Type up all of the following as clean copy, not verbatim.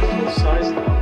full size now.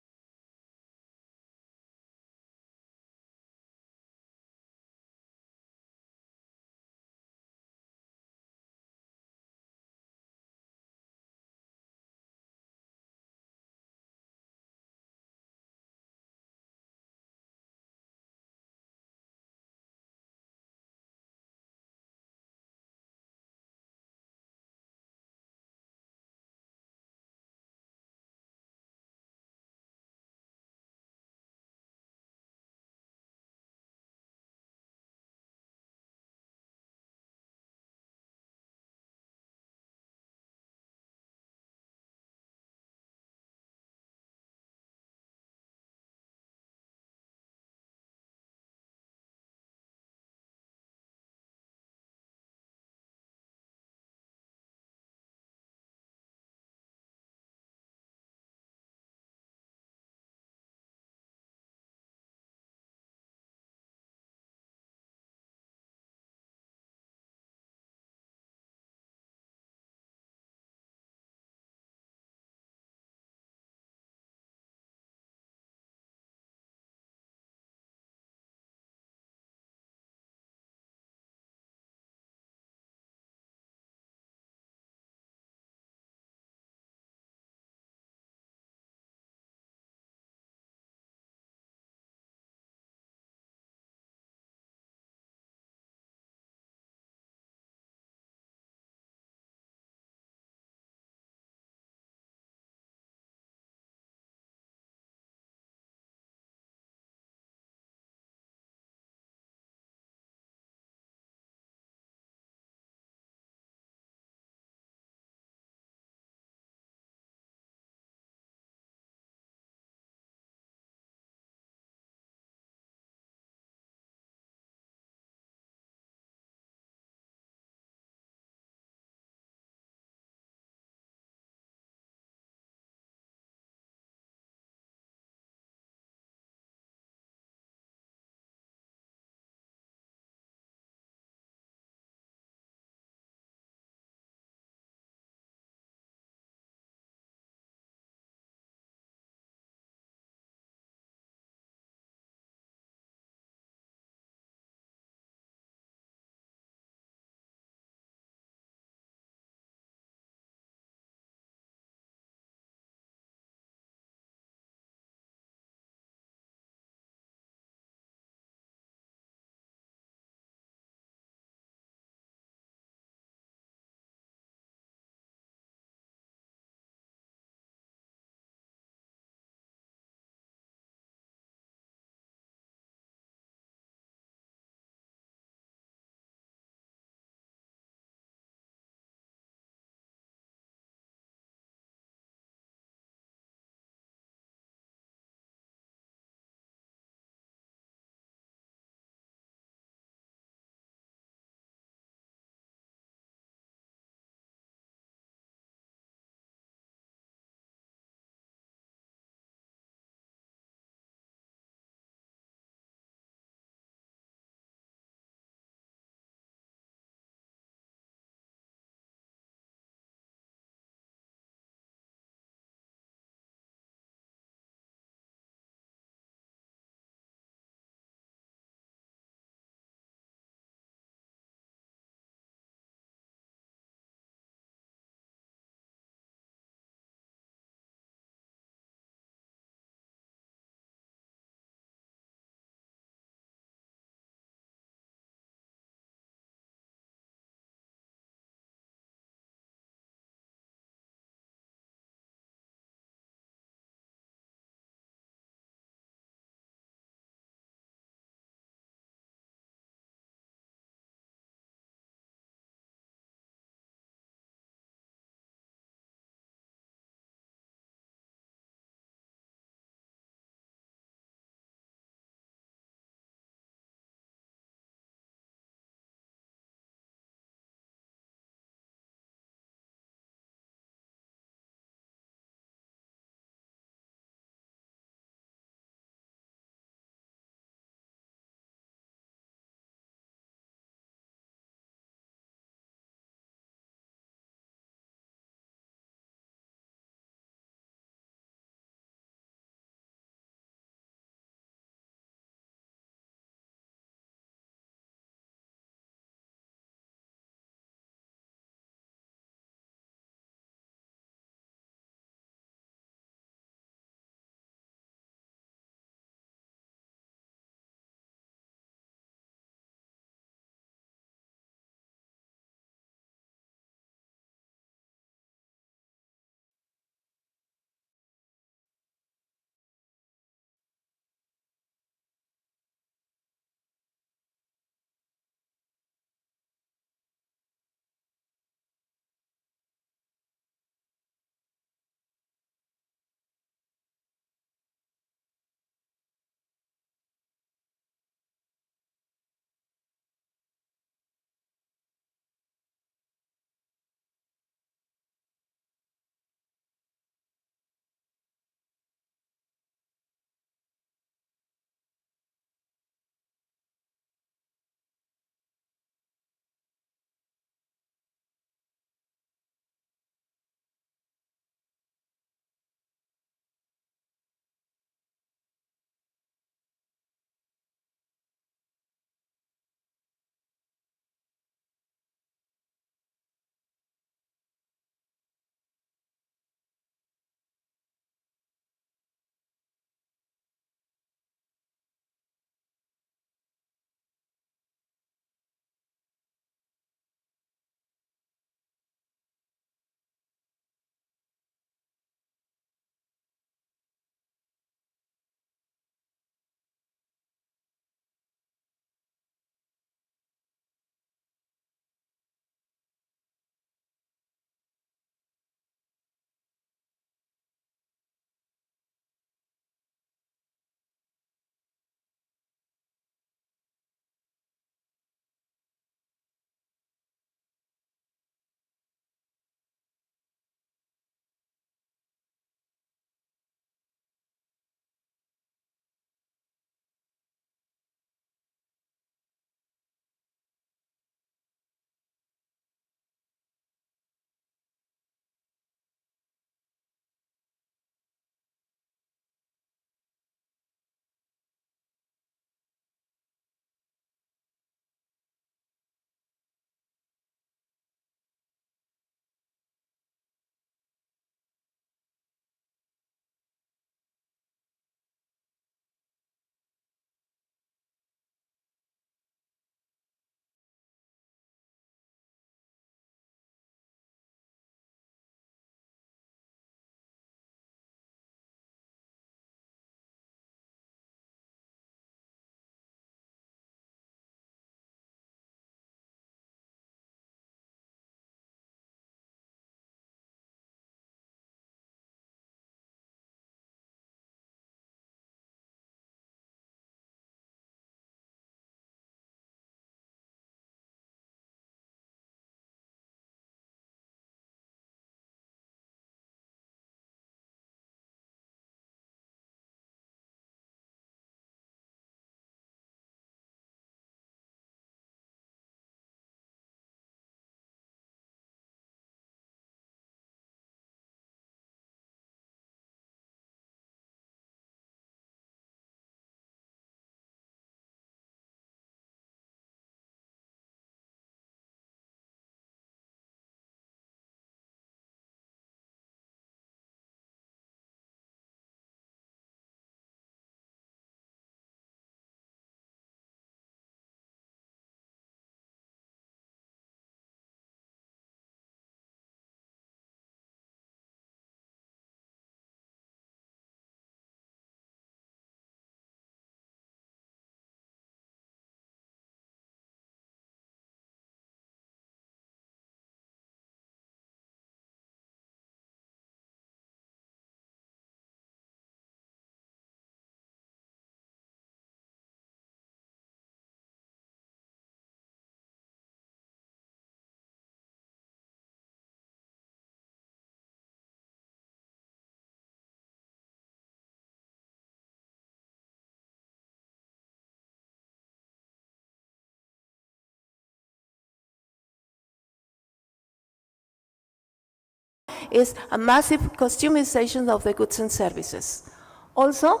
is a massive customization of the goods and services. Also,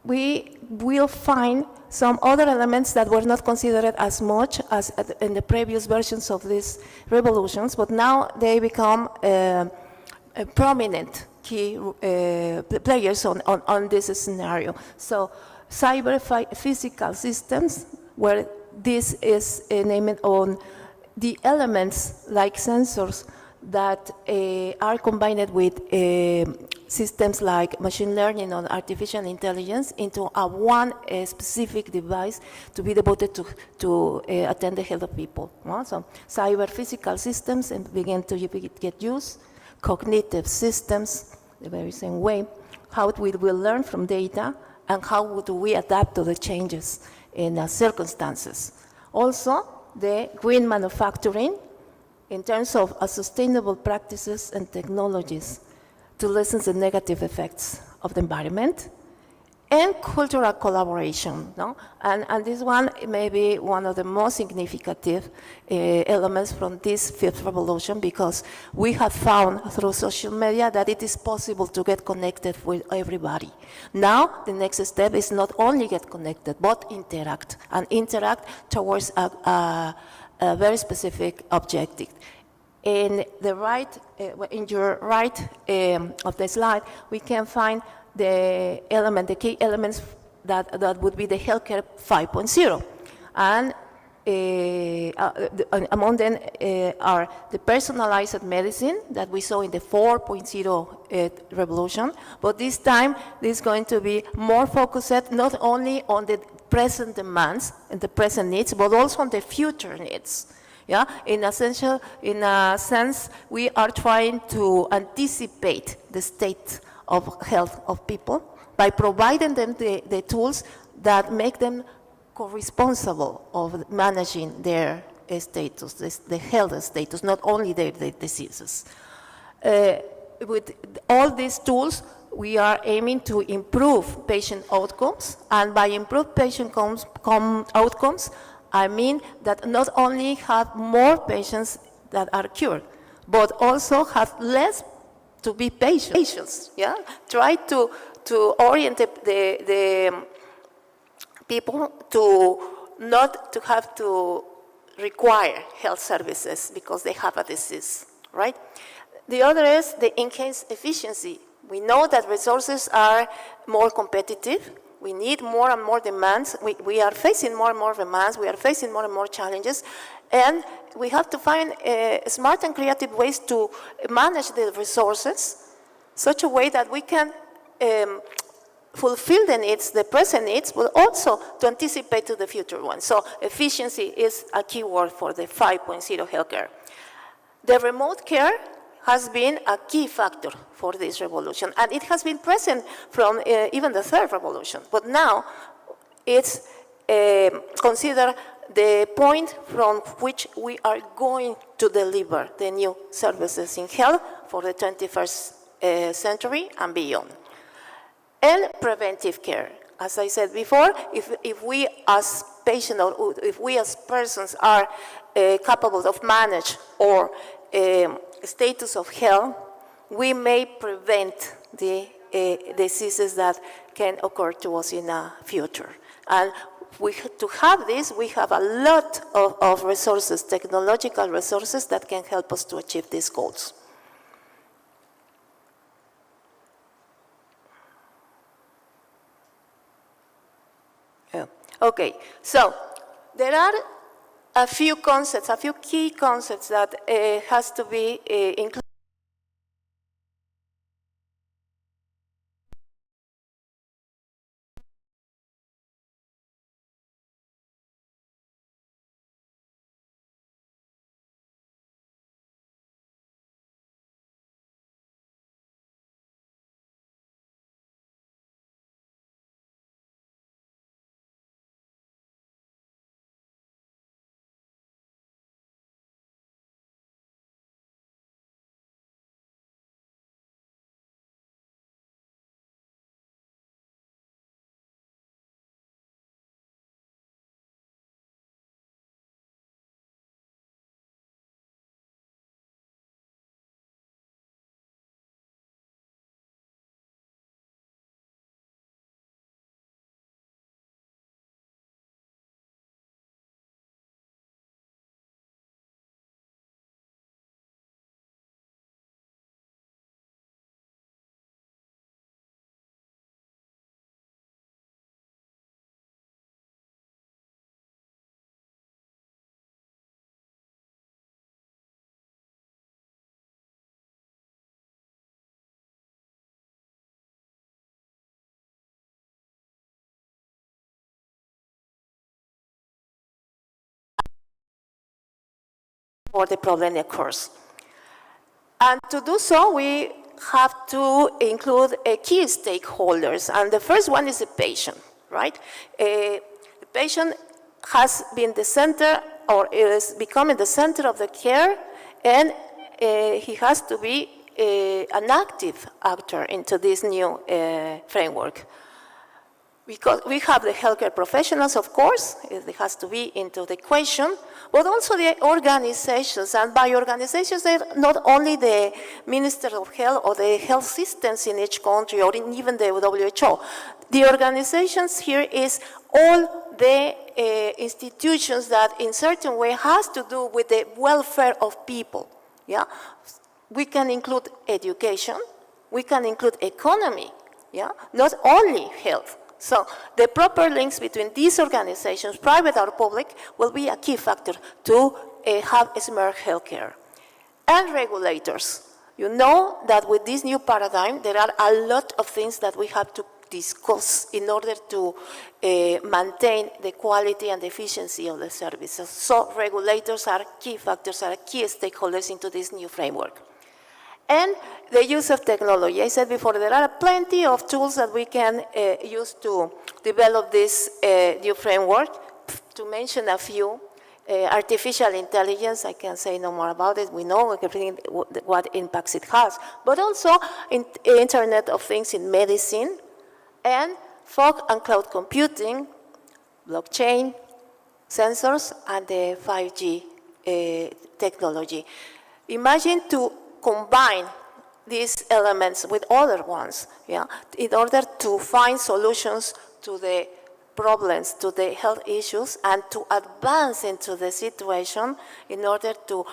we will find some other elements that were not considered as much as in the previous versions of these revolutions, but now they become prominent key players on this scenario. So cyber physical systems, where this is named on the elements like sensors that are combined with systems like machine learning or artificial intelligence into one specific device to be devoted to attend the health of people. So cyber physical systems begin to get used, cognitive systems, the very same way, how we will learn from data, and how do we adapt to the changes in circumstances. Also, the green manufacturing, in terms of sustainable practices and technologies to lessen the negative effects of the environment, and cultural collaboration. No? And this one may be one of the most significant elements from this fifth revolution, because we have found through social media that it is possible to get connected with everybody. Now, the next step is not only get connected, but interact, and interact towards a very specific objective. In the right, in your right of the slide, we can find the key elements that would be the healthcare 5.0. And among them are the personalized medicine that we saw in the 4.0 revolution, but this time this is going to be more focused not only on the present demands and the present needs, but also on the future needs. Yeah? In a sense, we are trying to anticipate the state of health of people by providing them the tools that make them co-responsible of managing their status, the health status, not only their diseases. With all these tools, we are aiming to improve patient outcomes, and by improve patient outcomes, I mean that not only have more patients that are cured, but also have less to be patients. Yeah? Try to orient the people to not to have to require health services because they have a disease, right? The other is the enhanced efficiency. We know that resources are more competitive. We need more and more demands. We are facing more and more demands. We are facing more and more challenges. And we have to find smart and creative ways to manage the resources such a way that we can fulfill the needs, the present needs, but also to anticipate to the future ones. So efficiency is a key word for the 5.0 healthcare. The remote care has been a key factor for this revolution, and it has been present from even the third revolution, but now it's considered the point from which we are going to deliver the new services in health for the 21st century and beyond. And preventive care. As I said before, if we as patients or if we as persons are capable of manage or status of health, we may prevent the diseases that can occur to us in the future. And to have this, we have a lot of resources, technological resources that can help us to achieve these goals. Yeah. Okay, so there are a few concepts, a few key concepts that has to be included. before the problem occurs. And to do so, we have to include key stakeholders, and the first one is the patient, right? The patient has been the center, or is becoming the center of the care, and he has to be an active actor into this new framework. Because we have the healthcare professionals, of course, it has to be into the equation, but also the organizations. And by organizations, they're not only the Minister of Health or the health systems in each country or in even the WHO. The organizations here is all the institutions that in certain way has to do with the welfare of people. Yeah? We can include education, we can include economy, yeah? Not only health. So the proper links between these organizations, private or public, will be a key factor to have smart healthcare. And regulators. You know that with this new paradigm, there are a lot of things that we have to discuss in order to maintain the quality and efficiency of the services. So regulators are key factors, are key stakeholders into this new framework. And the use of technology. I said before, there are plenty of tools that we can use to develop this new framework. To mention a few, artificial intelligence, I can say no more about it. We know everything, what impacts it has. But also Internet of Things in medicine, and fog and cloud computing, blockchain, sensors, and the 5G technology. Imagine to combine these elements with other ones, yeah, in order to find solutions to the problems, to the health issues, and to advance into the situation in order to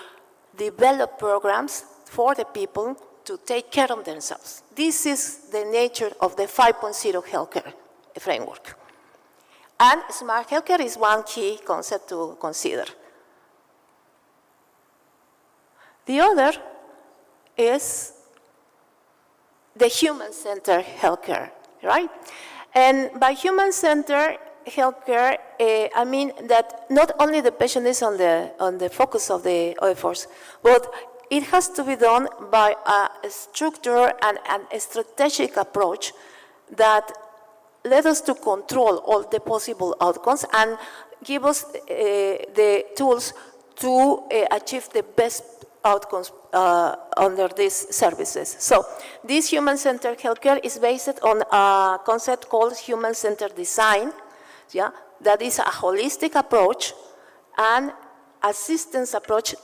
develop programs for the people to take care of themselves. This is the nature of the 5.0 healthcare framework. And smart healthcare is one key concept to consider. The other is the human-centered healthcare, right? And by human-centered healthcare, I mean that not only the patient is on the focus of the efforts, but it has to be done by a structured and a strategic approach that led us to control all the possible outcomes and give us the tools to achieve the best outcomes under these services. So this human-centered healthcare is based on a concept called human-centered design, yeah? That is a holistic approach and assistance approach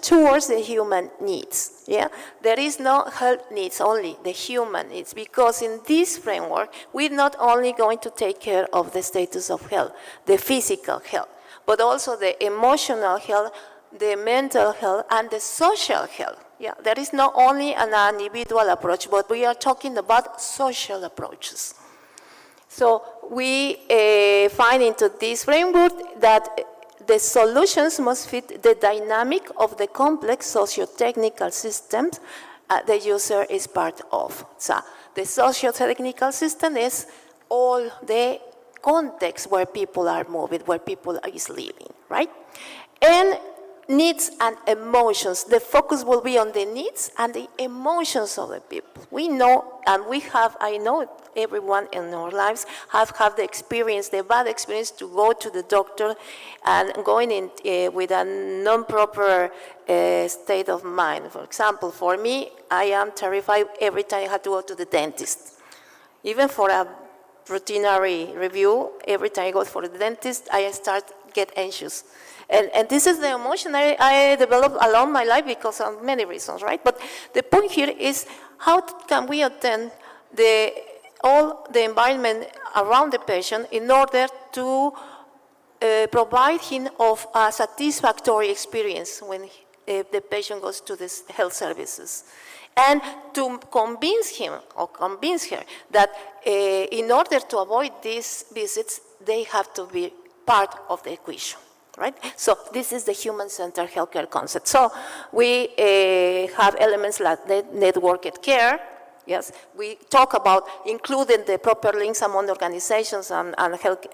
towards the human needs. Yeah? There is no health needs, only the human needs, because in this framework, we're not only going to take care of the status of health, the physical health, but also the emotional health, the mental health, and the social health. Yeah? There is not only an individual approach, but we are talking about social approaches. So we find into this framework that the solutions must fit the dynamic of the complex socio-technical systems the user is part of. So the socio-technical system is all the context where people are moving, where people are living, right? And needs and emotions. The focus will be on the needs and the emotions of the people. We know, and we have, I know everyone in our lives have had the experience, the bad experience to go to the doctor and going in with a non-proper state of mind. For example, for me, I am terrified every time I have to go to the dentist. Even for a routinary review, every time I go for the dentist, I start get anxious. And this is the emotion I developed along my life because of many reasons, right? But the point here is how can we attend all the environment around the patient in order to provide him of a satisfactory experience when the patient goes to these health services. And to convince him or convince her that in order to avoid these visits, they have to be part of the equation. Right? So this is the human-centered healthcare concept. So we have elements like networked care. Yes, we talk about including the proper links among organizations and health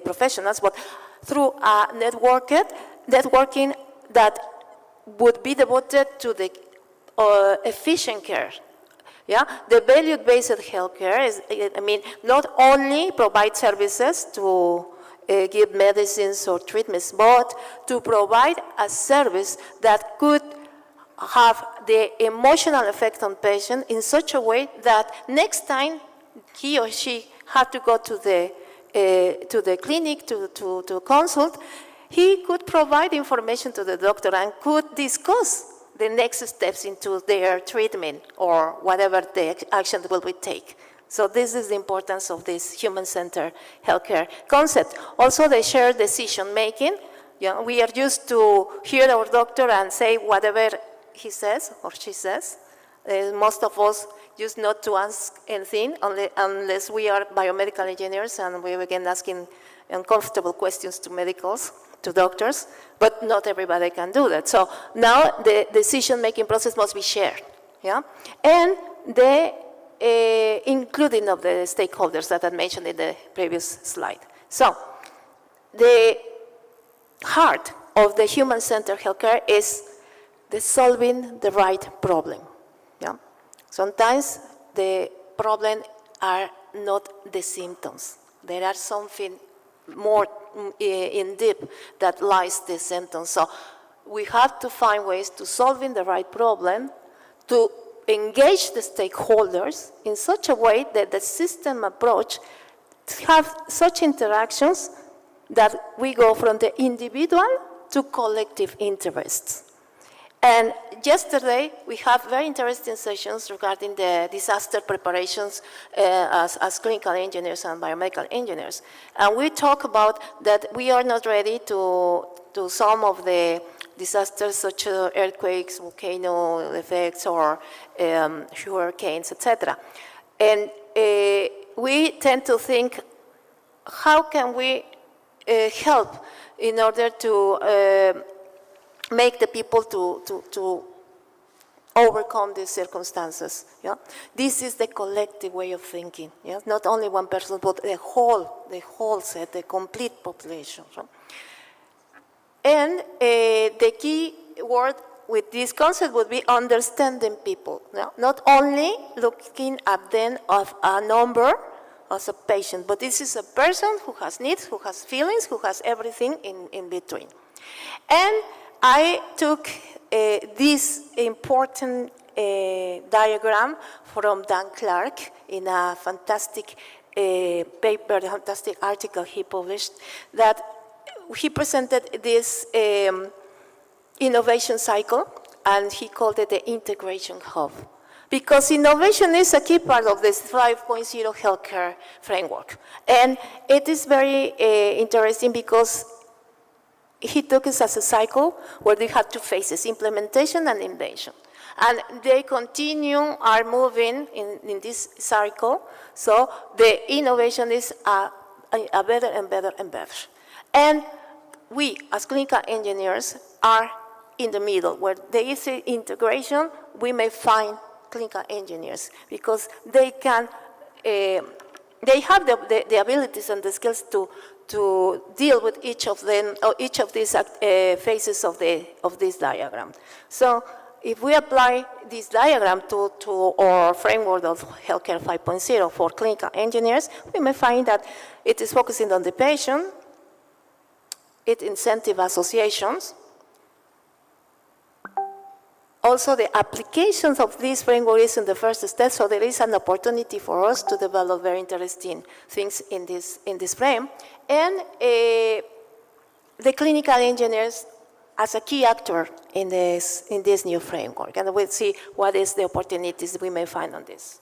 professionals, but through networking that would be devoted to the efficient care. Yeah, the value-based healthcare is, I mean, not only provide services to give medicines or treatments, but to provide a service that could have the emotional effect on patient in such a way that next time he or she had to go to the clinic to consult, he could provide information to the doctor and could discuss the next steps into their treatment or whatever the action will be taken. So this is the importance of this human-centered healthcare concept. Also, the shared decision-making. Yeah, we are used to hear our doctor and say whatever he says or she says. Most of us used not to ask anything unless we are biomedical engineers and we begin asking uncomfortable questions to medicals, to doctors, but not everybody can do that. So now the decision-making process must be shared, yeah? And the including of the stakeholders that I mentioned in the previous slide. So the heart of the human-centered healthcare is the solving the right problem, yeah? Sometimes the problem are not the symptoms. There are something more in deep that lies the symptoms. So we have to find ways to solving the right problem, to engage the stakeholders in such a way that the system approach have such interactions that we go from the individual to collective interests. And yesterday, we have very interesting sessions regarding the disaster preparations as clinical engineers and biomedical engineers. And we talk about that we are not ready to some of the disasters such as earthquakes, volcano effects, or hurricanes, etc. And we tend to think, how can we help in order to make the people to overcome these circumstances. Yeah? This is the collective way of thinking. Yeah? Not only one person, but the whole set, the complete population. So. And the key word with this concept would be understanding people. Yeah? Not only looking at them of a number as a patient, but this is a person who has needs, who has feelings, who has everything in between. And I took this important diagram from Dan Clark in a fantastic paper, a fantastic article he published, that he presented this innovation cycle, and he called it the integration hub. Because innovation is a key part of this 5.0 healthcare framework. And it is very interesting because he took us as a cycle where they had two phases, implementation and invention. And they continue, are moving in this cycle, so the innovation is a better and better and better. And we, as clinical engineers, are in the middle, where there is integration, we may find clinical engineers, because they can, they have the abilities and the skills to deal with each of them, or each of these phases of this diagram. So if we apply this diagram to our framework of Healthcare 5.0 for clinical engineers, we may find that it is focusing on the patient, it incentivizes associations. Also, the applications of this framework is in the first step, so there is an opportunity for us to develop very interesting things in this frame. And the clinical engineers as a key actor in this new framework. And we'll see what is the opportunities we may find on this.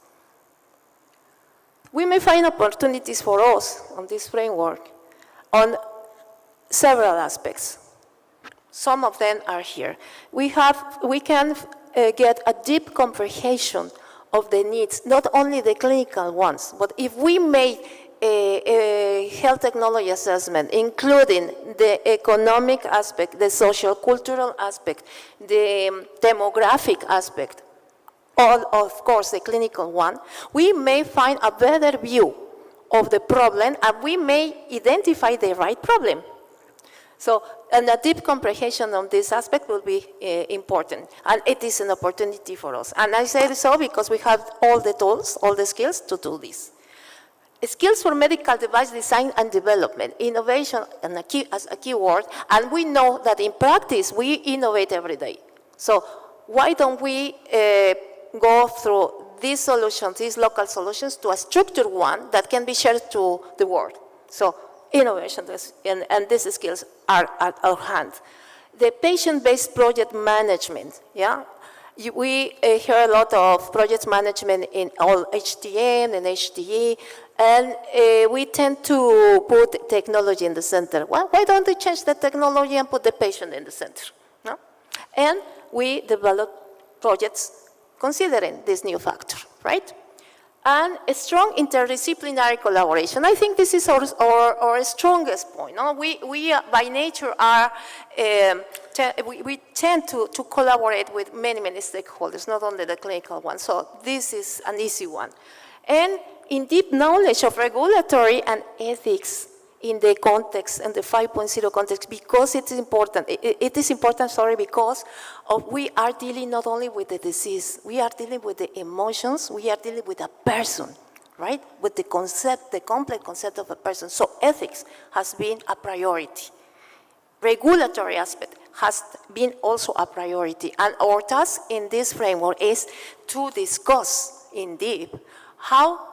We may find opportunities for us on this framework on several aspects. Some of them are here. We can get a deep comprehension of the needs, not only the clinical ones, but if we made a health technology assessment, including the economic aspect, the social cultural aspect, the demographic aspect, or of course the clinical one, we may find a better view of the problem, and we may identify the right problem. So, and a deep comprehension on this aspect will be important, and it is an opportunity for us. And I say so because we have all the tools, all the skills to do this. Skills for medical device design and development, innovation and as a key word, and we know that in practice we innovate every day. So why don't we go through these solutions, these local solutions, to a structured one that can be shared to the world? So innovation and these skills are at our hand. The patient-based project management, yeah? We hear a lot of project management in all HTM and HTE, and we tend to put technology in the center. Well, why don't we change the technology and put the patient in the center? No? And we develop projects considering this new factor, right? And a strong interdisciplinary collaboration. I think this is our strongest point. No? We by nature are, we tend to collaborate with many stakeholders, not only the clinical ones. So this is an easy one. And in deep knowledge of regulatory and ethics in the context, and the 5.0 context, because it is important. It is important, sorry, because we are dealing not only with the disease, we are dealing with the emotions, we are dealing with a person, right? With the concept, the complex concept of a person. So ethics has been a priority. Regulatory aspect has been also a priority. And our task in this framework is to discuss in deep how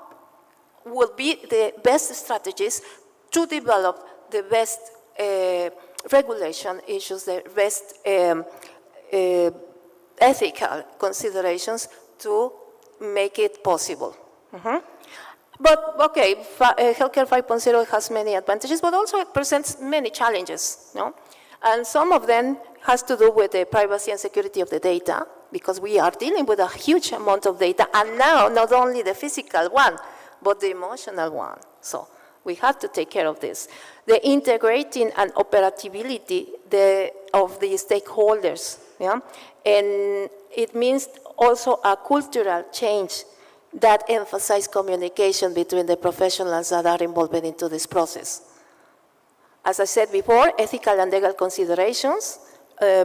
will be the best strategies to develop the best regulation issues, the best ethical considerations to make it possible. But okay, Healthcare 5.0 has many advantages, but also it presents many challenges, no? And some of them has to do with the privacy and security of the data, because we are dealing with a huge amount of data, and now not only the physical one, but the emotional one. So we have to take care of this. The integrating and operability of the stakeholders, yeah? And it means also a cultural change that emphasizes communication between the professionals that are involved into this process. As I said before, ethical and legal considerations,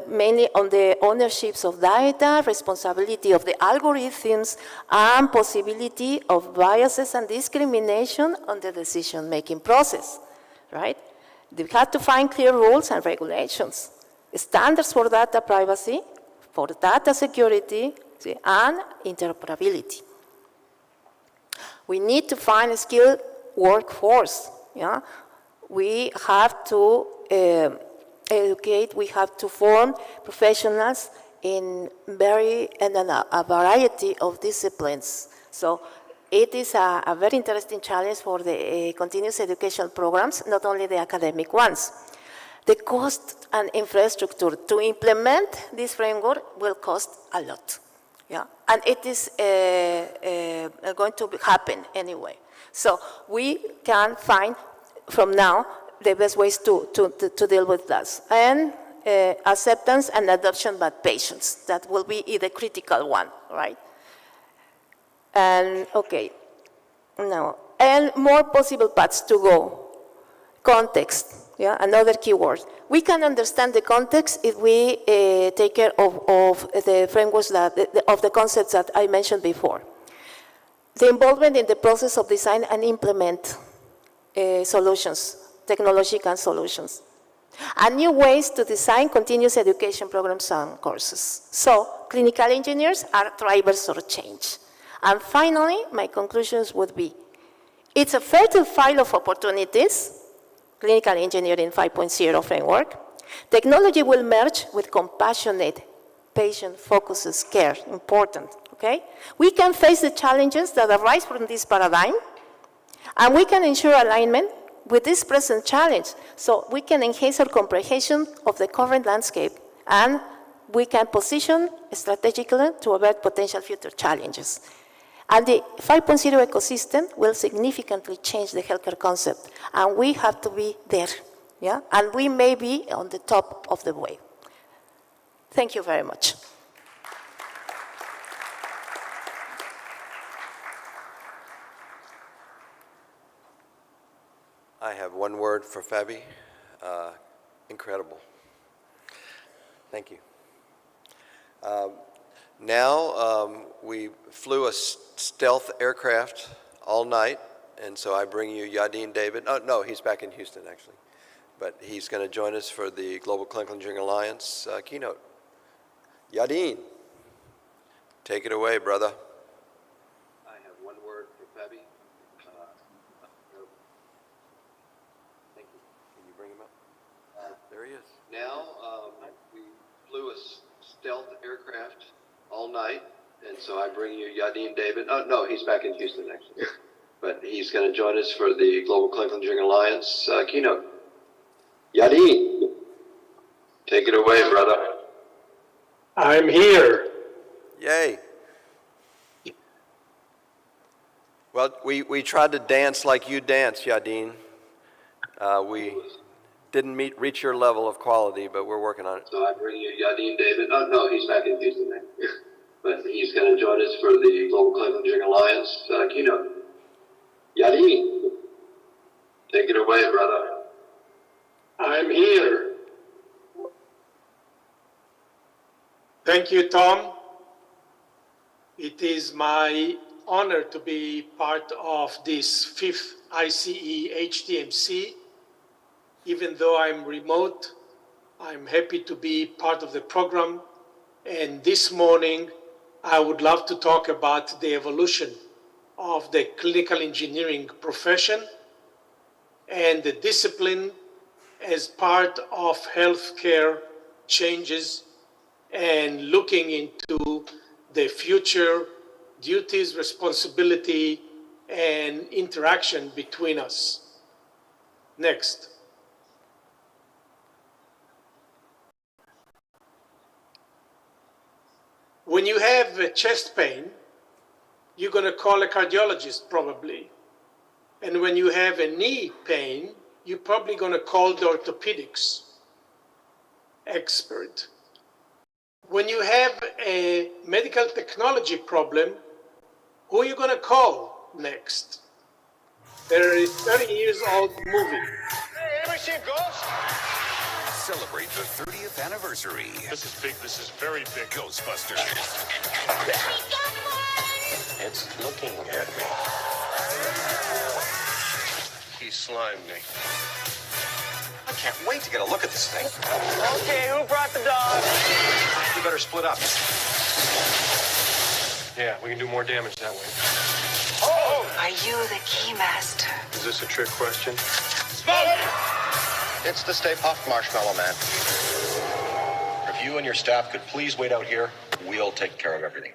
mainly on the ownerships of data, responsibility of the algorithms, and possibility of biases and discrimination on the decision-making process, right? They have to find clear rules and regulations, standards for data privacy, for data security, and interoperability. We need to find a skilled workforce, yeah? We have to educate, we have to form professionals in a variety of disciplines. So it is a very interesting challenge for the continuous education programs, not only the academic ones. The cost and infrastructure to implement this framework will cost a lot. Yeah, and it is going to happen anyway. So we can find from now the best ways to deal with that. And acceptance and adoption by patients, that will be the critical one, right? And okay, now, and more possible paths to go. Context, yeah, another keyword. We can understand the context if we take care of the frameworks of the concepts that I mentioned before. The involvement in the process of design and implement solutions, technological solutions, and new ways to design continuous education programs and courses. So, clinical engineers are drivers of change. And finally, my conclusions would be, it's a fertile file of opportunities, clinical engineering 5.0 framework. Technology will merge with compassionate, patient-focused care, important, okay? We can face the challenges that arise from this paradigm, and we can ensure alignment with this present challenge, so we can enhance our comprehension of the current landscape, and we can position strategically to avert potential future challenges. And the 5.0 ecosystem will significantly change the healthcare concept, and we have to be there, yeah? And we may be on the top of the wave. Thank you very much. I have one word for Fabi, Incredible. Thank you. Now we flew a stealth aircraft all night, and so I bring you Yadin David. Oh, no, he's back in Houston, actually. But he's going to join us for the Global Clinical Engineering Alliance keynote. Yadin, take it away, brother. I have one word for Pepe. Thank you. Can you bring him up? There he is. Now, we flew a stealth aircraft all night, and so I bring you Yadin David. Oh, no, he's back in Houston, actually. But he's going to join us for the Global Clinical Engineering Alliance keynote. Yadin, take it away, brother. I'm here. Yay. Well, we tried to dance like you dance, Yadin. We didn't reach your level of quality, but we're working on it. So I bring you Yadin David. Oh, no, he's back in Houston, but he's going to join us for the Global Clinical Engineering Alliance keynote. Yadin, take it away, brother. I'm here. Thank you, Tom. It is my honor to be part of this 5th ICEHTMC. Even though I'm remote, I'm happy to be part of the program. And this morning, I would love to talk about the evolution of the clinical engineering profession and the discipline as part of healthcare changes and looking into the future duties, responsibility, and interaction between us. Next. When you have a chest pain, you're going to call a cardiologist probably. And when you have a knee pain, you're probably going to call the orthopedics expert. When you have a medical technology problem, who are you going to call next? There is a 30-year-old movie. Hey, anybody see a ghost? Celebrate the 30th anniversary. This is big. This is very big. Ghostbusters. It's looking at me. He slimed me. I can't wait to get a look at this thing. Okay, who brought the dog? We better split up. Yeah, we can do more damage that way. Oh! Are you the keymaster? Is this a trick question? Smoke! It's the Stay Puft Marshmallow Man. If you and your staff could please wait out here, we'll take care of everything.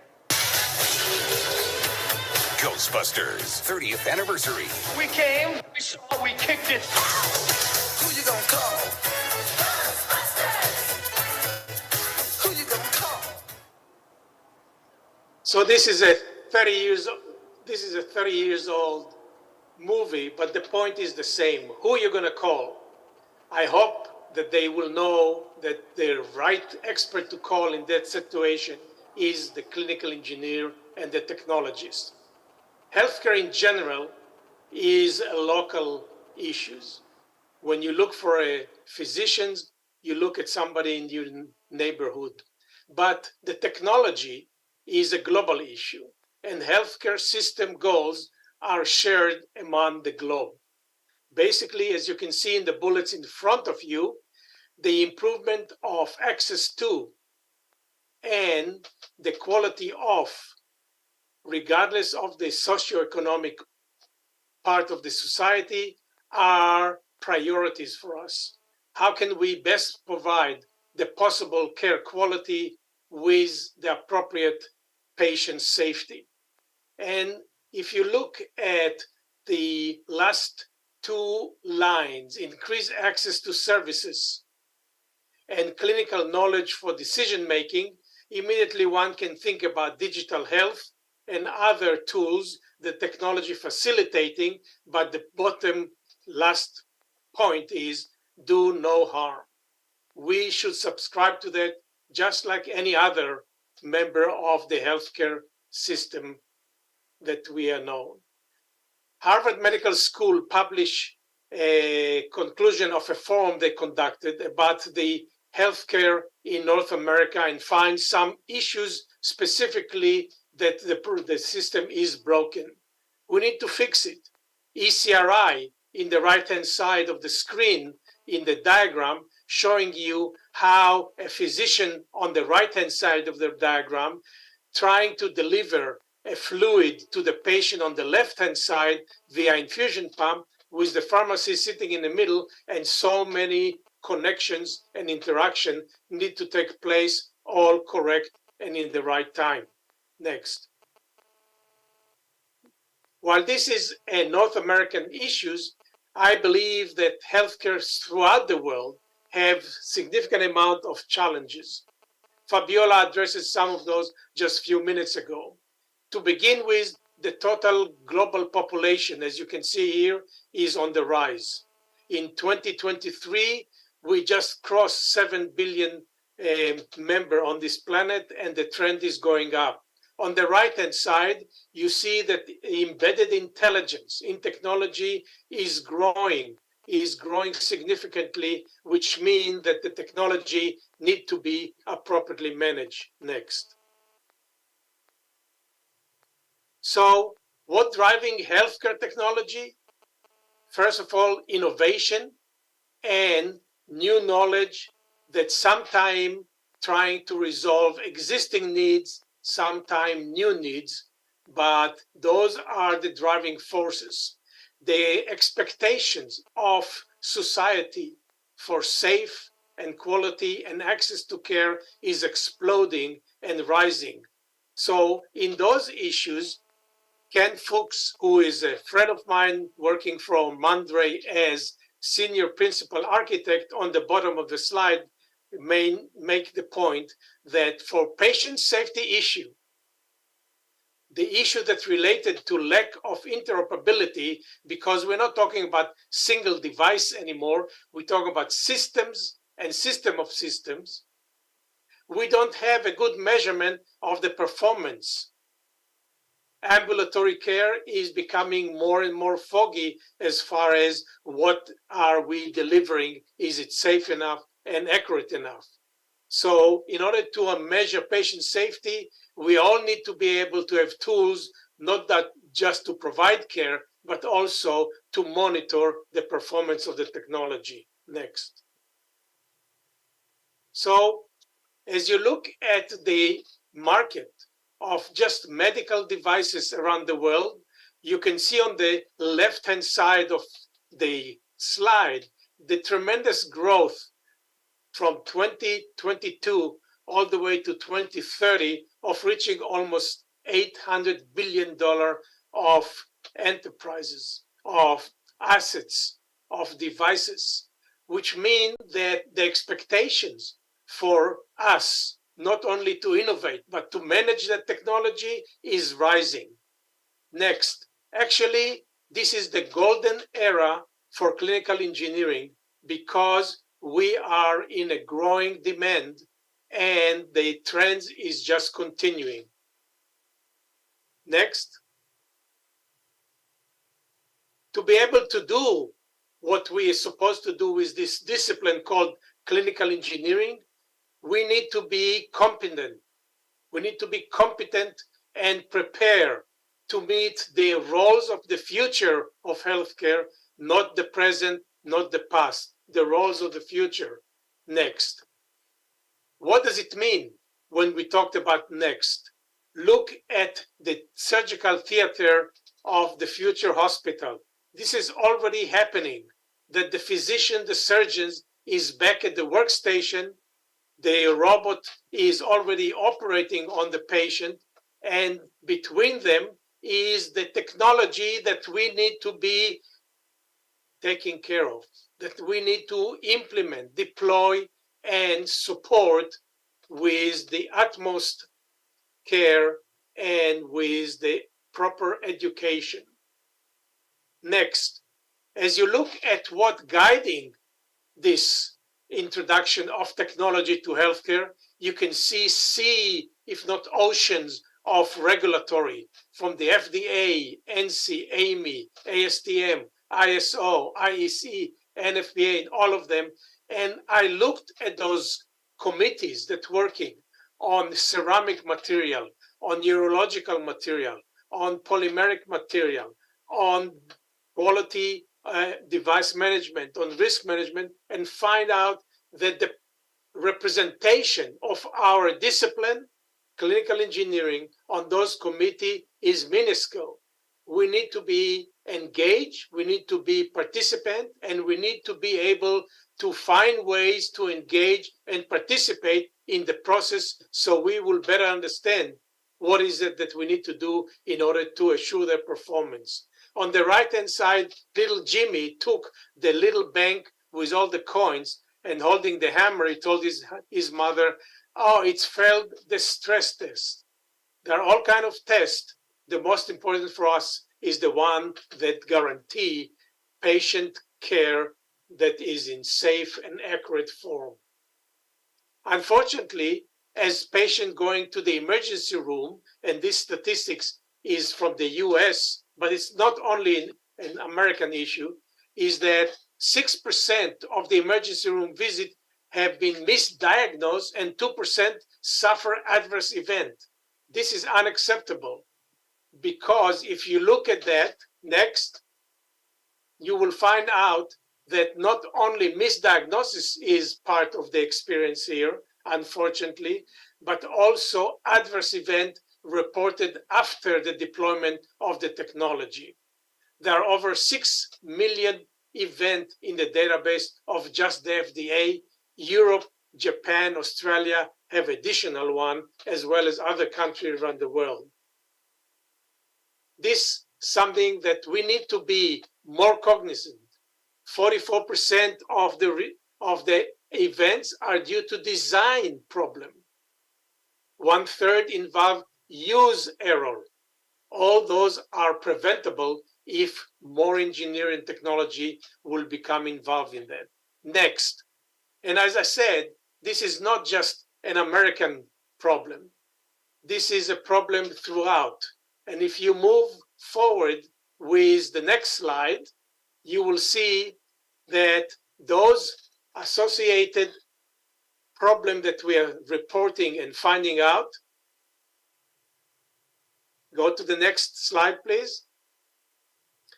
Ghostbusters 30th anniversary. We came, we saw, we kicked it. Who you gonna call? Who you gonna call? So this is a 30 years old movie, but the point is the same. Who are you going to call? I hope that they will know that the right expert to call in that situation is the clinical engineer and the technologist. Healthcare in general is a local issue. When you look for a physician, you look at somebody in your neighborhood. But the technology is a global issue, and healthcare system goals are shared among the globe. Basically, as you can see in the bullets in front of you, the improvement of access to and the quality of, regardless of the socioeconomic part of the society, are priorities for us. How can we best provide the possible care quality with the appropriate patient safety? And if you look at the last two lines, increase access to services and clinical knowledge for decision-making, immediately one can think about digital health and other tools, the technology facilitating, but the bottom last point is do no harm. We should subscribe to that just like any other member of the healthcare system that we are known. Harvard Medical School published a conclusion of a forum they conducted about the healthcare in North America and find some issues specifically that the system is broken. We need to fix it. ECRI in the right-hand side of the screen in the diagram showing you how a physician on the right-hand side of the diagram trying to deliver a fluid to the patient on the left-hand side via infusion pump with the pharmacy sitting in the middle, and so many connections and interaction need to take place, all correct and in the right time. Next. While this is a North American issue, I believe that healthcare throughout the world have significant amount of challenges. Fabiola addresses some of those just a few minutes ago. To begin with, the total global population, as you can see here, is on the rise. In 2023, we just crossed 7 billion members on this planet, and the trend is going up. On the right-hand side, you see that embedded intelligence in technology is growing significantly, which means that the technology need to be appropriately managed. Next. So what driving healthcare technology? First of all, innovation and new knowledge that sometime trying to resolve existing needs, sometime new needs, but those are the driving forces. The expectations of society for safe and quality and access to care is exploding and rising. So in those issues, Ken Fuchs, who is a friend of mine working from Mandre as senior principal architect on the bottom of the slide, may make the point that for patient safety issue, the issue that's related to lack of interoperability, because we're not talking about single device anymore, we talk about systems and system of systems. We don't have a good measurement of the performance. Ambulatory care is becoming more and more foggy as far as what are we delivering, is it safe enough and accurate enough. So in order to measure patient safety, we all need to be able to have tools, not that just to provide care, but also to monitor the performance of the technology. Next. So as you look at the market of just medical devices around the world, you can see on the left-hand side of the slide the tremendous growth from 2022 all the way to 2030 of reaching almost $800 billion of enterprises, of assets, of devices, which mean that the expectations for us not only to innovate, but to manage that technology is rising. Next, actually, this is the golden era for clinical engineering because we are in a growing demand and the trend is just continuing. Next. To be able to do what we are supposed to do with this discipline called clinical engineering, we need to be competent. We need to be competent and prepare to meet the roles of the future of healthcare, not the present, not the past, the roles of the future. Next. What does it mean when we talked about next? Look at the surgical theater of the future hospital. This is already happening, that the physician, the surgeons is back at the workstation, the robot is already operating on the patient, and between them is the technology that we need to be taking care of, that we need to implement, deploy, and support with the utmost care and with the proper education. Next, as you look at what guiding this introduction of technology to healthcare, you can see sea, if not oceans, of regulatory from the FDA, NC, AMI, ASTM, ISO, IEC, NFPA, and all of them. And I looked at those committees that working on ceramic material, on urological material, on polymeric material, on quality device management, on risk management, and find out that the representation of our discipline, clinical engineering, on those committee is minuscule. We need to be engaged, we need to be participant, and we need to be able to find ways to engage and participate in the process so we will better understand what is it that we need to do in order to assure their performance. On the right-hand side, little Jimmy took the little bank with all the coins and holding the hammer, he told his mother, oh, it's failed the stress test. There are all kinds of tests. The most important for us is the one that guarantee patient care that is in safe and accurate form. Unfortunately, as patient going to the emergency room, and this statistics is from the US, but it's not only an American issue, is that 6% of the emergency room visit have been misdiagnosed and 2% suffer adverse event. This is unacceptable because if you look at that, next, you will find out that not only misdiagnosis is part of the experience here, unfortunately, but also adverse event reported after the deployment of the technology. There are over 6 million events in the database of just the FDA. Europe, Japan, Australia have additional one, as well as other countries around the world. This something that we need to be more cognizant. 44% of the events are due to design problem. 1/3 involve use error. All those are preventable if more engineering technology will become involved in that. Next, and as I said, this is not just an American problem. This is a problem throughout. And if you move forward with the next slide, you will see that those associated problems that we are reporting and finding out. Go to the next slide, please.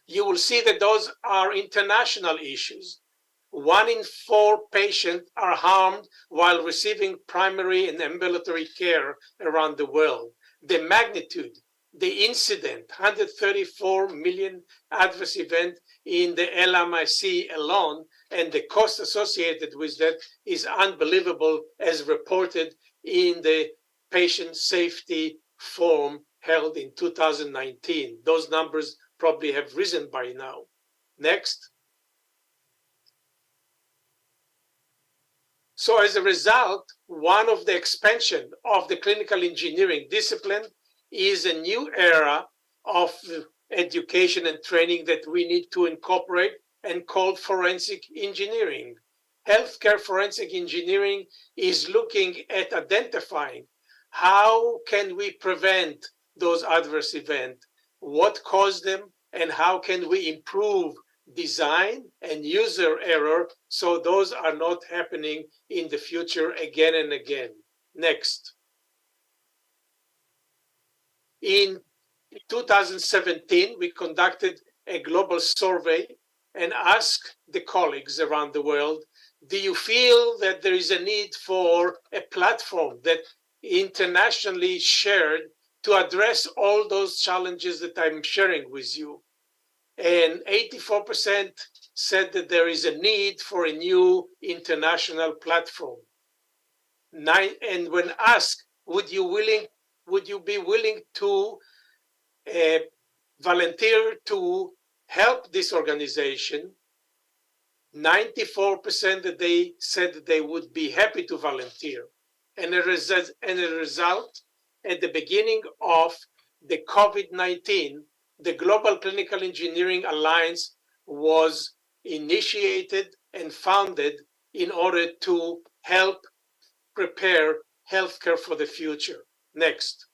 You will see that those are international issues. 1 in 4 patients are harmed while receiving primary and ambulatory care around the world. The magnitude, the incident, 134 million adverse events in the LMIC alone, and the cost associated with that is unbelievable, as reported in the patient safety forum held in 2019. Those numbers probably have risen by now. Next. So as a result, one of the expansion of the clinical engineering discipline is a new era of education and training that we need to incorporate and called forensic engineering. Healthcare forensic engineering is looking at identifying how can we prevent those adverse events, what caused them, and how can we improve design and user error so those are not happening in the future again and again. Next. In 2017, we conducted a global survey and asked the colleagues around the world, do you feel that there is a need for a platform that internationally shared to address all those challenges that I'm sharing with you? And 84% said that there is a need for a new international platform. And when asked, would you be willing to volunteer to help this organization? 94% that they said that they would be happy to volunteer. And a result, at the beginning of the COVID-19, the Global Clinical Engineering Alliance was initiated and founded in order to help prepare healthcare for the future. Next.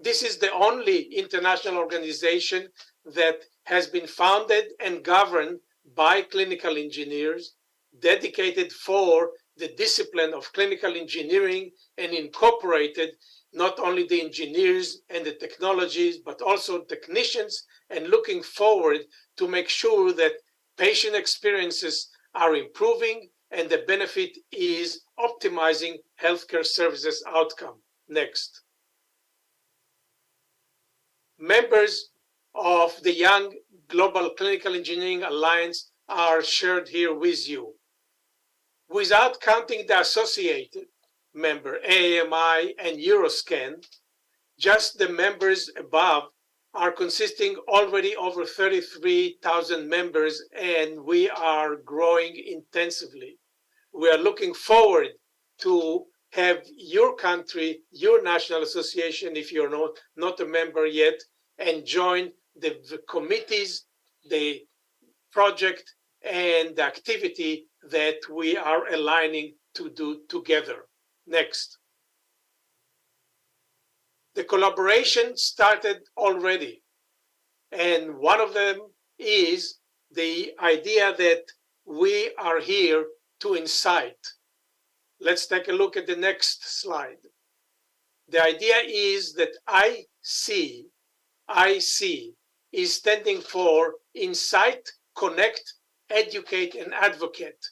This is the only international organization that has been founded and governed by clinical engineers, dedicated for the discipline of clinical engineering and incorporated not only the engineers and the technologies, but also technicians, and looking forward to make sure that patient experiences are improving and the benefit is optimizing healthcare services outcome. Next. Members of the Young Global Clinical Engineering Alliance are shared here with you. Without counting the associated member, AAMI and Euroscan, just the members above are consisting already over 33,000 members, and we are growing intensively. We are looking forward to have your country, your national association, if you're not a member yet, and join the committees, the project, and the activity that we are aligning to do together. Next. The collaboration started already, and one of them is the idea that we are here to incite. Let's take a look at the next slide. The idea is that IC is standing for Incite, Connect, Educate, and Advocate.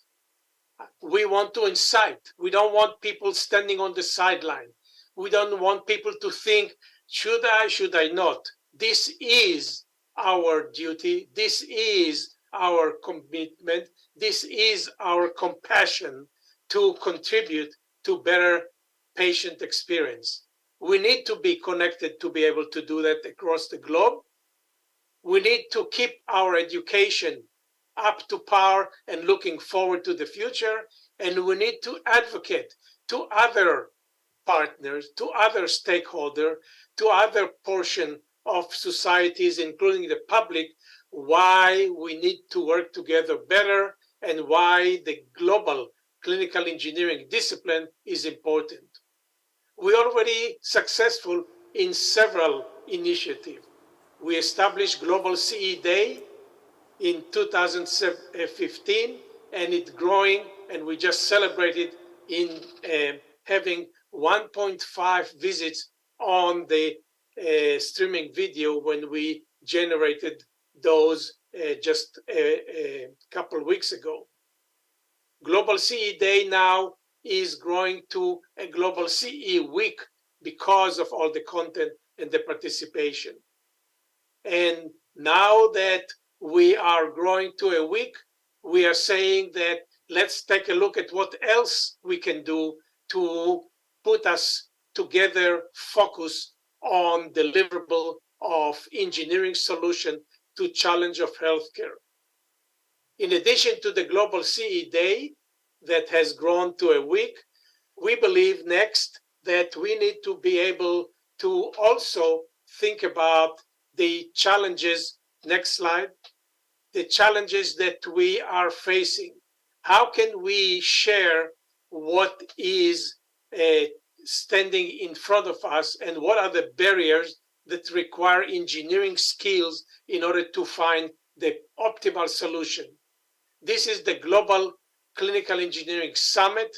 We want to incite. We don't want people standing on the sideline. We don't want people to think, should I not? This is our duty. This is our commitment. This is our compassion to contribute to better patient experience. We need to be connected to be able to do that across the globe. We need to keep our education up to par and looking forward to the future. And we need to advocate to other partners, to other stakeholders, to other portion of societies, including the public, why we need to work together better and why the global clinical engineering discipline is important. We're already successful in several initiatives. We established Global CE Day in 2015, and it's growing, and we just celebrated in having 1.5 visits on the streaming video when we generated those just a couple weeks ago. Global CE Day now is growing to a Global CE Week because of all the content and the participation. And now that we are growing to a week, we are saying that let's take a look at what else we can do to put us together, focus on deliverable of engineering solution to challenge of healthcare. In addition to the Global CE Day that has grown to a week, we believe next that we need to be able to also think about the challenges, next slide, the challenges that we are facing. How can we share what is standing in front of us and what are the barriers that require engineering skills in order to find the optimal solution? This is the Global Clinical Engineering Summit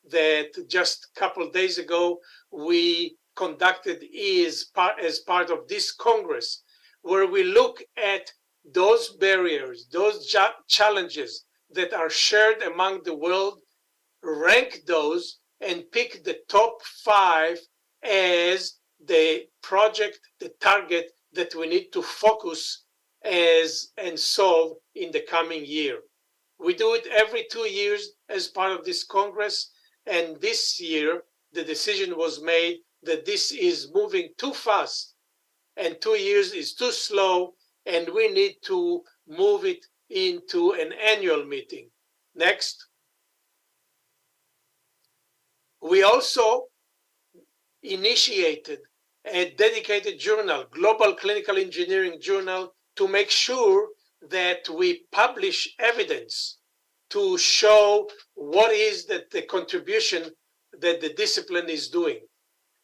that just a couple of days ago we conducted as part of this Congress, where we look at those barriers, those challenges that are shared among the world, rank those, and pick the top 5 as the project, the target that we need to focus as and solve in the coming year. We do it every 2 years as part of this Congress, and this year the decision was made that this is moving too fast and 2 years is too slow, and we need to move it into an annual meeting. Next. We also initiated a dedicated journal, Global Clinical Engineering Journal, to make sure that we publish evidence to show what is the contribution that the discipline is doing.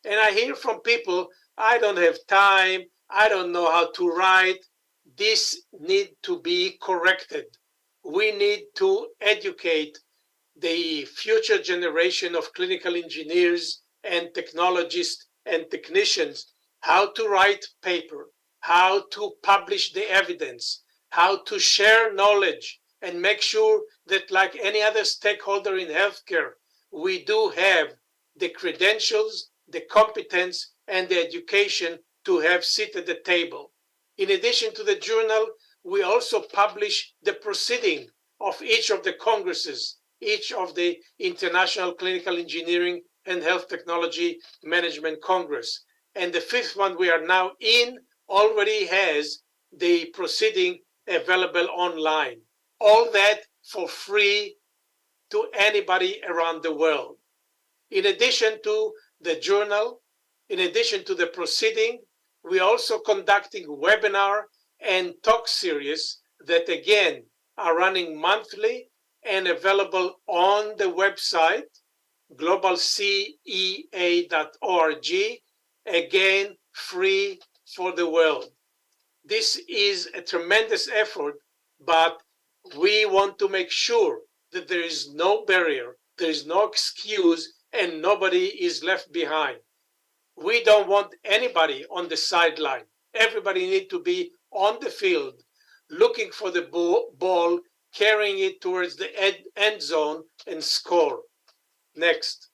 And I hear from people I don't have time, I don't know how to write. This need to be corrected. We need to educate the future generation of clinical engineers and technologists and technicians how to write paper, how to publish the evidence, how to share knowledge, and make sure that, like any other stakeholder in healthcare, we do have the credentials, the competence, and the education to have seat at the table. In addition to the journal, we also publish the proceeding of each of the congresses, each of the International Clinical Engineering and Health Technology Management Congress. And the fifth one we are now in already has the proceeding available online. All that for free to anybody around the world. In addition to the journal, in addition to the proceeding, we're also conducting webinar and talk series that again are running monthly and available on the website, globalcea.org, again, free for the world. This is a tremendous effort, but we want to make sure that there is no barrier, there is no excuse, and nobody is left behind. We don't want anybody on the sideline. Everybody needs to be on the field, looking for the ball, carrying it towards the end zone and score. Next.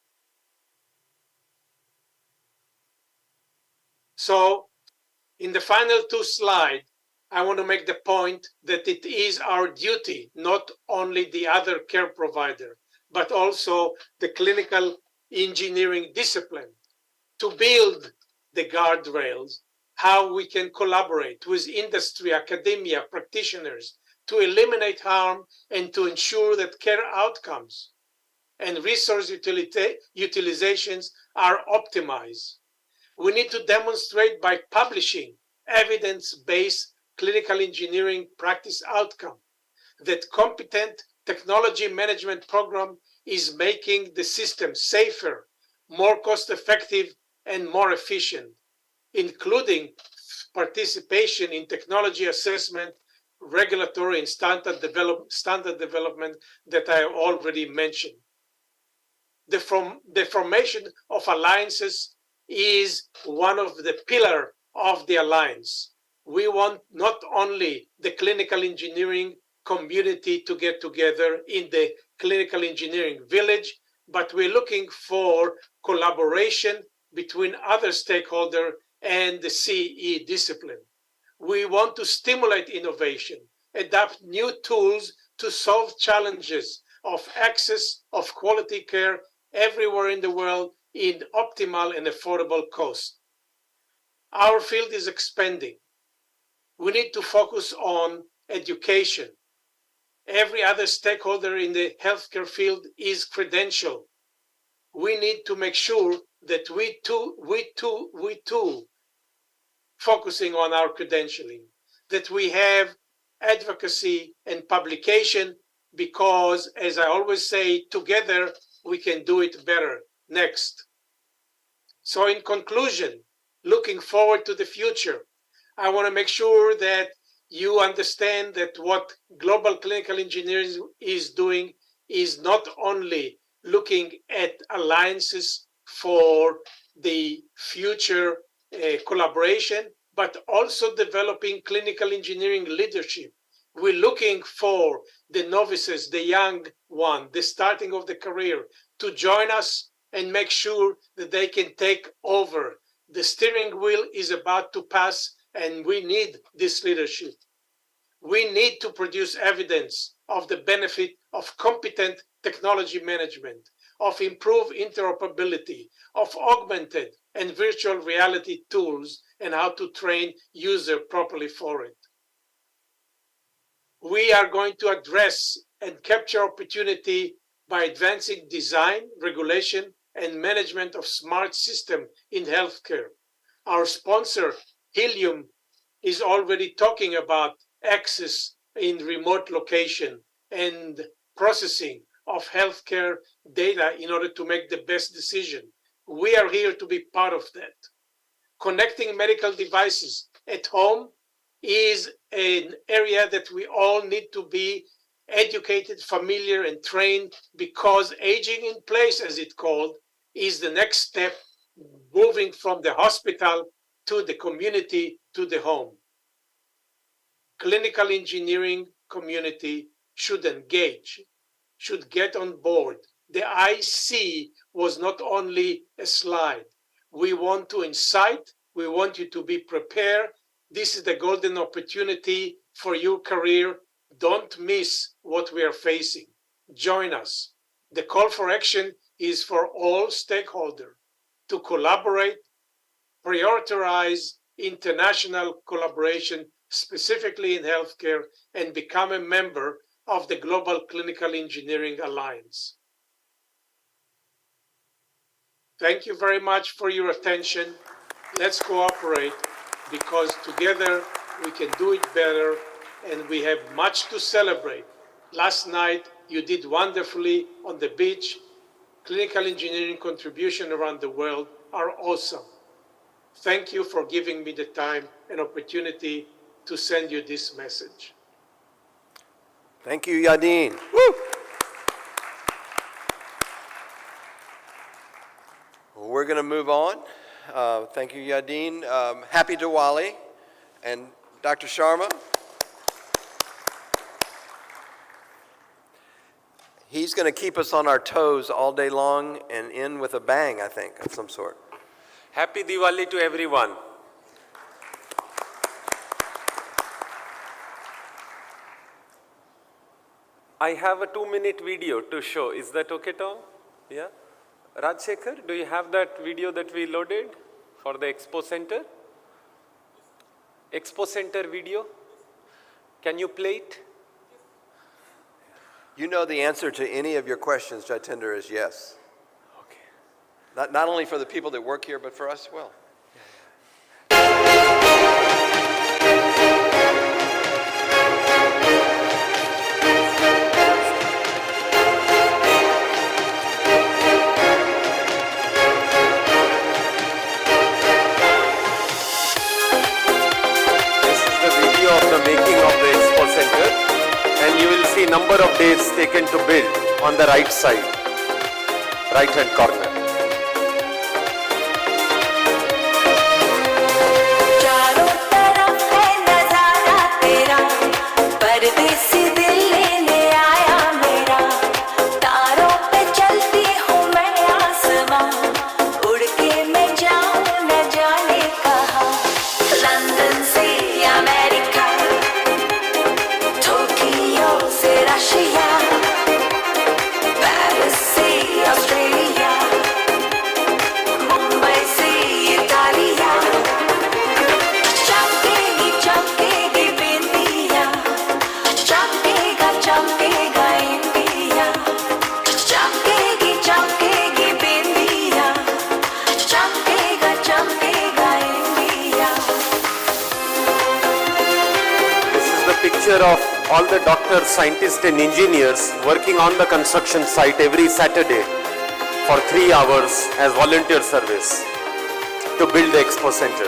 So in the final two slides, I want to make the point that it is our duty, not only the other care provider, but also the clinical engineering discipline, to build the guardrails, how we can collaborate with industry, academia, practitioners to eliminate harm and to ensure that care outcomes and resource utilizations are optimized. We need to demonstrate by publishing evidence-based clinical engineering practice outcome that competent technology management program is making the system safer, more cost-effective, and more efficient, including participation in technology assessment, regulatory and standard development that I already mentioned. The formation of alliances is one of the pillars of the alliance. We want not only the clinical engineering community to get together in the clinical engineering village, but we're looking for collaboration between other stakeholders and the CE discipline. We want to stimulate innovation, adapt new tools to solve challenges of access of quality care everywhere in the world in optimal and affordable cost. Our field is expanding. We need to focus on education. Every other stakeholder in the healthcare field is credentialed. We need to make sure that we too, focusing on our credentialing, that we have advocacy and publication, because, as I always say, together we can do it better. Next. So in conclusion, looking forward to the future, I want to make sure that you understand that what Global Clinical Engineering is doing is not only looking at alliances for the future collaboration, but also developing clinical engineering leadership. We're looking for the novices, the young one, the starting of the career, to join us and make sure that they can take over. The steering wheel is about to pass, and we need this leadership. We need to produce evidence of the benefit of competent technology management, of improved interoperability, of augmented and virtual reality tools, and how to train users properly for it. We are going to address and capture opportunity by advancing design, regulation, and management of smart system in healthcare. Our sponsor, Helium, is already talking about access in remote location and processing of healthcare data in order to make the best decision. We are here to be part of that. connecting medical devices at home is an area that we all need to be educated, familiar, and trained, because aging in place, as it's called, is the next step, moving from the hospital to the community to the home. Clinical engineering community should engage, should get on board. The IC was not only a slide. We want to incite, we want you to be prepared. This is the golden opportunity for your career. Don't miss what we are facing. Join us. The call for action is for all stakeholders to collaborate, prioritize international collaboration, specifically in healthcare, and become a member of the Global Clinical Engineering Alliance. Thank you very much for your attention. Let's cooperate, because together we can do it better, and we have much to celebrate. Last night, you did wonderfully on the beach. Clinical engineering contribution around the world are awesome. Thank you for giving me the time and opportunity to send you this message. Thank you, Yadin. Woo! Well, we're going to move on. Thank you, Yadin. Happy Diwali. And Dr. Sharma? He's going to keep us on our toes all day long and end with a bang, I think, of some sort. Happy Diwali to everyone. I have a 2-minute video to show. Is that okay, Tom? Yeah? Rajshekhar, do you have that video that we loaded for the Expo Center? Expo Center video? Can you play it? You know the answer to any of your questions, Jitendra, is yes. Okay. Not only for the people that work here, but for us as well. Number of days taken to build on the right side, right hand corner. Of all the doctors, scientists and engineers working on the construction site every Saturday for 3 hours as volunteer service to build the Expo Center.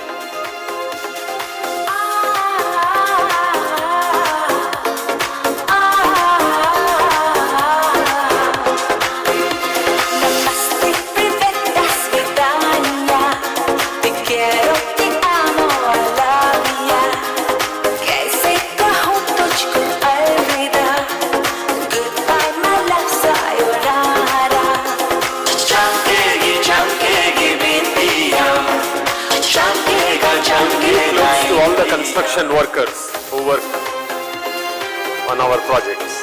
Construction workers who work on our projects.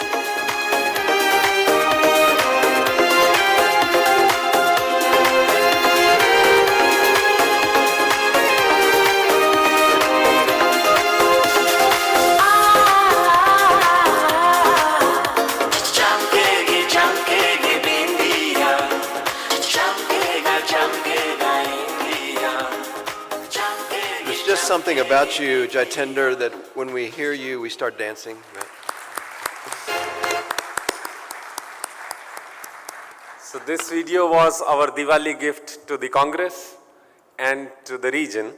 Something about you, Jitendra, that when we hear you, we start dancing. So this video was our Diwali gift to the Congress and to the region,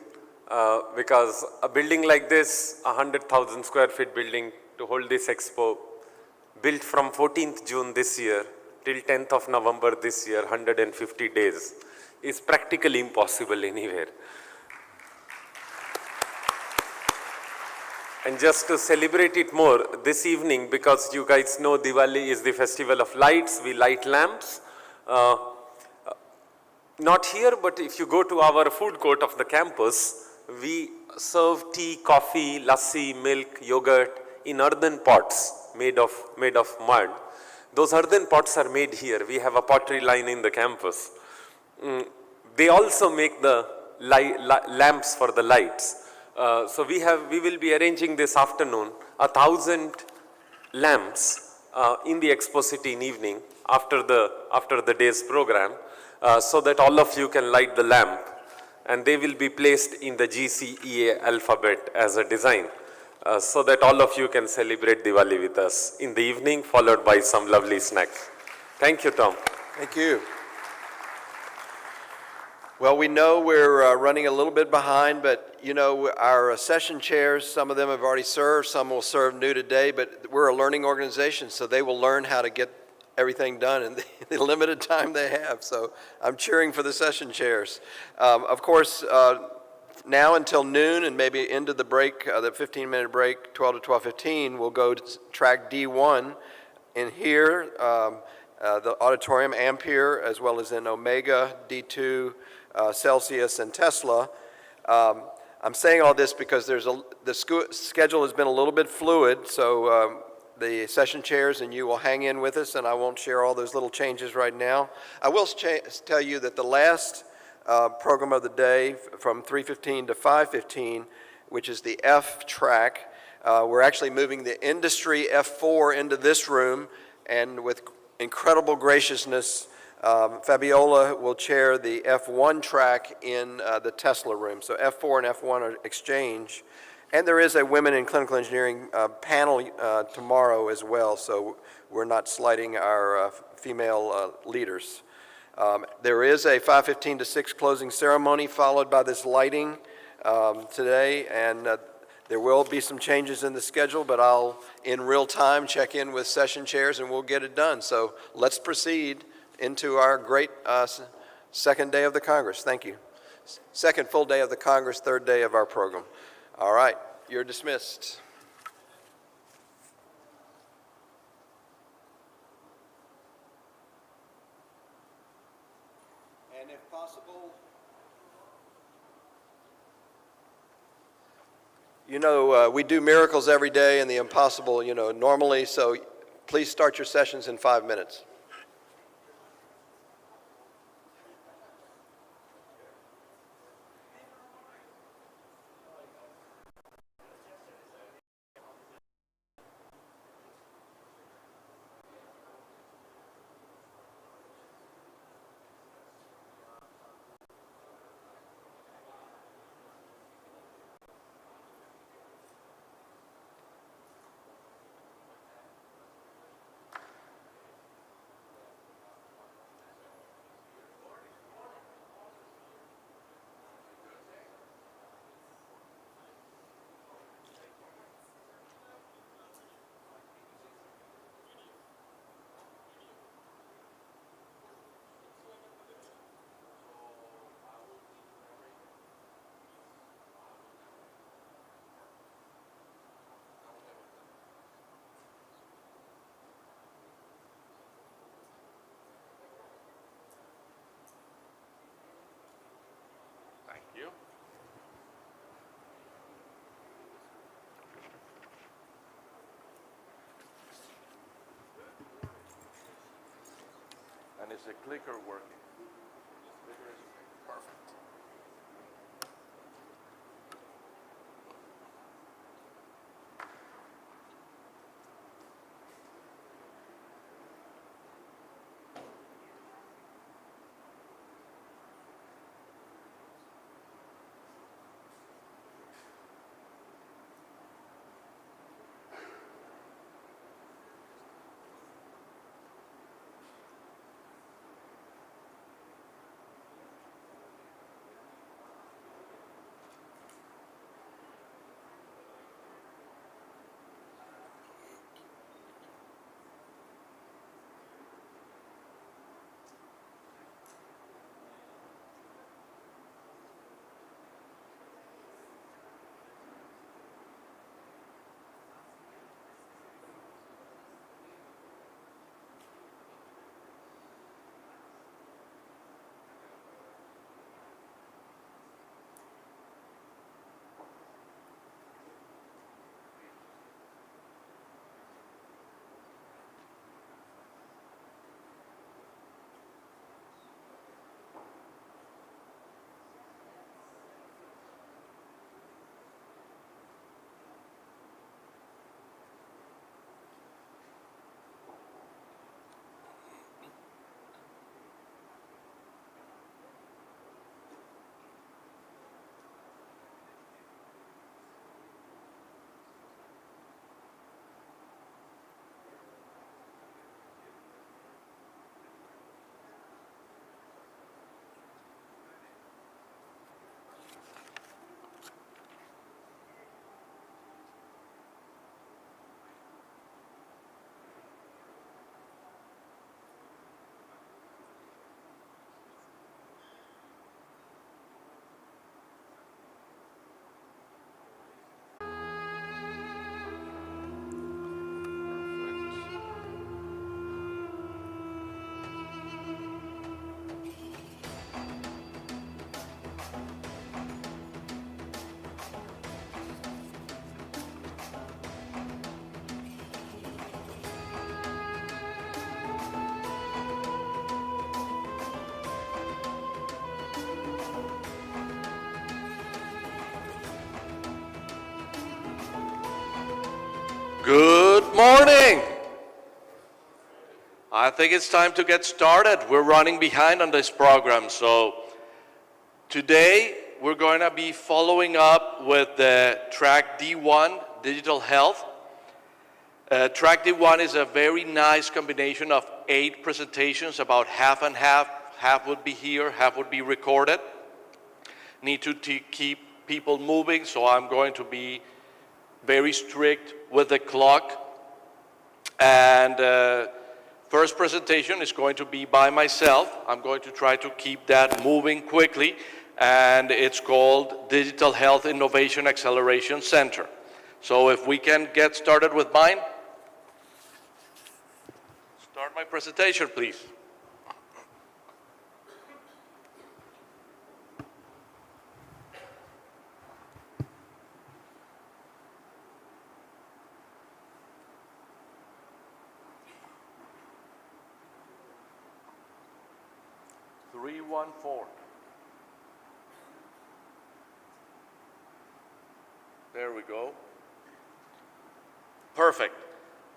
because a building like this, 100,000 square feet building to hold this expo, built from 14th June this year till 10th of November this year, 150 days, is practically impossible anywhere. And just to celebrate it more, this evening, because you guys know Diwali is the festival of lights, we light lamps. Not here, but if you go to our food court of the campus, we serve tea, coffee, lassi, milk, yogurt in earthen pots made of mud. Those earthen pots are made here. We have a pottery line in the campus. They also make the lamps for the lights. So we will be arranging this afternoon 1,000 lamps in the Expo City in evening after the day's program, so that all of you can light the lamp, and they will be placed in the GCEA alphabet as a design, so that all of you can celebrate Diwali with us in the evening, followed by some lovely snacks. Thank you, Tom. Thank you. Well, we know we're running a little bit behind, but you know, our session chairs, some of them have already served, some will serve new today, but we're a learning organization, so they will learn how to get everything done in the limited time they have. So I'm cheering for the session chairs. Of course, now until noon and maybe into the break, the 15-minute break, 12 to 12:15, we'll go to track D1 in here, the Auditorium, Ampere, as well as in Omega, D2, Celsius, and Tesla. I'm saying all this because the schedule has been a little bit fluid, so the session chairs and you will hang in with us, and I won't share all those little changes right now. I will tell you that the last program of the day from 3:15 to 5:15, which is the F track, we're actually moving the industry F4 into this room, and with incredible graciousness, Fabiola will chair the F1 track in the Tesla room. So F4 and F1 are exchange. And there is a Women in Clinical Engineering panel tomorrow as well, so we're not slighting our female leaders. There is a 5:15 to 6 closing ceremony followed by this lighting today, and there will be some changes in the schedule, but I'll, in real time, check in with session chairs and we'll get it done. So let's proceed into our great second day of the Congress. Thank you. Second full day of the Congress, third day of our program. All right, you're dismissed. And if possible, you know, we do miracles every day and the impossible, you know, normally, so please start your sessions in 5 minutes. And is the clicker working? Perfect. morning. I think it's time to get started. We're running behind on this program. So today we're going to be following up with the track D1, Digital Health. Track D1 is a very nice combination of 8 presentations, about half and half. Half would be here, half would be recorded. Need to keep people moving, so I'm going to be very strict with the clock. And first presentation is going to be by myself. I'm going to try to keep that moving quickly, and it's called Digital Health Innovation Acceleration Center. So if we can get started with mine. Start my presentation, please. There we go. Perfect.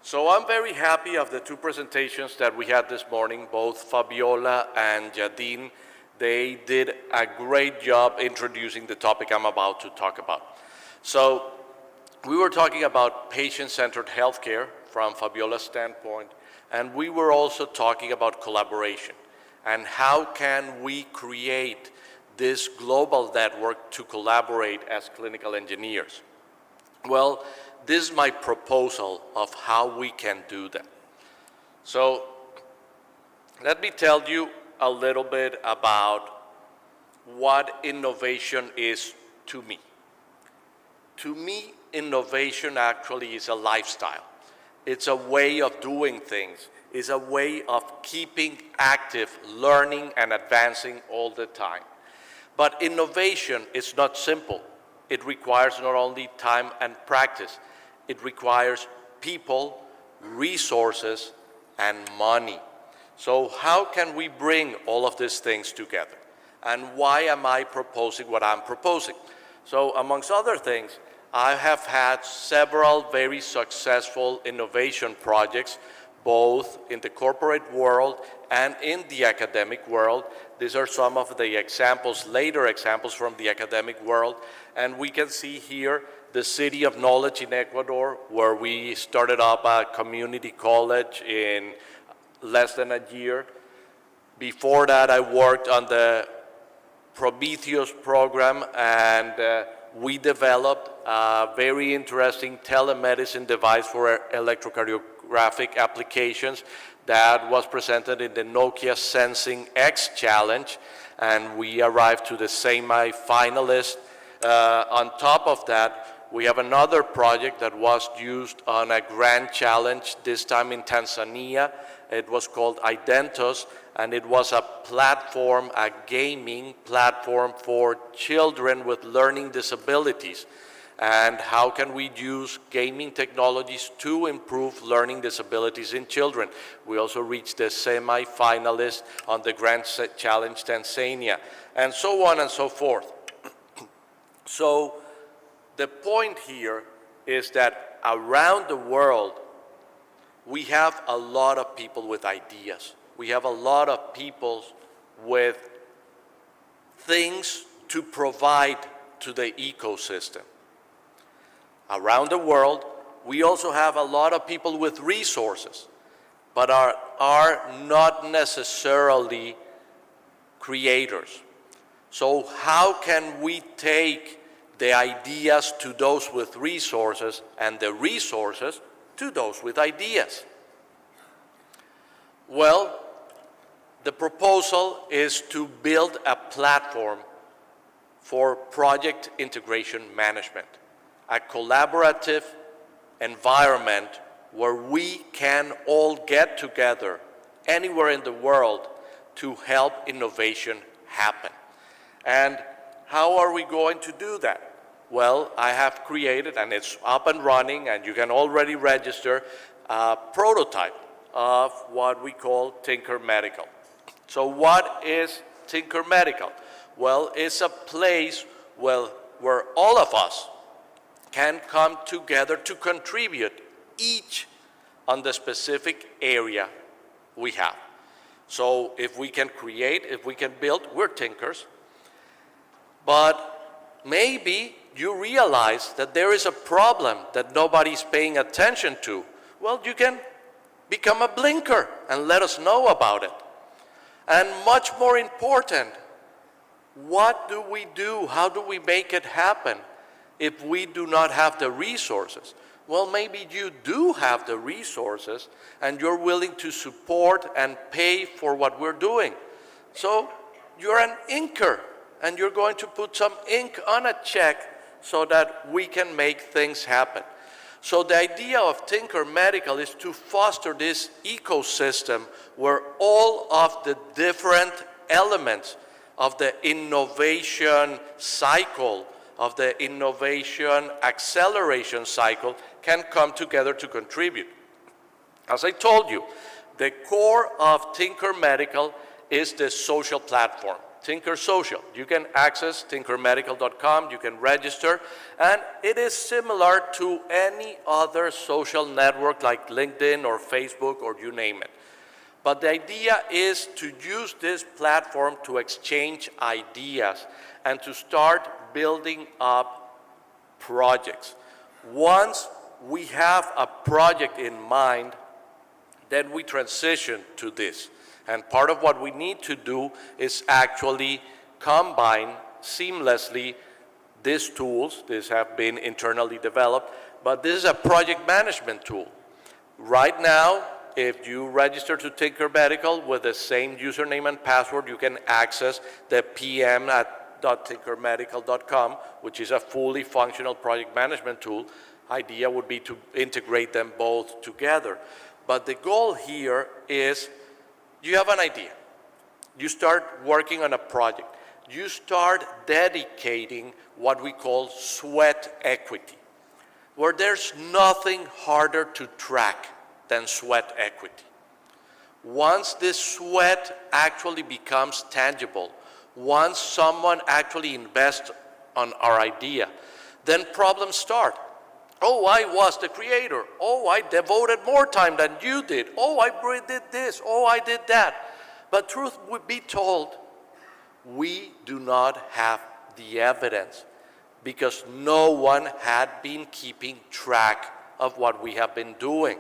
So I'm very happy of the 2 presentations that we had this morning, both Fabiola and Yadin. They did a great job introducing the topic I'm about to talk about. So we were talking about patient-centered healthcare from Fabiola's standpoint, and we were also talking about collaboration and how can we create this global network to collaborate as clinical engineers. Well, this is my proposal of how we can do that. So let me tell you a little bit about what innovation is to me. To me, innovation actually is a lifestyle. It's a way of doing things. It's a way of keeping active, learning and advancing all the time. But innovation is not simple. It requires not only time and practice, it requires people, resources, and money. So how can we bring all of these things together? And why am I proposing what I'm proposing? So amongst other things, I have had several very successful innovation projects, both in the corporate world and in the academic world. These are some of the examples, later examples from the academic world. And we can see here the City of Knowledge in Ecuador, where we started up a community college in less than a year. Before that, I worked on the Prometheus program, and we developed a very interesting telemedicine device for electrocardiographic applications that was presented in the Nokia Sensing X Challenge, and we arrived to the semi-finalist. On top of that, we have another project that was used on a grand challenge, this time in Tanzania. It was called Identos, and it was a platform, a gaming platform for children with learning disabilities. And how can we use gaming technologies to improve learning disabilities in children? We also reached the semi-finalist on the Grand Challenge Tanzania, and so on and so forth. So the point here is that around the world, we have a lot of people with ideas. We have a lot of people with things to provide to the ecosystem. Around the world, we also have a lot of people with resources, but are not necessarily creators. So how can we take the ideas to those with resources and the resources to those with ideas? Well, the proposal is to build a platform for project integration management, a collaborative environment where we can all get together anywhere in the world to help innovation happen. And how are we going to do that? Well, I have created, and it's up and running, and you can already register, a prototype of what we call Tinker Medical. So what is Tinker Medical? Well, it's a place where all of us can come together to contribute each on the specific area we have. So if we can create, if we can build, we're thinkers. But maybe you realize that there is a problem that nobody's paying attention to. Well, you can become a blinker and let us know about it. And much more important, what do we do? How do we make it happen if we do not have the resources? Well, maybe you do have the resources and you're willing to support and pay for what we're doing. So you're an inker and you're going to put some ink on a check so that we can make things happen. So the idea of Tinker Medical is to foster this ecosystem where all of the different elements of the innovation cycle, of the innovation acceleration cycle can come together to contribute. As I told you, the core of Tinker Medical is the social platform, Tinker Social. You can access tinkermedical.com, you can register, and it is similar to any other social network like LinkedIn or Facebook or you name it. But the idea is to use this platform to exchange ideas and to start building up projects. Once we have a project in mind, then we transition to this. And part of what we need to do is actually combine seamlessly these tools. These have been internally developed, but this is a project management tool. Right now, if you register to Tinker Medical with the same username and password, you can access the pm@tinkermedical.com, which is a fully functional project management tool. Idea would be to integrate them both together. But the goal here is you have an idea. You start working on a project. You start dedicating what we call sweat equity, where there's nothing harder to track than sweat equity. Once this sweat actually becomes tangible, once someone actually invests on our idea, then problems start. Oh, I was the creator. Oh, I devoted more time than you did. Oh, I did this. Oh, I did that. But truth would be told, we do not have the evidence because no one had been keeping track of what we have been doing.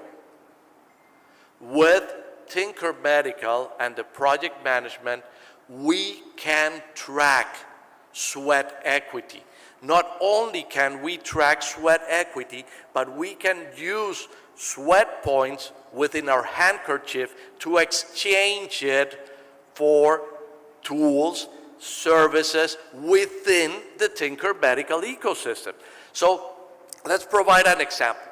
With Tinker Medical and the project management, we can track sweat equity. Not only can we track sweat equity, but we can use sweat points within our handkerchief to exchange it for tools, services within the Tinker Medical ecosystem. So let's provide an example.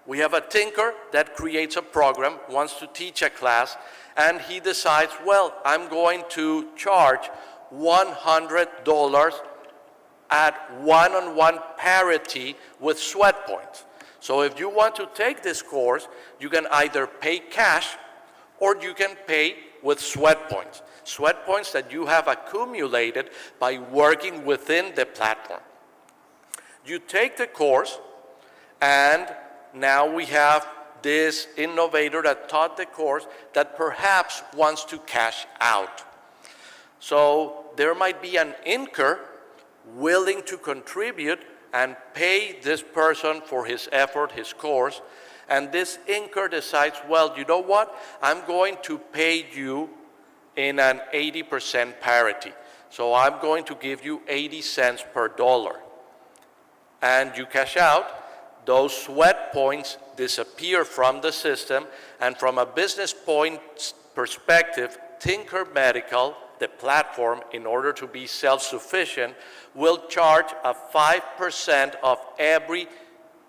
We have a tinker that creates a program, wants to teach a class, and he decides, well, I'm going to charge $100 at one-on-one parity with sweat points. So if you want to take this course, you can either pay cash or you can pay with sweat points. Sweat points that you have accumulated by working within the platform. You take the course, and now we have this innovator that taught the course that perhaps wants to cash out. So there might be an inker willing to contribute and pay this person for his effort, his course, and this inker decides, well, you know what? I'm going to pay you in an 80% parity. So I'm going to give you 80 cents per dollar. And you cash out. Those sweat points disappear from the system, and from a business point perspective, Tinker Medical, the platform, in order to be self-sufficient, will charge a 5% of every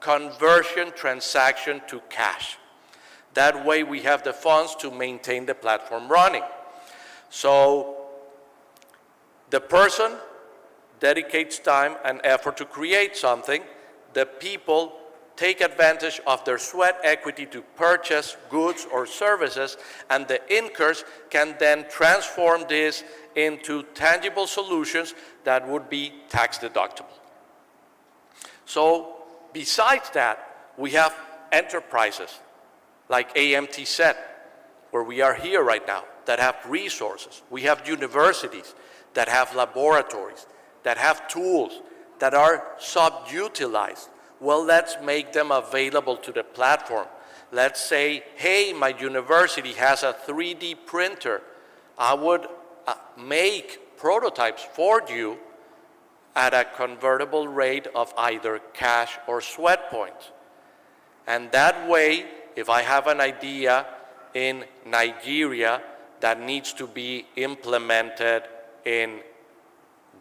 conversion transaction to cash. That way we have the funds to maintain the platform running. So the person dedicates time and effort to create something. The people take advantage of their sweat equity to purchase goods or services, and the inkers can then transform this into tangible solutions that would be tax deductible. So besides that, we have enterprises like Amtz, where we are here right now, that have resources. We have universities that have laboratories, that have tools, that are subutilized. Well, let's make them available to the platform. Let's say, hey, my university has a 3D printer. I would make prototypes for you at a convertible rate of either cash or sweat points. And that way, if I have an idea in Nigeria that needs to be implemented in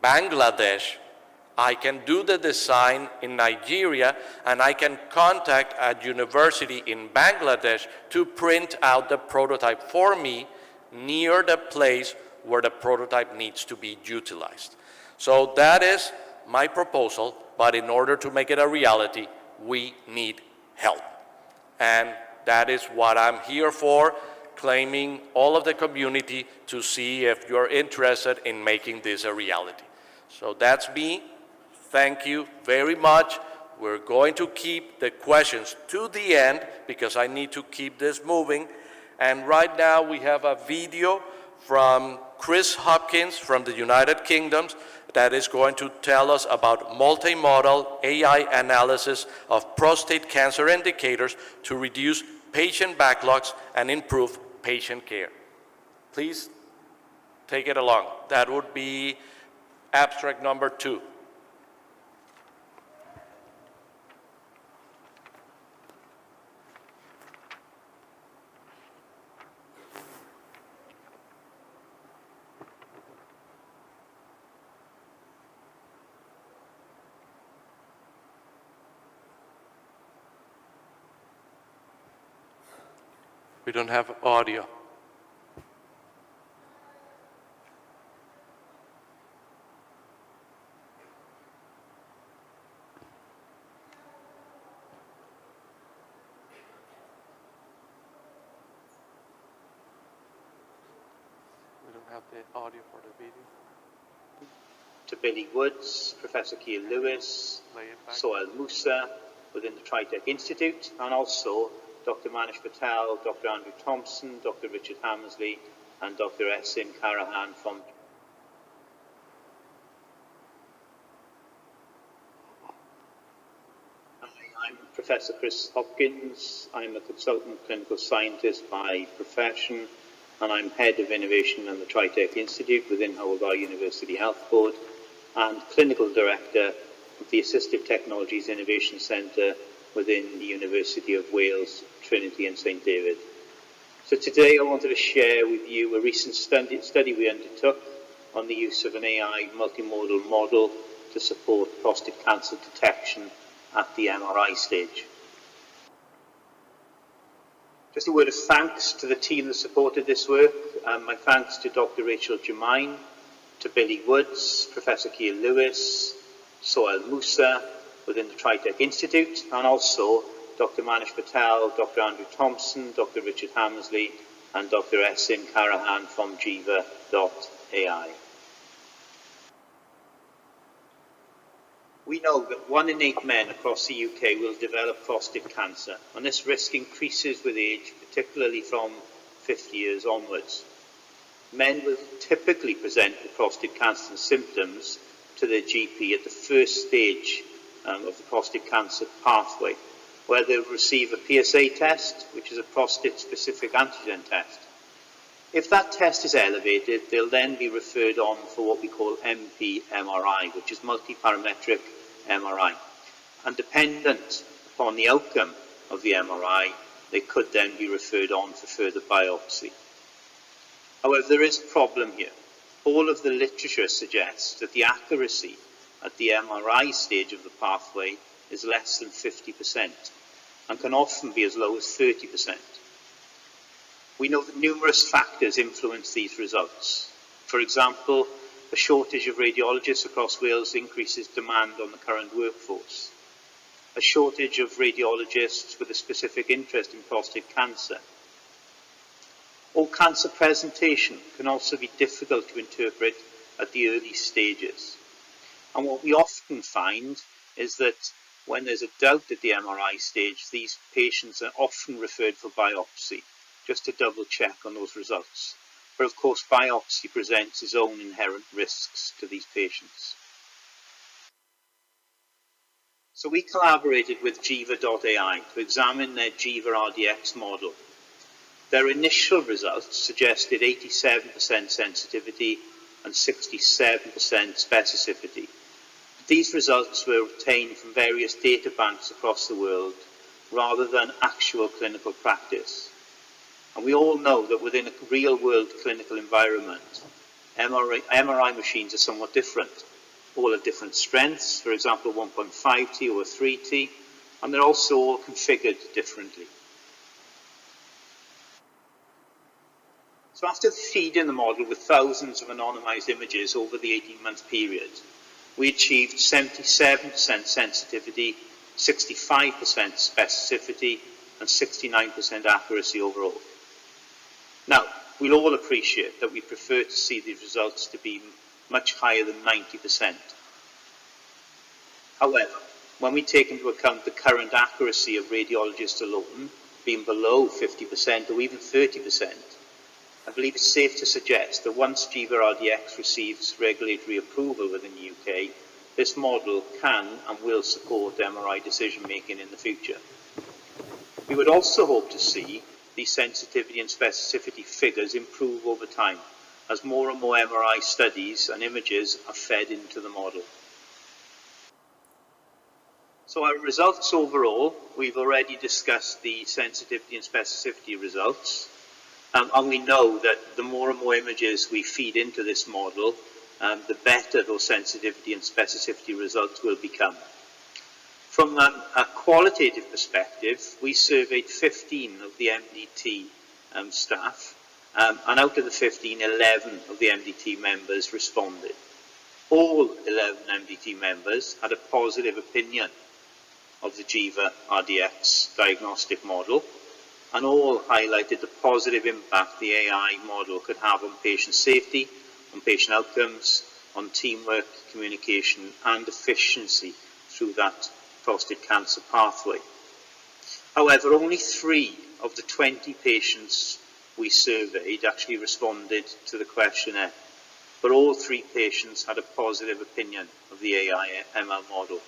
Bangladesh, I can do the design in Nigeria and I can contact a university in Bangladesh to print out the prototype for me near the place where the prototype needs to be utilized. So that is my proposal, but in order to make it a reality, we need help. And that is what I'm here for, claiming all of the community to see if you're interested in making this a reality. So that's me. Thank you very much. We're going to keep the questions to the end because I need to keep this moving. And right now we have a video from Chris Hopkins from the United Kingdom that is going to tell us about multimodal AI analysis of prostate cancer indicators to reduce patient backlogs and improve patient care. Please take it along. That would be abstract number 2. We don't have audio. We don't have the audio for the video. To Billy Woods, Professor Keir Lewis, Sohail Musa within the TriTech Institute, and also Dr. Manish Patel, Dr. Andrew Thompson, Dr. Richard Hammersley, and Dr. Esin Karahan from I'm Professor Chris Hopkins. I'm a consultant clinical scientist by profession, and I'm Head of Innovation in the TriTech Institute within Hywel University Health Board, and Clinical Director of the Assistive Technologies Innovation Centre within the University of Wales, Trinity and St David. So today I wanted to share with you a recent study we undertook on the use of an AI multimodal model to support prostate cancer detection at the MRI stage. Just a word of thanks to the team that supported this work. My thanks to Dr. Rachel Germain, to Billy Woods, Professor Keir Lewis, Sohail Musa within the TriTech Institute, and also Dr. Manish Patel, Dr. Andrew Thompson, Dr. Richard Hammersley, and Dr. Esin Karahan from Jiva.ai. We know that 1 in 8 men across the UK will develop prostate cancer, and this risk increases with age, particularly from 50 years onwards. Men will typically present with prostate cancer symptoms to their GP at the first stage of the prostate cancer pathway, where they'll receive a PSA test, which is a prostate-specific antigen test. If that test is elevated, they'll then be referred on for what we call MP-MRI, which is multi-parametric MRI. And dependent upon the outcome of the MRI, they could then be referred on for further biopsy. However, there is a problem here. All of the literature suggests that the accuracy at the MRI stage of the pathway is less than 50% and can often be as low as 30%. We know that numerous factors influence these results. For example, a shortage of radiologists across Wales increases demand on the current workforce. A shortage of radiologists with a specific interest in prostate cancer. Or cancer presentation can also be difficult to interpret at the early stages. And what we often find is that When there's a doubt at the MRI stage, these patients are often referred for biopsy, just to double check on those results. But of course, biopsy presents its own inherent risks to these patients. So we collaborated with Jiva.ai to examine their Jiva RDX model. Their initial results suggested 87% sensitivity and 67% specificity. These results were obtained from various data banks across the world rather than actual clinical practice. And we all know that within a real-world clinical environment, MRI machines are somewhat different. All have different strengths, for example, 1.5T or 3T, and they're also all configured differently. So after feeding the model with thousands of anonymized images over the 18-month period, we achieved 77% sensitivity, 65% specificity, and 69% accuracy overall. Now, we'll all appreciate that we prefer to see the results to be much higher than 90%. However, when we take into account the current accuracy of radiologists alone being below 50% or even 30%, I believe it's safe to suggest that once Jiva RDX receives regulatory approval within the UK, this model can and will support MRI decision-making in the future. We would also hope to see these sensitivity and specificity figures improve over time as more and more MRI studies and images are fed into the model. So our results overall, we've already discussed the sensitivity and specificity results. And we know that the more and more images we feed into this model, the better those sensitivity and specificity results will become. From a qualitative perspective, we surveyed 15 of the MDT staff, and out of the 15, 11 of the MDT members responded. All 11 MDT members had a positive opinion of the Jiva RDX diagnostic model, and all highlighted the positive impact the AI model could have on patient safety, on patient outcomes, on teamwork, communication, and efficiency through that prostate cancer pathway. However, only 3 of the 20 patients we surveyed actually responded to the questionnaire, but all 3 patients had a positive opinion of the AI ML model.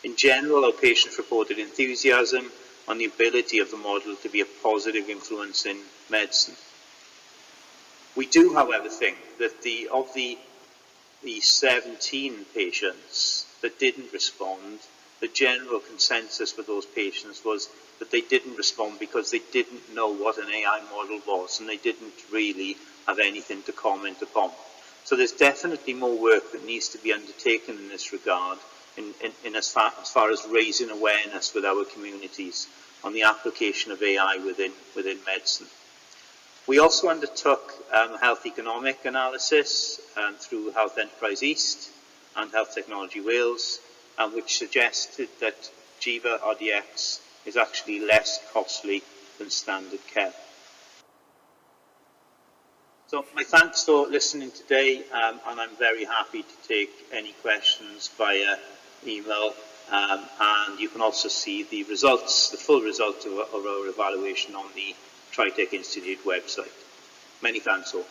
In general, our patients reported enthusiasm on the ability of the model to be a positive influence in medicine. We do, however, think that of the 17 patients that didn't respond, the general consensus for those patients was that they didn't respond because they didn't know what an AI model was and they didn't really have anything to comment upon. So there's definitely more work that needs to be undertaken in this regard, in as far as raising awareness with our communities on the application of AI within medicine. We also undertook health economic analysis through Health Enterprise East and Health Technology Wales, which suggested that Jiva RDX is actually less costly than standard care. So my thanks for listening today, and I'm very happy to take any questions via email, and you can also see the results, the full results of our evaluation on the TriTech Institute website. Many thanks all.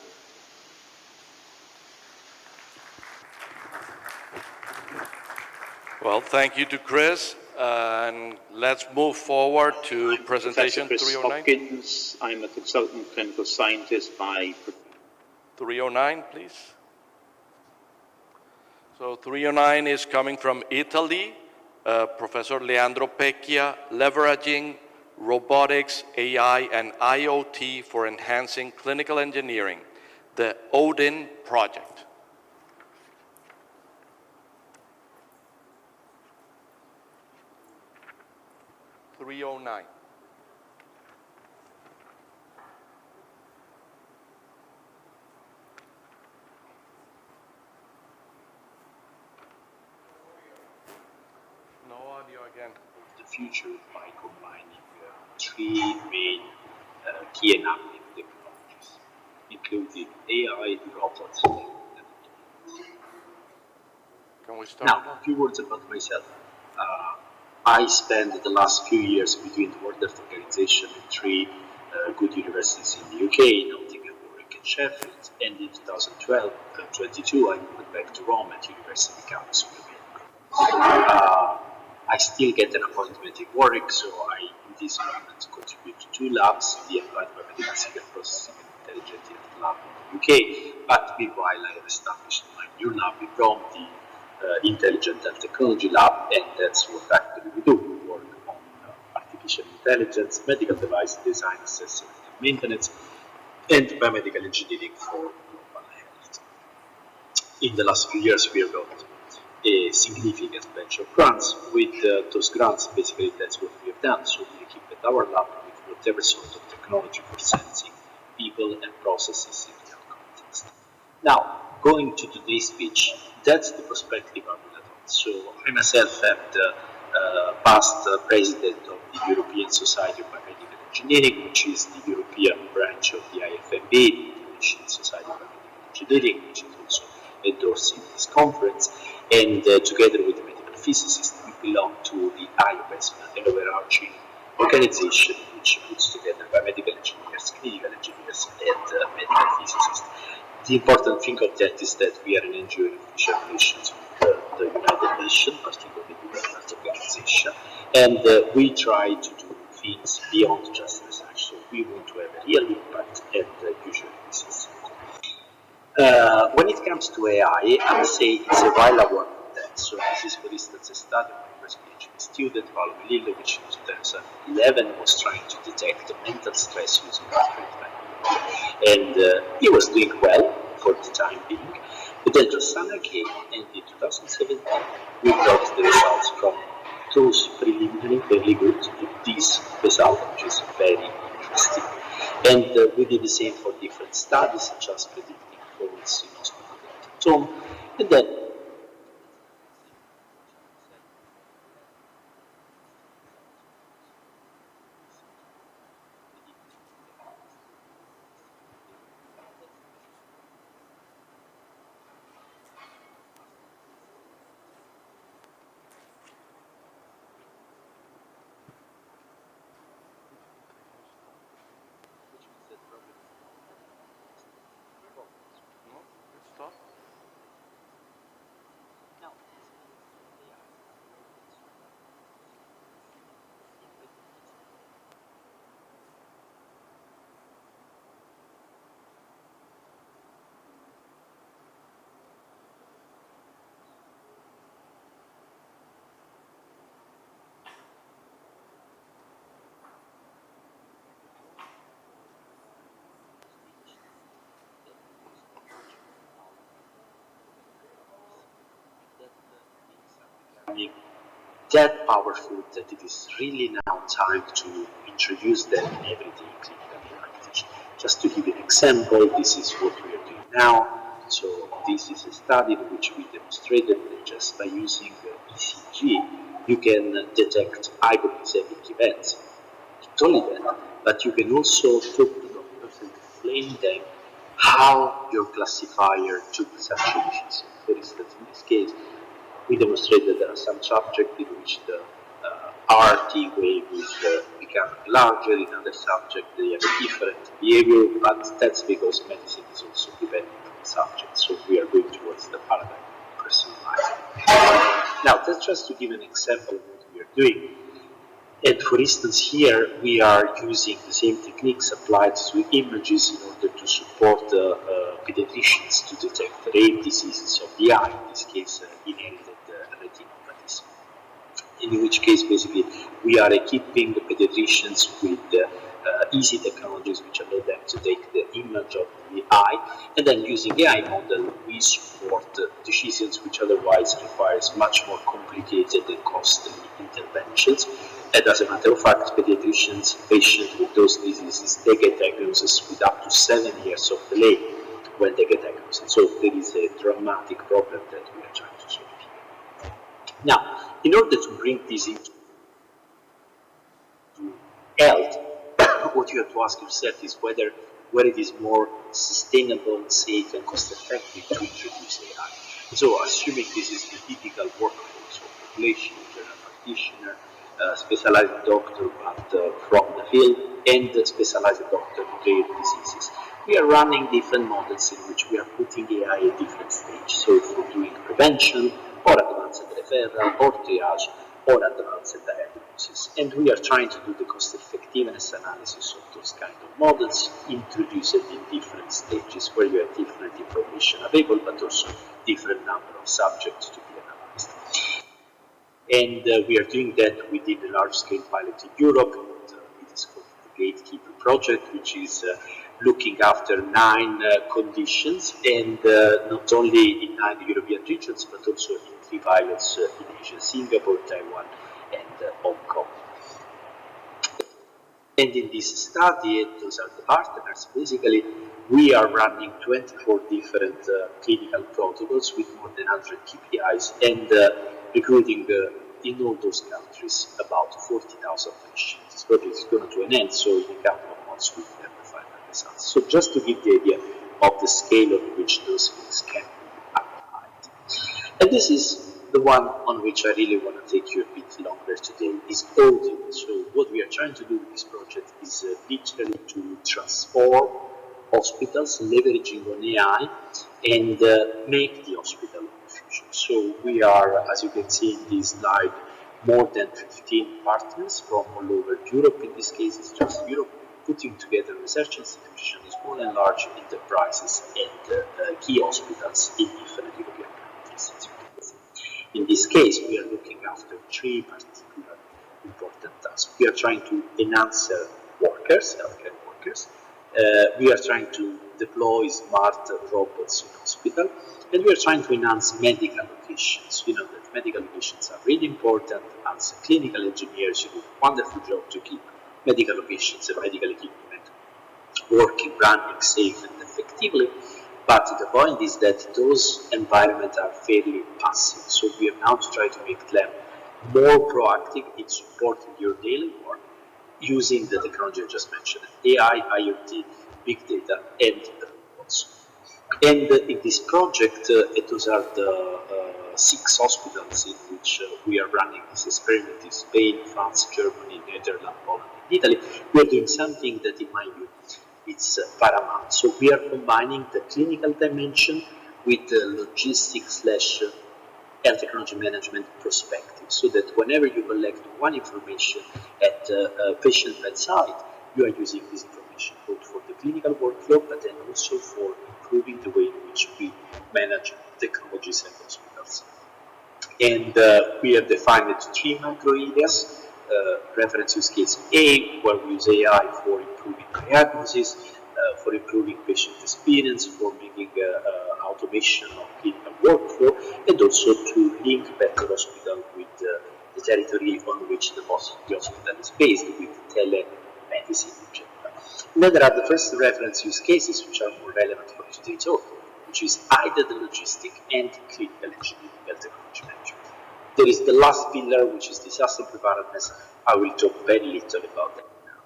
Well, thank you to Chris, and let's move forward to presentation 309. Hopkins. I'm a consultant clinical scientist by 309, please. So 309 is coming from Italy, Professor Leandro Pecchia, leveraging robotics, AI, and IoT for enhancing clinical engineering, the Odin project. (309). No audio again. The future by combining 3 main key enabling technologies, including AI, robots, and Can we start? Now, a few words about myself. I spent the last few years between the World Health Organization and three good universities in the UK, Nottingham, Warwick, and Sheffield. And in 2012-22, I moved back to Rome at University Campus Urbino. I still get an appointment in Warwick, so I, in this moment, contribute to two labs, the Applied Biomedical Signal Processing and Intelligent Health Lab in the UK, but meanwhile I have established my new lab in Rome, the Intelligent Health Technology Lab, and that's what actually we do. We work on artificial intelligence, medical device design, assessment and maintenance, and biomedical engineering for global health. In the last few years, we have got a significant batch of grants. With those grants, basically that's what we have done. So we equipped our lab with whatever sort of technology for sensing people and processes in real context. Now, going to today's speech, that's the perspective I will adopt. So I myself am the past president of the European Society of Biomedical Engineering, which is the European branch of the IFMB, the International Society of Biomedical Engineering, which is also endorsing this conference. And together with the medical physicists, we belong to the IOPS, an overarching organization which puts together biomedical engineers, clinical engineers, and medical physicists. The important thing of that is that we are an NGO in official relations with the United Nations, particularly the World Health Organization, and we try to do things beyond just research. So we want to have a real impact, and usually this is when it comes to AI, I would say it's a while I work on that. So this is, for instance, a study of my first PhD student, Paolo Melillo, which in 2011 was trying to detect mental stress using heart rate variability. And he was doing well for the time being. But then the summer came, and in 2017, we got the results from those preliminary, very good, this result, which is very interesting. And we did the same for different studies, such as predicting falls in hospital at home, and then that powerful that it is really now time to introduce them in everyday clinical practice. Just to give you an example, this is what we are doing now. So this is a study in which we demonstrated that just by using ECG, you can detect hypoglycemic events. Not only that, but you can also talk to doctors and explain them how your classifier took such a decision. For instance, in this case, we demonstrated that there are some subjects in which the RT wave is becoming larger, in other subjects they have a different behavior, but that's because medicine is also dependent on the subject. So we are going towards the paradigm of personalized. Now, that's just to give an example of what we are doing. And for instance, here we are using the same techniques applied to images in order to support pediatricians to detect rare diseases of the eye, in this case inherited retinopathies. In which case, basically, we are equipping the pediatricians with easy technologies which allow them to take the image of the eye, and then using the AI model, we support decisions which otherwise requires much more complicated and costly interventions. And as a matter of fact, pediatricians, patients with those diseases, they get diagnosis with up to 7 years of delay when they get diagnosed. So there is a dramatic problem that we are trying to solve here. Now, in order to bring this into health, what you have to ask yourself is whether it is more sustainable, safe, and cost-effective to introduce AI. So, assuming this is the typical workforce or population in general practitioner, specialized doctor but from the field, and specialized doctor in rare diseases. We are running different models in which we are putting AI at different stages. So if we're doing prevention, or advanced referral, or triage, or advanced diagnosis. And we are trying to do the cost effectiveness analysis of those kind of models, introduce it in different stages where you have different information available, but also different number of subjects to be analyzed. And we are doing that within a large-scale pilot in Europe. It is called the Gatekeeper Project, which is looking after 9 conditions, and not only in 9 European regions, but also in 3 pilots in Asia, Singapore, Taiwan, and Hong Kong. And in this study, those are the partners, basically, we are running 24 different clinical protocols with more than 100 KPIs and recruiting in all those countries about 40,000 patients. This project is going to an end, so in a couple of months we will have the final results. So just to give the idea of the scale of which those things can be applied. And this is the one on which I really want to take you a bit longer today, is Auditorium. So what we are trying to do with this project is literally to transform hospitals, leveraging on AI, and make the hospital of the future. So we are, as you can see in this slide, more than 15 partners from all over Europe. In this case, it's just Europe, putting together research institutions, small and large enterprises, and key hospitals in different European countries. In this case, we are looking after 3 particular important tasks. We are trying to enhance workers, healthcare workers. We are trying to deploy smart robots in hospital, and we are trying to enhance medical locations. You know that medical locations are really important. As clinical engineers, you do a wonderful job to keep medical locations and medical equipment working, running safe and effectively. But the point is that those environments are fairly passive. So we have now to try to make them more proactive in supporting your daily work using the technology I just mentioned, AI, IoT, big data, and robots. And in this project, those are the 6 hospitals in which we are running this experiment in Spain, France, Germany, Netherlands, Poland, and Italy. We are doing something that, in my view, it's paramount. So we are combining the clinical dimension with the logistics / health technology management perspective, so that whenever you collect one information at a patient bedside, you are using this information both for the clinical workflow, but then also for improving the way in which we manage technologies and hospitals. And we have defined 3 macro areas. Reference use case A, where we use AI for improving diagnosis, for improving patient experience, for making automation of clinical workflow, and also to link better hospital with the territory on which the hospital is based, with telemedicine in general. And then there are the first reference use cases which are more relevant for today's talk, which is either the logistic and clinical engineering health technology management. There is the last pillar, which is disaster preparedness. I will talk very little about that now.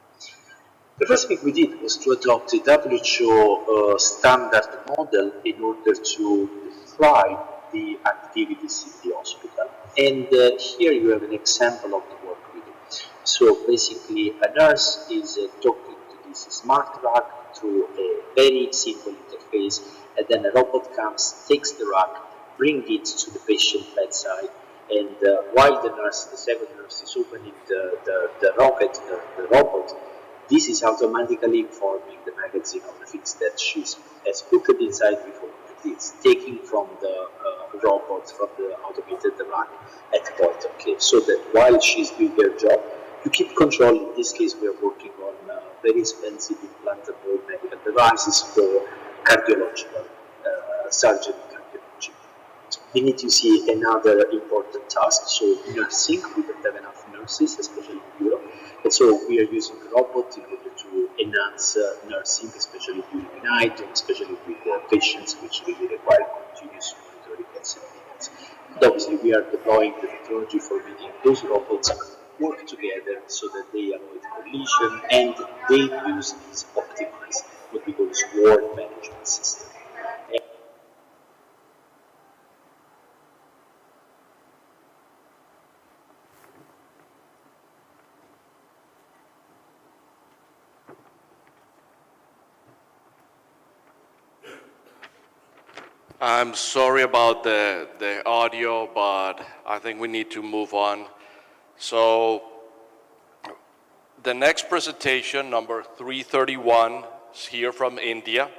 The first thing we did was to adopt a WHO standard model in order to describe the activities in the hospital. And here you have an example of the work we do. So basically, a nurse is talking to this smart rack through a very simple interface, and then a robot comes, takes the rack, brings it to the patient bedside, and while the second nurse is opening the robot, this is automatically informing the magazine of the things that she has put it inside before. It's taking from the robot, from the automated rack at point of care, so that while she's doing her job, you keep control. In this case, we are working on very expensive implantable medical devices for cardiological surgery. We need to see another important task, so nursing. We don't have enough nurses, especially in Europe, and so we are using robots in order to enhance nursing, especially during the night, and especially with patients which really require continuous monitoring and surveillance. And obviously, we are deploying the technology for making those robots work together so that they avoid collision, and they use this optimized, what we call ward management system. I'm sorry about the audio, but I think we need to move on. So the next presentation, number 331, is here from India.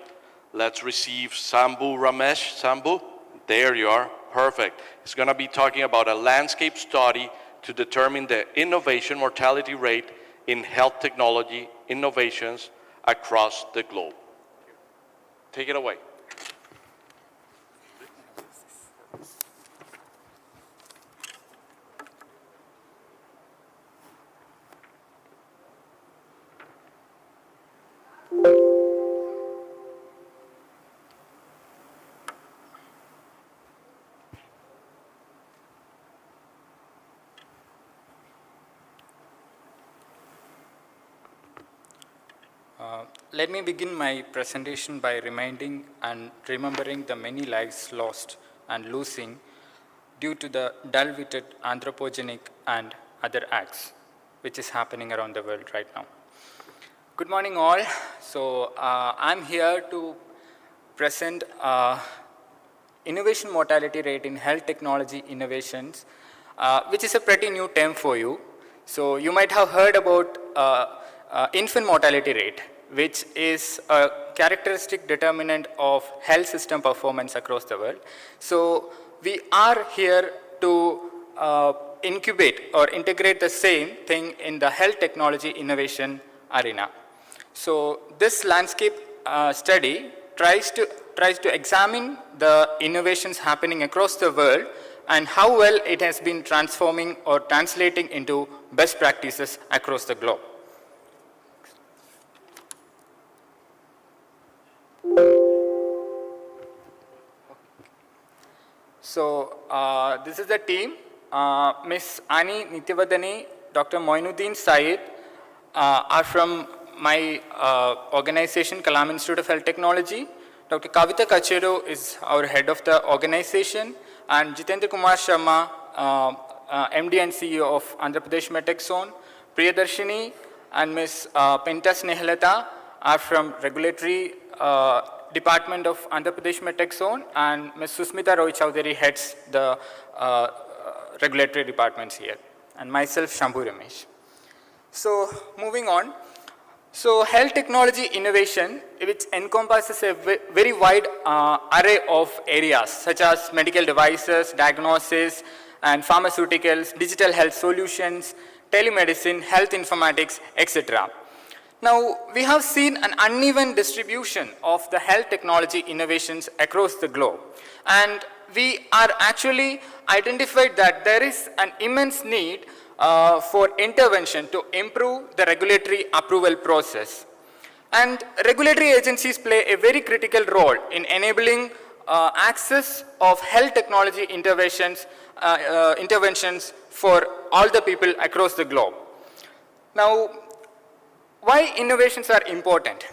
Let's receive Sambhu Ramesh. Sambhu, there you are, perfect. It's gonna be talking about a landscape study to determine the innovation mortality rate in health technology innovations across the globe. Take it away. Let me begin my presentation by reminding and remembering the many lives lost and losing due to the dull-witted anthropogenic and other acts which is happening around the world right now. Good morning all. So I'm here to present innovation mortality rate in health technology innovations, which is a pretty new term for you. So you might have heard about infant mortality rate, which is a characteristic determinant of health system performance across the world. So we are here to incubate or integrate the same thing in the health technology innovation arena. So this landscape study tries to examine the innovations happening across the world and how well it has been transforming or translating into best practices across the globe. So this is the team, Ms. Ani Nityavadani, Dr. Moinuddin Saeed are from my organization, Kalam Institute of Health Technology. Dr. Kavita Kachero is our head of the organization, and Jitendra Kumar Sharma, MD and CEO of Andhra Pradesh Medtech Zone. Priyadarshini and Ms. Pinta Snehalata are from regulatory Department of Andhra Pradesh Medtech Zone, and Ms. Susmita Roy Chowdhury heads the regulatory departments here, and myself, Sambhu Ramesh. So moving on. So health technology innovation, which encompasses a very wide array of areas, such as medical devices, diagnosis, and pharmaceuticals, digital health solutions, telemedicine, health informatics, etc. Now, we have seen an uneven distribution of the health technology innovations across the globe. And we are actually identified that there is an immense need for intervention to improve the regulatory approval process. And regulatory agencies play a very critical role in enabling access of health technology interventions for all the people across the globe. Now, why innovations are important?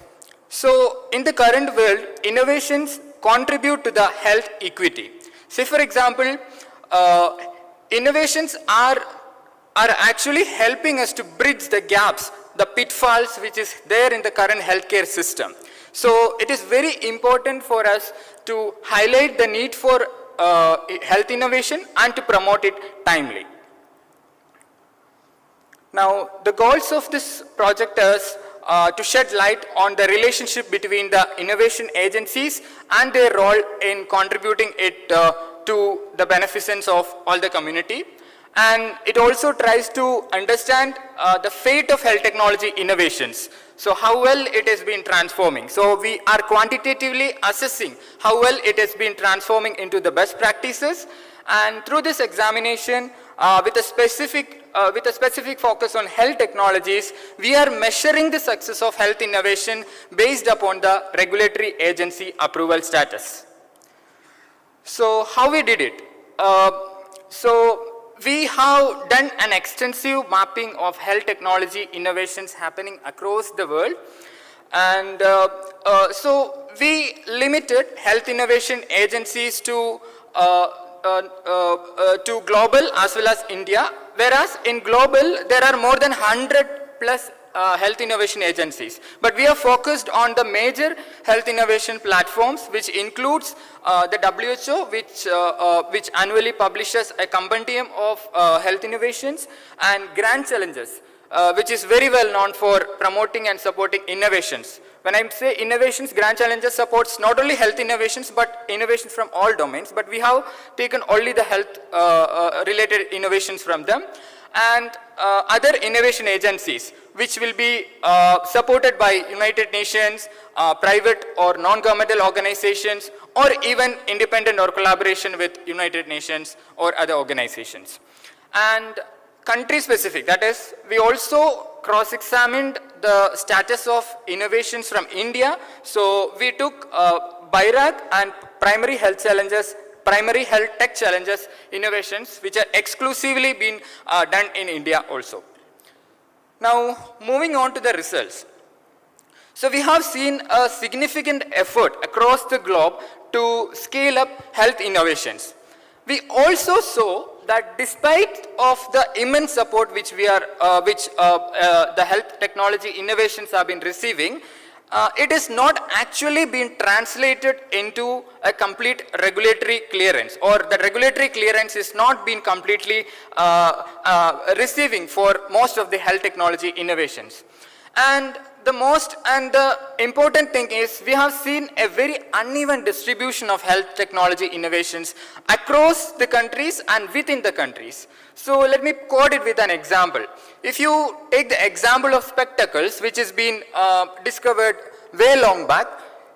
So, in the current world, innovations contribute to the health equity. Say, for example, innovations are actually helping us to bridge the gaps, the pitfalls which is there in the current healthcare system. So, it is very important for us to highlight the need for health innovation and to promote it timely. Now, the goals of this project is to shed light on the relationship between the innovation agencies and their role in contributing it to the beneficence of all the community. And it also tries to understand the fate of health technology innovations. So how well it has been transforming. So we are quantitatively assessing how well it has been transforming into the best practices. And through this examination, with a specific focus on health technologies, we are measuring the success of health innovation based upon the regulatory agency approval status. So how we did it? So we have done an extensive mapping of health technology innovations happening across the world. And so we limited health innovation agencies to global as well as India, whereas in global there are more than 100 plus health innovation agencies, but we are focused on the major health innovation platforms, which includes the WHO, which annually publishes a compendium of health innovations, and Grand Challenges, which is very well known for promoting and supporting innovations. When I say innovations, Grand Challenges supports not only health innovations, but innovations from all domains, but we have taken only the health related innovations from them, and other innovation agencies, which will be supported by United Nations, private or non-governmental organizations, or even independent or collaboration with United Nations or other organizations. And country specific, that is, we also cross-examined the status of innovations from India. So we took BIRAC and primary health challenges, primary health tech challenges innovations, which are exclusively been done in India also. Now moving on to the results. So we have seen a significant effort across the globe to scale up health innovations. We also saw that despite of the immense support which the health technology innovations have been receiving, it is not actually been translated into a complete regulatory clearance, or the regulatory clearance is not been completely receiving for most of the health technology innovations. And the important thing is we have seen a very uneven distribution of health technology innovations across the countries and within the countries. So let me quote it with an example. If you take the example of spectacles, which has been discovered way long back,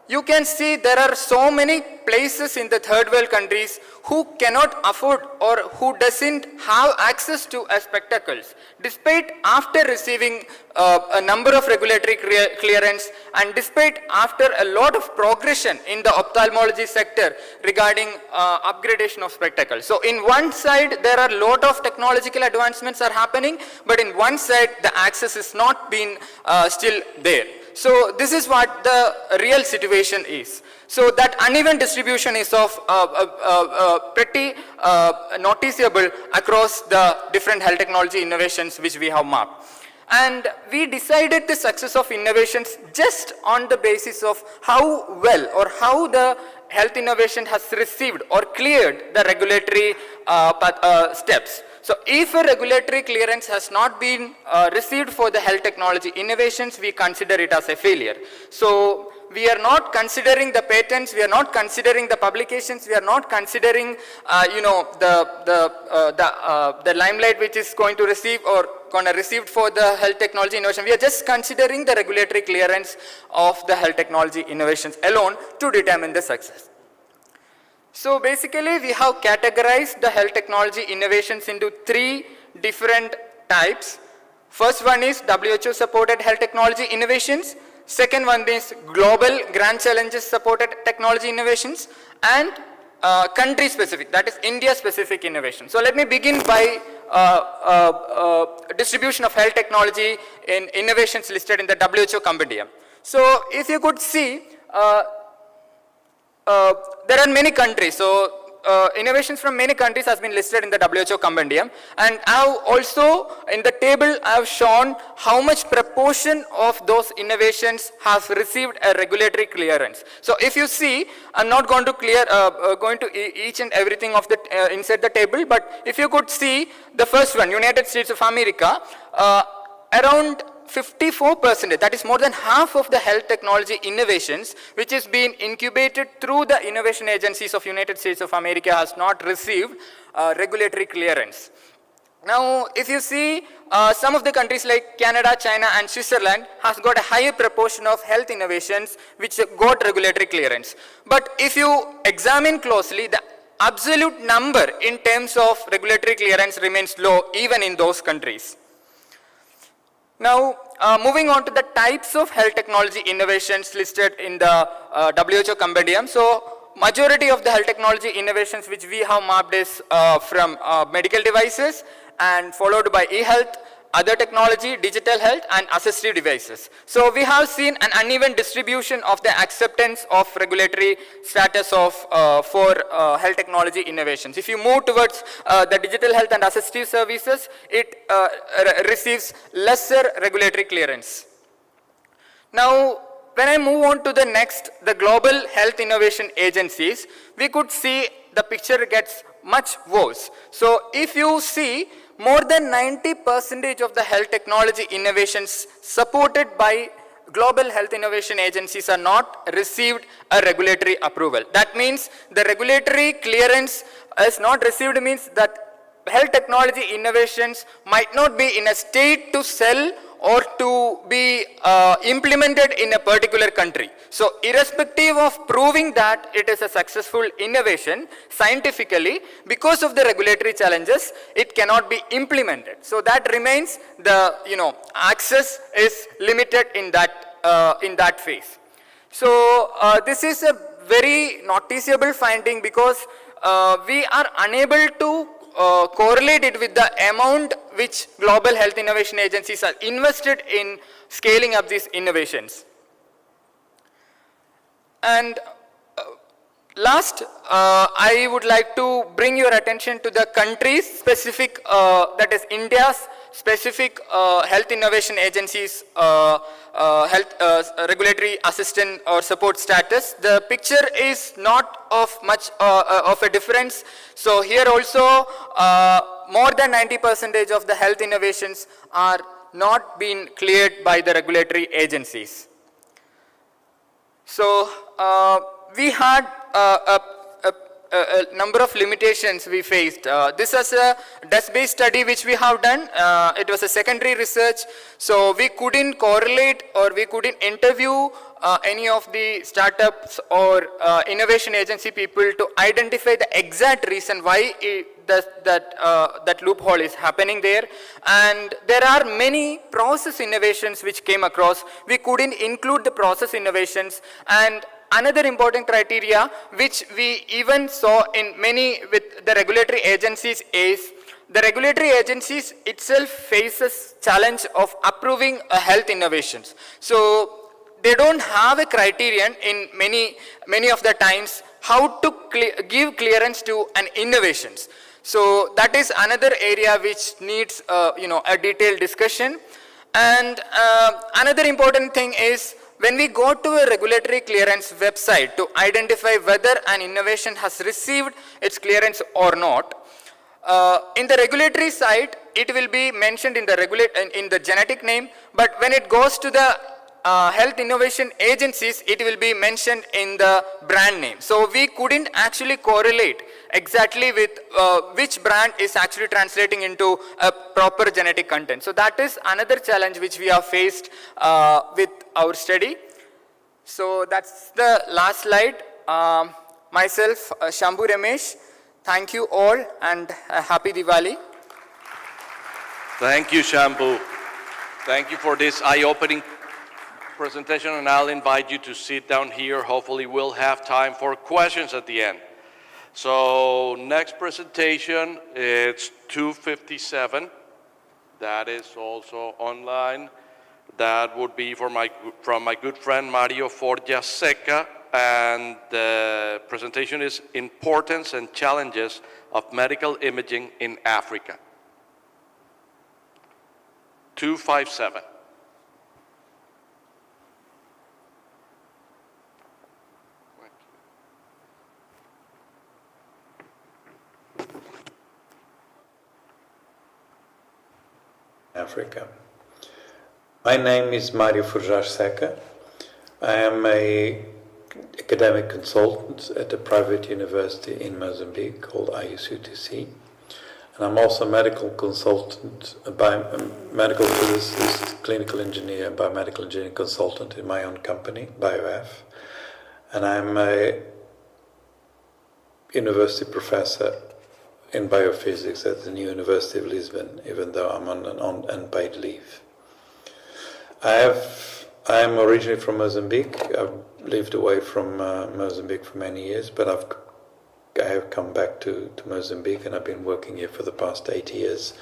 you can see there are so many places in the third world countries who cannot afford or who doesn't have access to spectacles, despite after receiving a number of regulatory clearance, and despite after a lot of progression in the ophthalmology sector regarding upgradation of spectacles. So in one side there are a lot of technological advancements are happening, but in one side the access is not been still there. So this is what the real situation is. So that uneven distribution is of pretty noticeable across the different health technology innovations which we have mapped. And we decided the success of innovations just on the basis of how well or how the health innovation has received or cleared the regulatory steps. So if a regulatory clearance has not been received for the health technology innovations, we consider it as a failure. So we are not considering the patents, we are not considering the publications, we are not considering the limelight which is going to receive or gonna receive for the health technology innovation. We are just considering the regulatory clearance of the health technology innovations alone to determine the success. So basically we have categorized the health technology innovations into three different types. First one is WHO supported health technology innovations. Second one is global grand challenges supported technology innovations, and country specific, that is India specific innovation. So let me begin by distribution of health technology in innovations listed in the WHO compendium. So if you could see, there are many countries, so innovations from many countries has been listed in the WHO compendium, and I have also in the table I have shown how much proportion of those innovations have received a regulatory clearance. So if you see, I'm not going to going to each and everything of the inside the table, but if you could see the first one, United States of America, around 54%, that is more than half of the health technology innovations which is being incubated through the innovation agencies of United States of America has not received regulatory clearance. Now if you see some of the countries like Canada, China and Switzerland has got a higher proportion of health innovations which got regulatory clearance. But if you examine closely, the absolute number in terms of regulatory clearance remains low even in those countries. Now, moving on to the types of health technology innovations listed in the WHO compendium. So, majority of the health technology innovations which we have mapped is from medical devices, and followed by e-health, other technology, digital health, and assistive devices. So we have seen an uneven distribution of the acceptance of regulatory status of for health technology innovations. If you move towards the digital health and assistive services, it receives lesser regulatory clearance. Now, when I move on to the next, the global health innovation agencies, we could see the picture gets much worse. So if you see, more than 90% of the health technology innovations supported by global health innovation agencies are not received a regulatory approval. That means the regulatory clearance is not received means that health technology innovations might not be in a state to sell or to be implemented in a particular country. So irrespective of proving that it is a successful innovation scientifically, because of the regulatory challenges, it cannot be implemented. So that remains the, access is limited in that phase. So this is a very noticeable finding because we are unable to correlate it with the amount which global health innovation agencies are invested in scaling up these innovations. And last, I would like to bring your attention to the countries specific, that is India's specific health innovation agencies health regulatory assistant or support status. The picture is not of much of a difference. So here also more than 90% of the health innovations are not being cleared by the regulatory agencies. So we had a number of limitations we faced. This is a desk-based study which we have done. It was a secondary research, so we couldn't correlate or we couldn't interview any of the startups or innovation agency people to identify the exact reason why that loophole is happening there. And there are many process innovations which came across. We couldn't include the process innovations. And another important criteria which we even saw in many with the regulatory agencies is the regulatory agencies itself faces challenge of approving health innovations. So they don't have a criterion in many of the times how to give clearance to an innovations. So that is another area which needs a detailed discussion. And another important thing is when we go to a regulatory clearance website to identify whether an innovation has received its clearance or not, in the regulatory side, it will be mentioned in the genetic name, but when it goes to the health innovation agencies, it will be mentioned in the brand name. So we couldn't actually correlate exactly with which brand is actually translating into a proper genetic content. So that is another challenge which we have faced with our study. So that's the last slide. Myself, Shambhu Ramesh, thank you all and happy Diwali. Thank you, Shambhu. Thank you for this eye-opening presentation, and I'll invite you to sit down here. Hopefully we'll have time for questions at the end. So next presentation, it's 2:57. That is also online. That would be from my good friend Mario Forja Seca, and the presentation is Importance and Challenges of Medical Imaging in Africa. 2:57. Africa. My name is Mario Forja Seca. I am an academic consultant at a private university in Mozambique called ICEHTMC. And I'm also a medical consultant, a medical physicist, clinical engineer, biomedical engineering consultant in my own company, BioF. And I'm a university professor in biophysics at the New University of Lisbon, even though I'm on an unpaid leave. I am originally from Mozambique. I've lived away from Mozambique for many years, but I have come back to Mozambique, and I've been working here for the past 8 years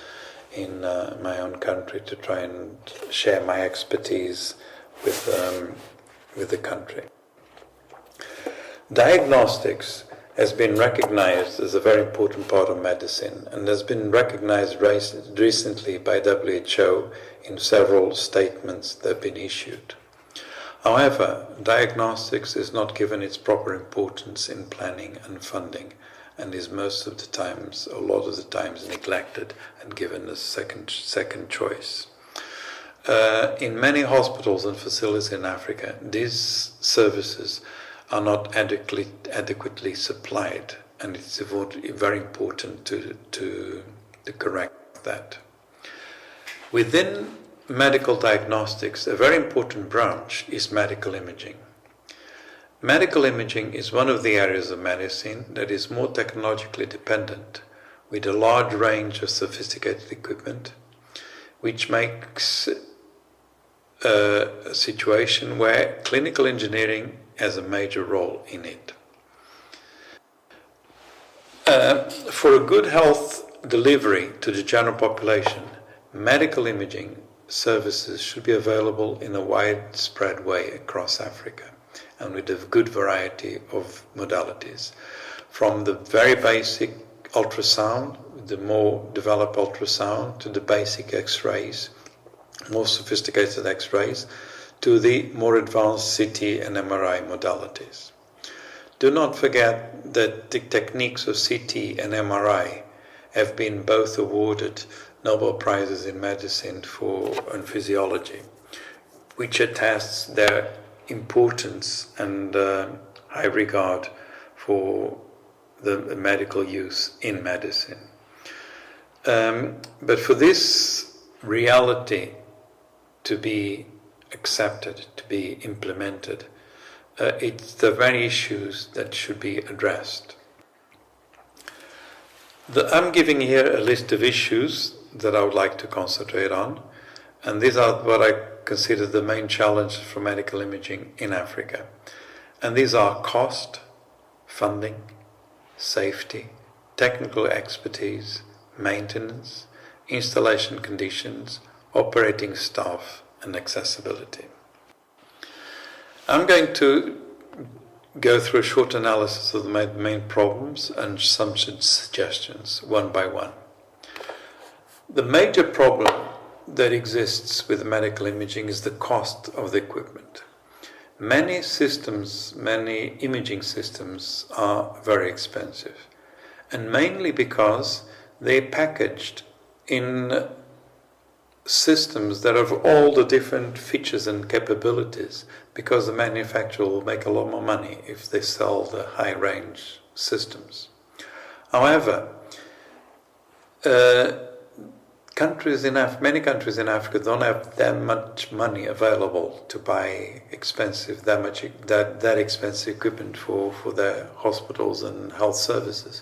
in my own country to try and share my expertise with the country. Diagnostics has been recognized as a very important part of medicine and has been recognized recently by WHO in several statements that have been issued. However, diagnostics is not given its proper importance in planning and funding and is most of the times, a lot of the times, neglected and given as second choice. In many hospitals and facilities in Africa, these services are not adequately supplied, and it's very important to correct that. Within medical diagnostics, a very important branch is medical imaging. Medical imaging is one of the areas of medicine that is more technologically dependent, with a large range of sophisticated equipment, which makes a situation where clinical engineering has a major role in it. For a good health delivery to the general population, medical imaging services should be available in a widespread way across Africa and with a good variety of modalities. From the very basic ultrasound, the more developed ultrasound, to the basic X-rays, more sophisticated X-rays, to the more advanced CT and MRI modalities. Do not forget that the techniques of CT and MRI have been both awarded Nobel Prizes in medicine and physiology, which attests their importance and high regard for the medical use in medicine. But for this reality to be accepted, to be implemented, it's the very issues that should be addressed. I'm giving here a list of issues that I would like to concentrate on, and these are what I consider the main challenges for medical imaging in Africa. And these are cost, funding, safety, technical expertise, maintenance, installation conditions, operating staff, and accessibility. I'm going to go through a short analysis of the main problems and some suggestions, one by one. The major problem that exists with medical imaging is the cost of the equipment. Many systems, many imaging systems are very expensive, and mainly because they're packaged in systems that have all the different features and capabilities, because the manufacturer will make a lot more money if they sell the high-range systems. However, many countries in Africa don't have that much money available to buy that expensive equipment for their hospitals and health services.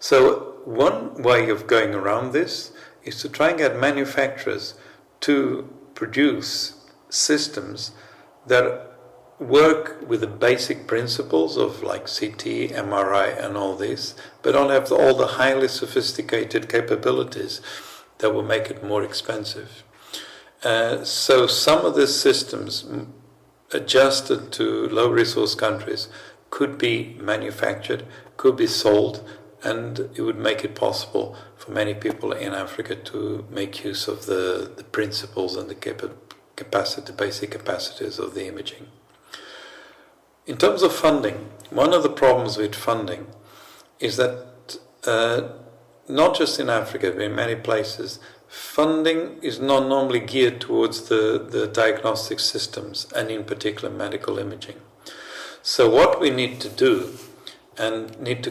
So one way of going around this is to try and get manufacturers to produce systems that work with the basic principles of like CT, MRI and all this, but don't have all the highly sophisticated capabilities that will make it more expensive. So some of these systems adjusted to low-resource countries could be manufactured, could be sold, and it would make it possible for many people in Africa to make use of the principles and the basic capacities of the imaging. In terms of funding, one of the problems with funding is that not just in Africa, but in many places, funding is not normally geared towards the diagnostic systems, and in particular medical imaging. So what we need to do, and need to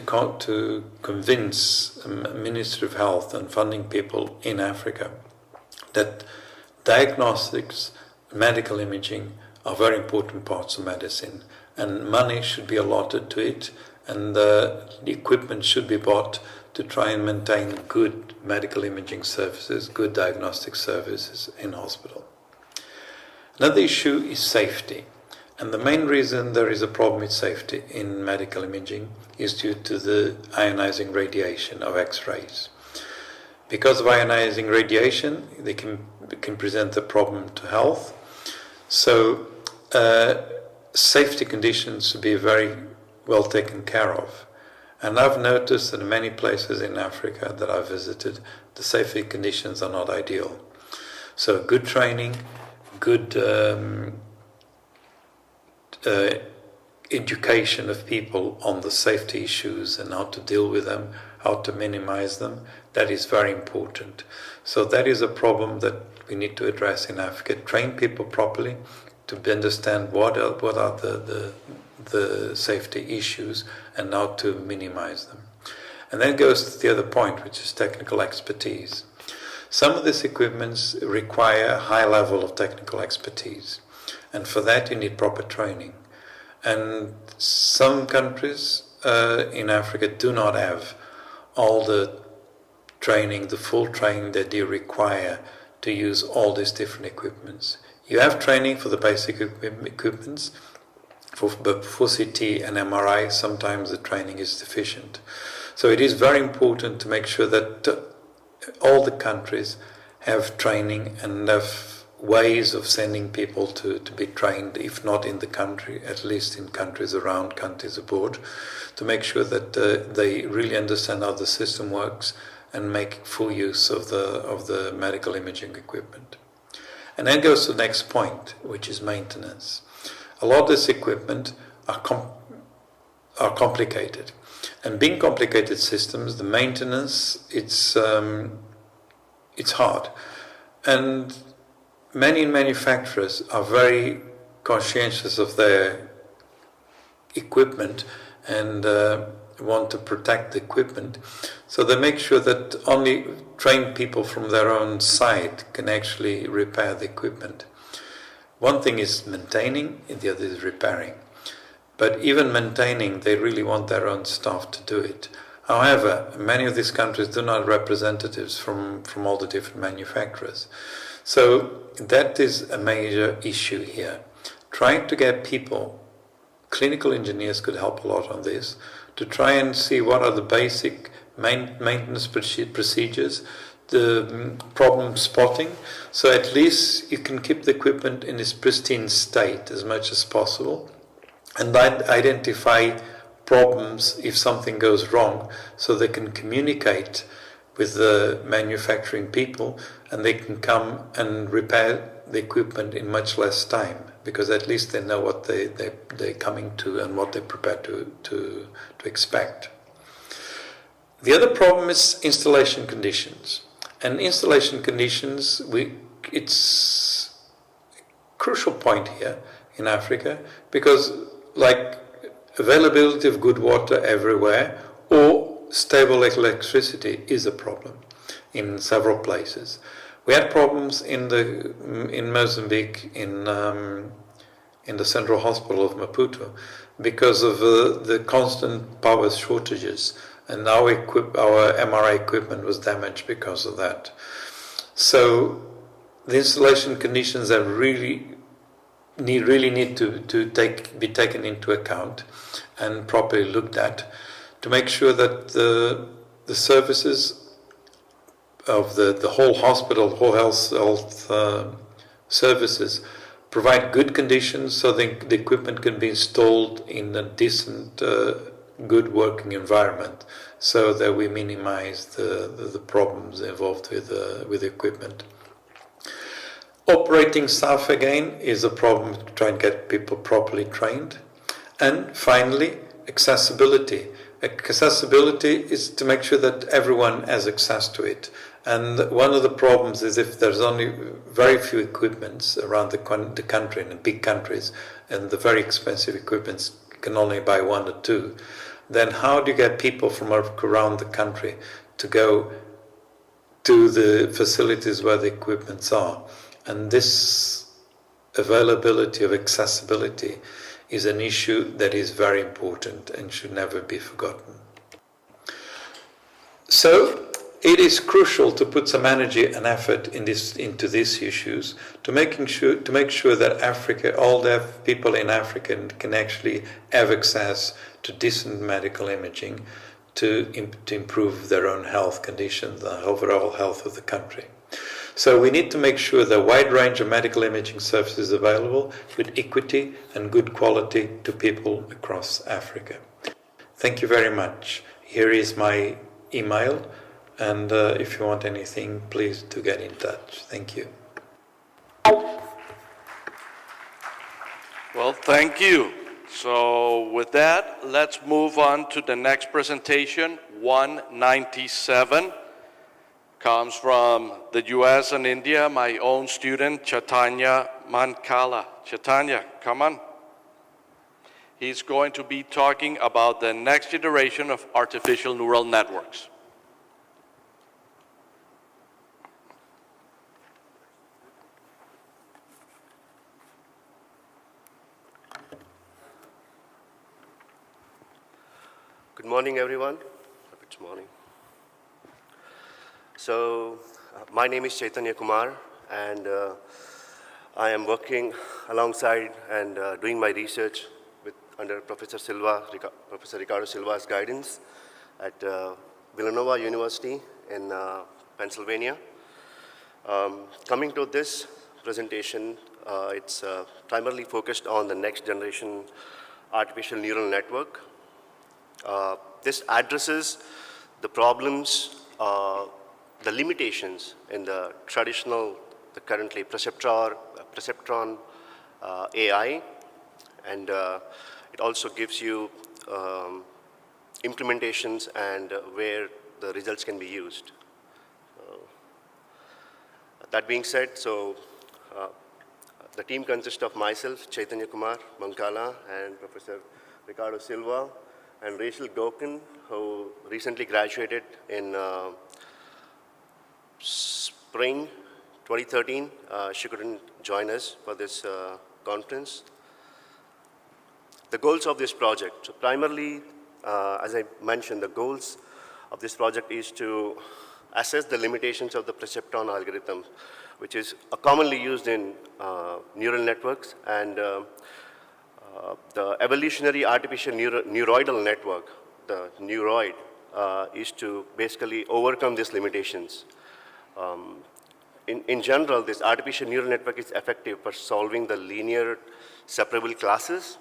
convince Ministry of Health and funding people in Africa that diagnostics, medical imaging are very important parts of medicine, and money should be allotted to it, and the equipment should be bought to try and maintain good medical imaging services, good diagnostic services in hospital. Another issue is safety. And the main reason there is a problem with safety in medical imaging is due to the ionizing radiation of X-rays. Because of ionizing radiation, they can present a problem to health. So safety conditions should be very well taken care of. And I've noticed that in many places in Africa that I've visited, the safety conditions are not ideal. So good training, good education of people on the safety issues and how to deal with them, how to minimize them, that is very important. So that is a problem that we need to address in Africa. Train people properly to understand what are the safety issues and how to minimize them. And then goes to the other point, which is technical expertise. Some of these equipments require a high level of technical expertise, and for that you need proper training. And some countries in Africa do not have all the training, the full training that they require to use all these different equipments. You have training for the basic equipments, but for CT and MRI, sometimes the training is deficient. So it is very important to make sure that all the countries have training and have ways of sending people to be trained, if not in the country, at least in countries around, countries abroad, to make sure that they really understand how the system works and make full use of the medical imaging equipment. And then goes to the next point, which is maintenance. A lot of this equipment are complicated. And being complicated systems, the maintenance, it's hard. And many manufacturers are very conscientious of their equipment and want to protect the equipment. So they make sure that only trained people from their own side can actually repair the equipment. One thing is maintaining, and the other is repairing. But even maintaining, they really want their own staff to do it. However, many of these countries do not have representatives from all the different manufacturers. So that is a major issue here. Trying to get people, clinical engineers could help a lot on this, to try and see what are the basic maintenance procedures, the problem spotting, so at least you can keep the equipment in its pristine state as much as possible, and identify problems if something goes wrong, so they can communicate with the manufacturing people and they can come and repair the equipment in much less time, because at least they know what they're coming to and what they're prepared to expect. The other problem is installation conditions. And installation conditions, it's a crucial point here in Africa, because like availability of good water everywhere or stable electricity is a problem in several places. We had problems in Mozambique, in the Central Hospital of Maputo, because of the constant power shortages, and our MRI equipment was damaged because of that. So the installation conditions that really need to be taken into account and properly looked at, to make sure that the services of the whole hospital, whole health services, provide good conditions so the equipment can be installed in a decent, good working environment, so that we minimize the problems involved with the equipment. Operating staff, again, is a problem to try and get people properly trained. And finally, accessibility. Accessibility is to make sure that everyone has access to it. And one of the problems is if there's only very few equipments around the country, in big countries, and the very expensive equipments can only buy one or two, then how do you get people from around the country to go to the facilities where the equipments are? And this availability of accessibility is an issue that is very important and should never be forgotten. So it is crucial to put some energy and effort into these issues, to make sure that Africa, all the people in Africa can actually have access to decent medical imaging, to improve their own health conditions, the overall health of the country. So we need to make sure that a wide range of medical imaging services is available with equity and good quality to people across Africa. Thank you very much. Here is my email, and if you want anything, please do get in touch. Thank you. Well, thank you. So with that, let's move on to the next presentation. 197 comes from the US and India, my own student, Chaitanya Mankala. Chaitanya, come on. He's going to be talking about the next generation of artificial neural networks. Good morning, everyone. Good morning. So, my name is Chaitanya Kumar, and I am working alongside and doing my research under Professor Ricardo Silva's guidance at Villanova University in Pennsylvania. Coming to this presentation, it's primarily focused on the next generation artificial neural network. This addresses the problems, the limitations in the traditional, the currently perceptron AI, and it also gives you implementations and where the results can be used. That being said, the team consists of myself, Chaitanya Kumar Mankala, and Professor Ricardo Silva, and Rachel Gokin, who recently graduated in spring 2013. She couldn't join us for this conference. The goals of this project. So primarily, as I mentioned, the goals of this project is to assess the limitations of the perceptron algorithm, which is commonly used in neural networks, and the evolutionary artificial neuroidal network, the neuroid, is to basically overcome these limitations. In general, this artificial neural network is effective for solving the linear separable classes,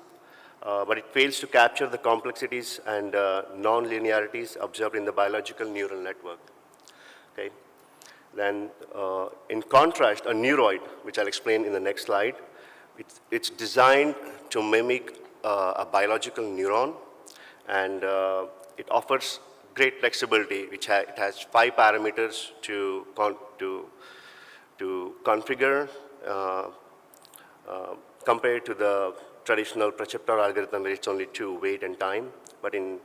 but it fails to capture the complexities and non-linearities observed in the biological neural network. Okay. Then, in contrast, a neuroid, which I'll explain in the next slide, it's designed to mimic a biological neuron, and it offers great flexibility, which it has 5 parameters to configure compared to the traditional perceptron algorithm where it's only 2, weight and time. But in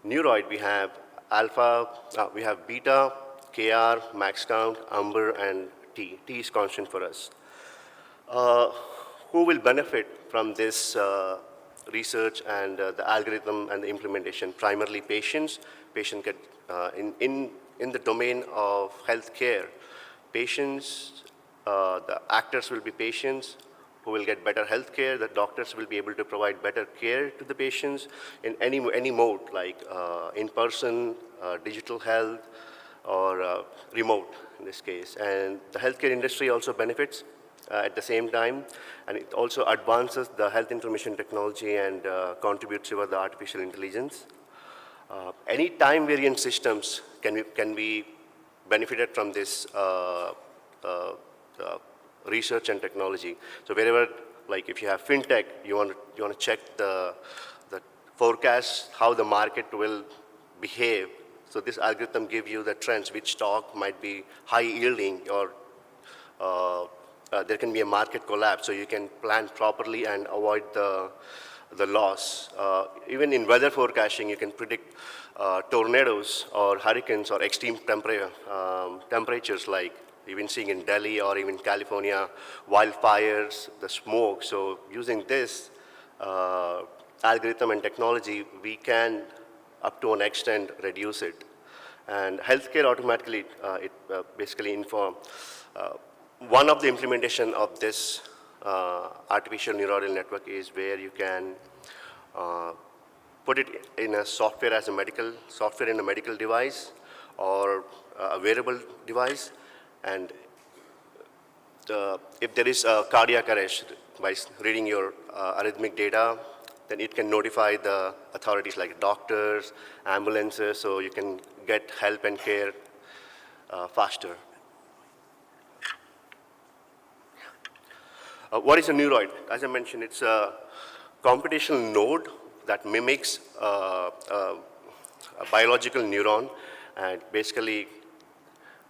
neuroid, we have alpha, we have beta, KR, max count, umber, and T. T is constant for us. Who will benefit from this research and the algorithm and the implementation? Primarily patients. Patients get, in the domain of healthcare, patients, the actors will be patients who will get better healthcare. The doctors will be able to provide better care to the patients in any mode, like in-person, digital health, or remote in this case. And the healthcare industry also benefits at the same time, and it also advances the health information technology and contributes to the artificial intelligence. Any time variant systems can be benefited from this research and technology. So wherever, like if you have fintech, you want to check the forecast, how the market will behave. So this algorithm gives you the trends, which stock might be high yielding, or there can be a market collapse, so you can plan properly and avoid the loss. Even in weather forecasting, you can predict tornadoes or hurricanes or extreme temperatures, like you've been seeing in Delhi or even California, wildfires, the smoke. So using this algorithm and technology, we can, up to an extent, reduce it. And healthcare automatically, basically inform. One of the implementation of this artificial neural network is where you can put it in a software as a software in a medical device or a wearable device, and if there is a cardiac arrest by reading your arrhythmic data, then it can notify the authorities like doctors, ambulances, so you can get help and care faster. What is a neuroid? As I mentioned, it's a computational node that mimics a biological neuron, and basically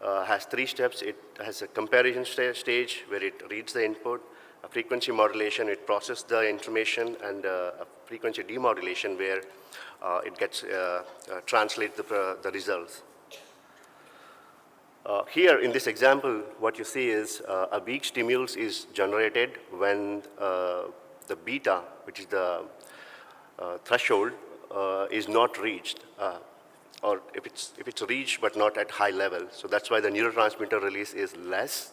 has 3 steps. It has a comparison stage where it reads the input, a frequency modulation, it processes the information, and a frequency demodulation where it gets translate the results. Here in this example, what you see is a weak stimulus is generated when the beta, which is the threshold, is not reached, or if it's reached but not at high level. So that's why the neurotransmitter release is less.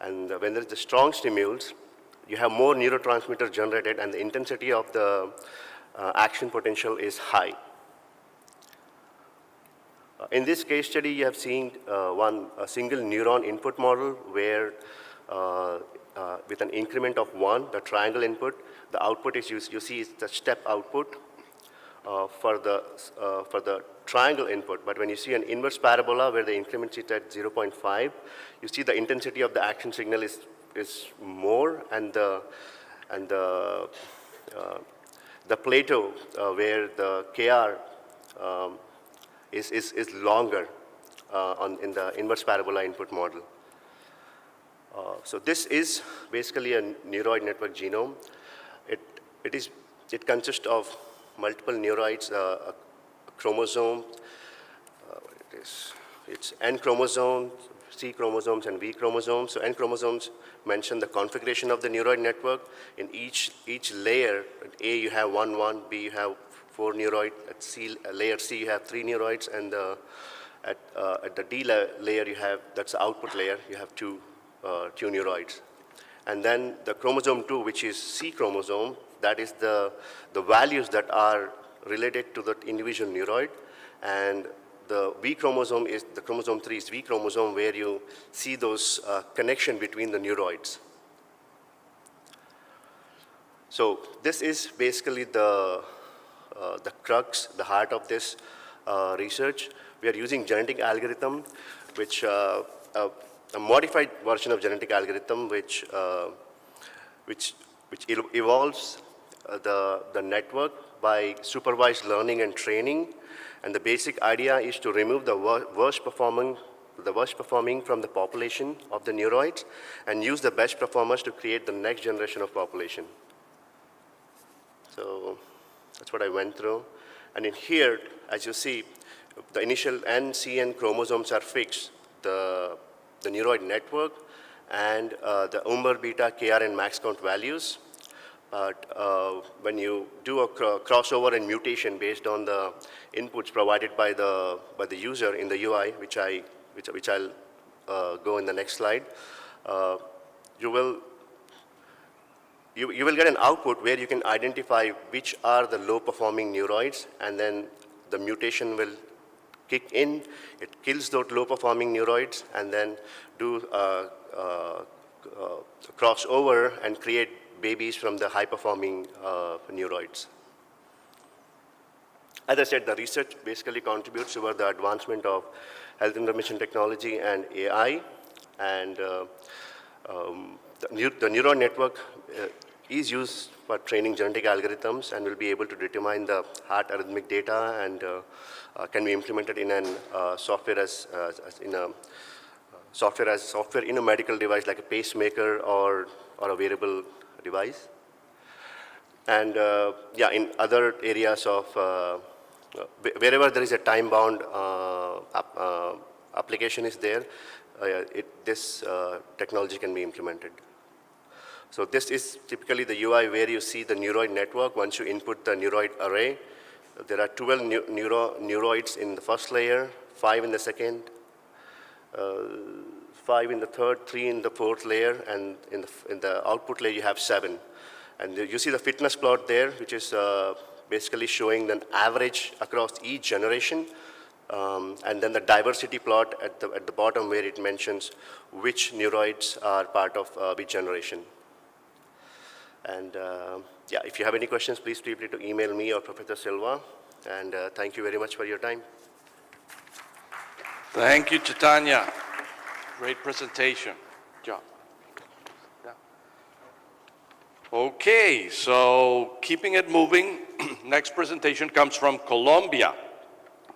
And when there is a strong stimulus, you have more neurotransmitter generated, and the intensity of the action potential is high. In this case study, you have seen a single neuron input model where with an increment of 1, the triangle input, the output is, you see is the step output for the triangle input. But when you see an inverse parabola where the increment is at 0.5, you see the intensity of the action signal is more, and the plateau where the KR is longer in the inverse parabola input model. So this is basically a neuroid network genome. It consists of multiple neuroids, a chromosome. It's N chromosomes, C chromosomes, and V chromosomes. So N chromosomes mention the configuration of the neuroid network. In each layer, at A you have 1, 1, B you have 4 neuroids, at layer C you have 3 neuroids, and at the D layer you have, that's the output layer, you have 2 neuroids. And then the chromosome 2, which is C chromosome, that is the values that are related to the individual neuroid, and the V chromosome is, the chromosome 3 is V chromosome, where you see those connection between the neuroids. So this is basically the crux, the heart of this research. We are using genetic algorithm, which a modified version of genetic algorithm, which evolves the network by supervised learning and training. And the basic idea is to remove the worst performing from the population of the neuroids and use the best performers to create the next generation of population. So that's what I went through. And in here, as you see, the initial N, C, and chromosomes are fixed, the neuroid network, and the Umber, beta, KR, and max count values. But when you do a crossover and mutation based on the inputs provided by the user in the UI, which I'll go in the next slide, you will get an output where you can identify which are the low-performing neuroids, and then the mutation will kick in. It kills those low-performing neuroids, and then do crossover and create babies from the high-performing neuroids. As I said, the research basically contributes toward the advancement of health information technology and AI, and the neural network is used for training genetic algorithms and will be able to determine the heart arrhythmic data, and can be implemented in a software in a medical device like a pacemaker or a wearable device. And yeah, in other areas of wherever there is a time-bound application is there, this technology can be implemented. So this is typically the UI where you see the neuroid network. Once you input the neuroid array, there are 12 neuroids in the first layer, 5 in the second, 5 in the third, 3 in the fourth layer, and in the output layer you have 7. And you see the fitness plot there, which is basically showing an average across each generation, and then the diversity plot at the bottom where it mentions which neuroids are part of which generation. And yeah, if you have any questions, please feel free to email me or Professor Silva. And thank you very much for your time. Thank you, Chaitanya. Great presentation. Good job. Yeah. Okay, so keeping it moving, next presentation comes from Colombia.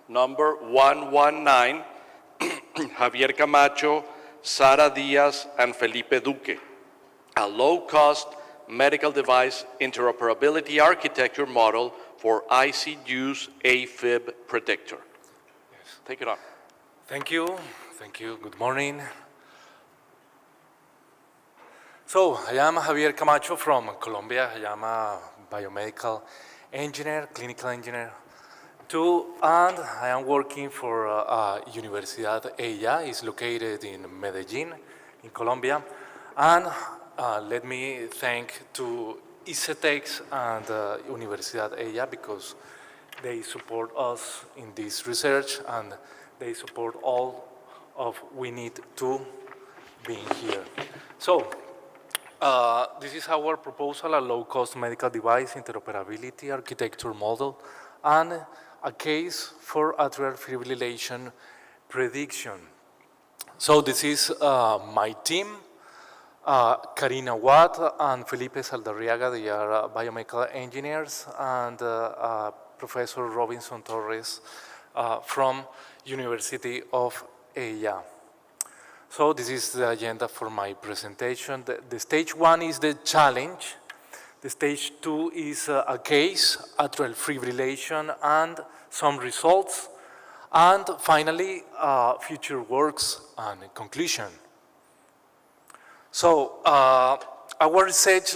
Number 119, Javier Camacho, Sara Diaz, and Felipe Duque. A low-cost medical device interoperability architecture model for ICU's AFib predictor. Yes. Take it on. Thank you. Thank you. Good morning. So, I am Javier Camacho from Colombia. I am a biomedical engineer, clinical engineer too, and I am working for Universidad EIA. It's located in Medellin, in Colombia. And let me thank to ICEHTMC and Universidad EIA because they support us in this research and they support all of we need to being here. So, this is our proposal, a low-cost medical device interoperability architecture model and a case for atrial fibrillation prediction. So this is my team, Karina Watt and Felipe Saldarriaga, they are biomedical engineers, and Professor Robinson Torres from University of EIA. So this is the agenda for my presentation. The stage one is the challenge. The stage two is a case, atrial fibrillation, and some results. And finally, future works and conclusion. So our research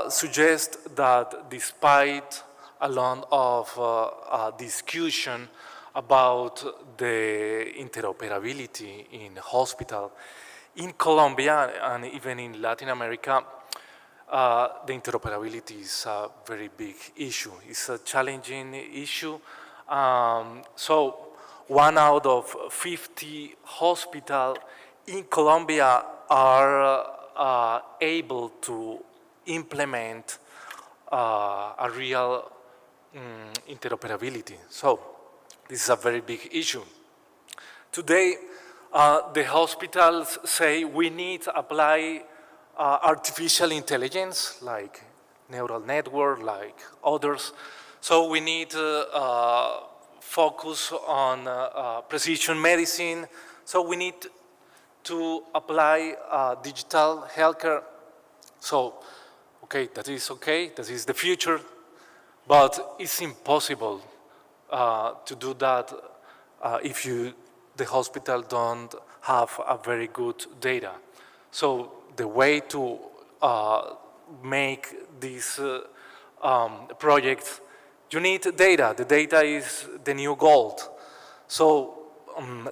suggests that despite a lot of discussion about the interoperability in hospital, in Colombia and even in Latin America, the interoperability is a very big issue. It's a challenging issue. So 1 out of 50 hospitals in Colombia are able to implement a real interoperability. So this is a very big issue. Today, the hospitals say we need to apply artificial intelligence, like neural network, like others. So we need to focus on precision medicine. So we need to apply digital healthcare. So, okay, that is the future, but it's impossible to do that if the hospital don't have a very good data. So the way to make this project, you need data. The data is the new gold. So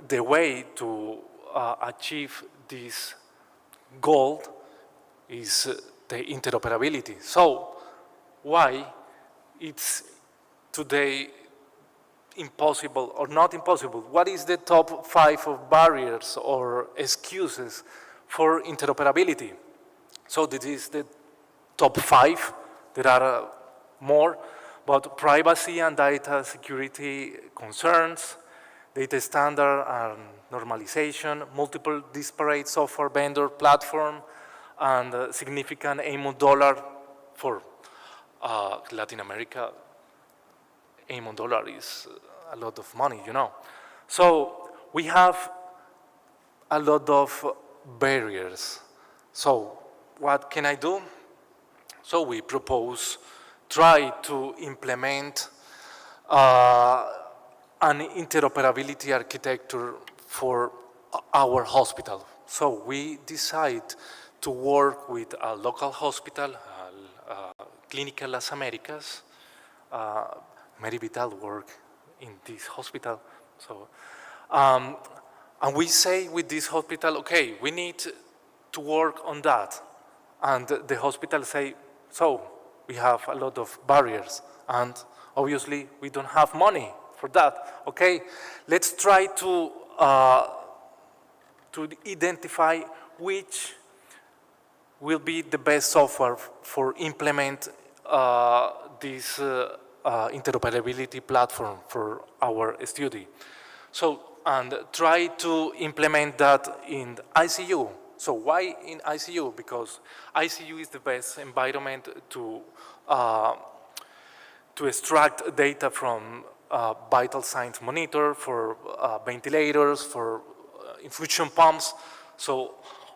the way to achieve this goal is the interoperability. So why it's today impossible or not impossible? What is the top 5 of barriers or excuses for interoperability? So this is the top 5. There are more, but privacy and data security concerns, data standard and normalization, multiple disparate software vendor platform, and significant $1 for Latin America. $1 is a lot of money, you know. So we have a lot of barriers. So what can I do? So we propose try to implement an interoperability architecture for our hospital. So we decide to work with a local hospital, Clínica Las Américas. Mary Vital work in this hospital. So, and we say with this hospital, okay, we need to work on that. And the hospital say, so we have a lot of barriers, and obviously we don't have money for that. Okay, let's try to identify which will be the best software for implement this interoperability platform for our study. So, and try to implement that in ICU. So why in ICU? Because ICU is the best environment to extract data from vital signs monitor, for ventilators, for infusion pumps. So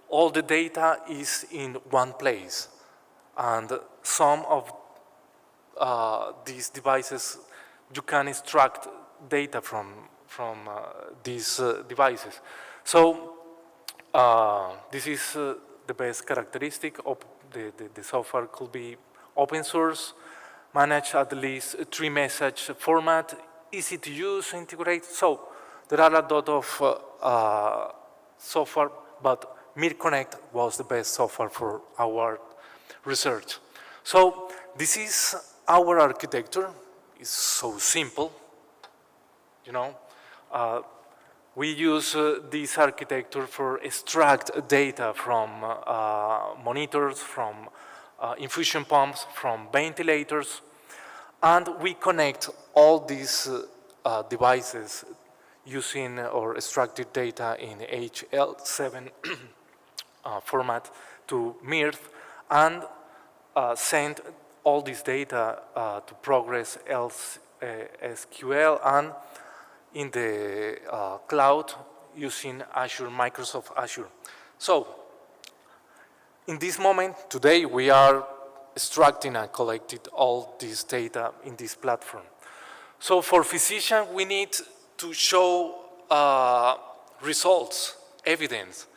all the data is in one place. And some of these devices, you can extract data from these devices. So this is the best characteristic of the software. Could be open source, manage at least 3-message format, easy to use, integrate. So there are a lot of software, but MirConnect was the best software for our research. So this is our architecture. It's so simple, you know. We use this architecture for extract data from monitors, from infusion pumps, from ventilators, and we connect all these devices using or extracted data in HL7 format to MIRF, and send all this data to Progress SQL and in the cloud using Azure, Microsoft Azure. So, in this moment, today, we are extracting and collecting all this data in this platform. So for physicians, we need to show results, evidence.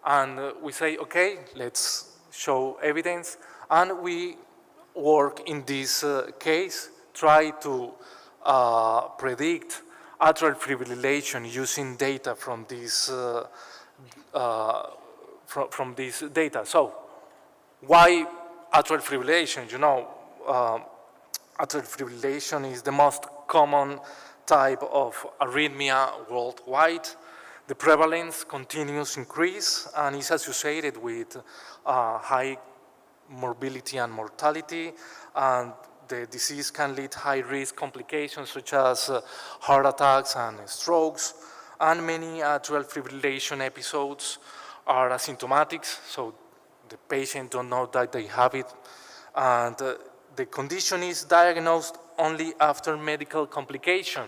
And we say, okay, let's show evidence. And we work in this case, try to predict atrial fibrillation using data from this from this data. So, why atrial fibrillation? You know, atrial fibrillation is the most common type of arrhythmia worldwide. The prevalence continues to increase and is associated with high morbidity and mortality, and the disease can lead to high-risk complications such as heart attacks and strokes, and many atrial fibrillation episodes are asymptomatic, so the patient don't know that they have it, and the condition is diagnosed only after medical complication.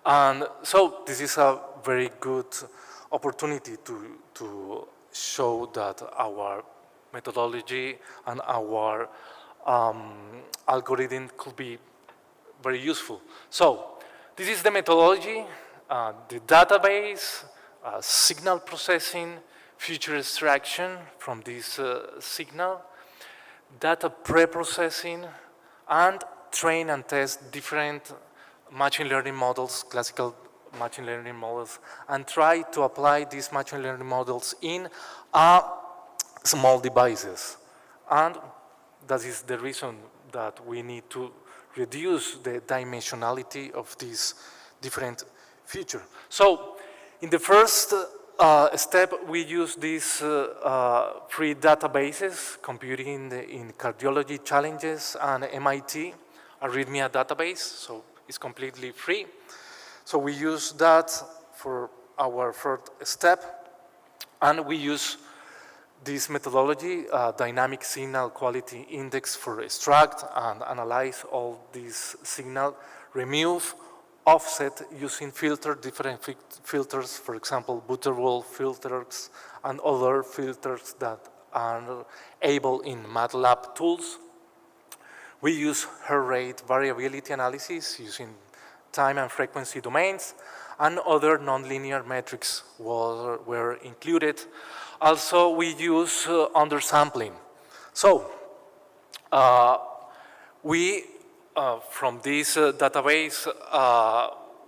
And so this is a very good opportunity to show that our methodology and our algorithm could be very useful. So this is the methodology, the database, signal processing, feature extraction from this signal, data pre-processing, and train and test different machine learning models, classical machine learning models, and try to apply these machine learning models in small devices. And that is the reason that we need to reduce the dimensionality of these different features. So in the first step, we use these free databases, computing in cardiology challenges and MIT arrhythmia database, so it's completely free. So we use that for our first step, and we use this methodology, dynamic signal quality index, for extract and analyze all these signal, remove, offset using different filters, for example, Butterworth filters and other filters that are able in MATLAB tools. We use heart rate variability analysis using time and frequency domains, and other nonlinear metrics were included. Also, we use undersampling. So, from this database,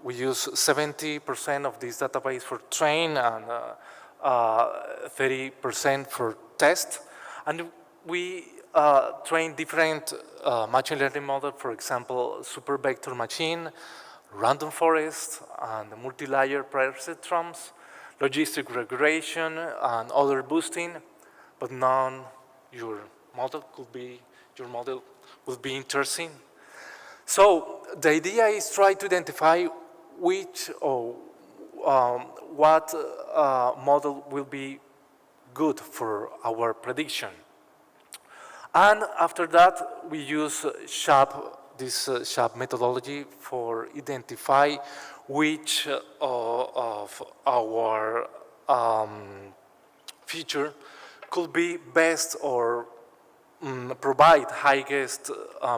we use 70% of this database for train and 30% for test. And we train different machine learning models, for example, super vector machine, random forest, and multi-layer perceptrons, logistic regression, and other boosting, but none your model would be interesting. So the idea is try to identify which or what model will be good for our prediction. And after that, we use this SHAP methodology for identify which of our feature could be best or provide highest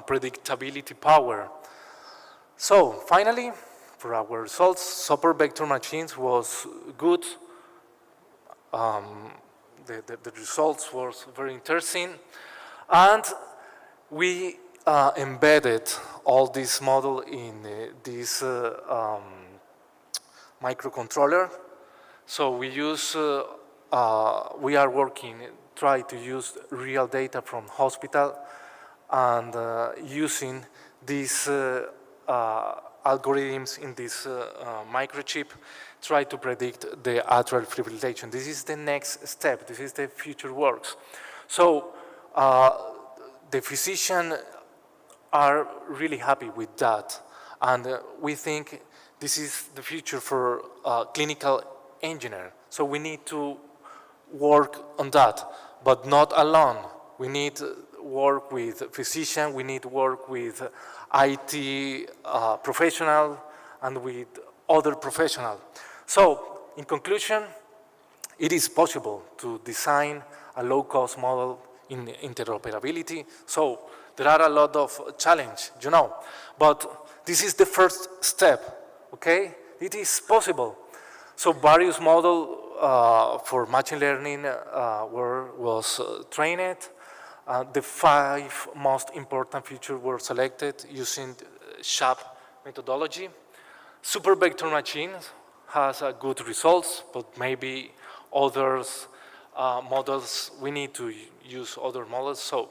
predictability power. So finally, for our results, super vector machines was good. The results was very interesting. And we embedded all this model in this microcontroller. So we use, we are working, try to use real data from hospital and using these algorithms in this microchip, try to predict the atrial fibrillation. This is the next step. This is the future works. So the physicians are really happy with that. And we think this is the future for clinical engineer. So we need to work on that, but not alone. We need to work with physicians, we need to work with IT professionals and with other professionals. So in conclusion, it is possible to design a low-cost model in interoperability. So there are a lot of challenges, you know, but this is the first step, okay? It is possible. So various models for machine learning was trained. The 5 most important features were selected using SHAP methodology. Super vector machines has good results, but maybe others models, we need to use other models. So,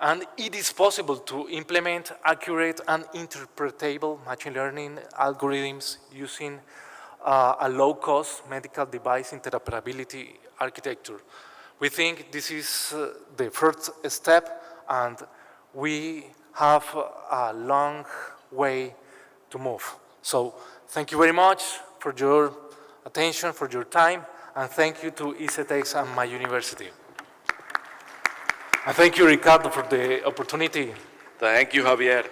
and it is possible to implement accurate and interpretable machine learning algorithms using a low-cost medical device interoperability architecture. We think this is the first step, and we have a long way to move. So thank you very much for your attention, for your time, and thank you to ICEHTMC and my university. And thank you, Ricardo, for the opportunity. Thank you, Javier.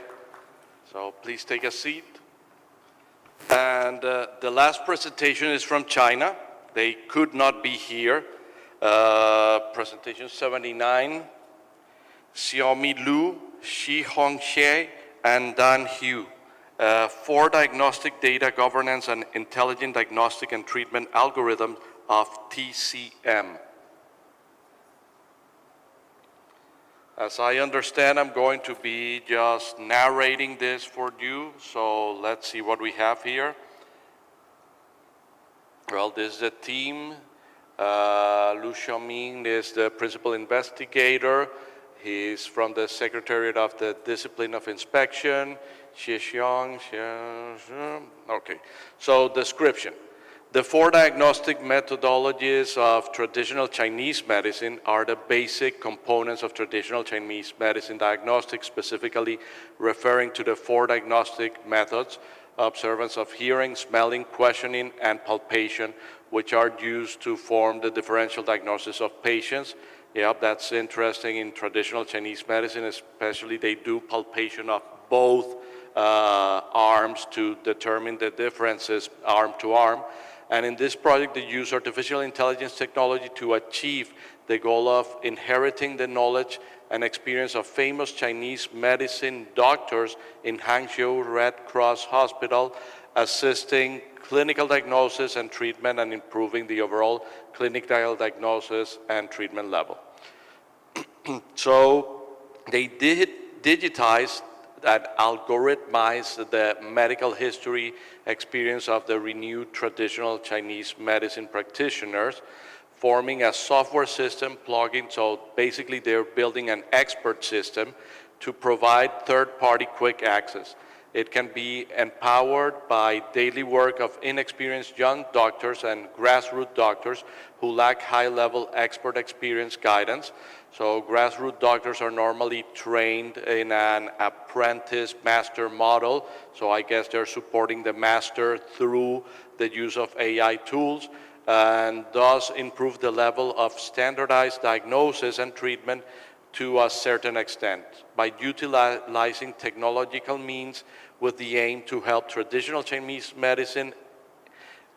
So please take a seat. And the last presentation is from China. They could not be here. Presentation 79, Xiaomi Lu, Shi Hongxie, and Dan Hu. For diagnostic data governance and intelligent diagnostic and treatment algorithm of TCM. As I understand, I'm going to be just narrating this for you, so let's see what we have here. Well, this is the team. Lu Xiaoming is the principal investigator. He's from the Secretariat of the Discipline of Inspection. Xie okay, so description. The 4 diagnostic methodologies of traditional Chinese medicine are the basic components of traditional Chinese medicine diagnostics, specifically referring to the 4 diagnostic methods: observance of hearing, smelling, questioning, and palpation, which are used to form the differential diagnosis of patients. Yeah, that's interesting. In traditional Chinese medicine, especially, they do palpation of both arms to determine the differences arm to arm. And in this project, they use artificial intelligence technology to achieve the goal of inheriting the knowledge and experience of famous Chinese medicine doctors in Hangzhou Red Cross Hospital, assisting clinical diagnosis and treatment and improving the overall clinical diagnosis and treatment level. So they digitized and algorithmized the medical history experience of the renewed traditional Chinese medicine practitioners forming a software system plugin. So basically they're building an expert system to provide third-party quick access. It can be empowered by daily work of inexperienced young doctors and grassroots doctors who lack high-level expert experience guidance. So grassroots doctors are normally trained in an apprentice master model. So I guess they're supporting the master through the use of AI tools, and thus improve the level of standardized diagnosis and treatment to a certain extent by utilizing technological means with the aim to help traditional Chinese medicine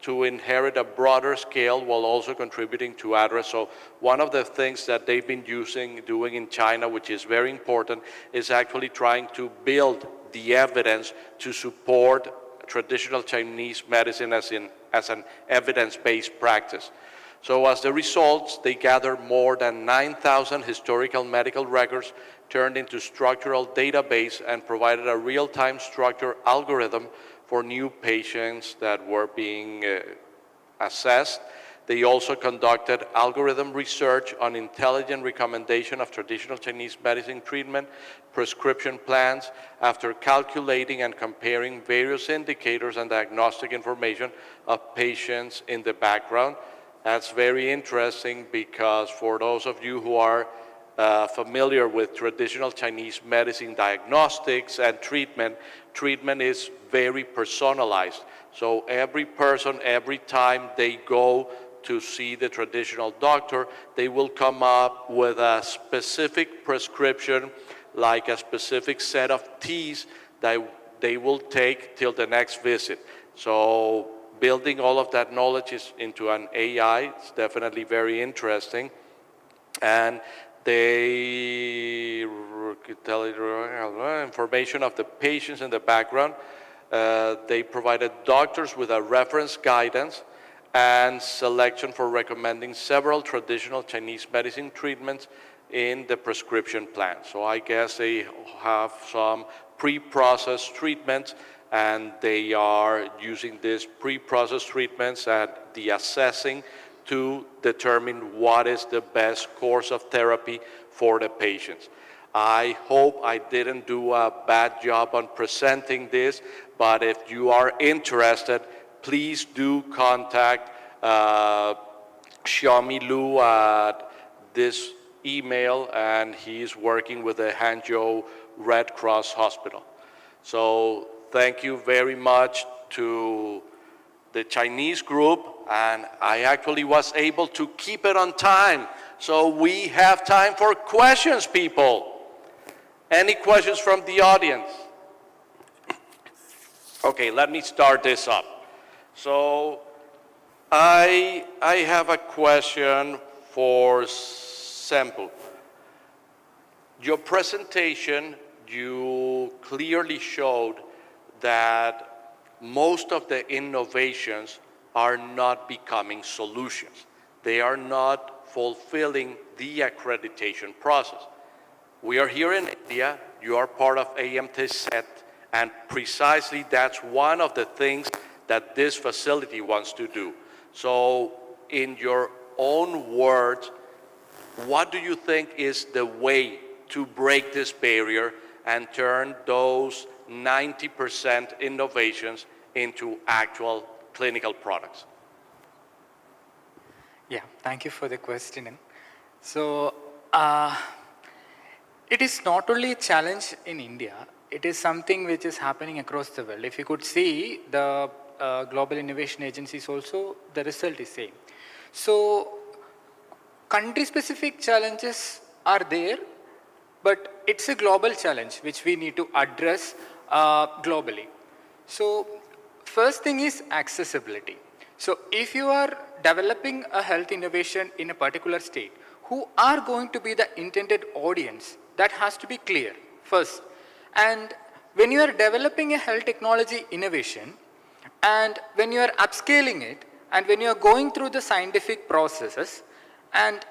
to inherit a broader scale while also contributing to address. So one of the things that they've been doing in China, which is very important, is actually trying to build the evidence to support traditional Chinese medicine as an evidence-based practice. So as the results, they gathered more than 9,000 historical medical records, turned into structural database, and provided a real-time structure algorithm for new patients that were being assessed. They also conducted algorithm research on intelligent recommendation of traditional Chinese medicine treatment, prescription plans, after calculating and comparing various indicators and diagnostic information of patients in the background. That's very interesting because for those of you who are familiar with traditional Chinese medicine diagnostics and treatment is very personalized. So every person, every time they go to see the traditional doctor, they will come up with a specific prescription, like a specific set of teas that they will take till the next visit. So building all of that knowledge into an AI is definitely very interesting. And they tell information of the patients in the background. They provided doctors with a reference guidance and selection for recommending several traditional Chinese medicine treatments in the prescription plan. So I guess they have some pre-processed treatments, and they are using these pre-processed treatments and the assessing to determine what is the best course of therapy for the patients. I hope I didn't do a bad job on presenting this, but if you are interested, please do contact Xiaomi Lu at this email, and he's working with the Hangzhou Red Cross Hospital. So thank you very much to the Chinese group, and I actually was able to keep it on time. So we have time for questions, people. Any questions from the audience? Okay, let me start this up. So I have a question for Sempu. Your presentation, you clearly showed that most of the innovations are not becoming solutions. They are not fulfilling the accreditation process. We are here in India, you are part of Amtz, and precisely that's one of the things that this facility wants to do. So in your own words, what do you think is the way to break this barrier and turn those 90% innovations into actual clinical products? Yeah, thank you for the question. So it is not only a challenge in India, it is something which is happening across the world. If you could see the global innovation agencies also, the result is same. So country-specific challenges are there, but it's a global challenge which we need to address globally. So first thing is accessibility. So if you are developing a health innovation in a particular state, who are going to be the intended audience? That has to be clear first. And when you are developing a health technology innovation, and when you are upscaling it, and when you are going through the scientific processes, and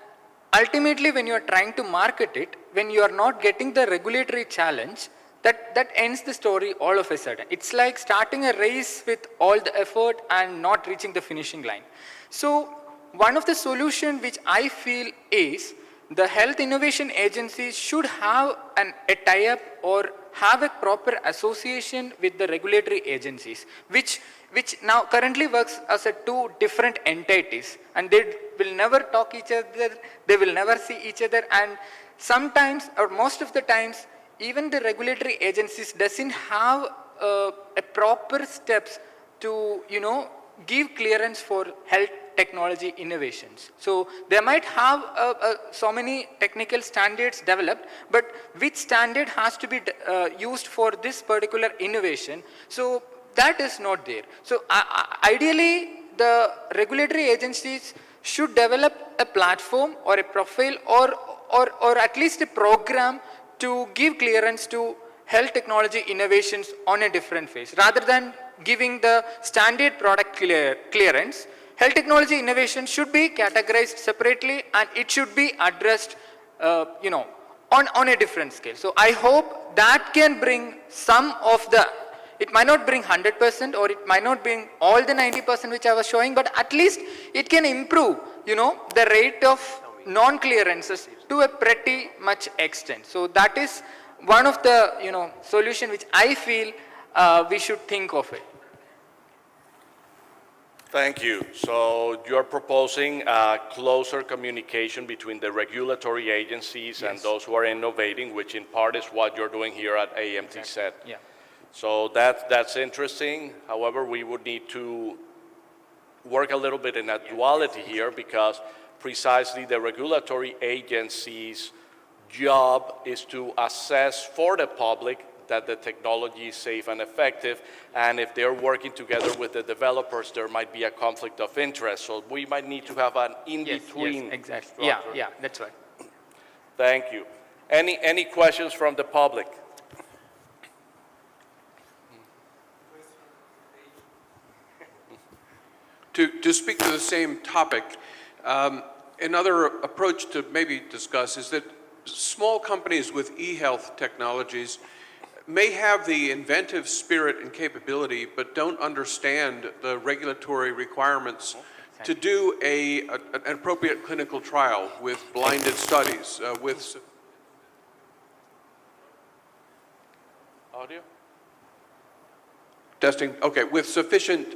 ultimately when you are trying to market it, when you are not getting the regulatory challenge, that ends the story all of a sudden. It's like starting a race with all the effort and not reaching the finishing line. So one of the solutions which I feel is the health innovation agencies should have a tie-up or have a proper association with the regulatory agencies, which now currently works as a two different entities, and they will never talk each other, they will never see each other, and sometimes or most of the times even the regulatory agencies doesn't have a proper steps to give clearance for health technology innovations. So they might have so many technical standards developed, but which standard has to be used for this particular innovation? So that is not there. So ideally, the regulatory agencies should develop a platform or a profile or at least a program to give clearance to health technology innovations on a different phase. Rather than giving the standard product clearance, health technology innovation should be categorized separately and it should be addressed on a different scale. So I hope that can bring some of the, it might not bring 100% or it might not bring all the 90% which I was showing, but at least it can improve the rate of non-clearances to a pretty much extent. So that is one of the solution which I feel we should think of it. Thank you. So you're proposing closer communication between the regulatory agencies and those who are innovating, which in part is what you're doing here at AMTZ. Yeah. So that's interesting. However, we would need to work a little bit in a duality here, because precisely the regulatory agency's job is to assess for the public that the technology is safe and effective, and if they're working together with the developers, there might be a conflict of interest. So we might need to have an in-between. Yes, exactly. structure. Yeah, that's right. Thank you. Any questions from the public? To speak to the same topic, another approach to maybe discuss is that small companies with e-health technologies may have the inventive spirit and capability, but don't understand the regulatory requirements to do an appropriate clinical trial with blinded studies, with Audio? testing, okay, with sufficient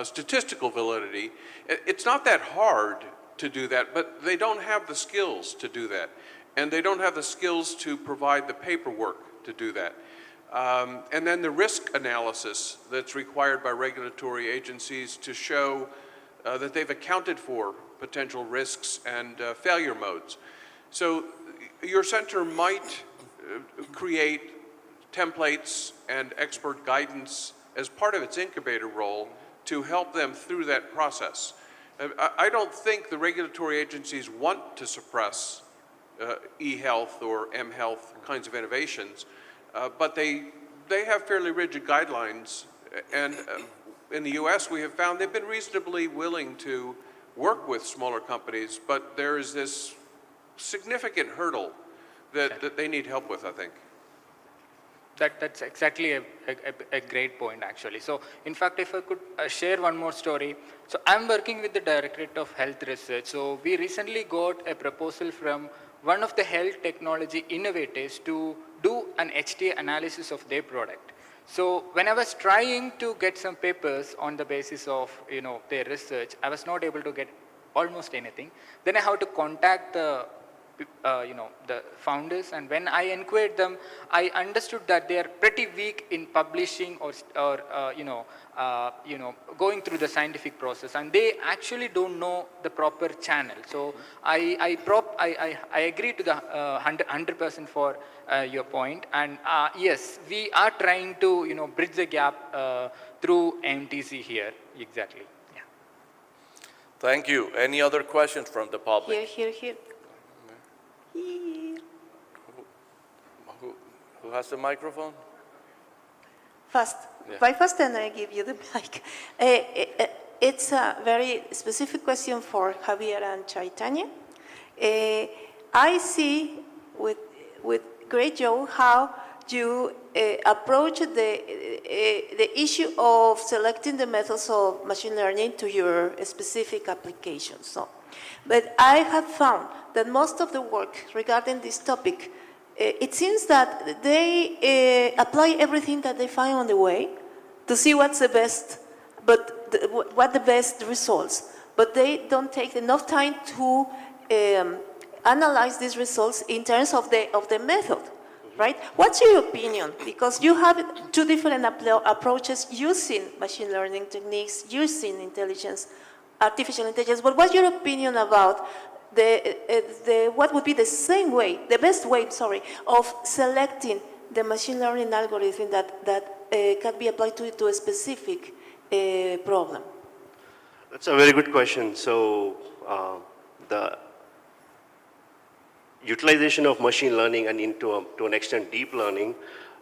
statistical validity. It's not that hard to do that, but they don't have the skills to do that. And they don't have the skills to provide the paperwork to do that. And then the risk analysis that's required by regulatory agencies to show that they've accounted for potential risks and failure modes. So your center might create templates and expert guidance as part of its incubator role to help them through that process. I don't think the regulatory agencies want to suppress e-health or m-health kinds of innovations, but they have fairly rigid guidelines, and in the US we have found they've been reasonably willing to work with smaller companies, but there is this significant hurdle that they need help with, I think. That's exactly a great point, actually. So, in fact, if I could share one more story. So, I'm working with the Directorate of Health Research. So, we recently got a proposal from one of the health technology innovators to do an HTA analysis of their product. So, when I was trying to get some papers on the basis of their research, I was not able to get almost anything. Then I had to contact the the founders, and when I inquired them, I understood that they are pretty weak in publishing or going through the scientific process, and they actually don't know the proper channel. So I agree to the 100% for your point, and yes, we are trying to bridge the gap through MTC here. Exactly. Yeah. Thank you. Any other questions from the public? Here. Who has the microphone? First, and I give you the mic. It's a very specific question for Javier and Chaitanya. I see with great joy how you approach the issue of selecting the methods of machine learning to your specific application. So, but I have found that most of the work regarding this topic, it seems that they apply everything that they find on the way to see what's the best, what the best results. But they don't take enough time to analyze these results in terms of the method, right? What's your opinion? Because you have two different approaches using machine learning techniques, using artificial intelligence. But what's your opinion about what would be the best way, of selecting the machine learning algorithm that can be applied to a specific problem? That's a very good question. So the utilization of machine learning and to an extent deep learning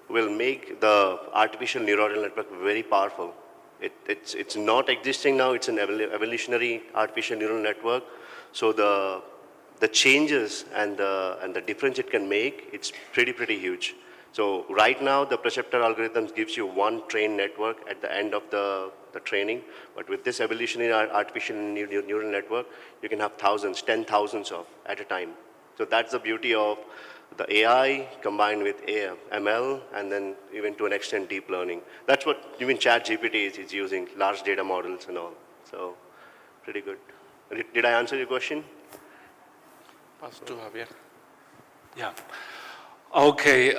will make the artificial neural network very powerful. It's not existing now. It's an evolutionary artificial neural network. So the changes and the difference it can make, it's pretty huge. So right now, the perceptor algorithms gives you one trained network at the end of the training. But with this evolutionary artificial neural network, you can have thousands, 10,000s of at a time. So that's the beauty of the AI combined with ML, and then even to an extent deep learning. That's what even ChatGPT is using, large data models and all. So pretty good. Did I answer your question? Pass to Javier. Yeah. Okay.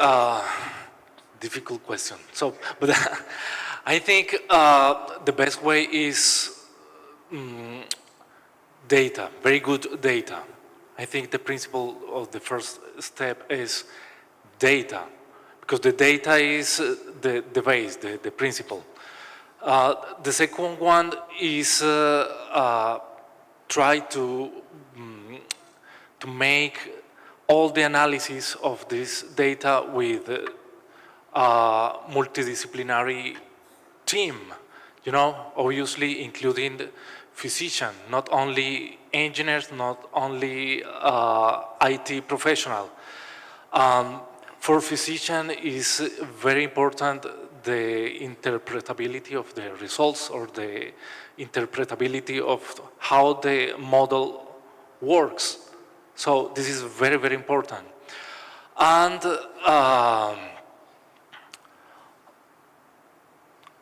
Difficult question. So, but I think the best way is data, very good data. I think the principle of the first step is data, because the data is the base, the principle. The second one is try to make all the analysis of this data with a multidisciplinary team, you know, obviously including physician, not only engineers, not only IT professional. For physician is very important the interpretability of the results or the interpretability of how the model works. So this is very, very important. And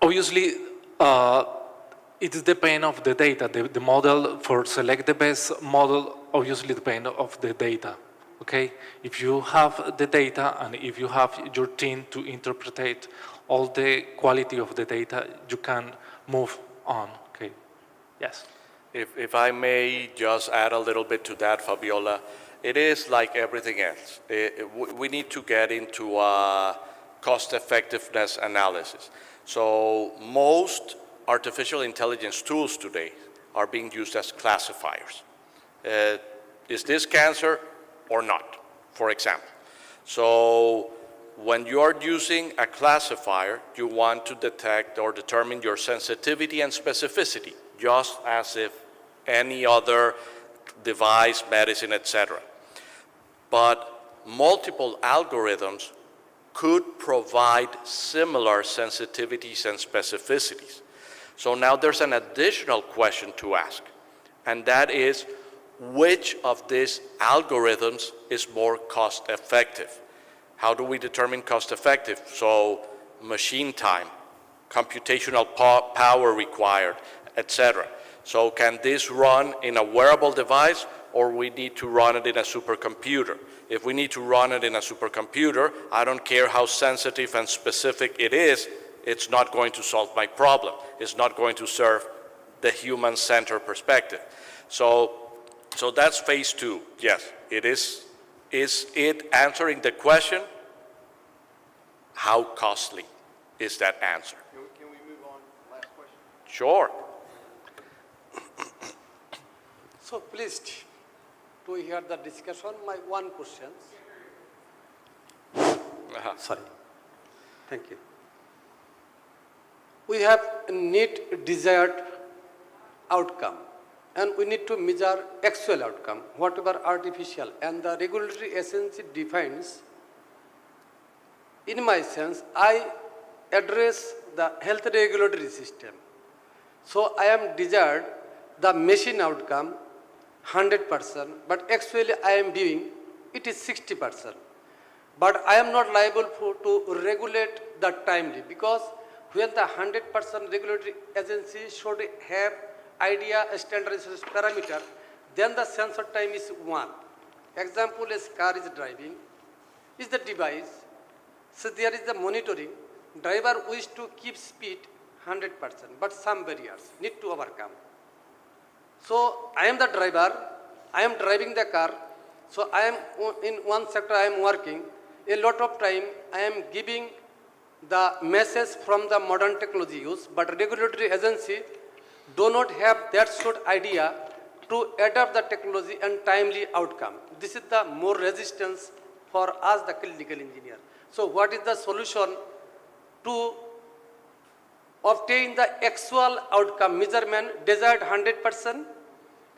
obviously, it depends of the data. The model, for select the best model, obviously depends of the data, okay? If you have the data and if you have your team to interpret all the quality of the data, you can move on, okay? Yes. If I may just add a little bit to that, Fabiola, it is like everything else. We need to get into a cost-effectiveness analysis. So most artificial intelligence tools today are being used as classifiers. Is this cancer or not, for example? So when you are using a classifier, you want to detect or determine your sensitivity and specificity, just as if any other device, medicine, etc. But multiple algorithms could provide similar sensitivities and specificities. So now there's an additional question to ask, and that is, which of these algorithms is more cost effective? How do we determine cost effective? So machine time, computational power required, etc. So can this run in a wearable device, or we need to run it in a supercomputer? If we need to run it in a supercomputer, I don't care how sensitive and specific it is, it's not going to solve my problem. It's not going to serve the human-centered perspective. So that's phase two. Yes, it is. Is it answering the question? How costly is that answer? Can we move on? Last question. Sure. So pleased to hear the discussion. My one question. Sorry. Thank you. We have a need desired outcome, and we need to measure actual outcome, whatever artificial, and the regulatory agency defines in my sense, I address the health regulatory system. So I am desired the machine outcome 100%, but actually I am doing it is 60%. But I am not liable to regulate the timely, because when the 100% regulatory agency should have idea standardization parameter, then the sensor time is 1. Example is car is driving, is the device, so there is the monitoring, driver wish to keep speed 100%, but some barriers need to overcome. So I am the driver, I am driving the car, so I am in one sector I am working, a lot of time I am giving the message from the modern technology use, but regulatory agency do not have that sort of idea to adapt the technology and timely outcome. This is the more resistance for us, the clinical engineer. So what is the solution to obtain the actual outcome measurement desired 100%,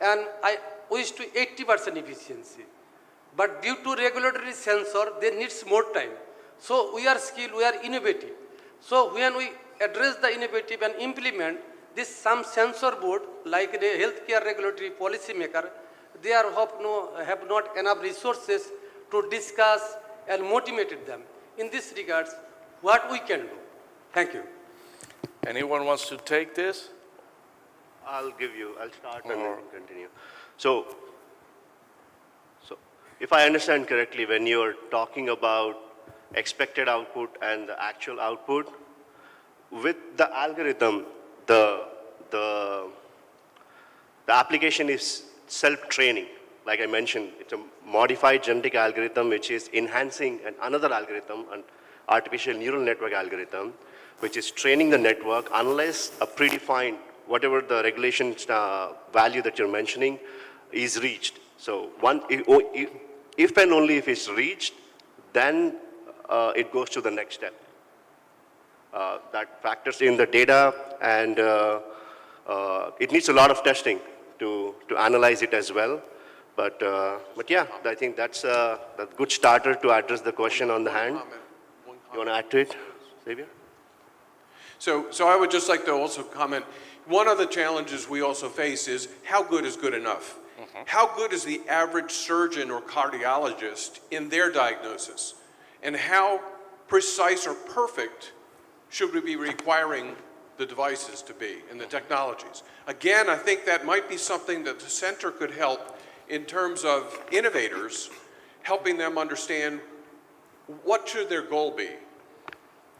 and I wish to 80% efficiency. But due to regulatory censor, there needs more time. So we are skilled, we are innovative. So when we address the innovative and implement this, some censor board like the healthcare regulatory policy maker, they are have not enough resources to discuss and motivate them. In this regards, what we can do? Thank you. Anyone wants to take this? I'll start and then continue. So if I understand correctly, when you're talking about expected output and the actual output, with the algorithm, the application is self-training. Like I mentioned, it's a modified genetic algorithm which is enhancing another algorithm, an artificial neural network algorithm, which is training the network unless a predefined, whatever the regulation value that you're mentioning is reached. So if and only if it's reached, then it goes to the next step. That factors in the data, and it needs a lot of testing to analyze it as well. But yeah, I think that's a good starter to address the question on the hand. You want to add to it, Xavier? So I would just like to also comment, one of the challenges we also face is how good is good enough? How good is the average surgeon or cardiologist in their diagnosis? And how precise or perfect should we be requiring the devices to be and the technologies? Again, I think that might be something that the center could help in terms of innovators, helping them understand what should their goal be.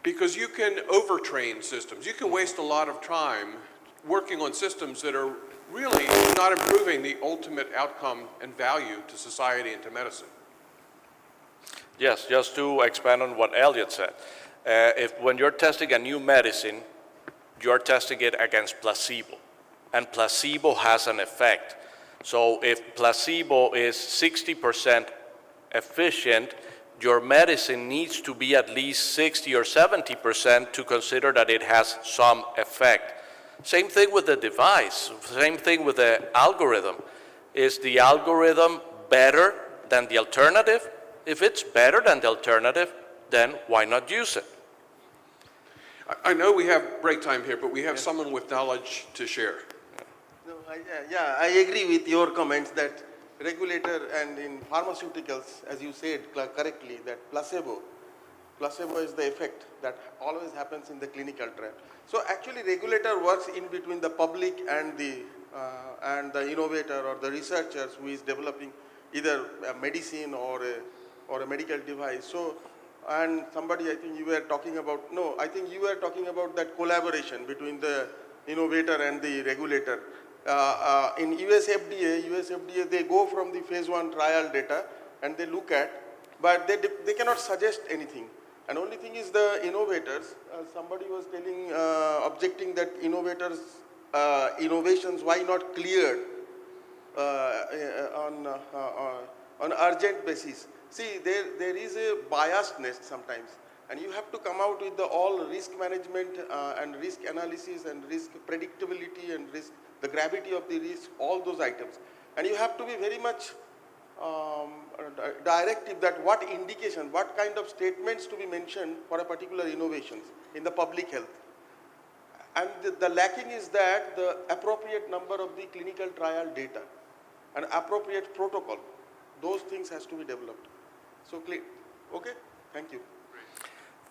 Because you can overtrain systems. You can waste a lot of time working on systems that are really not improving the ultimate outcome and value to society and to medicine. Yes, just to expand on what Elliot said. When you're testing a new medicine, you're testing it against placebo, and placebo has an effect. So if placebo is 60% efficient, your medicine needs to be at least 60 or 70% to consider that it has some effect. Same thing with the device, same thing with the algorithm. Is the algorithm better than the alternative? If it's better than the alternative, then why not use it? I know we have break time here, but we have someone with knowledge to share. No, I agree with your comments that regulator and in pharmaceuticals, as you said correctly, that placebo is the effect that always happens in the clinical trial. So actually regulator works in between the public and the innovator or the researchers who is developing either a medicine or a medical device. So, and somebody, I think you were talking about, I think you were talking about that collaboration between the innovator and the regulator. In US FDA, they go from the phase 1 trial data and they look at, but they cannot suggest anything. And only thing is the innovators, somebody was telling, objecting that innovators, innovations, why not cleared on urgent basis. See, there is a biasness sometimes, and you have to come out with all risk management and risk analysis and risk predictability and risk, the gravity of the risk, all those items. And you have to be very much directive that what indication, what kind of statements to be mentioned for a particular innovations in the public health. And the lacking is that the appropriate number of the clinical trial data and appropriate protocol, those things has to be developed. So, okay, thank you.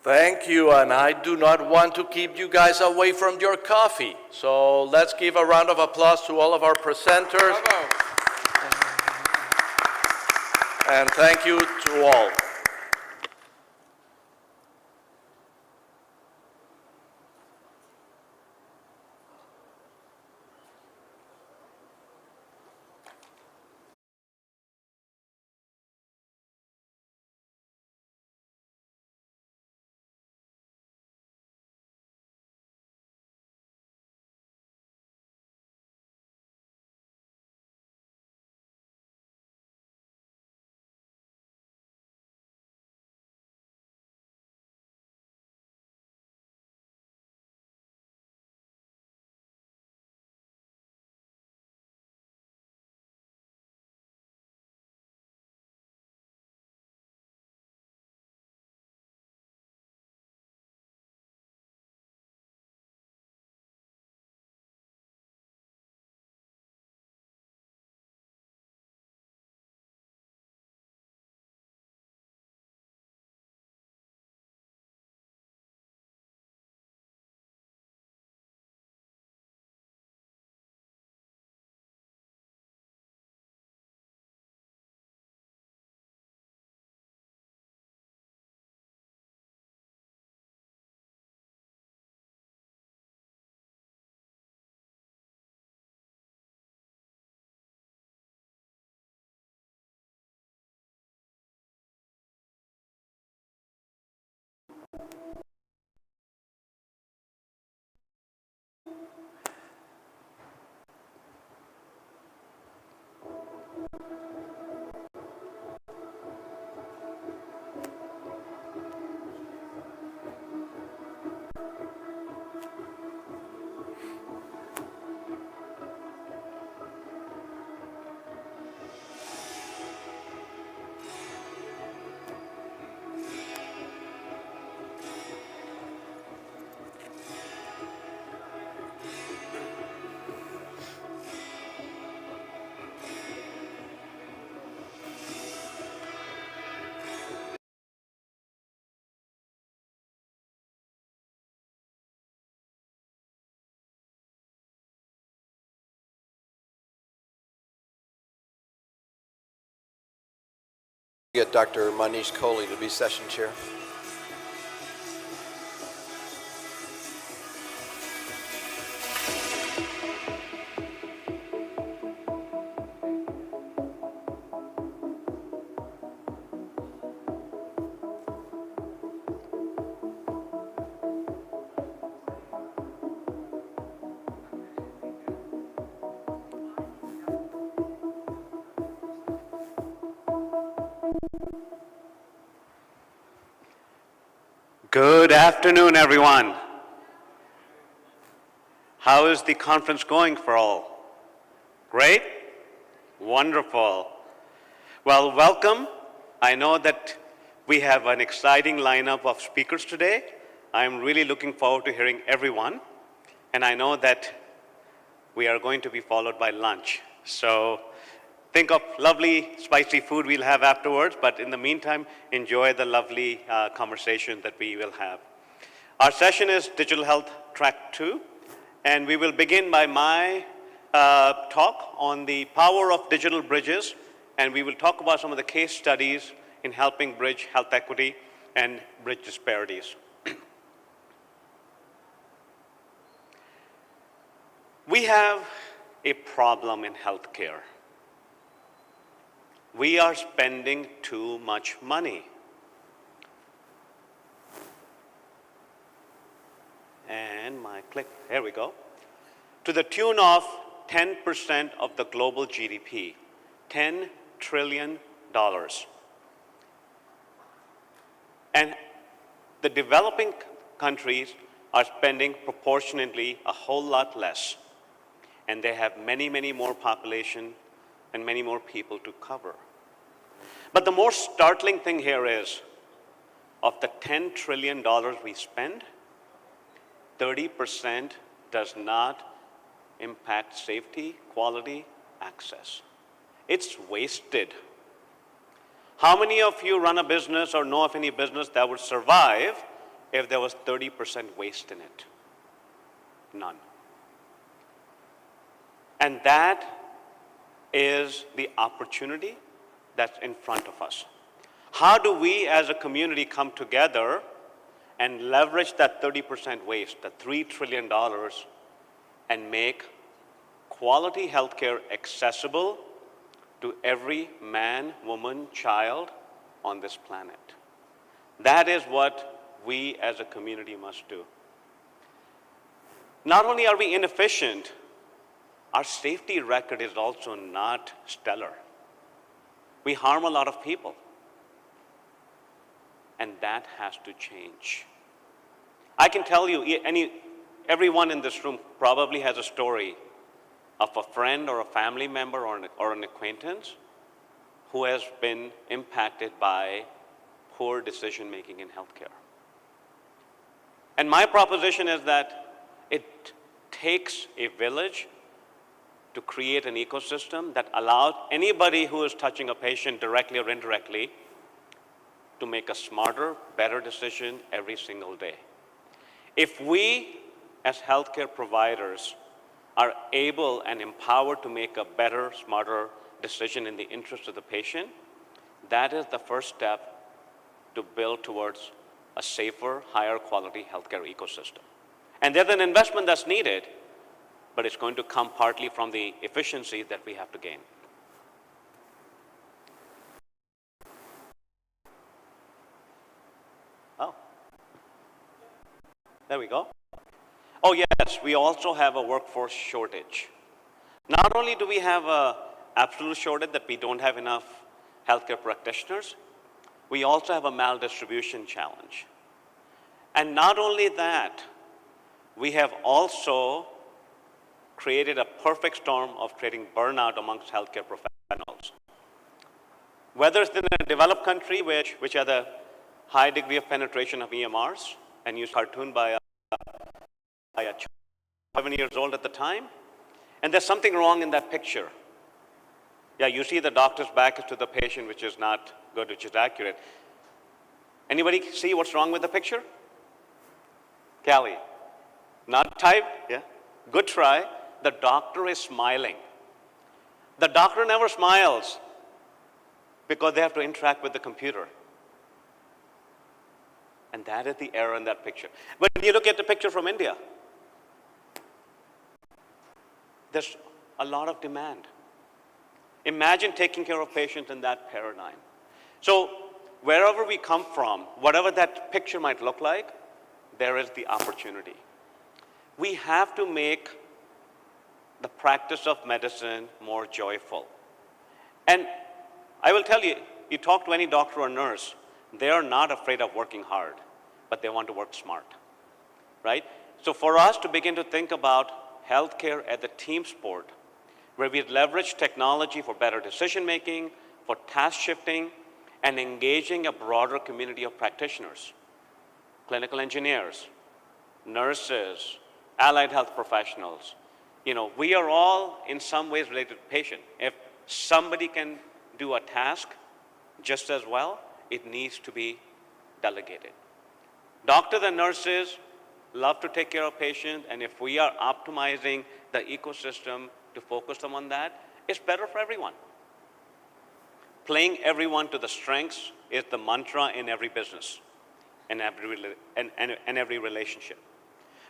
Thank you, and I do not want to keep you guys away from your coffee. So let's give a round of applause to all of our presenters. Bravo. And thank you to all. Get Dr. Manish Kohli to be session chair. Good afternoon, everyone. How is the conference going for all? Great? Wonderful. Well, welcome. I know that we have an exciting lineup of speakers today. I'm really looking forward to hearing everyone. And I know that we are going to be followed by lunch. So think of lovely, spicy food we'll have afterwards, but in the meantime, enjoy the lovely conversation that we will have. Our session is Digital Health Track 2, and we will begin by my talk on the power of digital bridges, and we will talk about some of the case studies in helping bridge health equity and bridge disparities. We have a problem in healthcare. We are spending too much money. And my click, here we go. To the tune of 10% of the global GDP, $10 trillion. And the developing countries are spending proportionately a whole lot less. And they have many, many more population and many more people to cover. But the more startling thing here is, of the $10 trillion we spend, 30% does not impact safety, quality, access. It's wasted. How many of you run a business or know of any business that would survive if there was 30% waste in it? None. And that is the opportunity that's in front of us. How do we as a community come together and leverage that 30% waste, the $3 trillion, and make quality healthcare accessible to every man, woman, child on this planet? That is what we as a community must do. Not only are we inefficient, our safety record is also not stellar. We harm a lot of people. And that has to change. I can tell you, everyone in this room probably has a story of a friend or a family member or an acquaintance who has been impacted by poor decision-making in healthcare. And my proposition is that it takes a village to create an ecosystem that allows anybody who is touching a patient directly or indirectly to make a smarter, better decision every single day. If we, as healthcare providers, are able and empowered to make a better, smarter decision in the interest of the patient, that is the first step to build towards a safer, higher quality healthcare ecosystem. And there's an investment that's needed, but it's going to come partly from the efficiency that we have to gain. Oh, there we go. Oh yes, we also have a workforce shortage. Not only do we have an absolute shortage that we don't have enough healthcare practitioners, we also have a maldistribution challenge. And not only that, we have also created a perfect storm of creating burnout amongst healthcare professionals. Whether it's in a developed country which has a high degree of penetration of EMRs and used cartoon by a child 7 years old at the time, and there's something wrong in that picture. Yeah, you see the doctor's back is to the patient, which is not good, which is accurate. Anybody see what's wrong with the picture? Callie, not type? Yeah, good try. The doctor is smiling. The doctor never smiles because they have to interact with the computer. And that is the error in that picture. But when you look at the picture from India, there's a lot of demand. Imagine taking care of patients in that paradigm. So wherever we come from, whatever that picture might look like, there is the opportunity. We have to make the practice of medicine more joyful. And I will tell you, you talk to any doctor or nurse, they are not afraid of working hard, but they want to work smart, right? So for us to begin to think about healthcare as a team sport, where we leverage technology for better decision-making, for task shifting, and engaging a broader community of practitioners, clinical engineers, nurses, allied health professionals. You know, we are all in some ways related to patient. If somebody can do a task just as well, it needs to be delegated. Doctors and nurses love to take care of patients, and if we are optimizing the ecosystem to focus them on that, it's better for everyone. Playing everyone to the strengths is the mantra in every business and every relationship.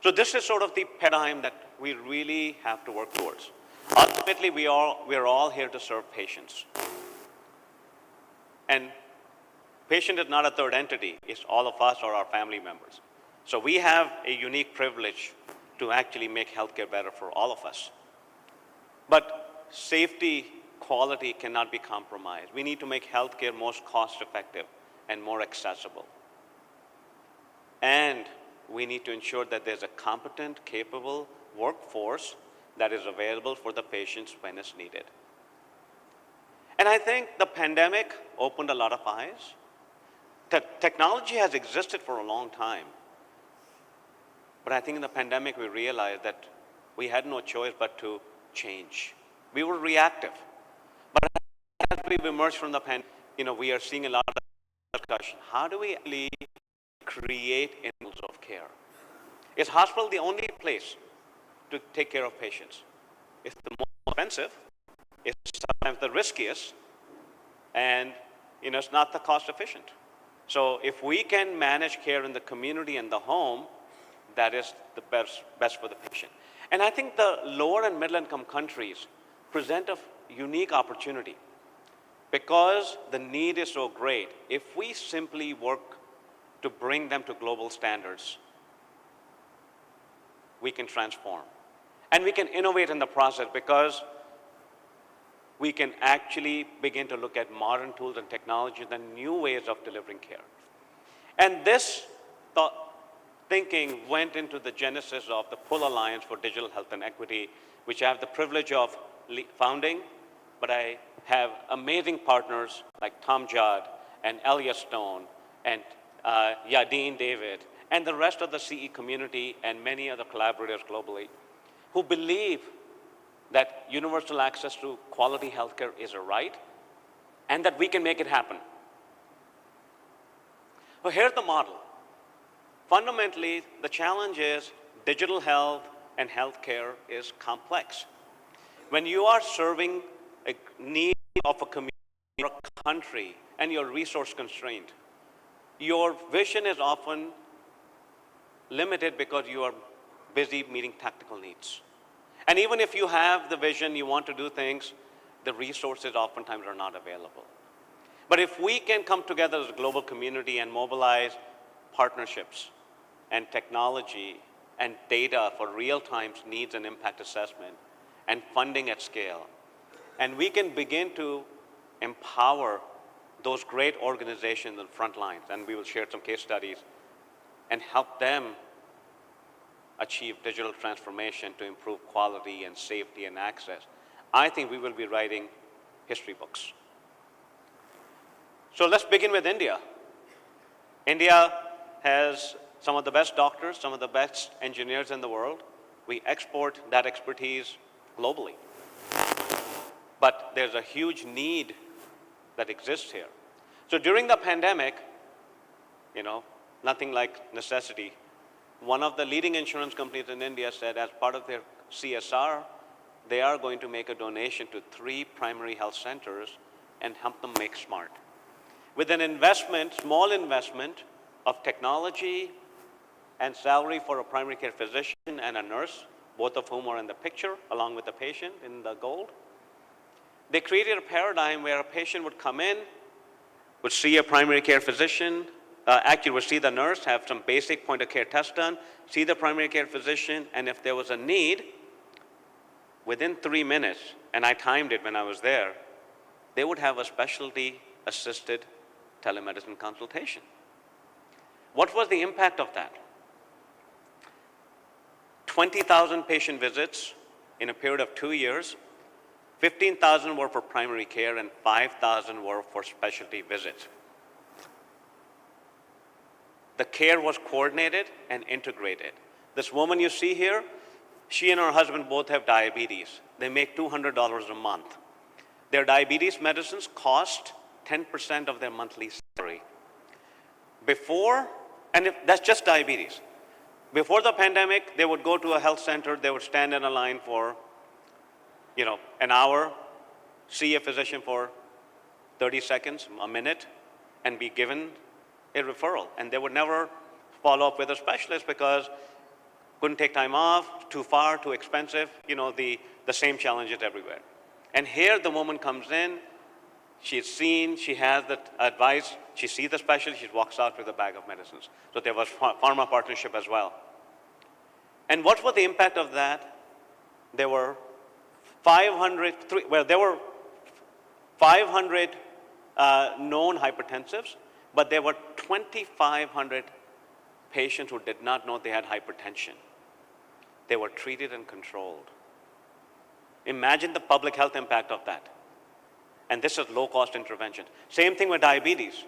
So this is sort of the paradigm that we really have to work towards. Ultimately, we are all here to serve patients. And patient is not a third entity, it's all of us or our family members. So we have a unique privilege to actually make healthcare better for all of us. But safety, quality cannot be compromised. We need to make healthcare most cost-effective and more accessible. And we need to ensure that there's a competent, capable workforce that is available for the patients when it's needed. And I think the pandemic opened a lot of eyes. Technology has existed for a long time. But I think in the pandemic we realized that we had no choice but to change. We were reactive. But as we've emerged from the pandemic, we are seeing a lot of discussion. How do we really create models of care? Is hospital the only place to take care of patients? It's the most expensive, it's sometimes the riskiest, and it's not the cost efficient. So if we can manage care in the community and the home, that is the best for the patient. And I think the lower and middle income countries present a unique opportunity because the need is so great. If we simply work to bring them to global standards, we can transform. And we can innovate in the process because we can actually begin to look at modern tools and technologies and new ways of delivering care. And this thinking went into the genesis of the Pull Alliance for Digital Health and Equity, which I have the privilege of founding, but I have amazing partners like Tom Judd and Elia Stone and Yadin David and the rest of the CE community and many other collaborators globally who believe that universal access to quality healthcare is a right and that we can make it happen. So here's the model. Fundamentally, the challenge is digital health and healthcare is complex. When you are serving a need of a community or a country and you're resource constrained, your vision is often limited because you are busy meeting tactical needs. And even if you have the vision, you want to do things, the resources oftentimes are not available. But if we can come together as a global community and mobilize partnerships and technology and data for real-time needs and impact assessment and funding at scale, and we can begin to empower those great organizations on the front lines, and we will share some case studies, and help them achieve digital transformation to improve quality and safety and access, I think we will be writing history books. So let's begin with India. India has some of the best doctors, some of the best engineers in the world. We export that expertise globally. But there's a huge need that exists here. So during the pandemic, nothing like necessity. One of the leading insurance companies in India said as part of their CSR, they are going to make a donation to 3 primary health centers and help them make smart. With an investment, small investment of technology and salary for a primary care physician and a nurse, both of whom are in the picture, along with the patient in the gold, they created a paradigm where a patient would come in, would see a primary care physician, actually would see the nurse, have some basic point of care tests done, see the primary care physician, and if there was a need, within 3 minutes, and I timed it when I was there, they would have a specialty assisted telemedicine consultation. What was the impact of that? 20,000 patient visits in a period of 2 years, 15,000 were for primary care and 5,000 were for specialty visits. The care was coordinated and integrated. This woman you see here, she and her husband both have diabetes. They make $200 a month. Their diabetes medicines cost 10% of their monthly salary. That's just diabetes. Before the pandemic, they would go to a health center, they would stand in a line for, an hour, see a physician for 30 seconds, a minute, and be given a referral. And they would never follow up with a specialist because couldn't take time off, too far, too expensive, the same challenges everywhere. And here the woman comes in, she's seen, she has the advice, she sees the specialist, she walks out with a bag of medicines. So there was pharma partnership as well. And what was the impact of that? There were 500 known hypertensives, but there were 2,500 patients who did not know they had hypertension. They were treated and controlled. Imagine the public health impact of that. And this is low-cost intervention. Same thing with diabetes.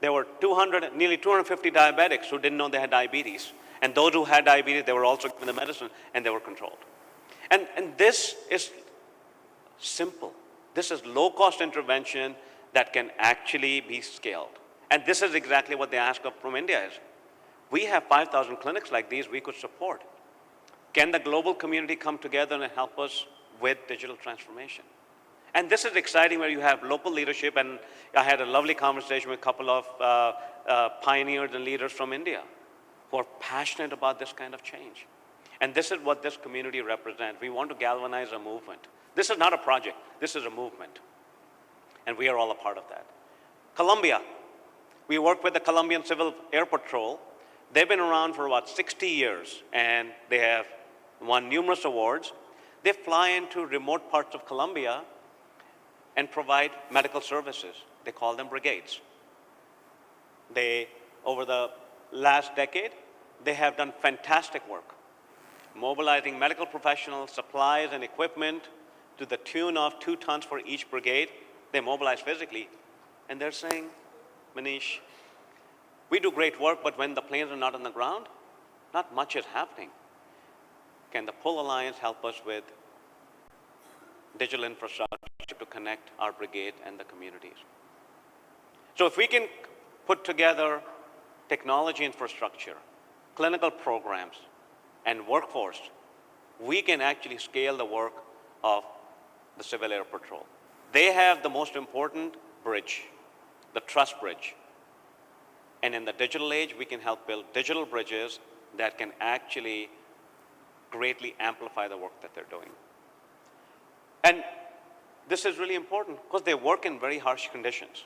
There were nearly 250 diabetics who didn't know they had diabetes. And those who had diabetes, they were also given the medicine and they were controlled. And this is simple. This is low-cost intervention that can actually be scaled. And this is exactly what they ask from India is. We have 5,000 clinics like these we could support. Can the global community come together and help us with digital transformation? And this is exciting where you have local leadership, and I had a lovely conversation with a couple of pioneers and leaders from India who are passionate about this kind of change. And this is what this community represents. We want to galvanize a movement. This is not a project, this is a movement. And we are all a part of that. Colombia, we work with the Colombian Civil Air Patrol. They've been around for about 60 years, and they have won numerous awards. They fly into remote parts of Colombia and provide medical services. They call them brigades. Over the last decade, they have done fantastic work, mobilizing medical professionals, supplies, and equipment to the tune of 2 tons for each brigade. They mobilize physically, and they're saying, Manish, we do great work, but when the planes are not on the ground, not much is happening. Can the Pull Alliance help us with digital infrastructure to connect our brigade and the communities? So if we can put together technology infrastructure, clinical programs, and workforce, we can actually scale the work of the Civil Air Patrol. They have the most important bridge, the trust bridge. And in the digital age, we can help build digital bridges that can actually greatly amplify the work that they're doing. And this is really important because they work in very harsh conditions.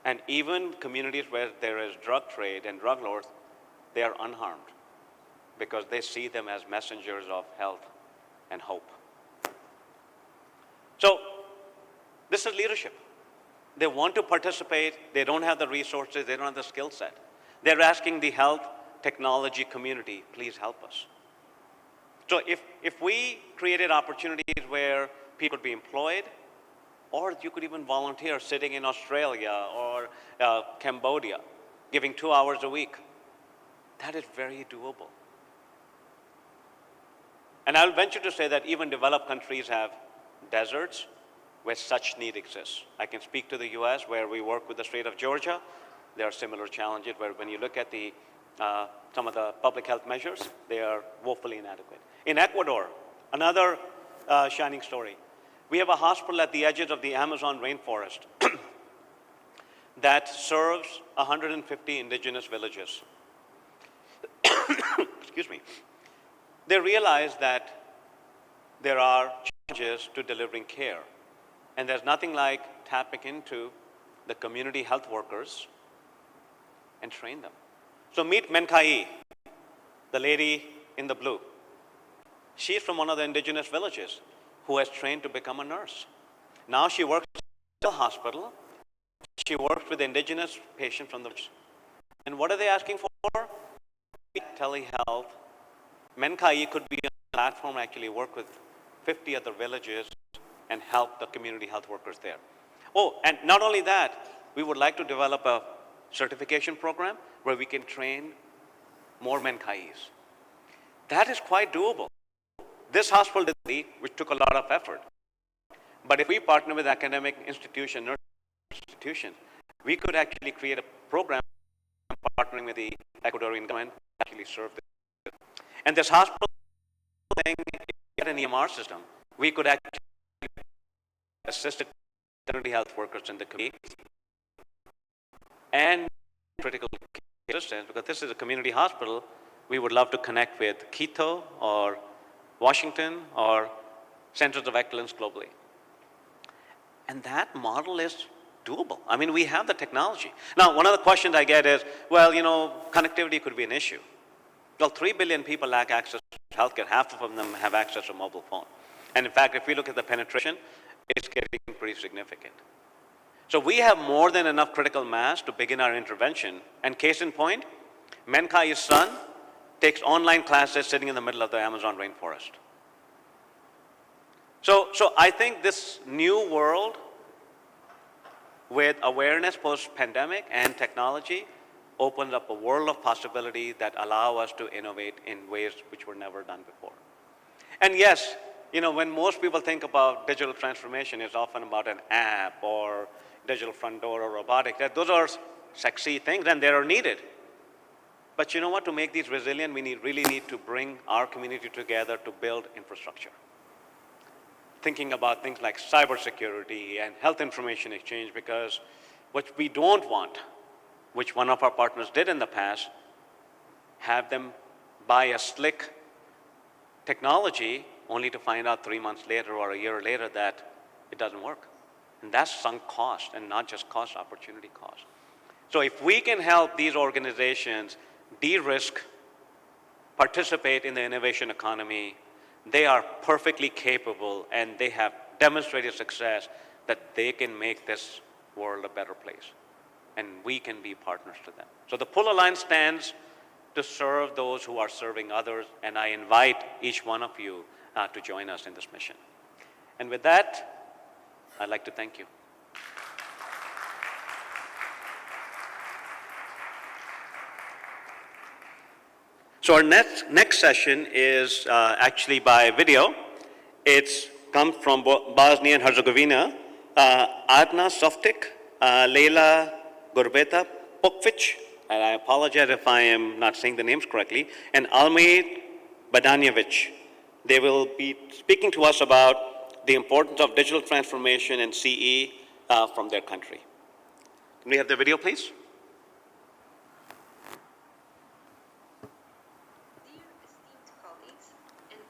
And even communities where there is drug trade and drug lords, they are unharmed because they see them as messengers of health and hope. So this is leadership. They want to participate. They don't have the resources. They don't have the skill set. They're asking the health technology community, please help us. So if we created opportunities where people could be employed, or you could even volunteer sitting in Australia or Cambodia, giving 2 hours a week, that is very doable. And I'll venture to say that even developed countries have deserts where such need exists. I can speak to the US where we work with the state of Georgia. There are similar challenges where when you look at some of the public health measures, they are woefully inadequate. In Ecuador, another shining story. We have a hospital at the edges of the Amazon rainforest that serves 150 indigenous villages. Excuse me. They realize that there are challenges to delivering care. And there's nothing like tapping into the community health workers and train them. So meet Menkai, the lady in the blue. She's from one of the indigenous villages who has trained to become a nurse. Now she works in the hospital. She works with indigenous patients from the village. And what are they asking for? Telehealth. Menkai could be a platform to actually work with 50 other villages and help the community health workers there. Oh, and not only that, we would like to develop a certification program where we can train more Menkais. That is quite doable. This hospital did it, which took a lot of effort. But if we partner with academic institution, nurse institution, we could actually create a program partnering with the Ecuadorian government to actually serve this. And this hospital thing, get an EMR system, we could actually assist community health workers in the community and critical care assistance, because this is a community hospital. We would love to connect with Quito or Washington or centers of excellence globally. And that model is doable. I mean, we have the technology. Now, one of the questions I get is, well, you know, connectivity could be an issue. Well, 3 billion people lack access to healthcare. Half of them have access to a mobile phone. And in fact, if we look at the penetration, it's getting pretty significant. So we have more than enough critical mass to begin our intervention. And case in point, Menkai's son takes online classes sitting in the middle of the Amazon rainforest. So I think this new world with awareness post-pandemic and technology, opens up a world of possibility that allow us to innovate in ways which were never done before. And yes, you know, when most people think about digital transformation, it's often about an app or digital front door or robotics. Those are sexy things and they are needed. But you know what, to make these resilient, we really need to bring our community together to build infrastructure. Thinking about things like cybersecurity and health information exchange, because what we don't want, which one of our partners did in the past, have them buy a slick technology only to find out 3 months later or a year later that it doesn't work. And that's sunk cost, and not just cost, opportunity cost. So if we can help these organizations de-risk, participate in the innovation economy, they are perfectly capable and they have demonstrated success that they can make this world a better place. And we can be partners to them. So the Pull Alliance stands to serve those who are serving others, and I invite each one of you to join us in this mission. And with that, I'd like to thank you. So our next session is actually by video. It's come from Bosnia and Herzegovina. Adna Softic, Leila Gurbeta Pokvic, and I apologize if I am not saying the names correctly, and Almir Badanjevic. They will be speaking to us about the importance of digital transformation and CE from their country. Can we have the video, please?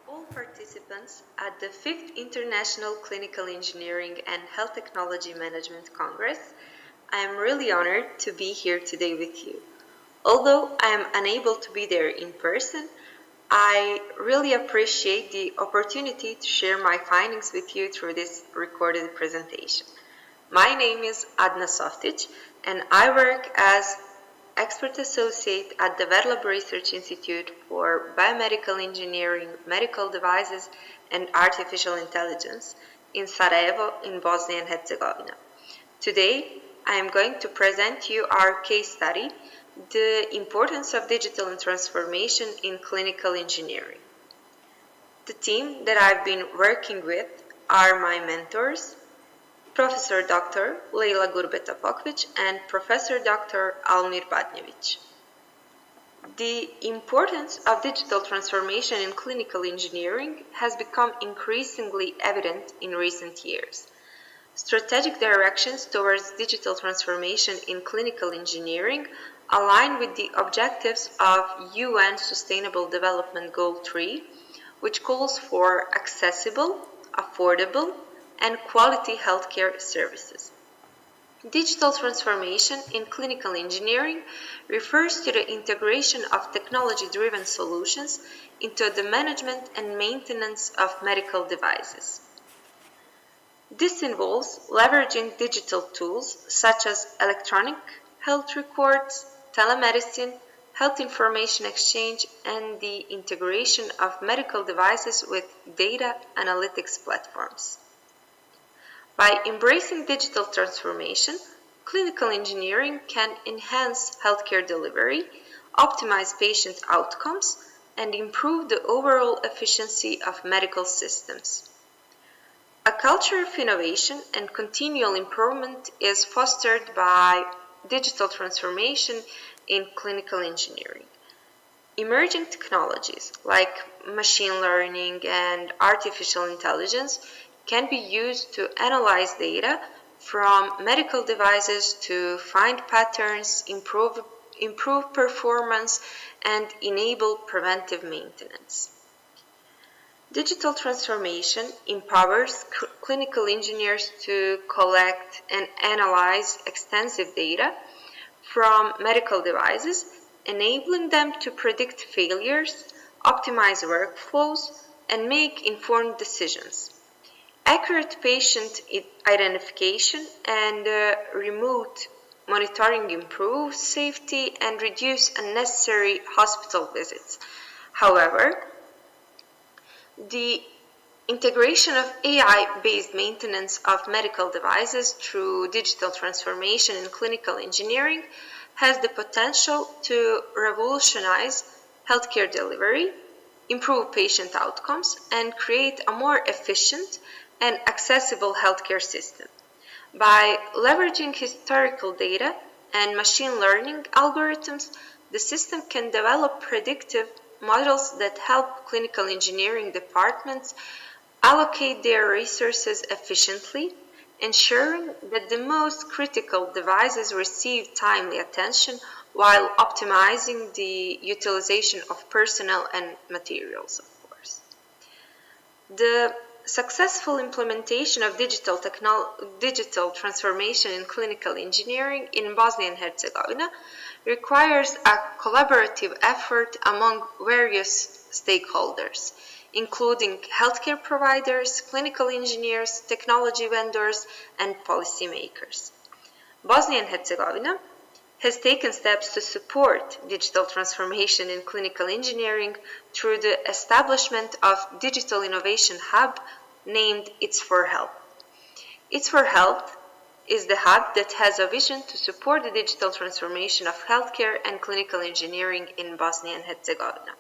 All participants at the 5th International Clinical Engineering and Health Technology Management Congress, I am really honored to be here today with you. Although I am unable to be there in person, I really appreciate the opportunity to share my findings with you through this recorded presentation. My name is Adna Softic, and I work as Expert Associate at the Verlab Research Institute for Biomedical Engineering, Medical Devices, and Artificial Intelligence in Sarajevo in Bosnia and Herzegovina. Today, I am going to present you our case study, The Importance of Digital Transformation in Clinical Engineering. The team that I've been working with are my mentors, Professor Dr. Leila Gurbeta Pokvic and Professor Dr. Almir Badnjevic. The importance of digital transformation in clinical engineering has become increasingly evident in recent years. Strategic directions towards digital transformation in clinical engineering align with the objectives of UN Sustainable Development Goal 3, which calls for accessible, affordable, and quality healthcare services. Digital transformation in clinical engineering refers to the integration of technology-driven solutions into the management and maintenance of medical devices. This involves leveraging digital tools such as electronic health records, telemedicine, health information exchange, and the integration of medical devices with data analytics platforms. By embracing digital transformation, clinical engineering can enhance healthcare delivery, optimize patient outcomes, and improve the overall efficiency of medical systems. A culture of innovation and continual improvement is fostered by digital transformation in clinical engineering. Emerging technologies like machine learning and artificial intelligence can be used to analyze data from medical devices to find patterns, improve performance, and enable preventive maintenance. Digital transformation empowers clinical engineers to collect and analyze extensive data from medical devices, enabling them to predict failures, optimize workflows, and make informed decisions. Accurate patient identification and remote monitoring improve safety and reduce unnecessary hospital visits. However, the Integration of AI-based maintenance of medical devices through digital transformation in clinical engineering has the potential to revolutionize healthcare delivery, improve patient outcomes, and create a more efficient and accessible healthcare system. By leveraging historical data and machine learning algorithms, the system can develop predictive models that help clinical engineering departments allocate their resources efficiently, ensuring that the most critical devices receive timely attention while optimizing the utilization of personnel and materials, of course. The successful implementation of digital transformation in clinical engineering in Bosnia and Herzegovina requires a collaborative effort among various stakeholders, including healthcare providers, clinical engineers, technology vendors, and policymakers. Bosnia and Herzegovina has taken steps to support digital transformation in clinical engineering through the establishment of Digital Innovation Hub named ICEHTMC. ICEHTMC is the hub that has a vision to support the digital transformation of healthcare and clinical engineering in Bosnia and Herzegovina.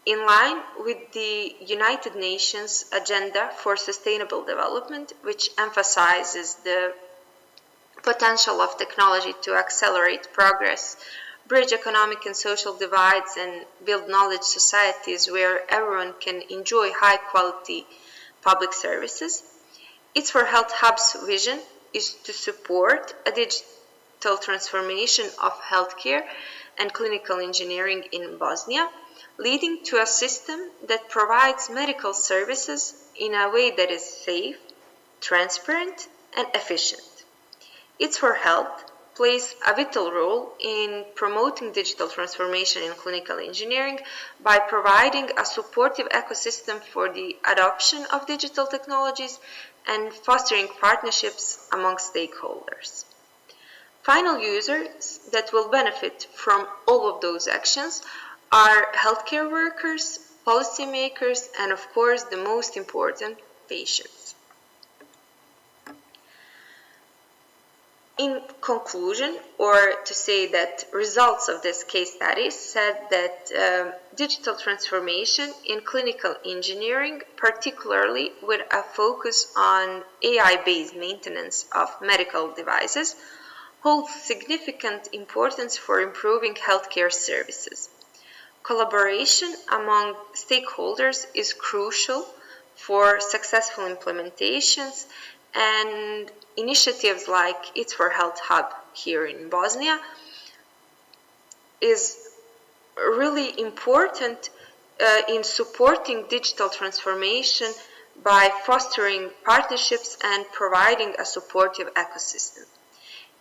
In line with the United Nations Agenda for Sustainable Development, which emphasizes the potential of technology to accelerate progress, bridge economic and social divides, and build knowledge societies where everyone can enjoy high-quality public services, ICEHTMC Hub's vision is to support a digital transformation of healthcare and clinical engineering in Bosnia, leading to a system that provides medical services in a way that is safe, transparent, and efficient. ICEHTMC plays a vital role in promoting digital transformation in clinical engineering by providing a supportive ecosystem for the adoption of digital technologies and fostering partnerships among stakeholders. Final users that will benefit from all of those actions are healthcare workers, policymakers, and of course the most important, patients. In conclusion, or to say that results of this case study said that digital transformation in clinical engineering, particularly with a focus on AI-based maintenance of medical devices, holds significant importance for improving healthcare services. Collaboration among stakeholders is crucial for successful implementations, and initiatives like ICEHTMC Hub here in Bosnia is really important in supporting digital transformation by fostering partnerships and providing a supportive ecosystem.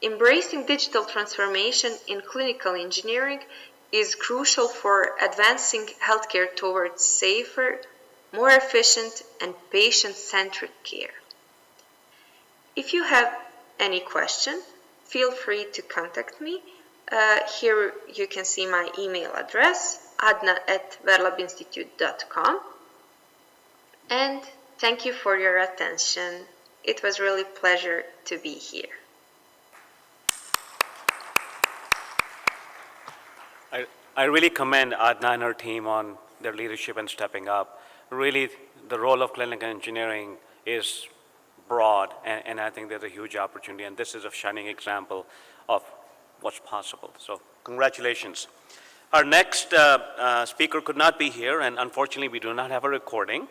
Embracing digital transformation in clinical engineering is crucial for advancing healthcare towards safer, more efficient, and patient-centric care. If you have any question, feel free to contact me. Here you can see my email address, adna@verlabinstitute.com. And thank you for your attention. It was really a pleasure to be here. I really commend Adna and her team on their leadership and stepping up. Really, the role of clinical engineering is broad, and I think there's a huge opportunity, and this is a shining example of what's possible. So congratulations. Our next speaker could not be here, and unfortunately we do not have a recording,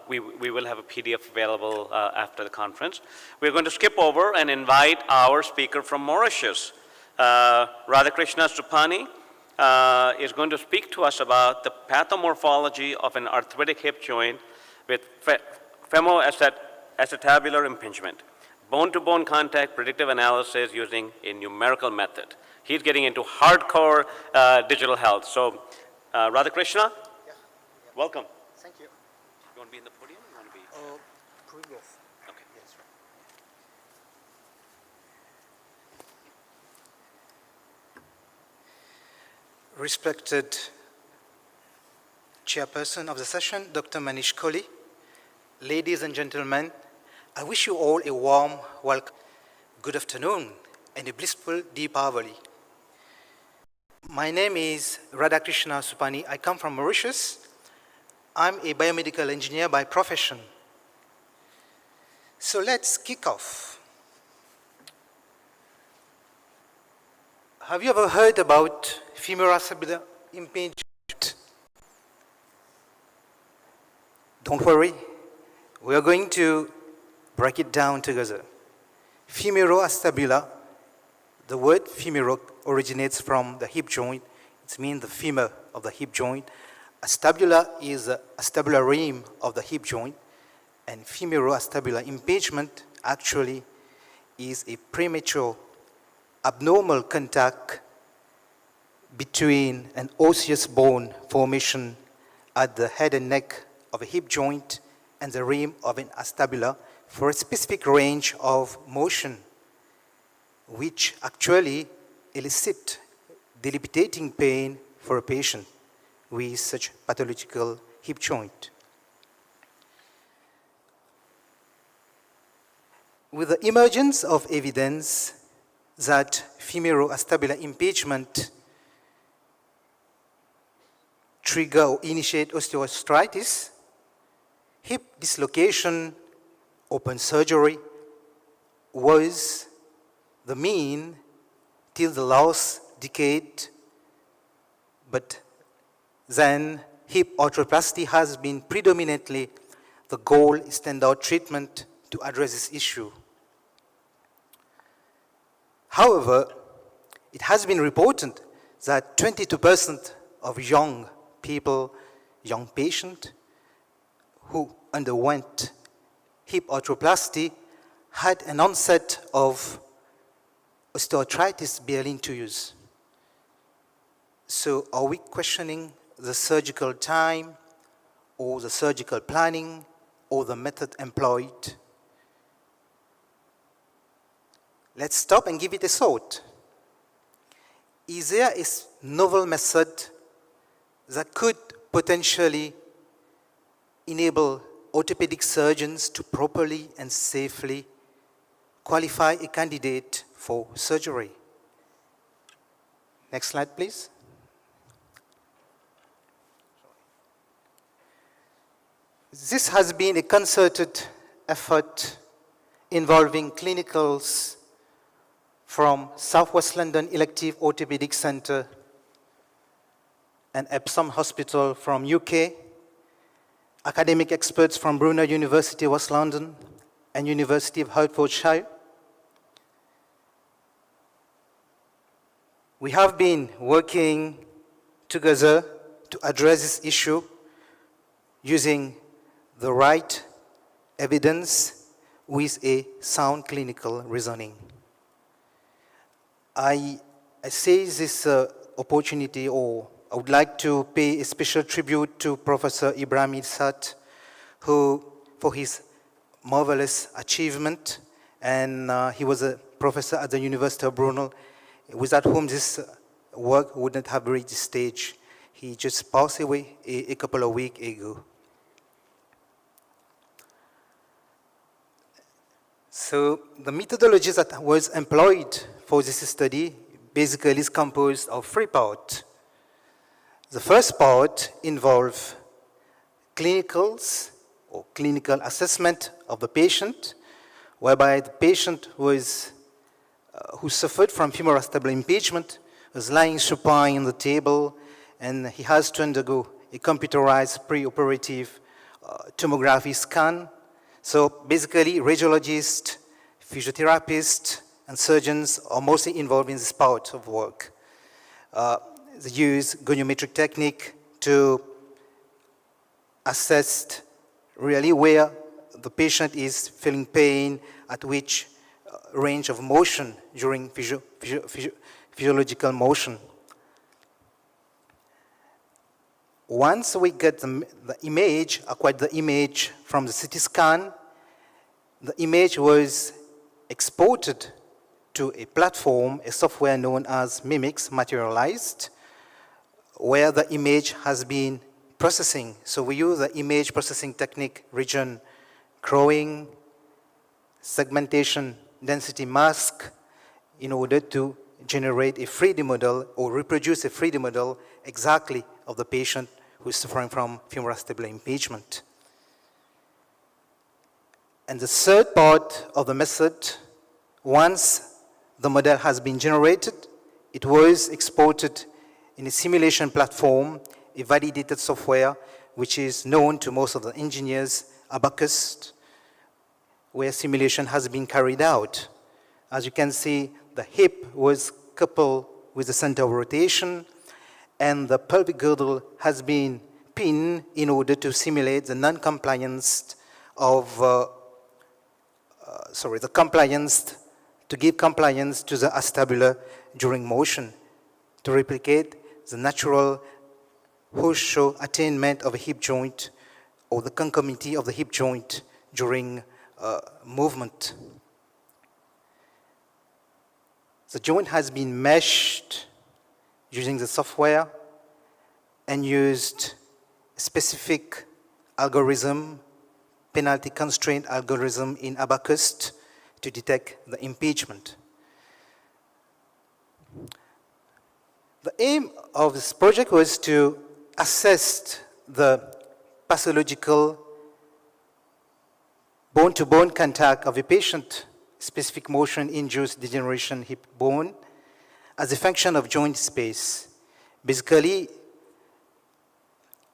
we will have a PDF available after the conference. We're going to skip over and invite our speaker from Mauritius. Radhakrishna Supani is going to speak to us about the pathomorphology of an arthritic hip joint with femoacetabular impingement, bone-to-bone contact predictive analysis using a numerical method. He's getting into hardcore digital health. So, Radhakrishna, welcome. Thank you. You want to be in the podium or you want to be? Previous. Okay. Yes, right. Respected Chairperson of the session, Dr. Manish Kohli. Ladies and gentlemen, I wish you all a warm welcome. Good afternoon and a blissful Deepavali. My name is Radhakrishna Supani. I come from Mauritius. I'm a biomedical engineer by profession. So let's kick off. Have you ever heard about femoroacebular impingement? Don't worry, we are going to break it down together. Femoroacebular, the word femoro originates from the hip joint. It means the femur of the hip joint. Acebula is the acetabular of the hip joint. And femoroacebular impingement actually is a premature abnormal contact between an osseous bone formation at the head and neck of a hip joint and the rim of an acetabula for a specific range of motion, which actually elicit debilitating pain for a patient with such pathological hip joint. With the emergence of evidence that femoroacebular impingement trigger or initiate osteoarthritis, hip dislocation, open surgery was the mean till the last decade, but then hip arthroplasty has been predominantly the gold standard treatment to address this issue. However, it has been reported that 22% of young people, young patients who underwent hip arthroplasty had an onset of osteoarthritis barely in 2 years. So are we questioning the surgical time or the surgical planning or the method employed? Let's stop and give it a thought. Is there a novel method that could potentially enable orthopedic surgeons to properly and safely qualify a candidate for surgery? Next slide, please. This has been a concerted effort involving clinicals from Southwest London Elective Orthopedic Centre and Epsom Hospital from UK, academic experts from Brunel University, West London, and University of Hertfordshire. We have been working together to address this issue using the right evidence with a sound clinical reasoning. I seize this opportunity, or I would like to pay a special tribute to Professor Ibrahim Issat, who, for his marvelous achievement, and he was a professor at the University of Brunel, without whom this work would not have reached this stage. He just passed away a couple of weeks ago. So the methodology that was employed for this study basically is composed of 3 parts. The first part involves clinicals or clinical assessment of the patient, whereby the patient was, who suffered from femoroacebular impingement was lying supine on the table, and he has to undergo a computerized preoperative tomography scan. So basically, radiologists, physiotherapists, and surgeons are mostly involved in this part of work. They use goniometric technique to assess really where the patient is feeling pain, at which range of motion during physiological motion. Once we get the image, acquired the image from the CT scan, the image was exported to a platform, a software known as Mimics Materialized, where the image has been processing. So we use the image processing technique, region growing, segmentation, density mask, in order to generate a 3D model or reproduce a 3D model exactly of the patient who is suffering from femoroacetabulum impingement. And the third part of the method, once the model has been generated, it was exported in a simulation platform, a validated software, which is known to most of the engineers, Abacus, where simulation has been carried out. As you can see, the hip was coupled with the center of rotation, and the pelvic girdle has been pinned in order to simulate the non-compliance of, the compliance, to give compliance to the acetabular during motion, to replicate the natural horseshoe attainment of a hip joint or the conformity of the hip joint during movement. The joint has been meshed using the software and used a specific algorithm, penalty constraint algorithm in Abacus to detect the impingement. The aim of this project was to assess the pathological bone-to-bone contact of a patient, specific motion-induced degeneration hip bone, as a function of joint space. Basically,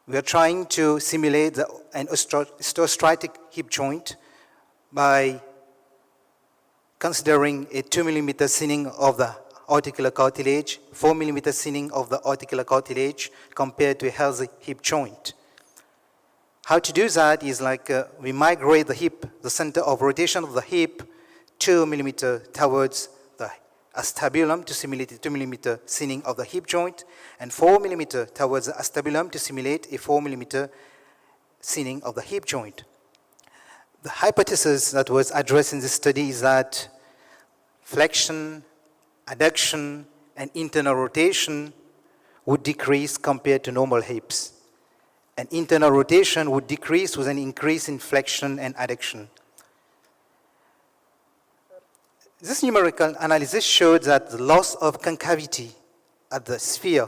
we are trying to simulate an osteoarthritic hip joint by considering a 2 millimeter thinning of the articular cartilage, 4 millimeter thinning of the articular cartilage compared to a healthy hip joint. How to do that is like we migrate the hip, the center of rotation of the hip, 2 millimeter towards the acetabulum to simulate a 2 millimeter thinning of the hip joint, and 4 millimeter towards the acetabulum to simulate a 4 millimeter thinning of the hip joint. The hypothesis that was addressed in this study is that flexion, adduction, and internal rotation would decrease compared to normal hips. And internal rotation would decrease with an increase in flexion and adduction. This numerical analysis showed that the loss of concavity at the sphere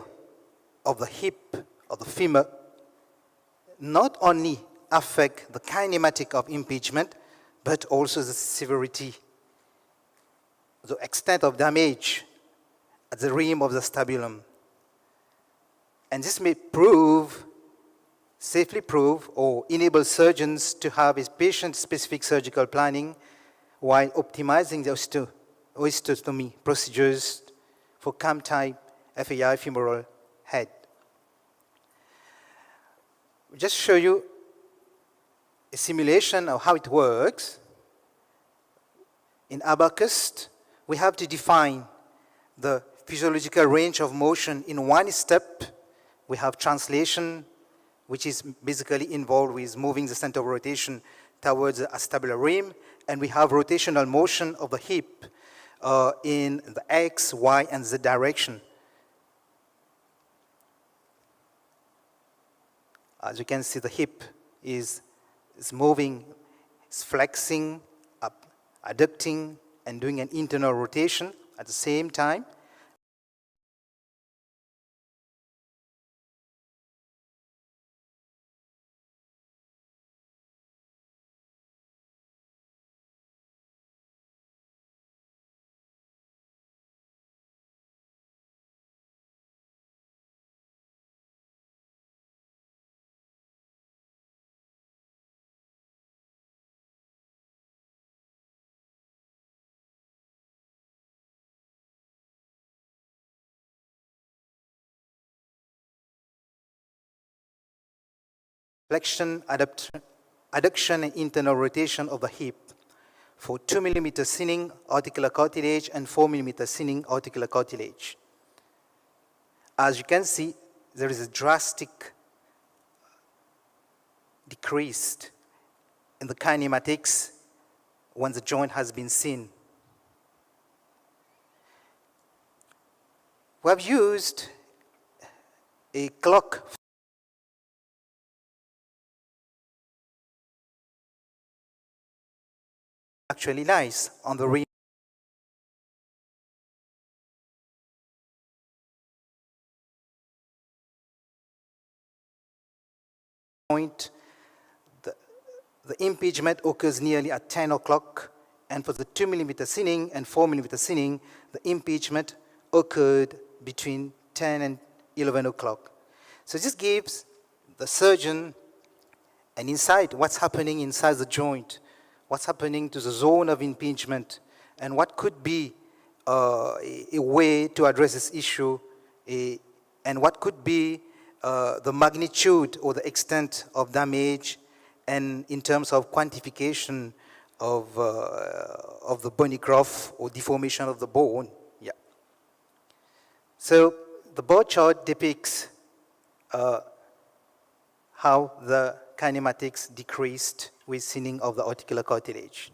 of the hip of the femur not only affect the kinematic of impingement, but also the severity, the extent of damage at the rim of the stabulum. And this may safely prove or enable surgeons to have a patient-specific surgical planning while optimizing the osteotomy procedures for CAM-type FAI femoral head. I'll just show you a simulation of how it works. In Abacus, we have to define the physiological range of motion in one step. We have translation, which is basically involved with moving the center of rotation towards the acetabular rim, and we have rotational motion of the hip in the X, Y, and Z direction. As you can see, the hip is moving, is flexing, adducting, and doing an internal rotation at the same time. Flexion, adduction, and internal rotation of the hip for 2 millimeter thinning articular cartilage and 4 millimeter thinning articular cartilage. As you can see, there is a drastic decrease in the kinematics when the joint has been seen. We have used a clock actually lies on the point. The impingement occurs nearly at 10 o'clock, and for the 2 millimeter thinning and 4 millimeter thinning, the impingement occurred between 10 and 11 o'clock. So this gives the surgeon an insight what's happening inside the joint, what's happening to the zone of impingement, and what could be a way to address this issue, and what could be the magnitude or the extent of damage, and in terms of quantification of the bony growth or deformation of the bone. Yeah. So the bar chart depicts how the kinematics decreased with thinning of the articular cartilage.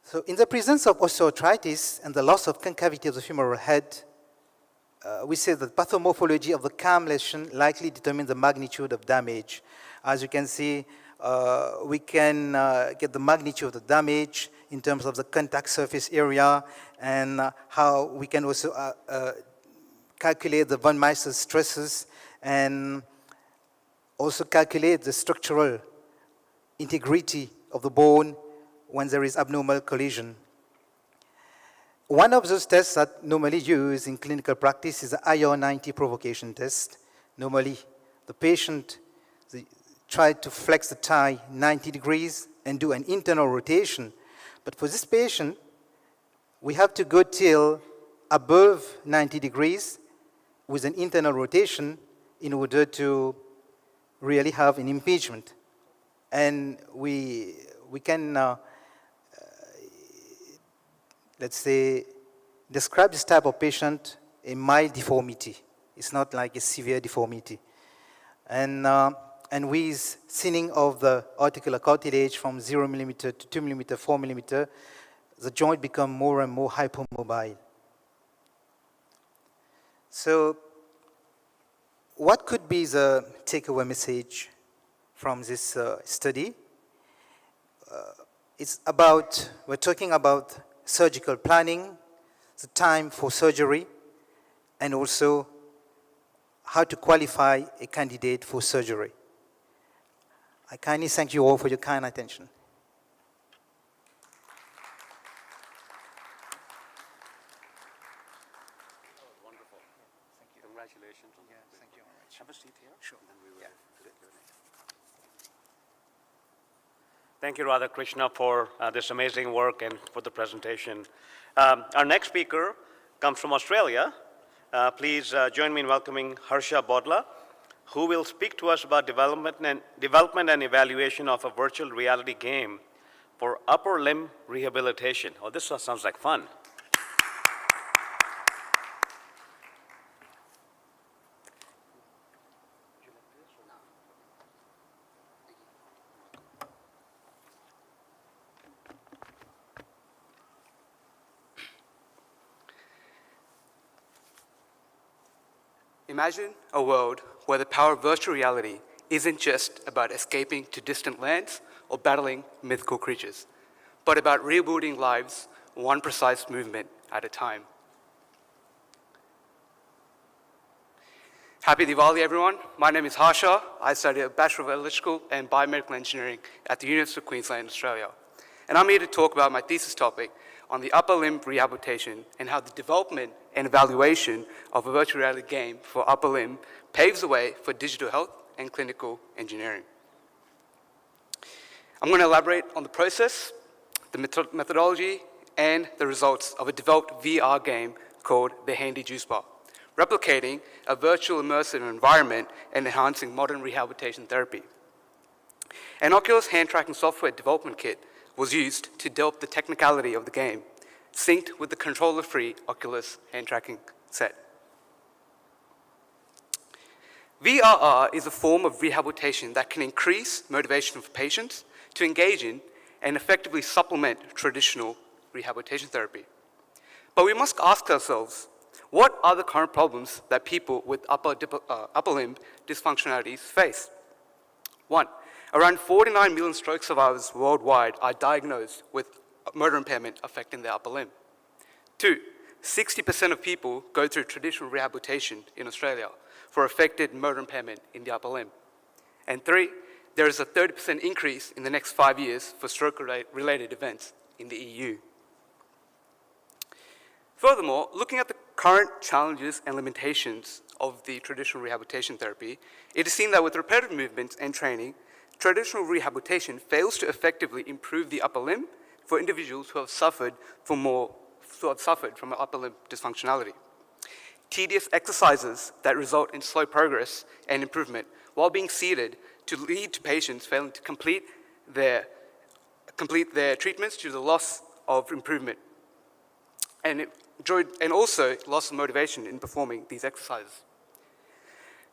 So in the presence of osteoarthritis and the loss of concavity of the femoral head, we say that pathomorphology of the CAM lesion likely determines the magnitude of damage. As you can see, we can get the magnitude of the damage in terms of the contact surface area, and how we can also calculate the von Mises stresses, and also calculate the structural integrity of the bone when there is abnormal collision. One of those tests that normally used in clinical practice is the IR90 provocation test. Normally, the patient try to flex the thigh 90 degrees and do an internal rotation. But for this patient, we have to go till above 90 degrees with an internal rotation in order to really have an impingement. And we can, let's say, describe this type of patient a mild deformity. It's not like a severe deformity. And with thinning of the articular cartilage from 0 millimeter to 2 millimeter, 4 millimeter, the joint become more and more hypermobile. So what could be the takeaway message from this study? It's about, we're talking about surgical planning, the time for surgery, and also how to qualify a candidate for surgery. I kindly thank you all for your kind attention. Wonderful. Thank you. Congratulations. Yeah, thank you very much. Have a seat here. Sure. And then we will take your name. Thank you, Radha Krishna, for this amazing work and for the presentation. Our next speaker comes from Australia. Please join me in welcoming Harsha Bodla, who will speak to us about development and evaluation of a virtual reality game for upper limb rehabilitation. Oh, this sounds like fun. Imagine a world where the power of virtual reality isn't just about escaping to distant lands or battling mythical creatures, but about rebuilding lives one precise movement at a time. Happy Diwali, everyone. My name is Harsha. I study a Bachelor of Electrical and Biomedical Engineering at the University of Queensland, Australia. And I'm here to talk about my thesis topic on the upper limb rehabilitation and how the development and evaluation of a virtual reality game for upper limb paves the way for digital health and clinical engineering. I'm going to elaborate on the process, the methodology, and the results of a developed VR game called the Handy Juice Bar, replicating a virtual immersive environment and enhancing modern rehabilitation therapy. An Oculus hand tracking software development kit was used to develop the technicality of the game, synced with the controller-free Oculus hand tracking set. VRR is a form of rehabilitation that can increase motivation for patients to engage in and effectively supplement traditional rehabilitation therapy. But we must ask ourselves, what are the current problems that people with upper limb dysfunctionalities face? One, Around 49 million stroke survivors worldwide are diagnosed with motor impairment affecting their upper limb. 2, 60% of people go through traditional rehabilitation in Australia for affected motor impairment in the upper limb. And 3, there is a 30% increase in the next 5 years for stroke-related events in the EU. Furthermore, looking at the current challenges and limitations of the traditional rehabilitation therapy, it is seen that with repetitive movements and training, traditional rehabilitation fails to effectively improve the upper limb for individuals who have suffered from upper limb dysfunctionality. Tedious exercises that result in slow progress and improvement while being seated to lead to patients failing to complete their treatments due to the loss of improvement and also loss of motivation in performing these exercises.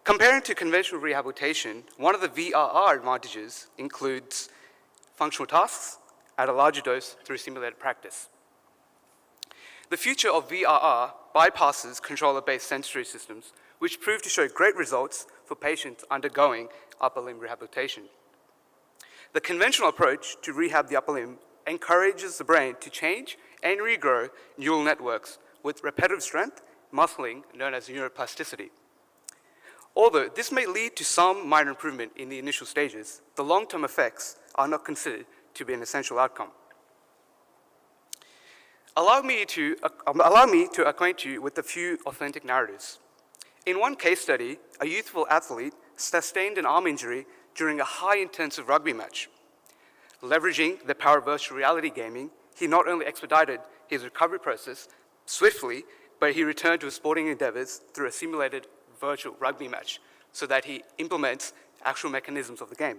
Comparing to conventional rehabilitation, one of the VRR advantages includes functional tasks at a larger dose through simulated practice. The future of VRR bypasses controller-based sensory systems, which prove to show great results for patients undergoing upper limb rehabilitation. The conventional approach to rehab the upper limb encourages the brain to change and regrow neural networks with repetitive strength, muscling, known as neuroplasticity. Although this may lead to some minor improvement in the initial stages, the long-term effects are not considered to be an essential outcome. Allow me to acquaint you with a few authentic narratives. In one case study, a youthful athlete sustained an arm injury during a high-intensive rugby match. Leveraging the power of virtual reality gaming, he not only expedited his recovery process swiftly, but he returned to his sporting endeavors through a simulated virtual rugby match so that he implements actual mechanisms of the game.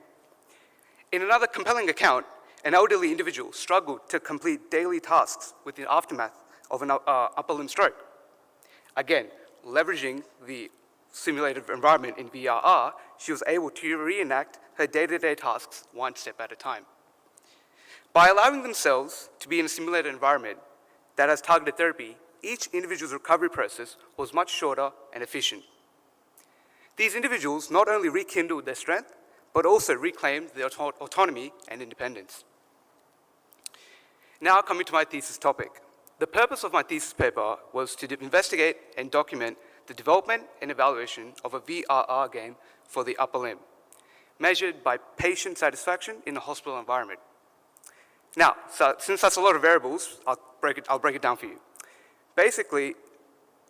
In another compelling account, an elderly individual struggled to complete daily tasks with the aftermath of an upper limb stroke. Again, leveraging the simulated environment in VRR, she was able to reenact her day-to-day tasks one step at a time. By allowing themselves to be in a simulated environment that has targeted therapy, each individual's recovery process was much shorter and efficient. These individuals not only rekindled their strength, but also reclaimed their autonomy and independence. Now coming to my thesis topic. The purpose of my thesis paper was to investigate and document the development and evaluation of a VRR game for the upper limb, measured by patient satisfaction in a hospital environment. Now, since that's a lot of variables, I'll break it down for you. Basically,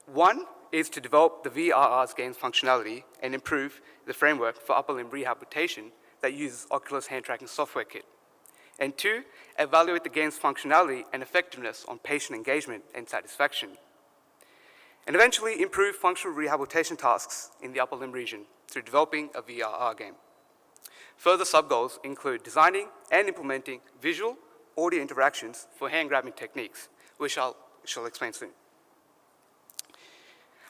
one is to develop the VRR's game's functionality and improve the framework for upper limb rehabilitation that uses Oculus hand tracking software kit. And 2, evaluate the game's functionality and effectiveness on patient engagement and satisfaction. And eventually improve functional rehabilitation tasks in the upper limb region through developing a VRR game. Further sub-goals include designing and implementing visual audio interactions for hand-grabbing techniques, which I shall explain soon.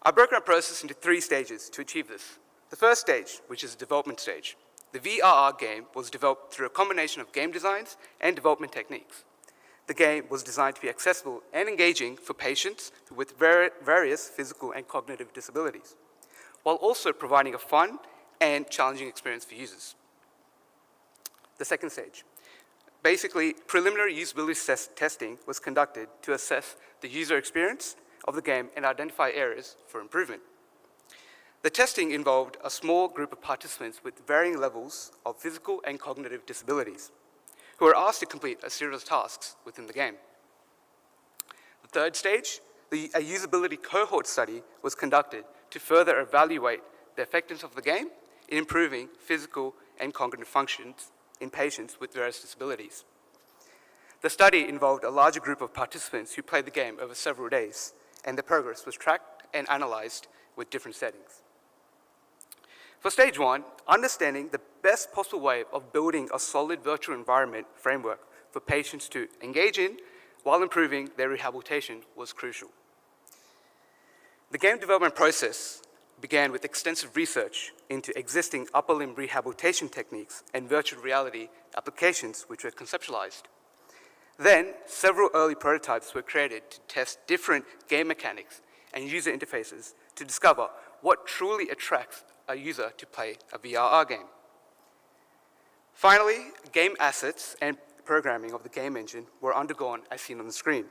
I broke our process into 3 stages to achieve this. The first stage, which is the development stage. The VRR game was developed through a combination of game designs and development techniques. The game was designed to be accessible and engaging for patients with various physical and cognitive disabilities, while also providing a fun and challenging experience for users. The second stage. Basically, preliminary usability testing was conducted to assess the user experience of the game and identify areas for improvement. The testing involved a small group of participants with varying levels of physical and cognitive disabilities, who were asked to complete a series of tasks within the game. The third stage, a usability cohort study was conducted to further evaluate the effectiveness of the game in improving physical and cognitive functions in patients with various disabilities. The study involved a larger group of participants who played the game over several days, and the progress was tracked and analyzed with different settings. For stage 1, understanding the best possible way of building a solid virtual environment framework for patients to engage in while improving their rehabilitation was crucial. The game development process began with extensive research into existing upper limb rehabilitation techniques and virtual reality applications which were conceptualized. Then, several early prototypes were created to test different game mechanics and user interfaces to discover what truly attracts a user to play a VRR game. Finally, game assets and programming of the game engine were undergone as seen on the screen,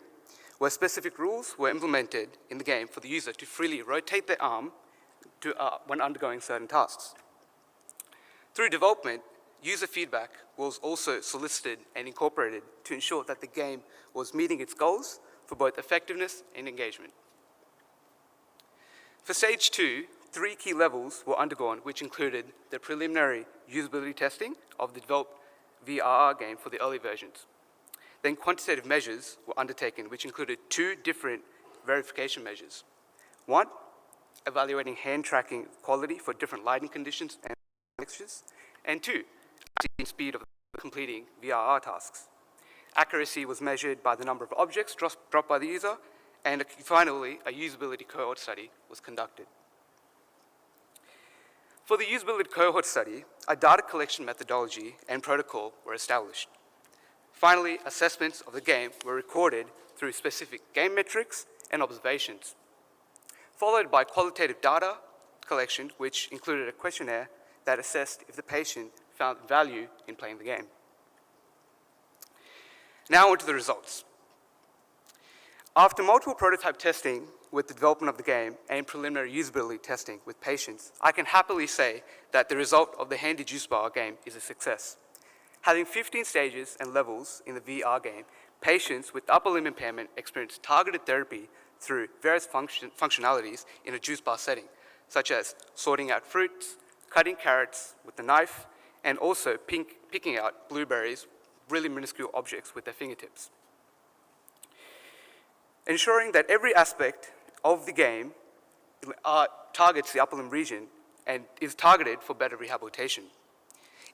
where specific rules were implemented in the game for the user to freely rotate their arm when undergoing certain tasks. Through development, user feedback was also solicited and incorporated to ensure that the game was meeting its goals for both effectiveness and engagement. For Stage 2, 3 key levels were undergone, which included the preliminary usability testing of the developed VRR game for the early versions. Then quantitative measures were undertaken, which included 2 different verification measures. 1, evaluating hand tracking quality for different lighting conditions and mixtures, and 2, speed of completing VRR tasks. Accuracy was measured by the number of objects dropped by the user, and finally, a usability cohort study was conducted. For the usability cohort study, a data collection methodology and protocol were established. Finally, assessments of the game were recorded through specific game metrics and observations, followed by qualitative data collection, which included a questionnaire that assessed if the patient found value in playing the game. Now onto the results. After multiple prototype testing with the development of the game and preliminary usability testing with patients, I can happily say that the result of the Handy Juice Bar game is a success. Having 15 stages and levels in the VR game, patients with upper limb impairment experienced targeted therapy through various functionalities in a juice bar setting, such as sorting out fruits, cutting carrots with a knife, and also picking out blueberries, really minuscule objects with their fingertips. Ensuring that every aspect of the game targets the upper limb region and is targeted for better rehabilitation.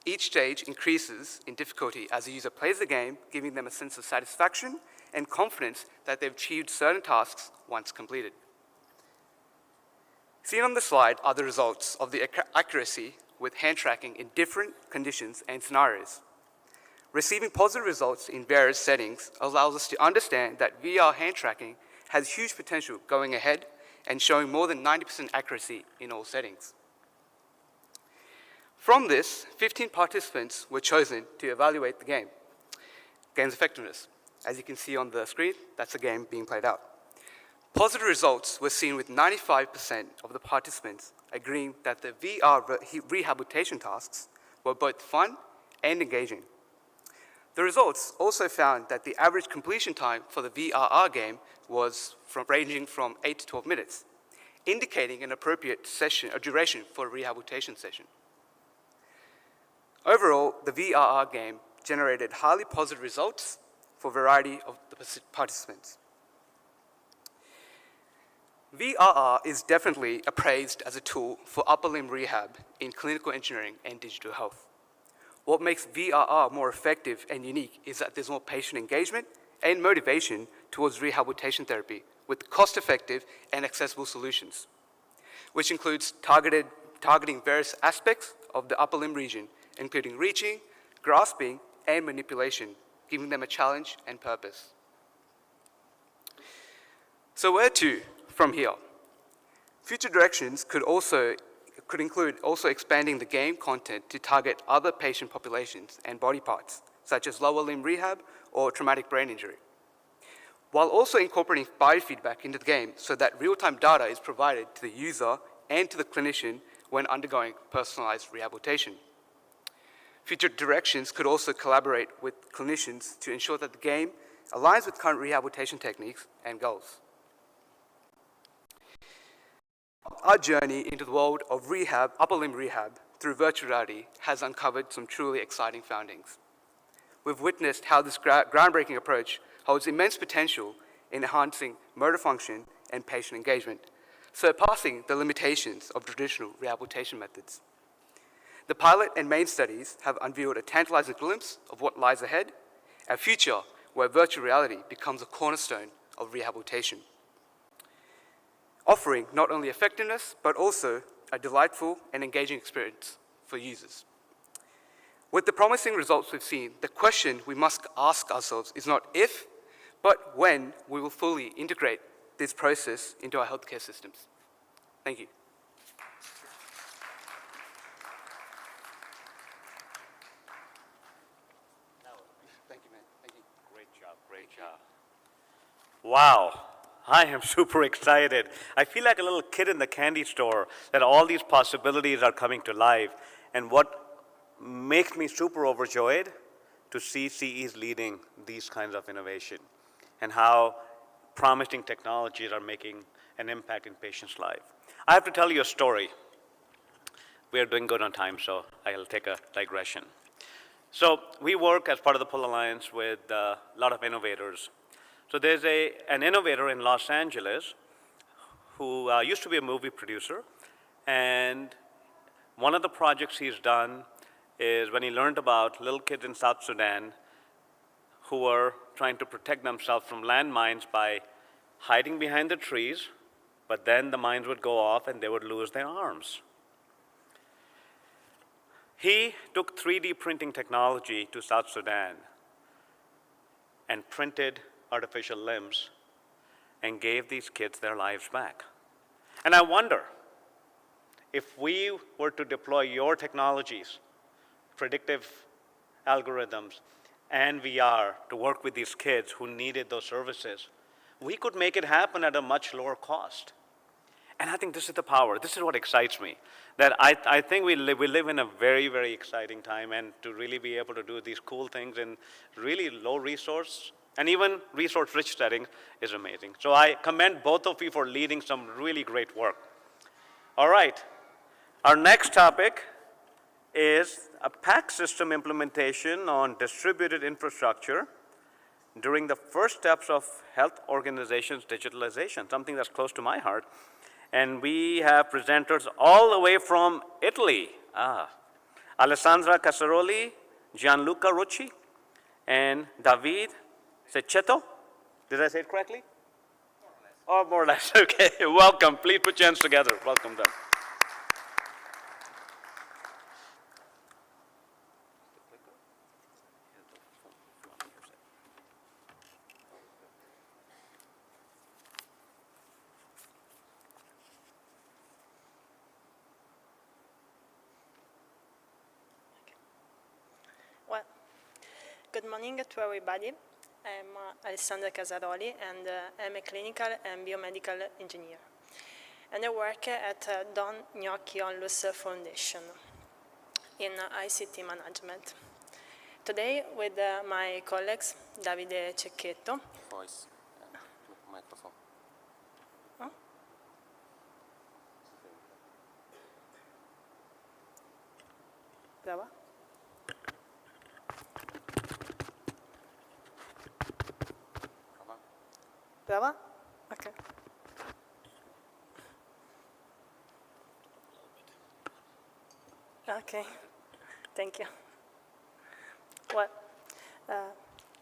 Each stage increases in difficulty as the user plays the game, giving them a sense of satisfaction and confidence that they've achieved certain tasks once completed. Seen on the slide are the results of the accuracy with hand tracking in different conditions and scenarios. Receiving positive results in various settings allows us to understand that VR hand tracking has huge potential going ahead and showing more than 90% accuracy in all settings. From this, 15 participants were chosen to evaluate the game's effectiveness. As you can see on the screen, that's the game being played out. Positive results were seen with 95% of the participants agreeing that the VR rehabilitation tasks were both fun and engaging. The results also found that the average completion time for the VRR game was ranging from 8 to 12 minutes, indicating an appropriate duration for a rehabilitation session. Overall, the VRR game generated highly positive results for a variety of the participants. VRR is definitely appraised as a tool for upper limb rehab in clinical engineering and digital health. What makes VRR more effective and unique is that there's more patient engagement and motivation towards rehabilitation therapy with cost-effective and accessible solutions, which includes targeting various aspects of the upper limb region, including reaching, grasping, and manipulation, giving them a challenge and purpose. So where to from here? Future directions could include expanding the game content to target other patient populations and body parts, such as lower limb rehab or traumatic brain injury, while also incorporating biofeedback into the game so that real-time data is provided to the user and to the clinician when undergoing personalized rehabilitation. Future directions could also collaborate with clinicians to ensure that the game aligns with current rehabilitation techniques and goals. Our journey into the world of rehab, upper limb rehab, through virtual reality has uncovered some truly exciting findings. We've witnessed how this groundbreaking approach holds immense potential in enhancing motor function and patient engagement, surpassing the limitations of traditional rehabilitation methods. The pilot and main studies have unveiled a tantalizing glimpse of what lies ahead, a future where virtual reality becomes a cornerstone of rehabilitation, offering not only effectiveness, but also a delightful and engaging experience for users. With the promising results we've seen, the question we must ask ourselves is not if, but when we will fully integrate this process into our healthcare systems. Thank you. Wow, I am super excited. I feel like a little kid in the candy store that all these possibilities are coming to life. And what makes me super overjoyed to see CEs leading these kinds of innovation and how promising technologies are making an impact in patients' lives. I have to tell you a story. We are doing good on time, so I'll take a digression. So we work as part of the Pull Alliance with a lot of innovators. So there's an innovator in Los Angeles who used to be a movie producer, and one of the projects he's done is when he learned about little kids in South Sudan who were trying to protect themselves from landmines by hiding behind the trees, but then the mines would go off and they would lose their arms. He took 3D printing technology to South Sudan and printed artificial limbs and gave these kids their lives back. And I wonder if we were to deploy your technologies, predictive algorithms, and VR to work with these kids who needed those services, we could make it happen at a much lower cost. And I think this is the power. This is what excites me, that I think we live in a very, very exciting time, and to really be able to do these cool things in really low resource and even resource-rich settings is amazing. So I commend both of you for leading some really great work. All right, our next topic is a PAC system implementation on distributed infrastructure during the first steps of health organizations' digitalization, something that's close to my heart. And we have presenters all the way from Italy. Alessandra Casaroli, Gianluca Rucci, and David Sechetto. Did I say it correctly? More or less. Okay, welcome. Please put your hands together. Welcome them. Well, good morning to everybody. I'm Alessandra Casaroli, and I'm a clinical and biomedical engineer. And I work at Don Gnocchi Onlus Foundation in ICT management. Today, with my colleagues, Davide Cecchetto. Voice, microphone. Huh? Brava. Brava? Okay. Okay, thank you. Well,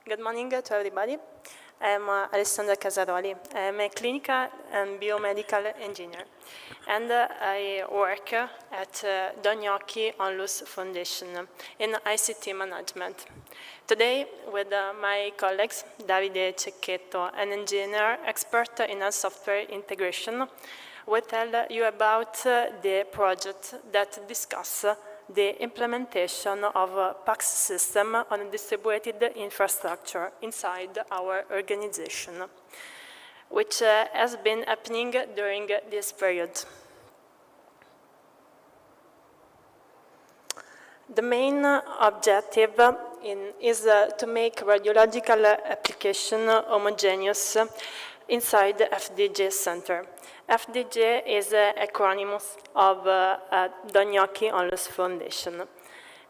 good morning to everybody. I'm Alessandra Casaroli. I'm a clinical and biomedical engineer, and I work at Don Gnocchi Onlus Foundation in ICT management. Today, with my colleagues, Davide Cecchetto, an engineer expert in software integration, will tell you about the project that discuss the implementation of a PACS system on a distributed infrastructure inside our organization, which has been happening during this period. The main objective is to make radiological application homogeneous inside the FDJ Center. FDJ is an acronym of Don Gnocchi Onlus Foundation.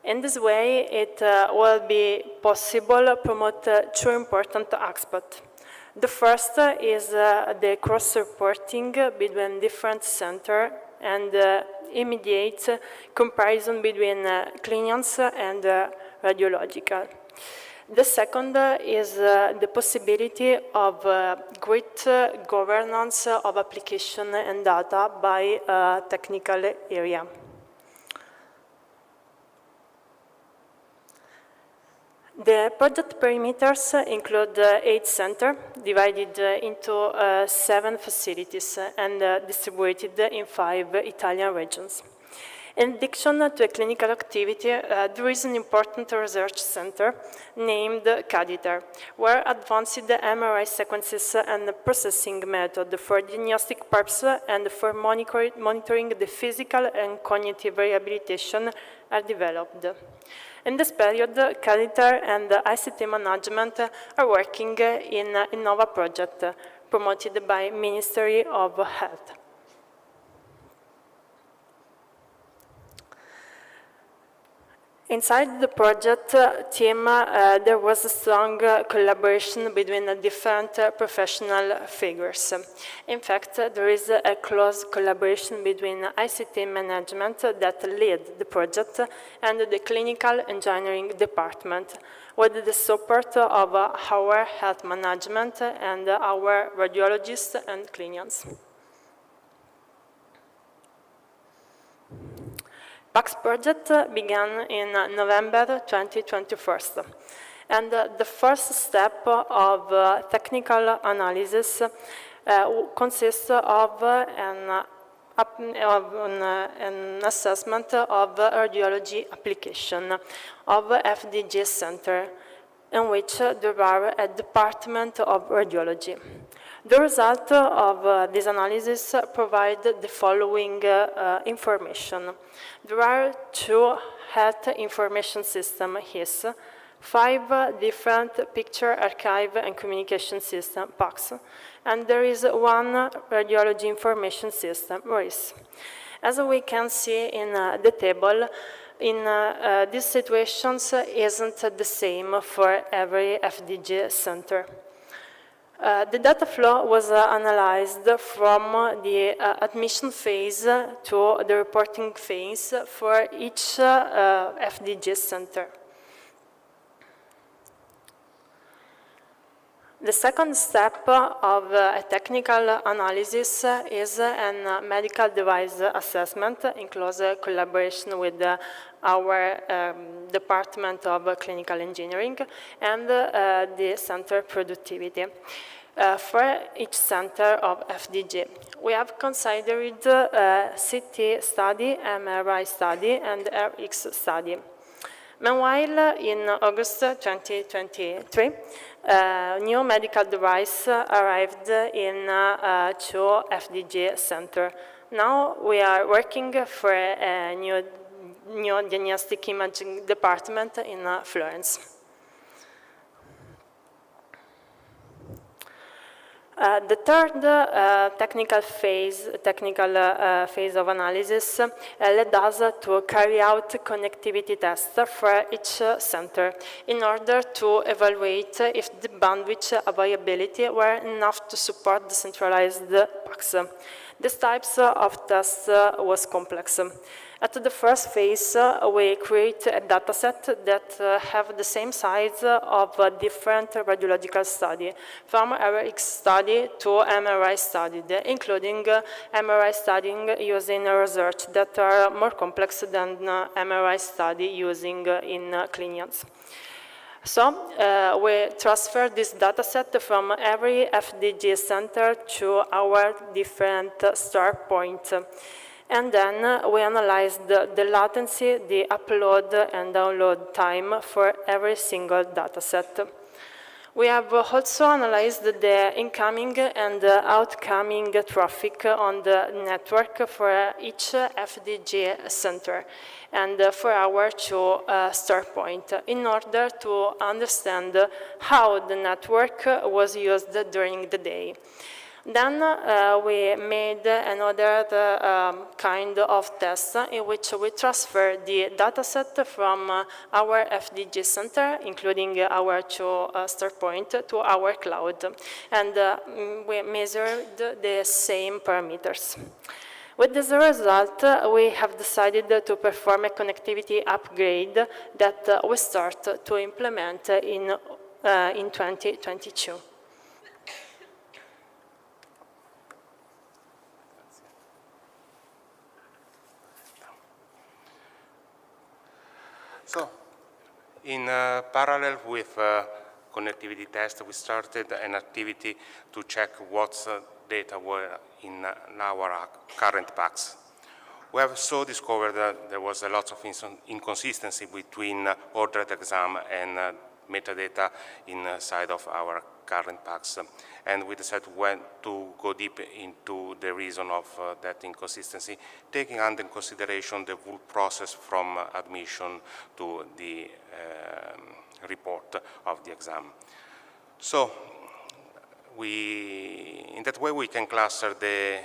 In this way, it will be possible to promote two important aspects. The first is the cross-reporting between different centers and immediate comparison between clinicians and radiological. The second is the possibility of great governance of application and data by technical area. The project perimeters include 8 centers divided into 7 facilities and distributed in 5 Italian regions. In addition to a clinical activity, there is an important research center named CADITER, where advanced MRI sequences and processing method for diagnostic purposes and for monitoring the physical and cognitive rehabilitation are developed. In this period, CADITER and ICT management are working in an Innova project promoted by Ministry of Health. Inside the project team, there was a strong collaboration between the different professional figures. In fact, there is a close collaboration between ICT management that lead the project and the clinical engineering department, with the support of our health management and our radiologists and clinicians. PACS project began in November 2021, and the first step of technical analysis consists of an assessment of radiology application of FDG center, in which there are a department of radiology. The result of this analysis provides the following information. There are 2 health information systems, HIS, 5 different picture archive and communication system, PACS, and there is 1 radiology information system, RIS. As we can see in the table, in these situations isn't the same for every FDG center. The data flow was analyzed from the admission phase to the reporting phase for each FDG center. The second step of a technical analysis is a medical device assessment in close collaboration with our Department of Clinical Engineering and the Center Productivity. For each center of FDG, we have considered CT study, MRI study, and RX study. Meanwhile, in August 2023, a new medical device arrived in 2 FDG centers. Now we are working for a new diagnostic imaging department in Florence. The third technical phase of analysis led us to carry out connectivity tests for each center in order to evaluate if the bandwidth availability were enough to support the centralized PACS. These types of tests was complex. At the first phase, we create a dataset that have the same size of a different radiological study, from RX study to MRI study, including MRI studying using research that are more complex than MRI study using in clinicians. So we transfer this dataset from every FDG center to our different start points. And then we analyze the latency, the upload and download time for every single dataset. We have also analyzed the incoming and outgoing traffic on the network for each FDG center and for our 2 start points in order to understand how the network was used during the day. Then we made another kind of test in which we transfer the dataset from our FDG center, including our 2 start points, to our cloud. And we measured the same parameters. With this result, we have decided to perform a connectivity upgrade that we start to implement in 2022. So, in parallel with connectivity test, we started an activity to check what data were in our current PACS. we have so discovered that there was a lot of inconsistency between ordered exam and metadata inside of our current packs. And we decided to go deep into the reason of that inconsistency, taking under consideration the full process from admission to the report of the exam. So in that way we can cluster the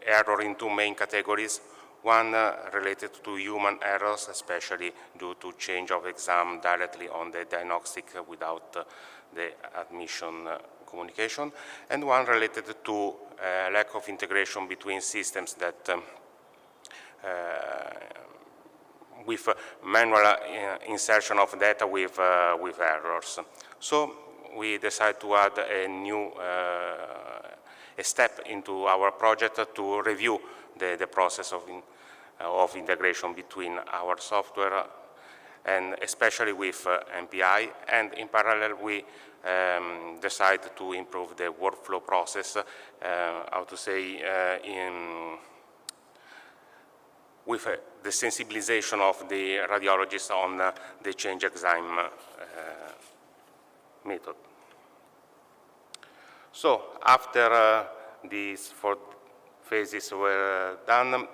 error in two main categories. One related to human errors, especially due to change of exam directly on the diagnostic without the admission communication, and one related to lack of integration between systems that with manual insertion of data with errors. So we decided to add a new a step into our project to review the process of integration between our software and especially with MPI, and in parallel we decided to improve the workflow process, with the sensibilization of the radiologists on the change exam method. So after these 4 phases were done,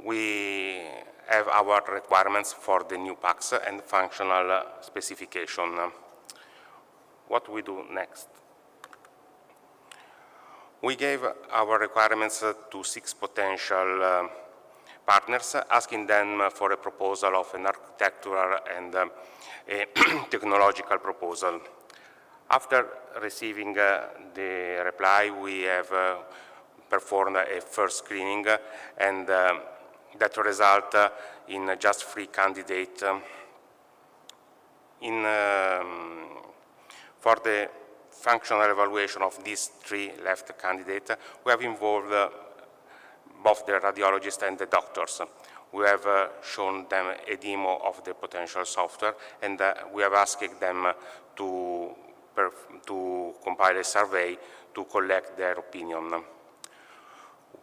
we have our requirements for the new packs and functional specification. What we do next? We gave our requirements to 6 potential partners, asking them for a proposal of an architectural and a technological proposal. After receiving the reply, we have performed a first screening, and that result in just 3 candidates. For the functional evaluation of these 3 left candidates, we have involved both the radiologists and the doctors. We have shown them a demo of the potential software, and we have asked them to compile a survey to collect their opinion.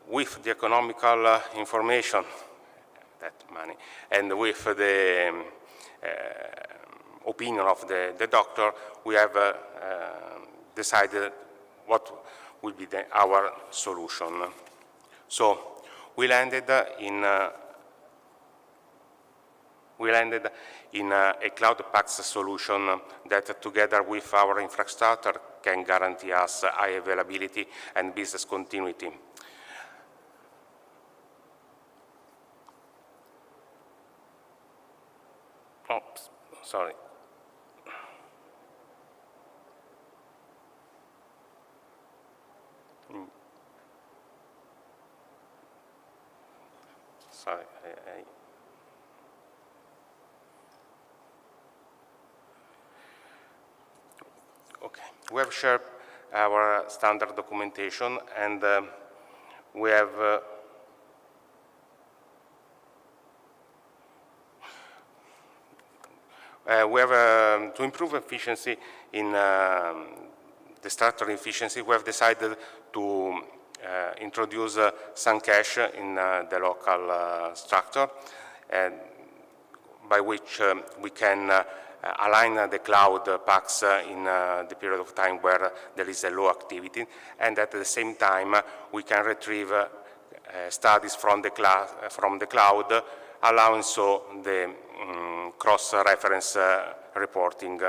With the economical information, that money, and with the opinion of the doctor, we have decided what will be our solution. So we landed in a cloud PACS solution that, together with our infrastructure, can guarantee us high availability and business continuity. Oops, sorry. Sorry, Okay, we have shared our standard documentation, and we have to improve efficiency in the structural efficiency. We have decided to introduce some cache in the local structure, by which we can align the cloud packs in the period of time where there is a low activity, and at the same time we can retrieve studies from the cloud, allowing so the cross-reference reporting.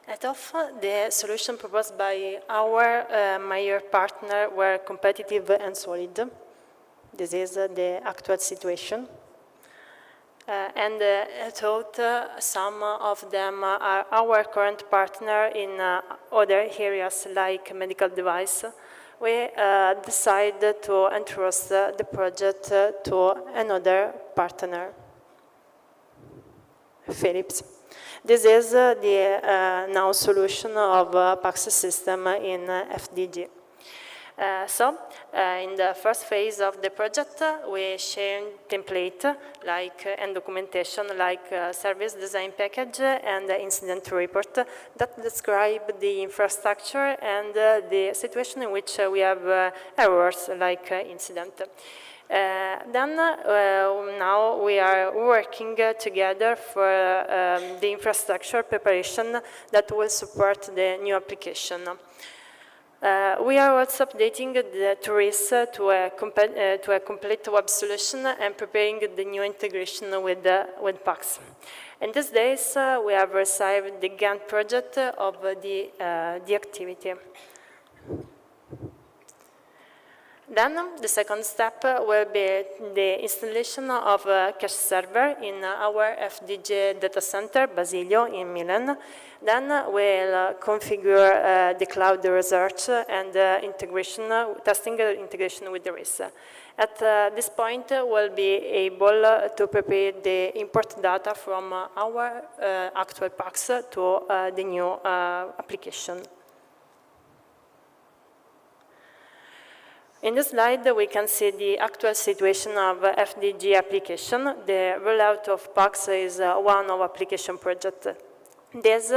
At OFF, the solution proposed by our major partner were competitive and solid. This is the actual situation. And I thought some of them are our current partner in other areas like medical device. We decided to entrust the project to another partner, Philips. This is the now solution of PACS system in FDG. In the first phase of the project, we share template and documentation like service design package and incident report that describe the infrastructure and the situation in which we have errors like incident. Now we are working together for the infrastructure preparation that will support the new application. We are also updating the tourists to a complete web solution and preparing the new integration with PACS. In these days, we have received the Gantt project of the activity. Then the second step will be the installation of a cache server in our FDG data center, Basilio, in Milan. Then we'll configure the cloud research and testing integration with the RIS. At this point, we'll be able to prepare the import data from our actual packs to the new application. In this slide, we can see the actual situation of FDG application. The rollout of PACS is one of application project. This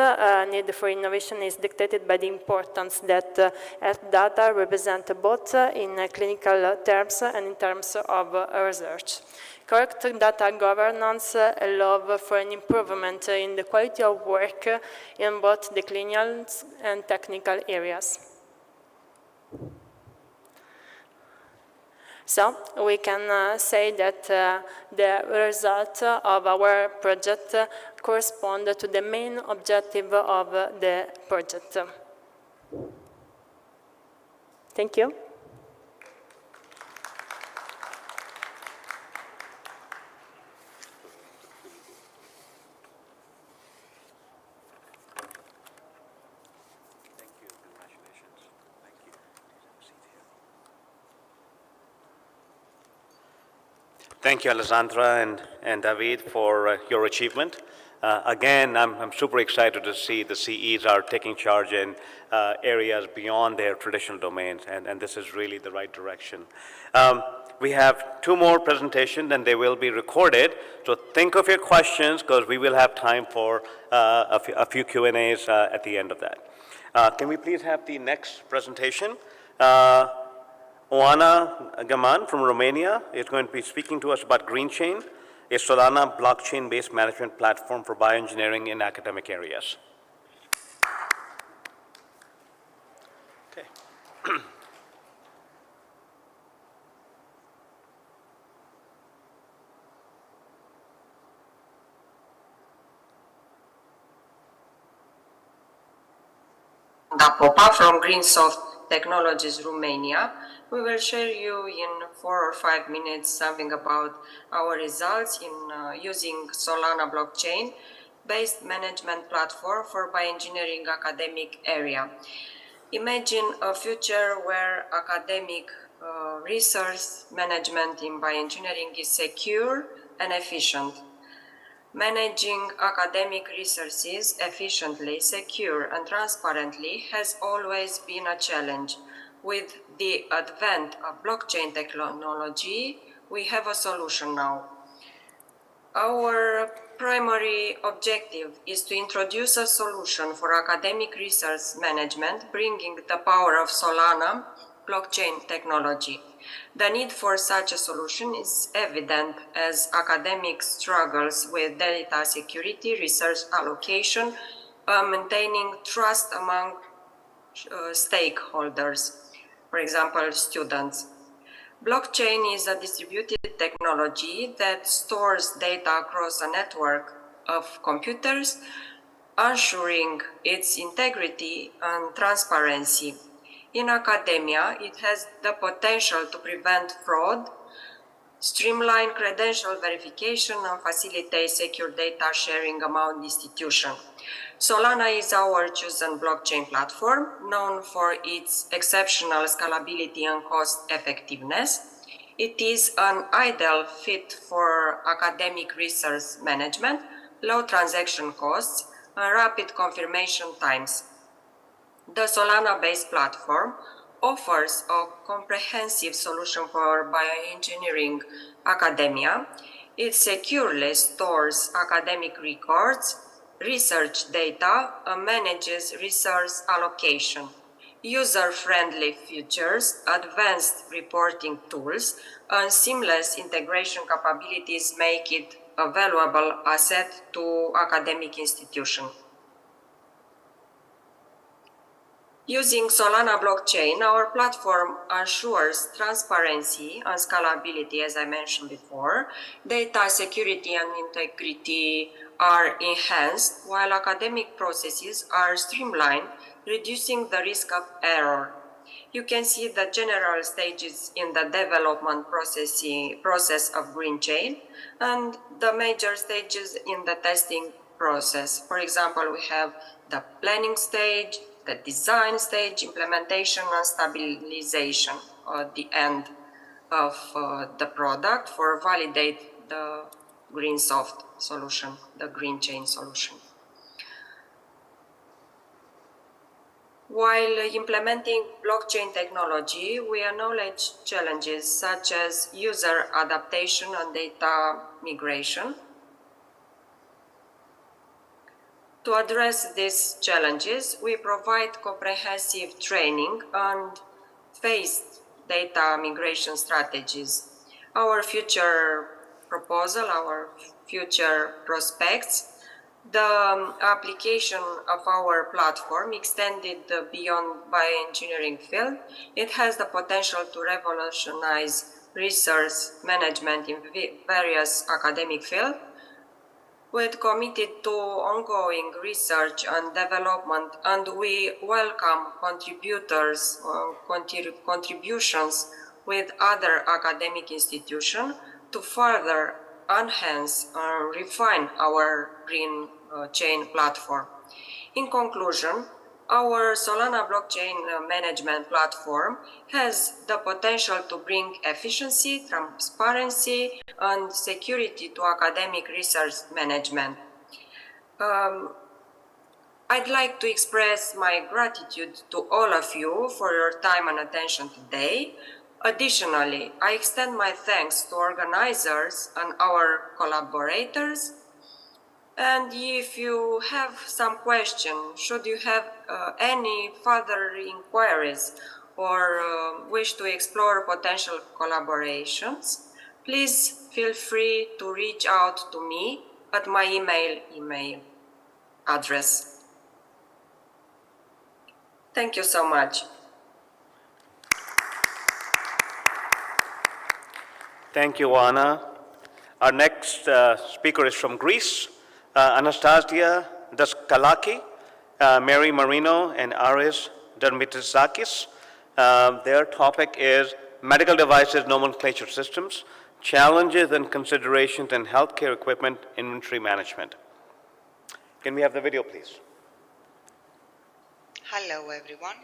need for innovation is dictated by the importance that health data represent both in clinical terms and in terms of research. Correct data governance allows for an improvement in the quality of work in both the clinical and technical areas. So we can say that the result of our project correspond to the main objective of the project. Thank you. Thank you, Alessandra and David, for your achievement. Again, I'm super excited to see the CEs are taking charge in areas beyond their traditional domains, and this is really the right direction. We have two more presentations, and they will be recorded. So think of your questions, because we will have time for a few Q&As at the end of that. Can we please have the next presentation? Oana Gaman from Romania is going to be speaking to us about GreenChain, a Solana blockchain-based management platform for bioengineering in academic areas. Okay. Popa from Greensoft Technologies, Romania. We will share you in 4 or 5 minutes something about our results in using Solana blockchain-based management platform for bioengineering academic area. Imagine a future where academic research management in bioengineering is secure and efficient. Managing academic resources efficiently, secure, and transparently has always been a challenge. With the advent of blockchain technology, we have a solution now. Our primary objective is to introduce a solution for academic research management, bringing the power of Solana blockchain technology. The need for such a solution is evident as academics struggles with data security, research allocation, maintaining trust among stakeholders, for example, students. Blockchain is a distributed technology that stores data across a network of computers, ensuring its integrity and transparency. In academia, it has the potential to prevent fraud, streamline credential verification, and facilitate secure data sharing among institutions. Solana is our chosen blockchain platform, known for its exceptional scalability and cost effectiveness. It is an ideal fit for academic research management, low transaction costs, and rapid confirmation times. The Solana-based platform offers a comprehensive solution for bioengineering academia. It securely stores academic records, research data, and manages resource allocation. User-friendly features, advanced reporting tools, and seamless integration capabilities make it a valuable asset to academic institutions. Using Solana blockchain, our platform ensures transparency and scalability, as I mentioned before. Data security and integrity are enhanced, while academic processes are streamlined, reducing the risk of error. You can see the general stages in the development process of Green Chain and the major stages in the testing process. For example, we have the planning stage, the design stage, implementation, and stabilization at the end of the product for validate the green soft solution, the Green Chain solution. While implementing blockchain technology, we acknowledge challenges such as user adaptation and data migration. To address these challenges, we provide comprehensive training and phased data migration strategies. Our future proposal, our future prospects, the application of our platform extended beyond bioengineering field. It has the potential to revolutionize research management in various academic fields. We're committed to ongoing research and development, and we welcome contributions with other academic institutions to further enhance and refine our Green Chain platform. In conclusion, our Solana blockchain management platform has the potential to bring efficiency, transparency, and security to academic research management. I'd like to express my gratitude to all of you for your time and attention today. Additionally, I extend my thanks to organizers and our collaborators. And if you have some questions, should you have any further inquiries or wish to explore potential collaborations, please feel free to reach out to me at my email address. Thank you so much. Thank you, Anna. Our next speaker is from Greece. Anastasia Daskalaki, Mary Marino, and Aris Dermitizakis. Their topic is Medical Devices Nomenclature Systems, Challenges and Considerations in Healthcare Equipment Inventory Management. Can we have the video, please? Hello, everyone.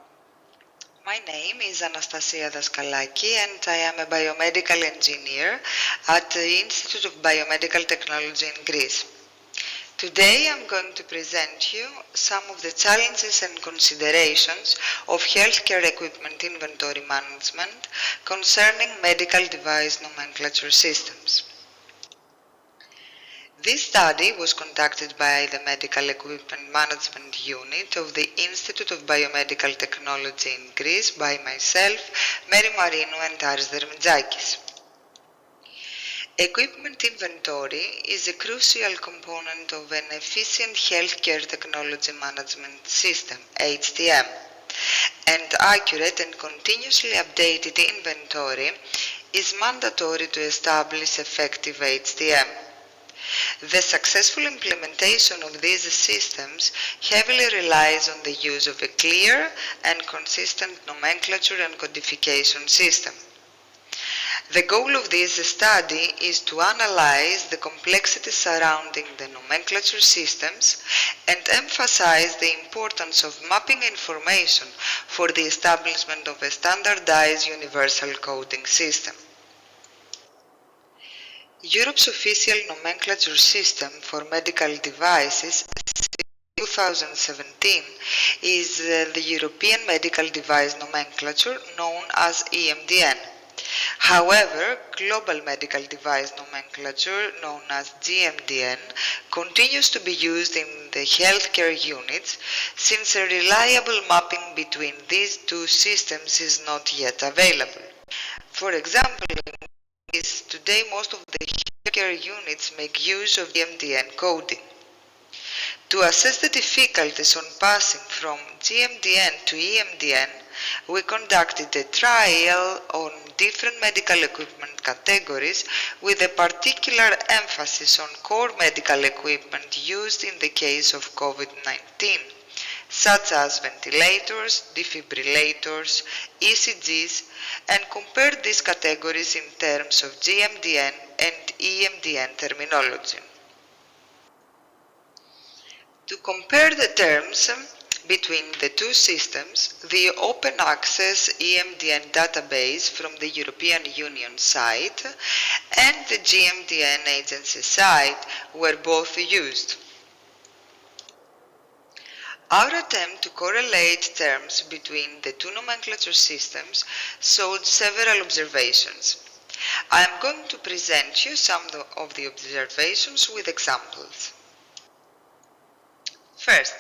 My name is Anastasia Daskalaki, and I am a biomedical engineer at the Institute of Biomedical Technology in Greece. Today I'm going to present you some of the challenges and considerations of healthcare equipment inventory management concerning medical device nomenclature systems. This study was conducted by the Medical Equipment Management Unit of the Institute of Biomedical Technology in Greece by myself, Mary Marino, and Aris Dermitizakis. Equipment inventory is a crucial component of an efficient healthcare technology management system, HTM, and accurate and continuously updated inventory is mandatory to establish effective HTM. The successful implementation of these systems heavily relies on the use of a clear and consistent nomenclature and codification system. The goal of this study is to analyze the complexity surrounding the nomenclature systems and emphasize the importance of mapping information for the establishment of a standardized universal coding system. Europe's official nomenclature system for medical devices is 2017 is the European Medical Device Nomenclature known as EMDN. However, Global Medical Device Nomenclature known as GMDN continues to be used in the healthcare units since a reliable mapping between these two systems is not yet available. For example, today most of the healthcare units make use of GMDN coding. To assess the difficulties on passing from GMDN to EMDN, we conducted a trial on different medical equipment categories with a particular emphasis on core medical equipment used in the case of COVID-19, such as ventilators, defibrillators, ECGs, and compared these categories in terms of GMDN and EMDN terminology. To compare the terms between the two systems, the open access EMDN database from the European Union site and the GMDN agency site were both used. Our attempt to correlate terms between the two nomenclature systems showed several observations. I am going to present you some of the observations with examples. First,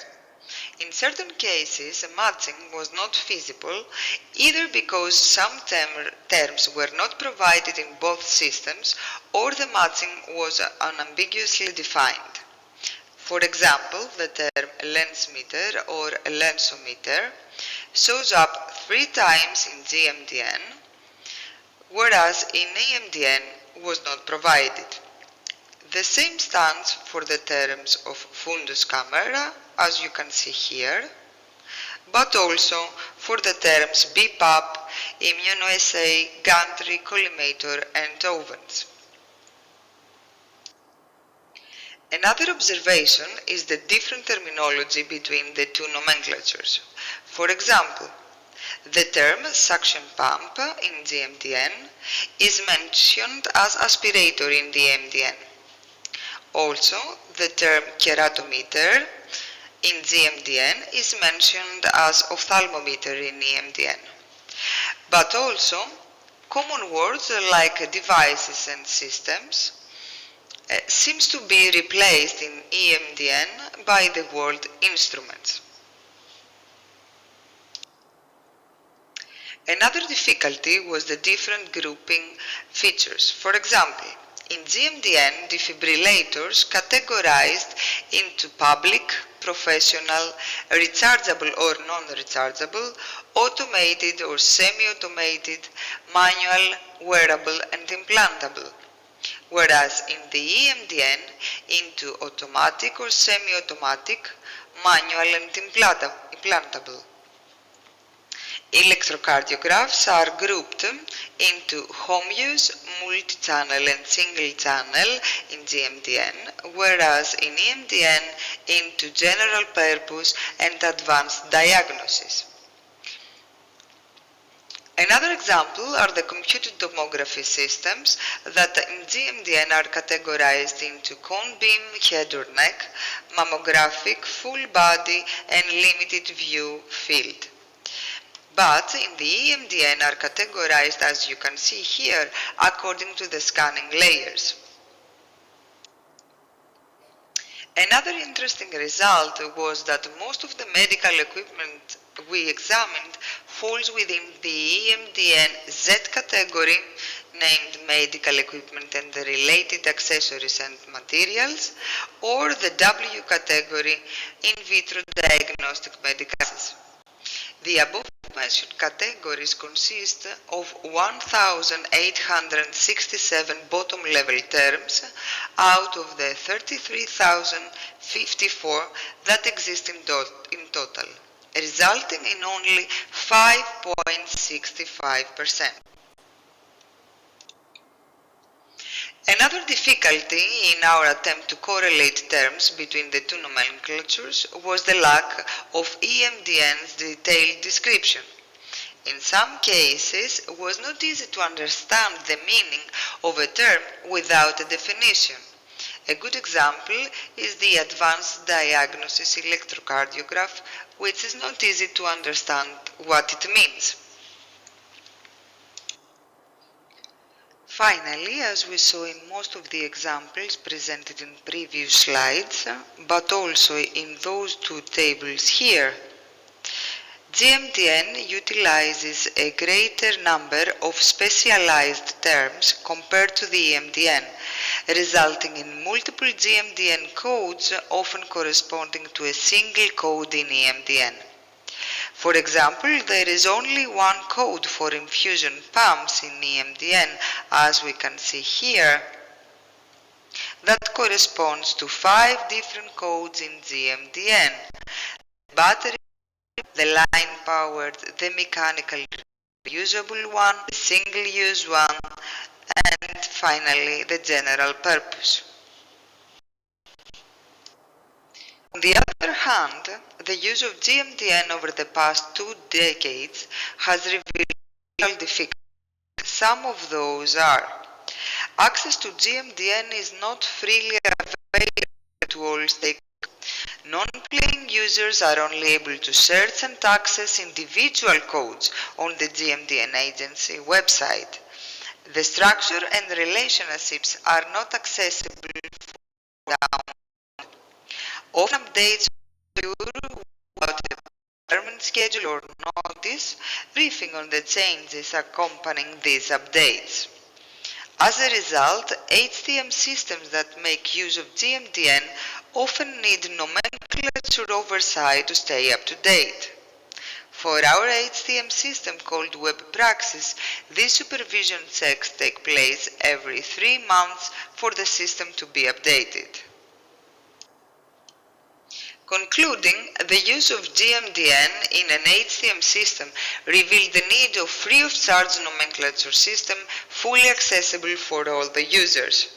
in certain cases, matching was not feasible either because some terms were not provided in both systems or the matching was unambiguously defined. For example, the term lens meter or lensometer shows up 3 times in GMDN, whereas in EMDN was not provided. The same stands for the terms of fundus camera, as you can see here, but also for the terms BPAP, immunoassay, gantry, collimator, and ovens. Another observation is the different terminology between the two nomenclatures. For example, the term suction pump in GMDN is mentioned as aspirator in the EMDN. Also, the term keratometer in GMDN is mentioned as ophthalmometer in EMDN. But also, common words like devices and systems seems to be replaced in EMDN by the word instruments. Another difficulty was the different grouping features. For example, in GMDN, defibrillators categorized into public, professional, rechargeable or non-rechargeable, automated or semi-automated, manual, wearable, and implantable. Whereas in the EMDN, into automatic or semi-automatic, manual, and implantable. Electrocardiographs are grouped into home use, multi-channel and single-channel in GMDN, whereas in EMDN into general purpose and advanced diagnosis. Another example are the computed tomography systems that in GMDN are categorized into cone beam, head or neck, mammographic, full body, and limited view field. But in the EMDN are categorized, as you can see here, according to the scanning layers. Another interesting result was that most of the medical equipment we examined falls within the EMDN Z category, named medical equipment and the related accessories and materials, or the W category, in vitro diagnostic medical devices. The above mentioned categories consist of 1,867 bottom level terms out of the 33,054 that exist in total, resulting in only 5.65%. Another difficulty in our attempt to correlate terms between the two nomenclatures was the lack of EMDN's detailed description. In some cases, it was not easy to understand the meaning of a term without a definition. A good example is the advanced diagnosis electrocardiograph, which is not easy to understand what it means. Finally, as we saw in most of the examples presented in previous slides, but also in those two tables here, GMDN utilizes a greater number of specialized terms compared to the EMDN, resulting in multiple GMDN codes often corresponding to a single code in EMDN. For example, there is only one code for infusion pumps in EMDN, as we can see here, that corresponds to 5 different codes in GMDN: battery, the line-powered, the mechanical reusable one, the single-use one, and finally the general purpose. On the other hand, the use of GMDN over the past 2 decades has revealed difficulties. Some of those are: access to GMDN is not freely available to all stakeholders. Non-paying users are only able to search and access individual codes on the GMDN agency website. The structure and relationships are not accessible for download. Often updates occur without a determined schedule or notice, briefing on the changes accompanying these updates. As a result, HTM systems that make use of GMDN often need nomenclature oversight to stay up to date. For our HTM system called Web Praxis, these supervision checks take place every 3 months for the system to be updated. Concluding, the use of GMDN in an HTM system revealed the need of free-of-charge nomenclature system fully accessible for all the users.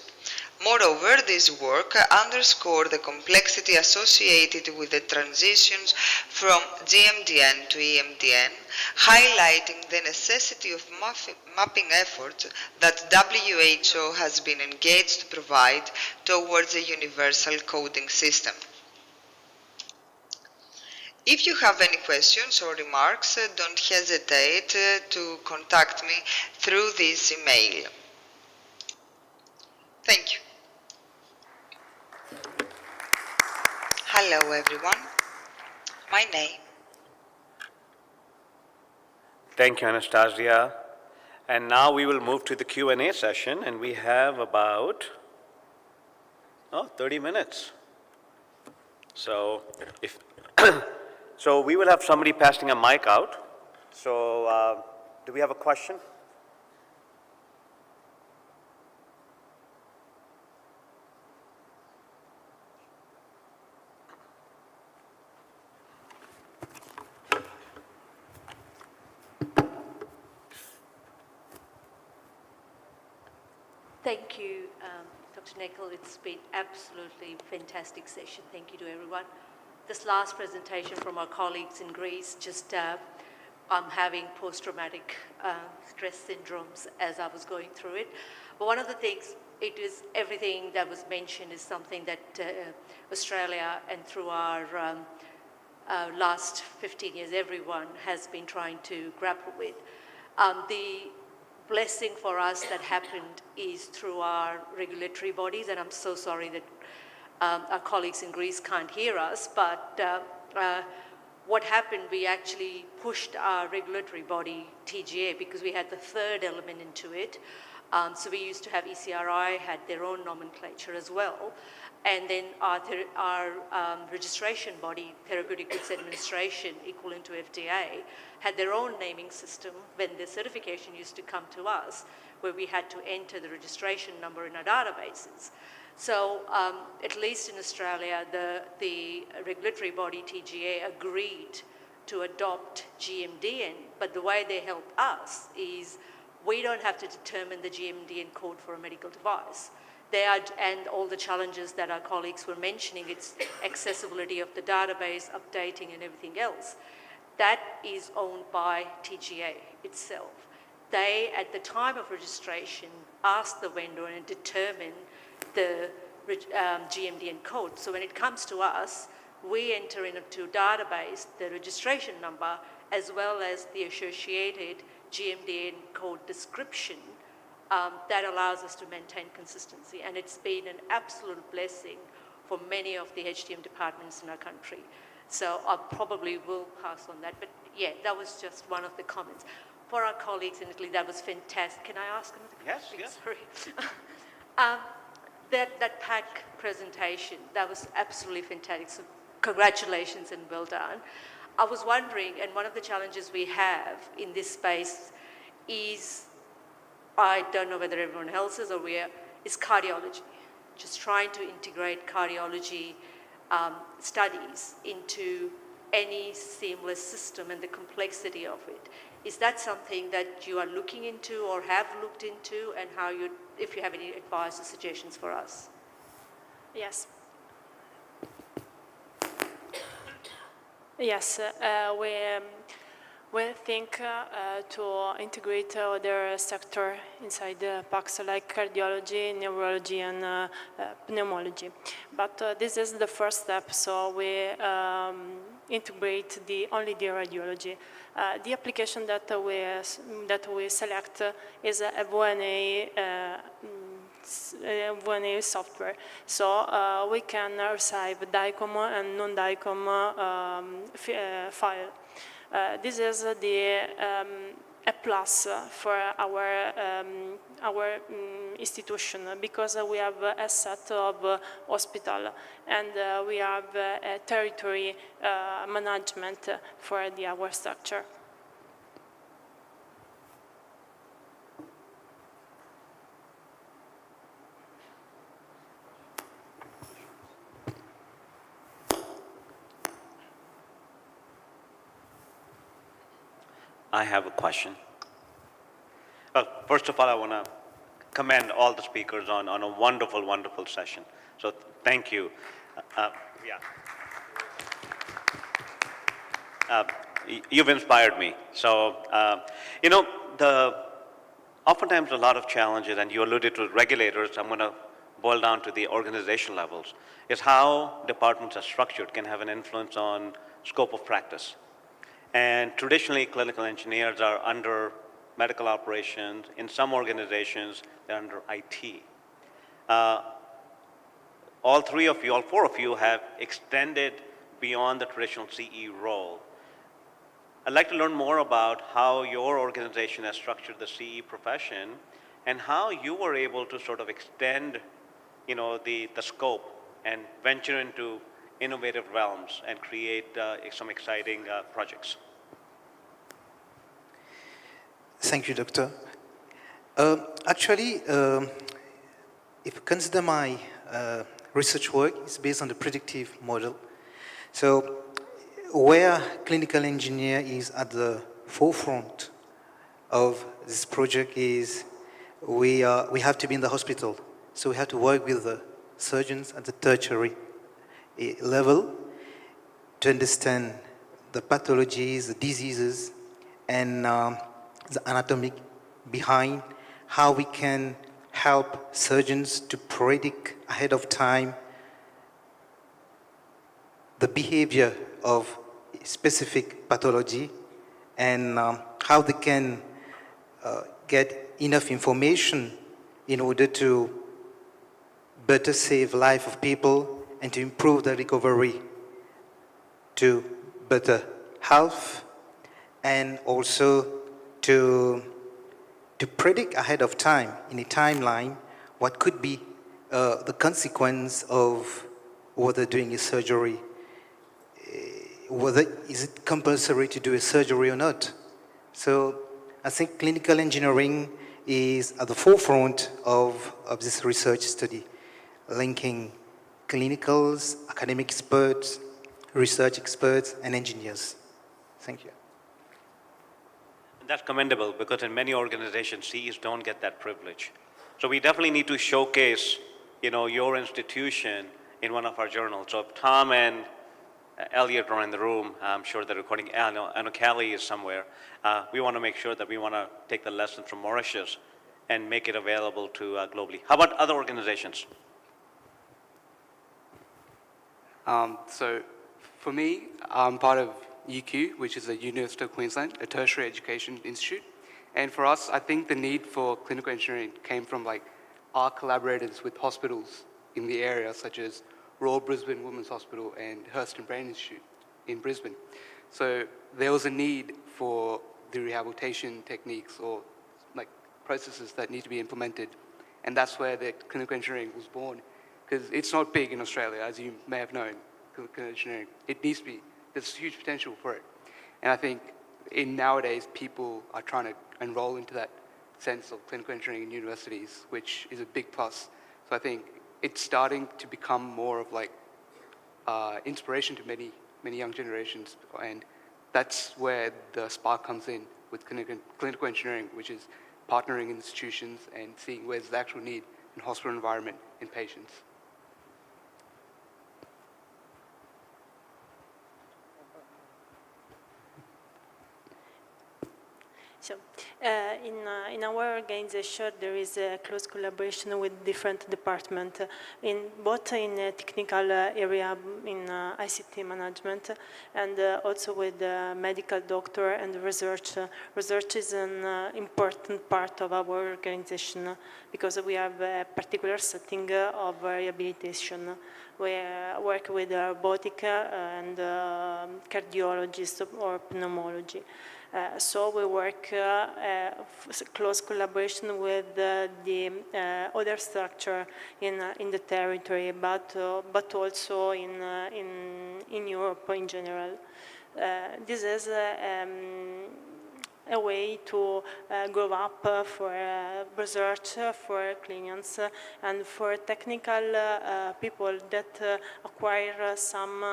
Moreover, this work underscored the complexity associated with the transitions from GMDN to EMDN, highlighting the necessity of mapping efforts that WHO has been engaged to provide towards a universal coding system. If you have any questions or remarks, don't hesitate to contact me through this email. Thank you. Hello everyone. My name. Thank you, Anastasia. And now we will move to the Q&A session, and we have about 30 minutes. So if so we will have somebody passing a mic out. So do we have a question? Thank you, Dr. Neckel. It's been absolutely fantastic session. Thank you to everyone. This last presentation from our colleagues in Greece, just I'm having post-traumatic stress syndromes as I was going through it. But one of the things, it is everything that was mentioned is something that Australia and through our last 15 years, everyone has been trying to grapple with. The blessing for us that happened is through our regulatory bodies, and I'm so sorry that our colleagues in Greece can't hear us, but what happened, we actually pushed our regulatory body, TGA, because we had the third element into it. So we used to have ECRI, had their own nomenclature as well. And then our registration body, Therapeutic Goods Administration, equivalent to FDA, had their own naming system when the certification used to come to us, where we had to enter the registration number in our databases. So at least in Australia, the regulatory body, TGA, agreed to adopt GMDN, but the way they help us is we don't have to determine the GMDN code for a medical device. They are, and all the challenges that our colleagues were mentioning, it's accessibility of the database, updating and everything else. That is owned by TGA itself. They, at the time of registration, ask the vendor and determine the GMD code. So when it comes to us, we enter into database the registration number as well as the associated GMD code description that allows us to maintain consistency. And it's been an absolute blessing for many of the HTM departments in our country. So I probably will pass on that. But yeah, that was just one of the comments. For our colleagues in Italy, that was fantastic. Can I ask another question? Yes, yes. Sorry. That PAC presentation, that was absolutely fantastic. So congratulations and well done. I was wondering, and one of the challenges we have in this space is, I don't know whether everyone else is aware, is cardiology. Just trying to integrate cardiology studies into any seamless system and the complexity of it. Is that something that you are looking into or have looked into, and how you, if you have any advice or suggestions for us? Yes. Yes, we think to integrate other sector inside the PACS, like cardiology, neurology, and pneumology. But this is the first step, so we integrate only the radiology. The application that we select is a VNA software, so we can receive DICOM and non-DICOM file. This is a plus for our institution, because we have a set of hospital and we have a territory management for our structure. I have a question. First of all, I want to commend all the speakers on a wonderful, wonderful session. So thank you. You've inspired me. So, oftentimes a lot of challenges, and you alluded to regulators, I'm going to boil down to the organization levels, is how departments are structured can have an influence on scope of practice. And traditionally, clinical engineers are under medical operations. In some organizations, they're under IT. All four of you have extended beyond the traditional CE role. I'd like to learn more about how your organization has structured the CE profession and how you were able to sort of extend, the scope and venture into innovative realms and create some exciting projects. Thank you, Doctor. Actually, if you consider my research work, it's based on the predictive model. So where clinical engineer is at the forefront of this project is we have to be in the hospital. So we have to work with the surgeons at the tertiary level to understand the pathologies, the diseases, and the anatomy behind how we can help surgeons to predict ahead of time the behavior of specific pathology and how they can get enough information in order to better save life of people and to improve the recovery to better health, and also to predict ahead of time in a timeline what could be the consequence of whether doing a surgery, whether is it compulsory to do a surgery or not. So I think clinical engineering is at the forefront of this research study, linking clinicals, academic experts, research experts, and engineers. Thank you. That's commendable, because in many organizations, CEs don't get that privilege. So we definitely need to showcase, your institution in one of our journals. So if Tom and Elliot are in the room, I'm sure they're recording. I know Callie is somewhere. We want to make sure that we want to take the lessons from Mauritius and make it available to globally. How about other organizations? So for me, I'm part of UQ, which is the University of Queensland, a tertiary education institute. And for us, I think the need for clinical engineering came from like our collaborators with hospitals in the area, such as Royal Brisbane Women's Hospital and Hurston Brain Institute in Brisbane. So there was a need for the rehabilitation techniques or like processes that need to be implemented. And that's where the clinical engineering was born. Because it's not big in Australia, as you may have known, clinical engineering. It needs to be. There's huge potential for it. And I think nowadays, people are trying to enroll into that sense of clinical engineering in universities, which is a big plus. So I think it's starting to become more of like inspiration to many young generations. And that's where the spark comes in with clinical engineering, which is partnering institutions and seeing where's the actual need in hospital environment in patients. So, in our organization, there is a close collaboration with different departments, both in technical area, in ICT management, and also with medical doctor and research. Research is an important part of our organization because we have a particular setting of rehabilitation. We work with robotic and cardiologists or pneumology. So we work close collaboration with the other structure in the territory, but also in Europe in general. This is a way to grow up for research, for clinicians, and for technical people that acquire some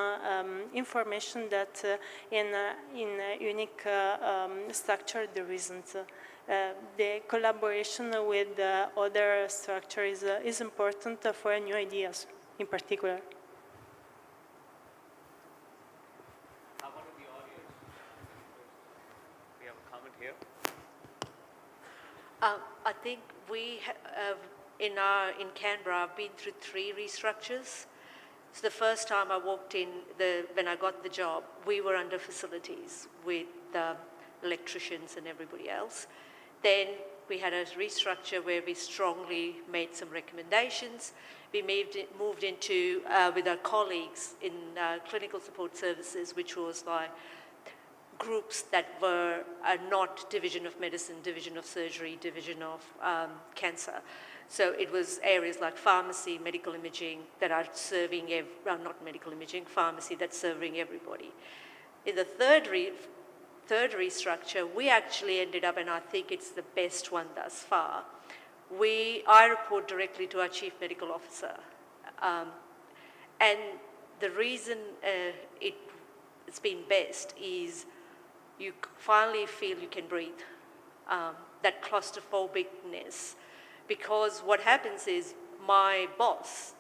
information that in a unique structure there isn't. The collaboration with other structures is important for new ideas in particular. I think we have, in Canberra, I've been through 3 restructures. So the first time I walked in, when I got the job, we were under facilities with electricians and everybody else. Then we had a restructure where we strongly made some recommendations. We moved into, with our colleagues in clinical support services, which was like groups that were not division of medicine, division of surgery, division of cancer. So it was areas like pharmacy, medical imaging that are serving, not medical imaging, pharmacy that's serving everybody. In the third restructure, we actually ended up, and I think it's the best one thus far, I report directly to our Chief Medical Officer. And the reason it's been best is you finally feel you can breathe, that claustrophobicness. Because what happens is my boss,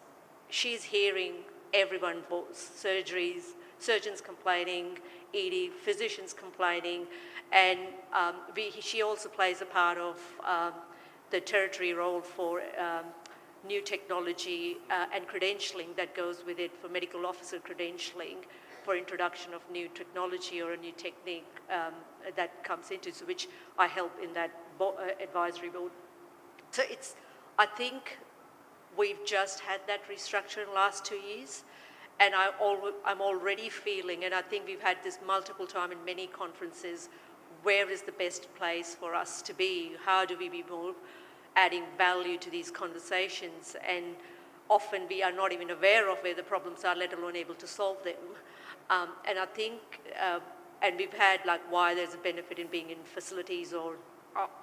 she's hearing everyone voice, surgeons complaining, ED, physicians complaining, and she also plays a part of the territory role for new technology and credentialing that goes with it for medical officer credentialing, for introduction of new technology or a new technique that comes into, so which I help in that advisory board. So I think we've just had that restructure in the last 2 years, and I'm already feeling, and I think we've had this multiple times in many conferences, where is the best place for us to be? How do we be more adding value to these conversations? And often we are not even aware of where the problems are, let alone able to solve them. And I think, and we've had like why there's a benefit in being in facilities, or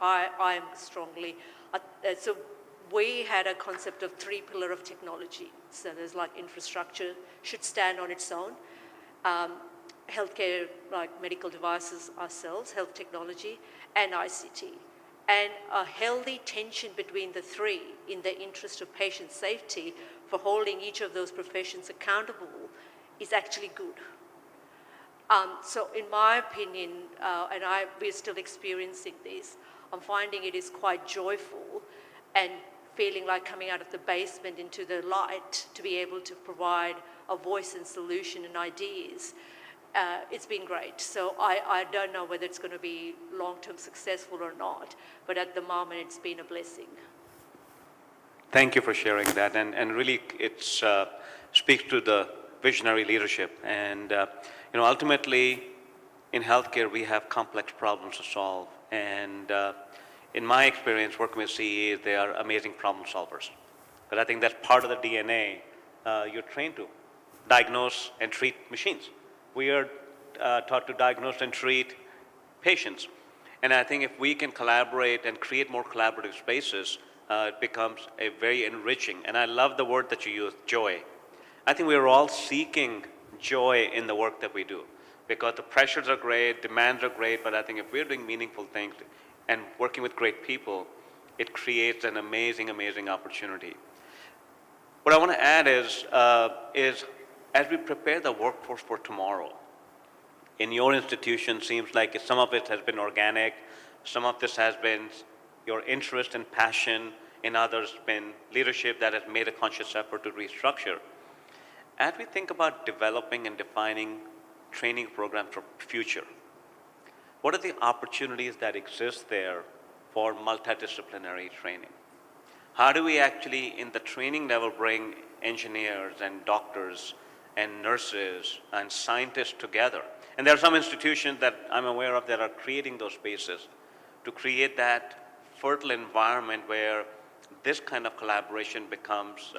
I am strongly, so we had a concept of 3 pillars of technology. So there's like infrastructure should stand on its own, healthcare, like medical devices ourselves, health technology, and ICT. And a healthy tension between the 3 in the interest of patient safety for holding each of those professions accountable is actually good. So in my opinion, and we're still experiencing this, I'm finding it is quite joyful and feeling like coming out of the basement into the light to be able to provide a voice and solution and ideas, it's been great. So I don't know whether it's going to be long-term successful or not, but at the moment it's been a blessing. Thank you for sharing that, and really it speaks to the visionary leadership. And ultimately, in healthcare, we have complex problems to solve. And in my experience working with CEs, they are amazing problem solvers. But I think that's part of the DNA you're trained to, diagnose and treat machines. We are taught to diagnose and treat patients. And I think if we can collaborate and create more collaborative spaces, it becomes a very enriching, and I love the word that you use, joy. I think we're all seeking joy in the work that we do, because the pressures are great, demands are great, but I think if we're doing meaningful things and working with great people, it creates an amazing, amazing opportunity. What I want to add is as we prepare the workforce for tomorrow, in your institution seems like some of it has been organic, some of this has been your interest and passion, in others been leadership that has made a conscious effort to restructure. As we think about developing and defining training programs for future, what are the opportunities that exist there for multidisciplinary training? How do we actually, in the training level, bring engineers and doctors and nurses and scientists together? And there are some institutions that I'm aware of that are creating those spaces to create that fertile environment where this kind of collaboration becomes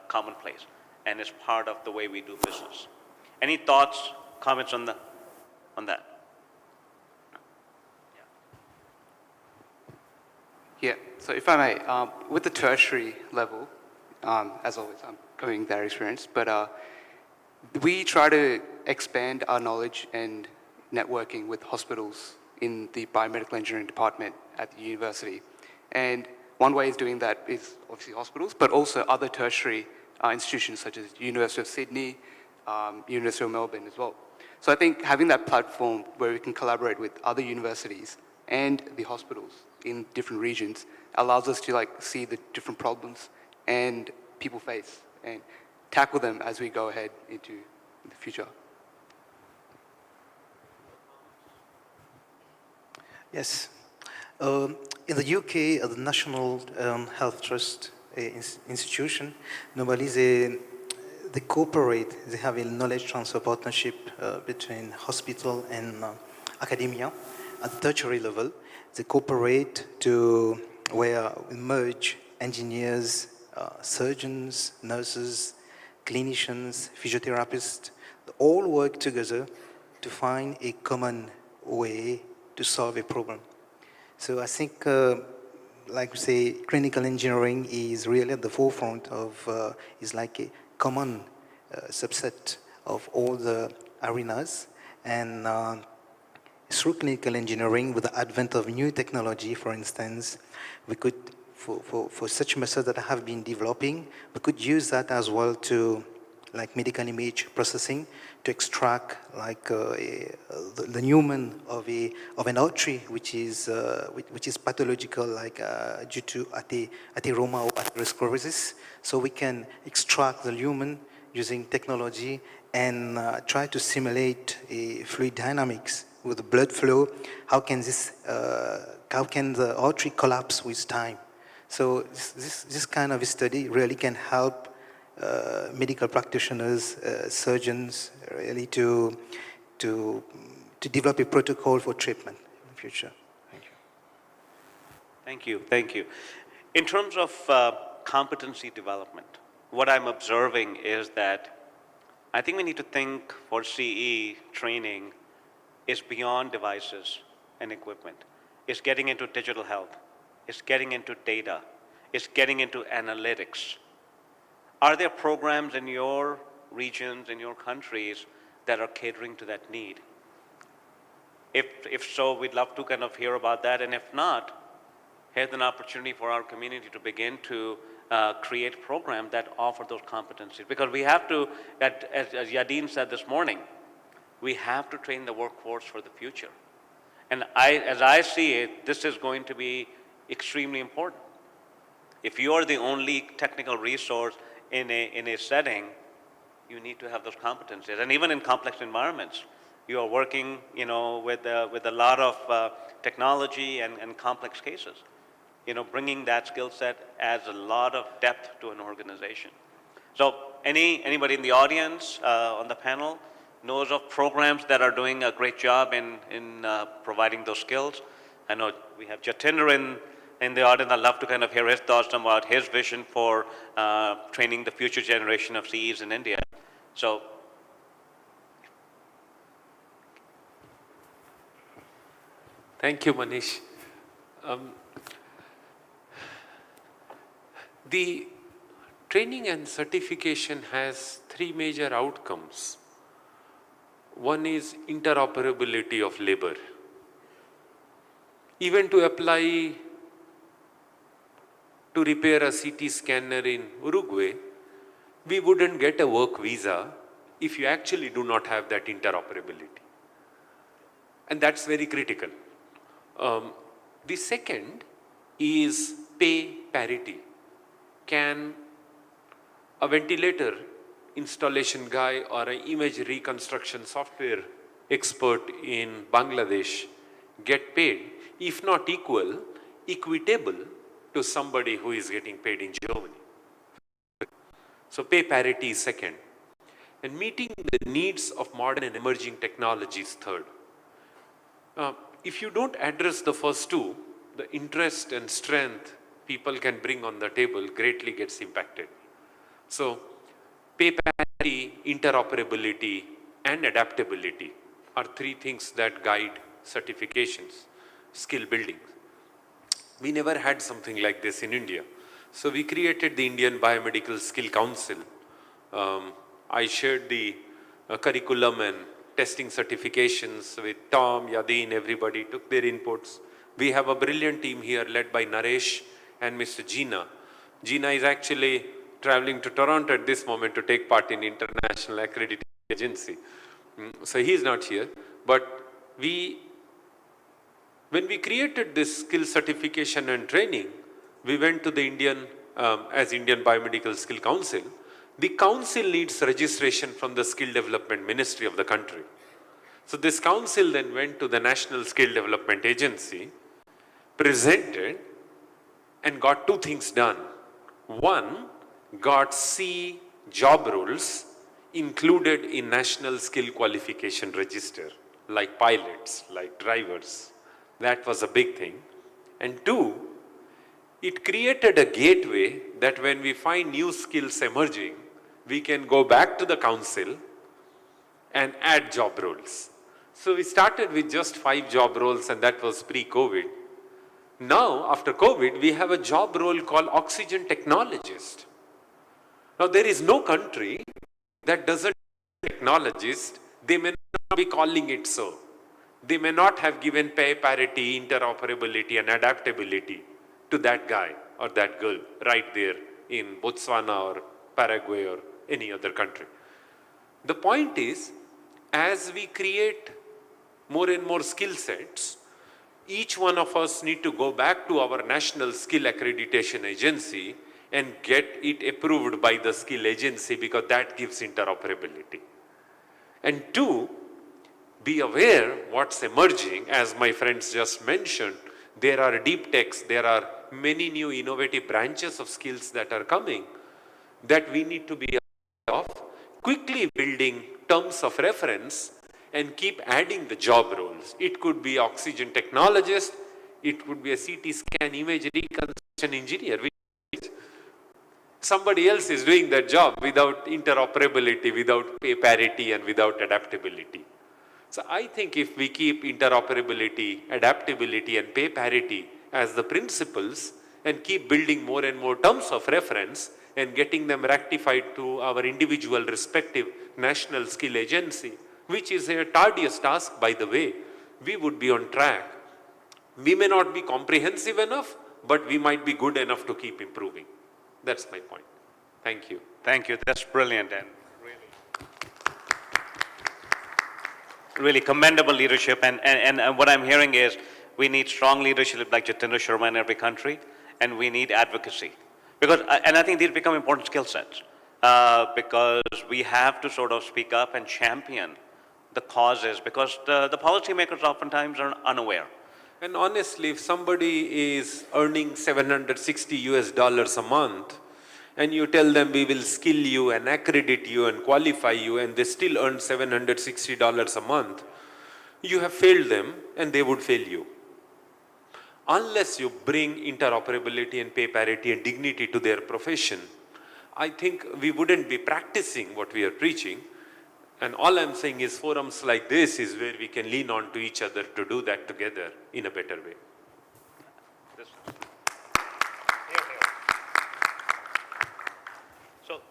commonplace and is part of the way we do business. Any thoughts, comments on that? Yeah, so if I may, with the tertiary level, as always, I'm going their experience, but we try to expand our knowledge and networking with hospitals in the biomedical engineering department at the university. And one way of doing that is obviously hospitals, but also other tertiary institutions such as University of Sydney, University of Melbourne as well. So I think having that platform where we can collaborate with other universities and the hospitals in different regions allows us to see the different problems and people face and tackle them as we go ahead into the future. Yes. In the UK, the National Health Trust institution, normally they cooperate, they have a knowledge transfer partnership between hospital and academia. At the tertiary level, they cooperate to where we merge engineers, surgeons, nurses, clinicians, physiotherapists, they all work together to find a common way to solve a problem. So I think, like we say, clinical engineering is really at the forefront of, is like a common subset of all the arenas. And through clinical engineering, with the advent of new technology, for instance, we could, for such methods that have been developing, we could use that as well to, like medical image processing, to extract like the human of an artery which is pathological, like due to atheroma or atherosclerosis. So we can extract the human using technology and try to simulate fluid dynamics with the blood flow. How can the artery collapse with time? So this kind of study really can help medical practitioners, surgeons, really to develop a protocol for treatment in the future. Thank you. Thank you, thank you. In terms of competency development, what I'm observing is that I think we need to think for CE training is beyond devices and equipment. It's getting into digital health. It's getting into data. It's getting into analytics. Are there programs in your regions, in your countries, that are catering to that need? If so, we'd love to kind of hear about that. And if not, here's an opportunity for our community to begin to create programs that offer those competencies. Because we have to, as Yadin said this morning, we have to train the workforce for the future. And as I see it, this is going to be extremely important. If you are the only technical resource in a setting, you need to have those competencies. And even in complex environments, you are working, with a lot of technology and complex cases. Bringing that skill set adds a lot of depth to an organization. So anybody in the audience, on the panel, knows of programs that are doing a great job in providing those skills? I know we have Jatinder in the audience. I'd love to kind of hear his thoughts about his vision for training the future generation of CEs in India. So, thank you, Manish. The training and certification has three major outcomes. One is interoperability of labor. Even to apply to repair a CT scanner in Uruguay, we wouldn't get a work visa if you actually do not have that interoperability. And that's very critical. The second is pay parity. Can a ventilator installation guy or an image reconstruction software expert in Bangladesh get paid, if not equal, equitable to somebody who is getting paid in Germany? So pay parity is second. And meeting the needs of modern and emerging technologies third. If you don't address the first two, the interest and strength people can bring on the table greatly gets impacted. So pay parity, interoperability, and adaptability are three things that guide certifications, skill building. We never had something like this in India. So we created the Indian Biomedical Skill Council. I shared the curriculum and testing certifications with Tom, Yadin, everybody took their inputs. We have a brilliant team here led by Naresh and Mr. Gina. Gina is actually traveling to Toronto at this moment to take part in International Accreditation Agency. So he's not here. But when we created this skill certification and training, we went to the Indian Biomedical Skill Council. The council needs registration from the Skill Development Ministry of the country. So this council then went to the National Skill Development Agency, presented, and got two things done. One, got C job roles included in National Skill Qualification Register, like pilots, like drivers. That was a big thing. And two, it created a gateway that when we find new skills emerging, we can go back to the council and add job roles. So we started with just 5 job roles, and that was pre-COVID. Now, after COVID, we have a job role called oxygen technologist. Now, there is no country that doesn't have a technologist. They may not be calling it so. They may not have given pay parity, interoperability, and adaptability to that guy or that girl right there in Botswana or Paraguay or any other country. The point is, as we create more and more skill sets, each one of us need to go back to our National Skill Accreditation Agency and get it approved by the skill agency, because that gives interoperability. And two, be aware what's emerging. As my friends just mentioned, there are deep techs, there are many new innovative branches of skills that are coming that we need to be aware of, quickly building terms of reference and keep adding the job roles. It could be oxygen technologist, it could be a CT scan image reconstruction engineer. Somebody else is doing that job without interoperability, without pay parity, and without adaptability. So I think if we keep interoperability, adaptability, and pay parity as the principles and keep building more and more terms of reference and getting them rectified to our individual respective national skill agency, which is a tedious task, by the way, we would be on track. We may not be comprehensive enough, but we might be good enough to keep improving. That's my point. Thank you. Thank you. That's brilliant and really commendable leadership. And what I'm hearing is we need strong leadership like Jatinder Sharma in every country, and we need advocacy. And I think these become important skill sets. because we have to sort of speak up and champion the causes, because the policymakers oftentimes are unaware. And honestly, if somebody is earning $760 a month, and you tell them we will skill you and accredit you and qualify you, and they still earn $760 a month, you have failed them and they would fail you. Unless you bring interoperability and pay parity and dignity to their profession, I think we wouldn't be practicing what we are preaching. And all I'm saying is forums like this is where we can lean on to each other to do that together in a better way.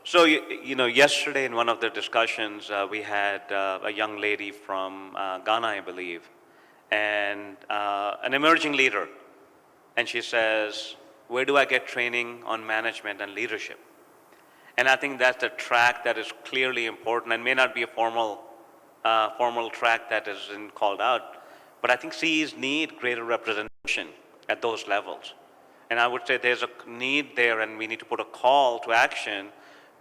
So you know, yesterday in one of the discussions, we had a young lady from Ghana, I believe, and an emerging leader. And she says, where do I get training on management and leadership? And I think that's a track that is clearly important and may not be a formal track that is called out, but I think CEs need greater representation at those levels. And I would say there's a need there, and we need to put a call to action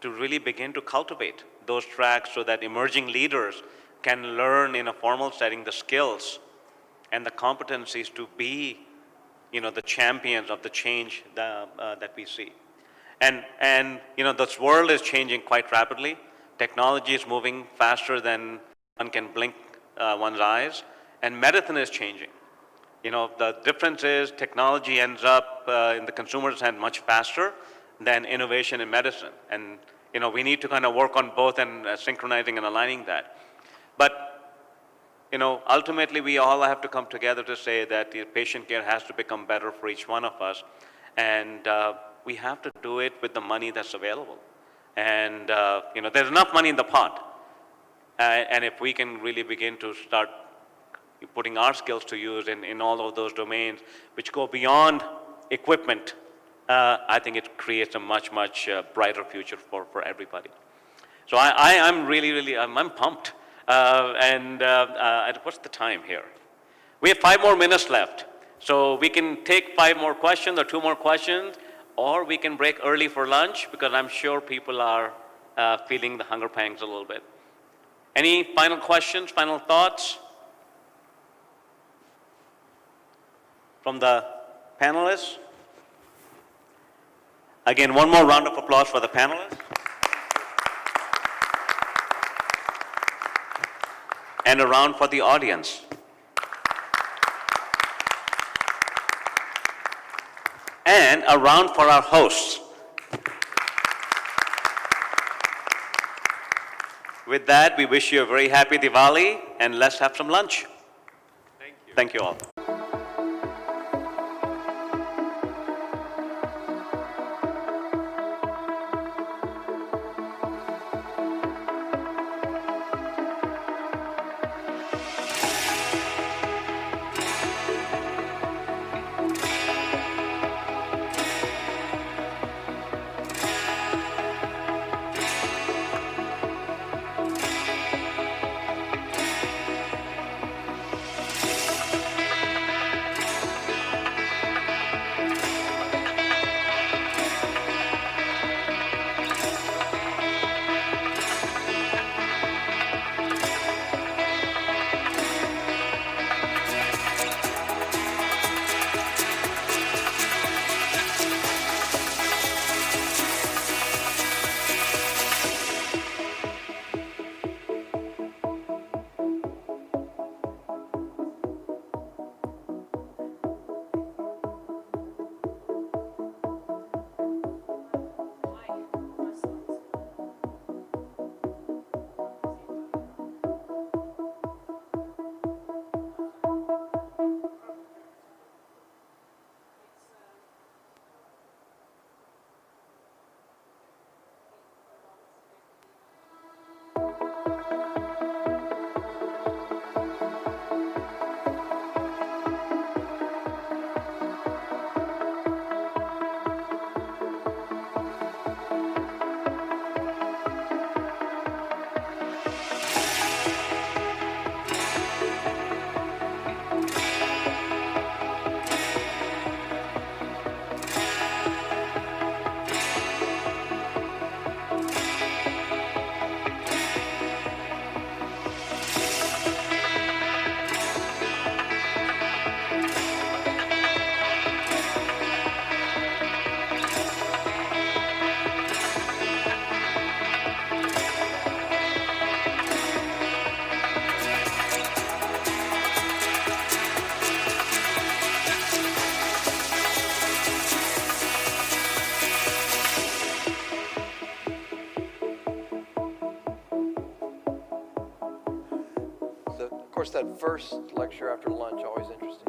to really begin to cultivate those tracks so that emerging leaders can learn in a formal setting the skills and the competencies to be, you know, the champions of the change that we see. And you know, this world is changing quite rapidly. Technology is moving faster than one can blink one's eyes, and medicine is changing. You know, the difference is technology ends up in the consumer's hand much faster than innovation in medicine. And you know, we need to kind of work on both and synchronizing and aligning that. But you know, ultimately we all have to come together to say that the patient care has to become better for each one of us. And we have to do it with the money that's available. And you know, there's enough money in the pot. And if we can really begin to start putting our skills to use in all of those domains, which go beyond equipment, I think it creates a much brighter future for everybody. So I'm really, I'm pumped. What's the time here? We have 5 more minutes left. So we can take 5 more questions or 2 more questions, or we can break early for lunch, because I'm sure people are feeling the hunger pangs a little bit. Any final questions, final thoughts from the panelists? Again, one more round of applause for the panelists. And a round for the audience. And a round for our hosts. With that, we wish you a very happy Diwali, and let's have some lunch. Thank you. Thank you all. course, that first lecture after lunch, always interesting.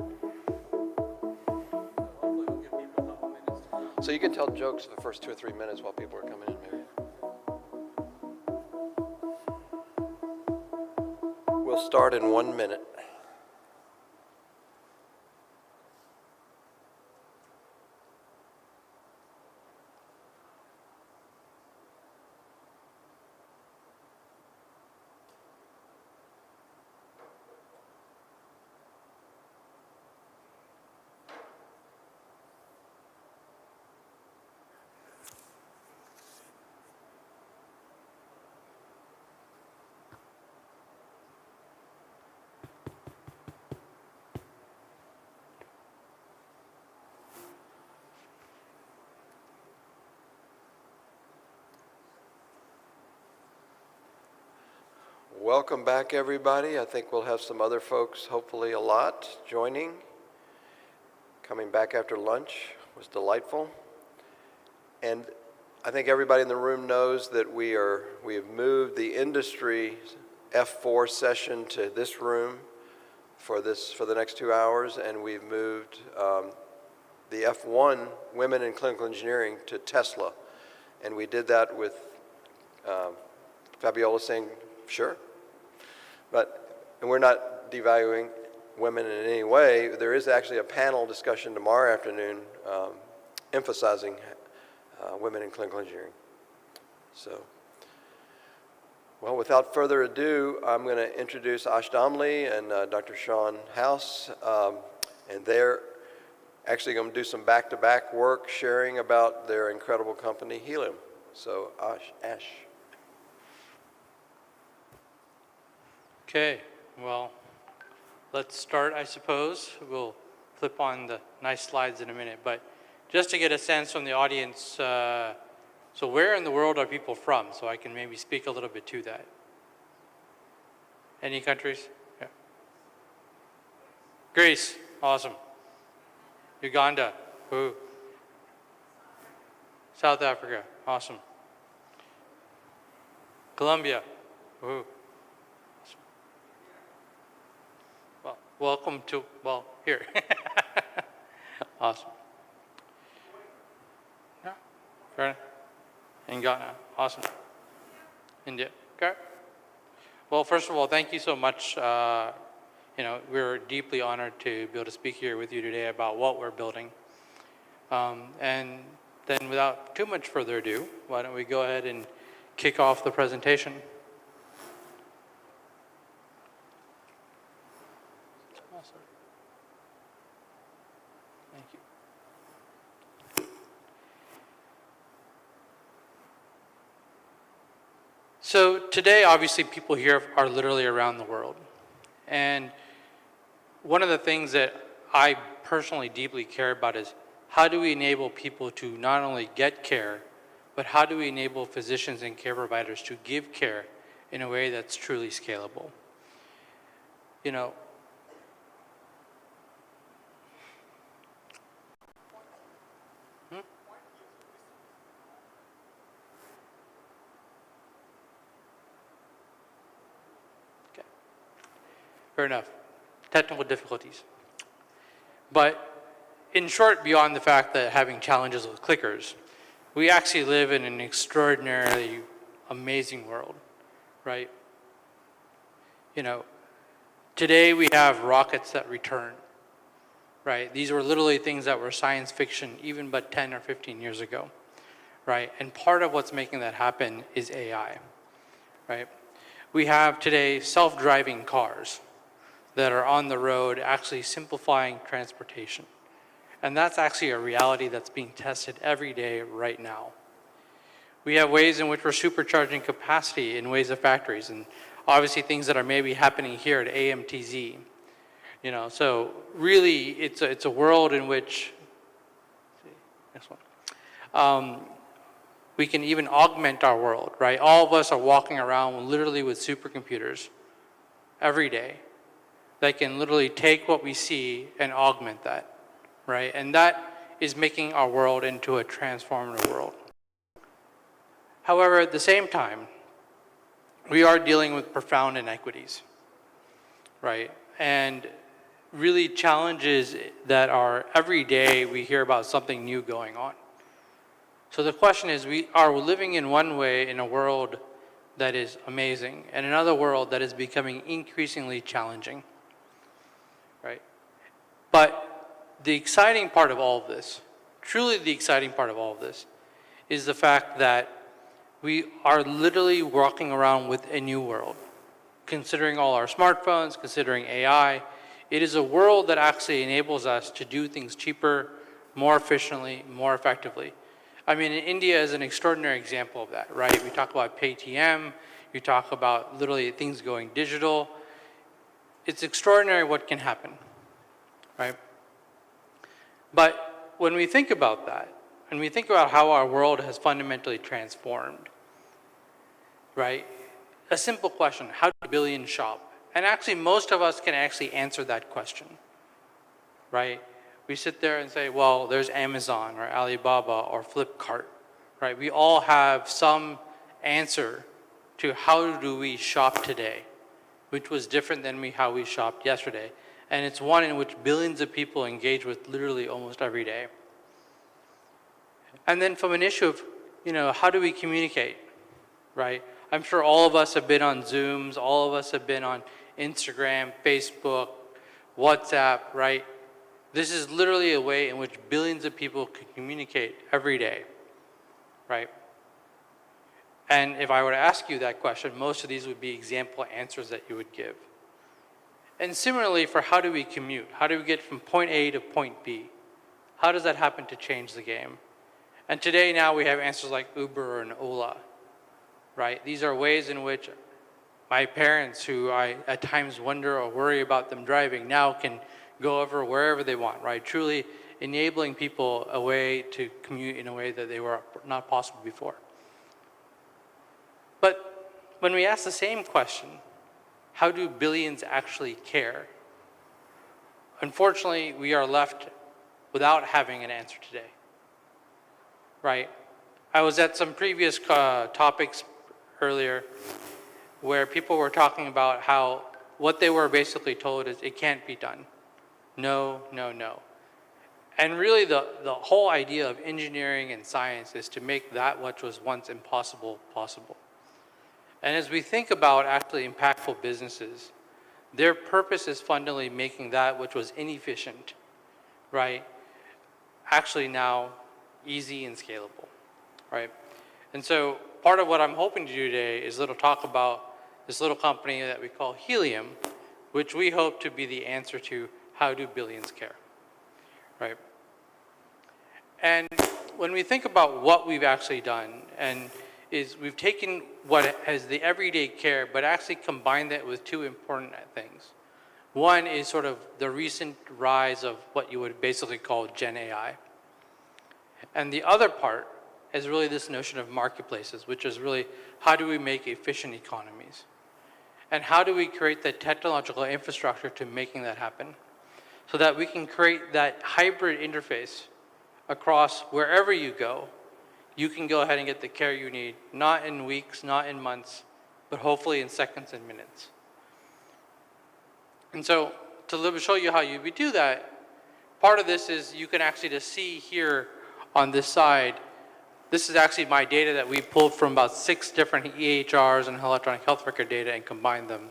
So you can tell jokes for the first 2 or 3 minutes while people are coming in, maybe. We'll start in 1 minute. Welcome back, everybody. I think we'll have some other folks, hopefully a lot, joining. Coming back after lunch was delightful. And I think everybody in the room knows that we have moved the industry F4 session to this room for the next 2 hours, and we've moved the F1, Women in Clinical Engineering, to Tesla. And we did that with Fabiola saying, sure. And we're not devaluing women in any way. There is actually a panel discussion tomorrow afternoon emphasizing women in clinical engineering. So, well, without further ado, I'm going to introduce ICEHTMC and Dr. Sean House, and they're actually going to do some back-to-back work sharing about their incredible company, Helium. So, Ash. Okay, well, let's start, I suppose. We'll flip on the nice slides in a minute, but just to get a sense from the audience, so where in the world are people from? So I can maybe speak a little bit to that. Any countries? Yeah. Greece, awesome. Uganda, woo. South Africa, awesome. Colombia, woo. Well, welcome to, well, here. Awesome. Yeah, fair enough. In Ghana, awesome. India, okay. Well, first of all, thank you so much. We're deeply honored to be able to speak here with you today about what we're building. And then without too much further ado, why don't we go ahead and kick off the presentation. Thank you. So today, obviously, people here are literally around the world. And one of the things that I personally deeply care about is how do we enable people to not only get care, but how do we enable physicians and care providers to give care in a way that's truly scalable? Fair enough. Technical difficulties. But in short, beyond the fact that having challenges with clickers, we actually live in an extraordinarily amazing world, right? Today we have rockets that return, right? These were literally things that were science fiction even but 10 or 15 years ago, right? And part of what's making that happen is AI, right? We have today self-driving cars that are on the road actually simplifying transportation. And that's actually a reality that's being tested every day right now. We have ways in which we're supercharging capacity in ways of factories, and obviously things that are maybe happening here at AMTZ. So really it's a world in which, next one. We can even augment our world, right? All of us are walking around literally with supercomputers every day. They can literally take what we see and augment that, right? And that is making our world into a transformative world. However, at the same time, we are dealing with profound inequities, right? And really challenges that are every day we hear about something new going on. So the question is, we are living in one way in a world that is amazing, and another world that is becoming increasingly challenging, right? But the exciting part of all of this, truly the exciting part of all of this, is the fact that we are literally walking around with a new world. Considering all our smartphones, considering AI, it is a world that actually enables us to do things cheaper, more efficiently, more effectively. I mean, India is an extraordinary example of that, right? We talk about Paytm, you talk about literally things going digital. It's extraordinary what can happen, right? But when we think about that, and we think about how our world has fundamentally transformed, right? A simple question, how do billions shop? And actually, most of us can actually answer that question, right? We sit there and say, well, there's Amazon or Alibaba or Flipkart, right? We all have some answer to how do we shop today, which was different than how we shopped yesterday. And it's one in which billions of people engage with literally almost every day. And then from an issue of, how do we communicate, right? I'm sure all of us have been on Zooms, all of us have been on Instagram, Facebook, WhatsApp, right? This is literally a way in which billions of people can communicate every day, right? And if I were to ask you that question, most of these would be example answers that you would give. And similarly for how do we commute? How do we get from point A to point B? How does that happen to change the game? And today now we have answers like Uber and Ola, right? These are ways in which my parents, who I at times wonder or worry about them driving, now can go over wherever they want, right? Truly enabling people a way to commute in a way that they were not possible before. But when we ask the same question, how do billions actually care? Unfortunately, we are left without having an answer today, right? I was at some previous topics earlier where people were talking about how what they were basically told is it can't be done. No, no, no. And really the whole idea of engineering and science is to make that which was once impossible possible. And as we think about actually impactful businesses, their purpose is fundamentally making that which was inefficient, right, actually now easy and scalable, right? And so part of what I'm hoping to do today is talk about this little company that we call Helium, which we hope to be the answer to how do billions care, right? And when we think about what we've actually done, is we've taken what has the everyday care, but actually combined that with two important things. One is sort of the recent rise of what you would basically call Gen AI. And the other part is really this notion of marketplaces, which is really how do we make efficient economies? And how do we create the technological infrastructure to making that happen? So that we can create that hybrid interface across wherever you go. You can go ahead and get the care you need, not in weeks, not in months, but hopefully in seconds and minutes. And so to show you how you would do that, part of this is you can actually just see here on this side, this is actually my data that we pulled from about 6 different EHRs and electronic health record data and combined them.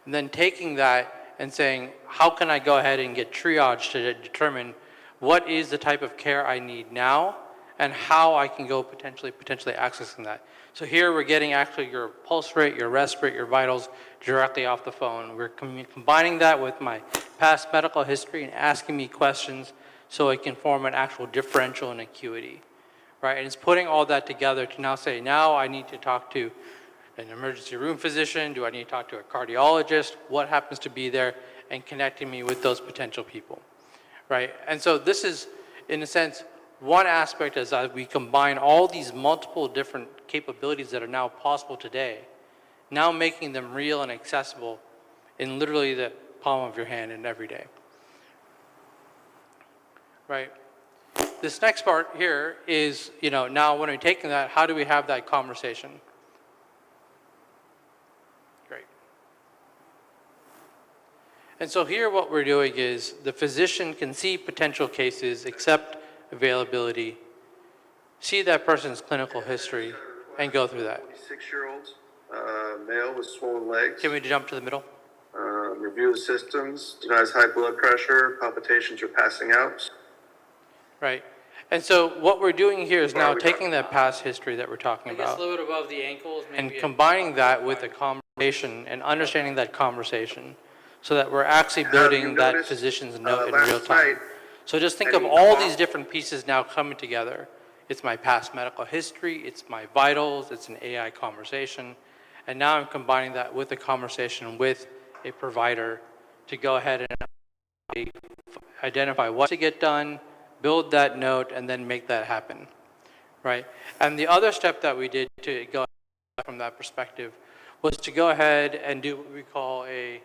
And then taking that and saying, how can I go ahead and get triage to determine what is the type of care I need now and how I can go potentially accessing that. So here we're getting actually your pulse rate, your rest rate, your vitals directly off the phone. We're combining that with my past medical history and asking me questions so it can form an actual differential in acuity, right? And it's putting all that together to now say, now I need to talk to an emergency room physician, do I need to talk to a cardiologist, what happens to be there, and connecting me with those potential people, right? And so this is, in a sense, one aspect is as we combine all these multiple different capabilities that are now possible today, now making them real and accessible in literally the palm of your hand and every day, right? This next part here is, now when we're taking that, how do we have that conversation? Great. And so here what we're doing is the physician can see potential cases, accept availability, see that person's clinical history, and go through that. 46-year-old male with swollen legs. Can we jump to the middle? Review the systems, denies high blood pressure, palpitations or passing out. Right. And so what we're doing here is now taking that past history that we're talking I guess about a little bit above the ankles, and combining that with the conversation and understanding that conversation so that we're actually building that physician's note in real time. So just think of all these different pieces now coming together. It's my past medical history, it's my vitals, it's an AI conversation, and now I'm combining that with a conversation with a provider to go ahead and identify what to get done, build that note, and then make that happen, right? And the other step that we did to go from that perspective was to go ahead and do what we call a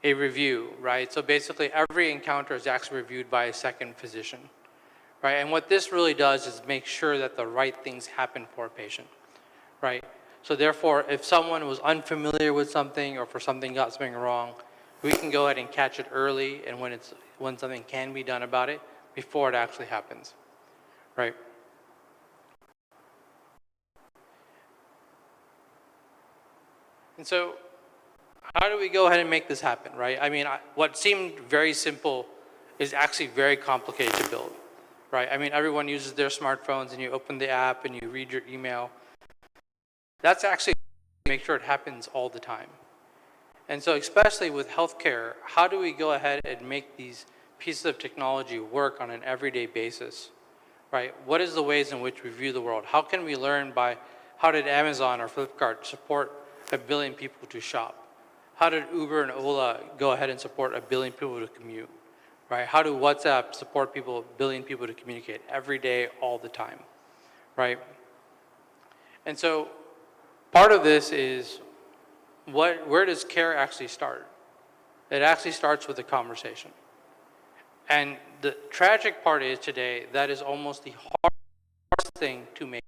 review, right? So basically every encounter is actually reviewed by a second physician, right? And what this really does is make sure that the right things happen for a patient, right? So therefore, if someone was unfamiliar with something or for something got something wrong, we can go ahead and catch it early and when something can be done about it before it actually happens, right? And so how do we go ahead and make this happen, right? I mean, what seemed very simple is actually very complicated to build, right? I mean, everyone uses their smartphones and you open the app and you read your email. That's actually make sure it happens all the time. And so especially with healthcare, how do we go ahead and make these pieces of technology work on an everyday basis, right? What is the ways in which we view the world? How can we learn by how did Amazon or Flipkart support 1 billion people to shop? How did Uber and Ola go ahead and support 1 billion people to commute, right? How do WhatsApp support 1 billion people to communicate every day, all the time, right? And so part of this is where does care actually start? It actually starts with a conversation. And the tragic part is today, that is almost the hardest thing to make.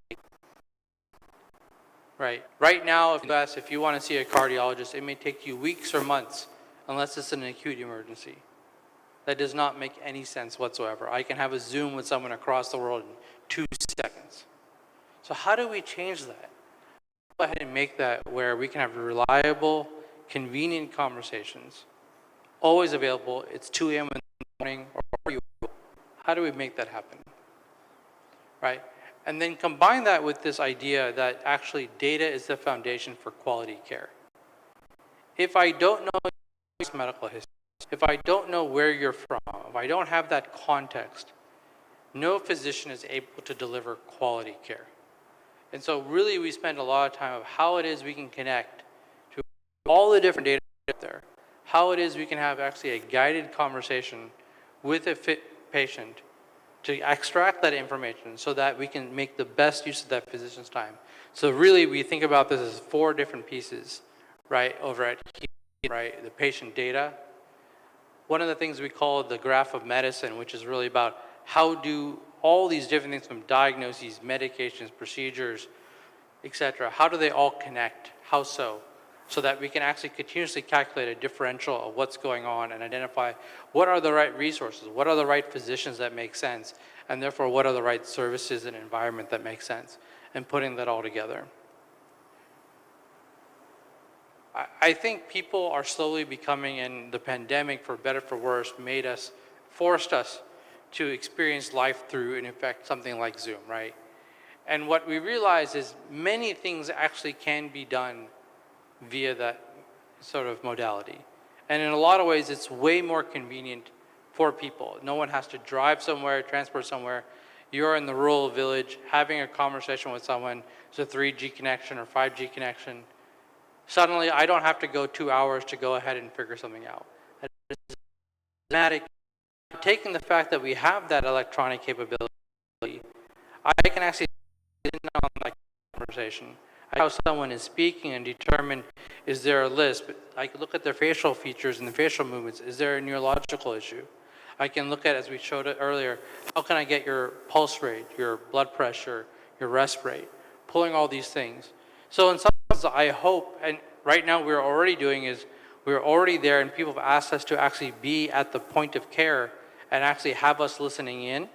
Right. Right now, if you want to see a cardiologist, it may take you weeks or months unless it's an acute emergency. That does not make any sense whatsoever. I can have a Zoom with someone across the world in 2 seconds. So how do we change that? Go ahead and make that where we can have reliable, convenient conversations, always available. It's 2 a.m. in the morning, or how do we make that happen? Right? And then combine that with this idea that actually data is the foundation for quality care. If I don't know your medical history, if I don't know where you're from, if I don't have that context, no physician is able to deliver quality care. And so really we spend a lot of time of how it is we can connect to all the different data out there, how it is we can have actually a guided conversation with a fit patient to extract that information so that we can make the best use of that physician's time. So really we think about this as 4 different pieces, right, over at here, right, the patient data. One of the things we call the graph of medicine, which is really about how do all these different things from diagnoses, medications, procedures, etc., how do they all connect? How so? So that we can actually continuously calculate a differential of what's going on and identify what are the right resources, what are the right physicians that make sense, and therefore what are the right services and environment that make sense, and putting that all together. I think people are slowly becoming, and the pandemic, for better for worse, forced us to experience life through, in effect, something like Zoom, right? And what we realize is many things actually can be done via that sort of modality. And in a lot of ways, it's way more convenient for people. No one has to drive somewhere, transport somewhere. You're in the rural village, having a conversation with someone, it's a 3G connection or 5G connection. Suddenly, I don't have to go 2 hours to go ahead and figure something out. It's dramatic. Taking the fact that we have that electronic capability, I can actually sit in on that conversation. How someone is speaking and determine, is there a lisp? I can look at their facial features and the facial movements. Is there a neurological issue? I can look at, as we showed it earlier, how can I get your pulse rate, your blood pressure, your rest rate, pulling all these things. So in some sense, I hope, and right now we're already doing is we're already there, and people have asked us to actually be at the point of care and actually have us listening in,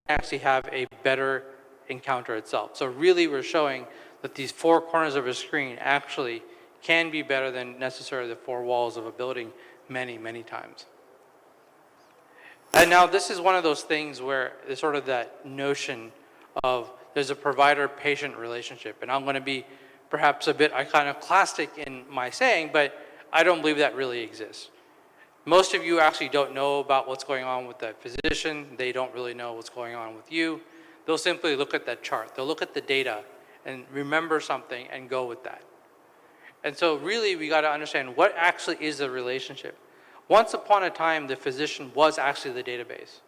actually have a better encounter itself. So really we're showing that these four corners of a screen actually can be better than necessarily the four walls of a building many, many times. And now this is one of those things where there's sort of that notion of there's a provider-patient relationship. And I'm going to be perhaps a bit iconoclastic in my saying, but I don't believe that really exists. Most of you actually don't know about what's going on with that physician. They don't really know what's going on with you. They'll simply look at that chart. They'll look at the data and remember something and go with that. And so really we got to understand what actually is the relationship. Once upon a time, the physician was actually the database.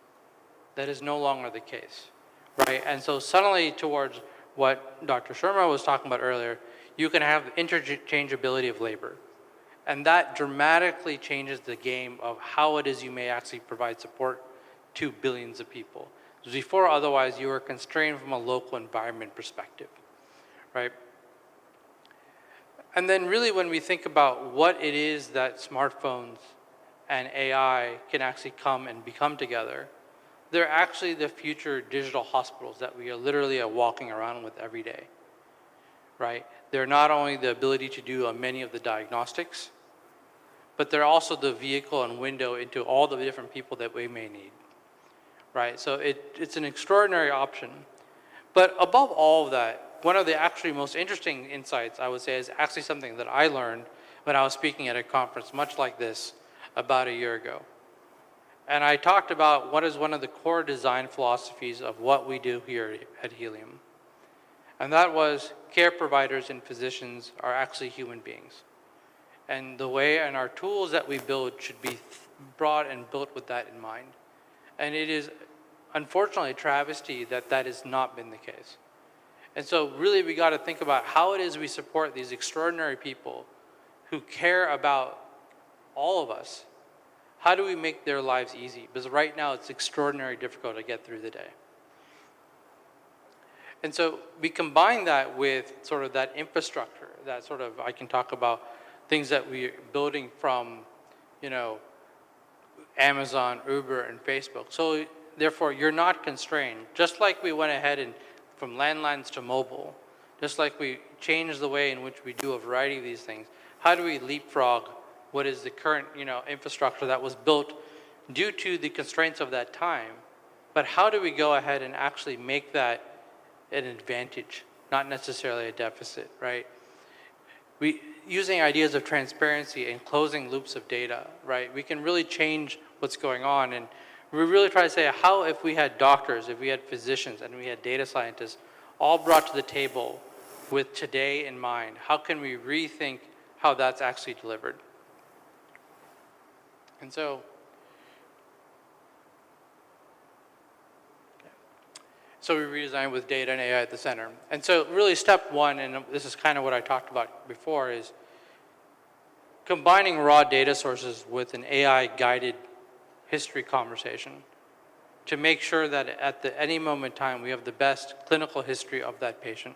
That is no longer the case, right? And so suddenly towards what Dr. Sharma was talking about earlier, you can have interchangeability of labor. And that dramatically changes the game of how it is you may actually provide support to billions of people. Before, otherwise, you were constrained from a local environment perspective, right? And then really when we think about what it is that smartphones and AI can actually come and become together, they're actually the future digital hospitals that we are literally walking around with every day, right? They're not only the ability to do many of the diagnostics, but they're also the vehicle and window into all the different people that we may need, right? So it's an extraordinary option. But above all of that, one of the actually most interesting insights, I would say, is actually something that I learned when I was speaking at a conference much like this about a year ago. And I talked about what is one of the core design philosophies of what we do here at Helium. And that was care providers and physicians are actually human beings. And the way and our tools that we build should be brought and built with that in mind. And it is unfortunately a travesty that that has not been the case. And so really we got to think about how it is we support these extraordinary people who care about all of us. How do we make their lives easy? Because right now it's extraordinarily difficult to get through the day. And so we combine that with sort of that infrastructure, that sort of, I can talk about things that we're building from, you know, Amazon, Uber, and Facebook. So therefore you're not constrained. Just like we went ahead and from landlines to mobile, just like we changed the way in which we do a variety of these things, how do we leapfrog what is the current, you know, infrastructure that was built due to the constraints of that time, but how do we go ahead and actually make that an advantage, not necessarily a deficit, right? Using ideas of transparency and closing loops of data, right? We can really change what's going on, and we really try to say how if we had doctors, if we had physicians, and we had data scientists all brought to the table with today in mind, how can we rethink how that's actually delivered? And so, we redesigned with data and AI at the center. And so really step one, and this is kind of what I talked about before, is combining raw data sources with an AI-guided history conversation to make sure that at any moment in time we have the best clinical history of that patient,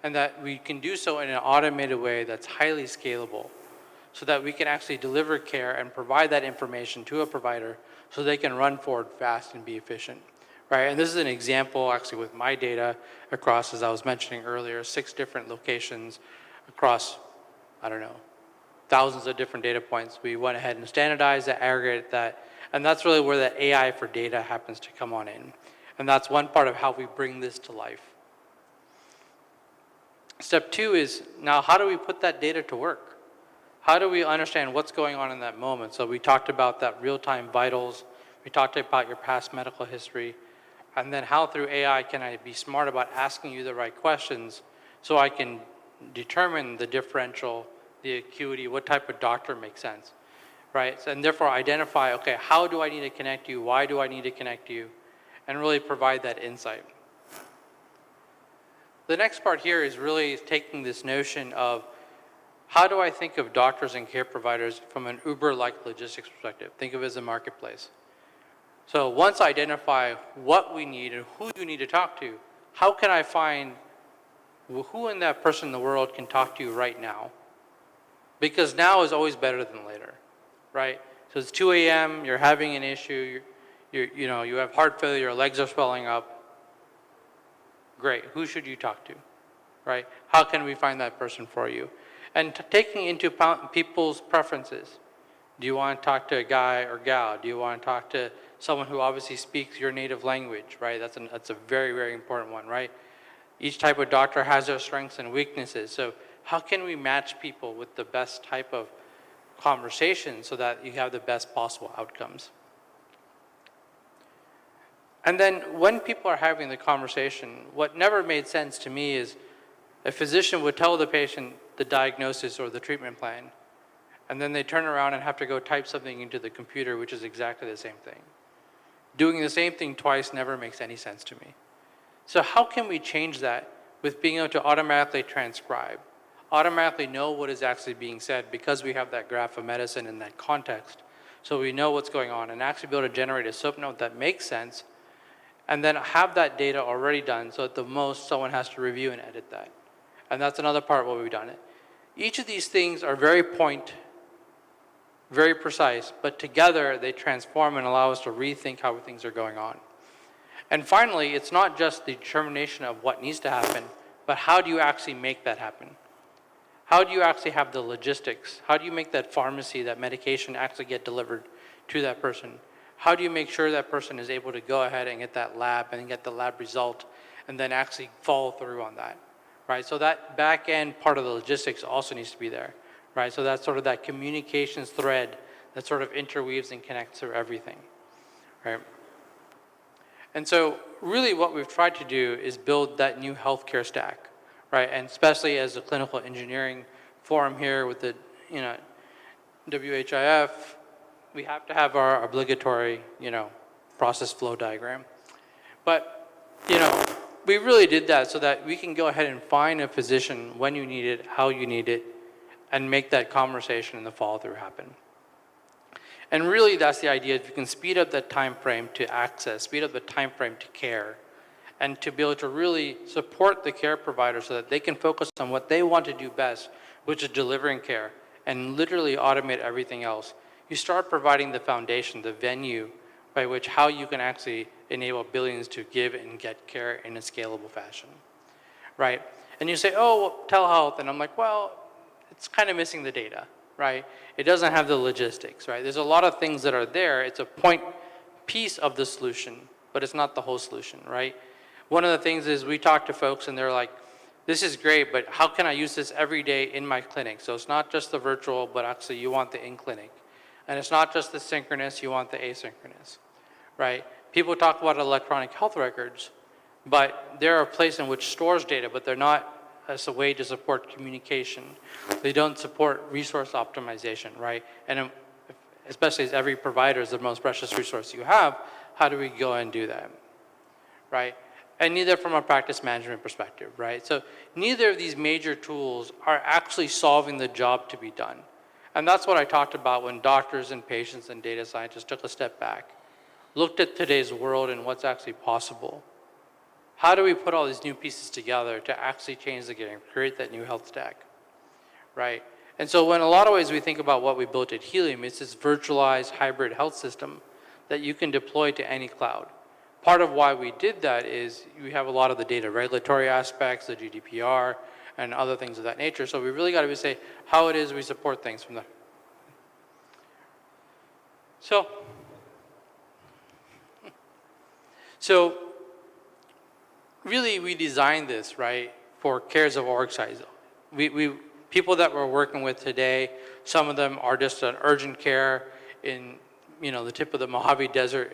and that we can do so in an automated way that's highly scalable, so that we can actually deliver care and provide that information to a provider so they can run forward fast and be efficient, right? And this is an example actually with my data across, as I was mentioning earlier, 6 different locations across, I don't know, thousands of different data points. We went ahead and standardized that, aggregated that, and that's really where the AI for data happens to come on in. And that's one part of how we bring this to life. Step 2 is now how do we put that data to work? How do we understand what's going on in that moment? So we talked about that real-time vitals. We talked about your past medical history. And then how through AI can I be smart about asking you the right questions so I can determine the differential, the acuity, what type of doctor makes sense, right? And therefore identify, okay, how do I need to connect you? Why do I need to connect you? And really provide that insight. The next part here is really taking this notion of how do I think of doctors and care providers from an Uber-like logistics perspective? Think of it as a marketplace. So once I identify what we need and who you need to talk to, how can I find who in that person in the world can talk to you right now? because now is always better than later, right? So it's 2 a.m., you're having an issue, you have heart failure, your legs are swelling up. Great, who should you talk to, right? How can we find that person for you? And taking into people's preferences. Do you want to talk to a guy or gal? Do you want to talk to someone who obviously speaks your native language, right? That's a very, very important one, right? Each type of doctor has their strengths and weaknesses. So how can we match people with the best type of conversation so that you have the best possible outcomes? And then when people are having the conversation, what never made sense to me is a physician would tell the patient the diagnosis or the treatment plan, and then they turn around and have to go type something into the computer, which is exactly the same thing. Doing the same thing twice never makes any sense to me. So how can we change that with being able to automatically transcribe, automatically know what is actually being said because we have that graph of medicine in that context, so we know what's going on, and actually be able to generate a SOAP note that makes sense, and then have that data already done so at the most someone has to review and edit that. And that's another part of what we've done. Each of these things are very precise, but together they transform and allow us to rethink how things are going on. And finally, it's not just the determination of what needs to happen, but how do you actually make that happen? How do you actually have the logistics? How do you make that pharmacy, that medication actually get delivered to that person? How do you make sure that person is able to go ahead and get that lab and get the lab result and then actually follow through on that, right? So that back end part of the logistics also needs to be there, right? So that's sort of that communications thread that sort of interweaves and connects through everything, right? And so really what we've tried to do is build that new healthcare stack, right? And especially as a clinical engineering forum here with the, WHIF, we have to have our obligatory, process flow diagram. But, we really did that so that we can go ahead and find a physician when you need it, how you need it, and make that conversation and the follow-through happen. And really that's the idea. If you can speed up that time frame to access, speed up the time frame to care, and to be able to really support the care provider so that they can focus on what they want to do best, which is delivering care, and literally automate everything else. You start providing the foundation, the venue by which how you can actually enable billions to give and get care in a scalable fashion, right? And you say, oh, well, telehealth, and I'm like, well, it's kind of missing the data, right? It doesn't have the logistics, right? There's a lot of things that are there. It's a point piece of the solution, but it's not the whole solution, right? One of the things is we talk to folks and they're like, this is great, but how can I use this every day in my clinic? So it's not just the virtual, but actually you want the in-clinic. And it's not just the synchronous, you want the asynchronous, right? People talk about electronic health records, but they're a place in which stores data, but they're not as a way to support communication. They don't support resource optimization, right? And especially as every provider is the most precious resource you have, how do we go and do that, right? And neither from a practice management perspective, right? So neither of these major tools are actually solving the job to be done. And that's what I talked about when doctors and patients and data scientists took a step back, looked at today's world and what's actually possible. How do we put all these new pieces together to actually change the game, create that new health stack, right? And so in a lot of ways we think about what we built at Helium, it's this virtualized hybrid health system that you can deploy to any cloud. Part of why we did that is we have a lot of the data regulatory aspects, the GDPR, and other things of that nature. So we really got to say how it is we support things from the. So really we designed this, right, for cares of org size. People that we're working with today, some of them are just an urgent care in the tip of the Mojave Desert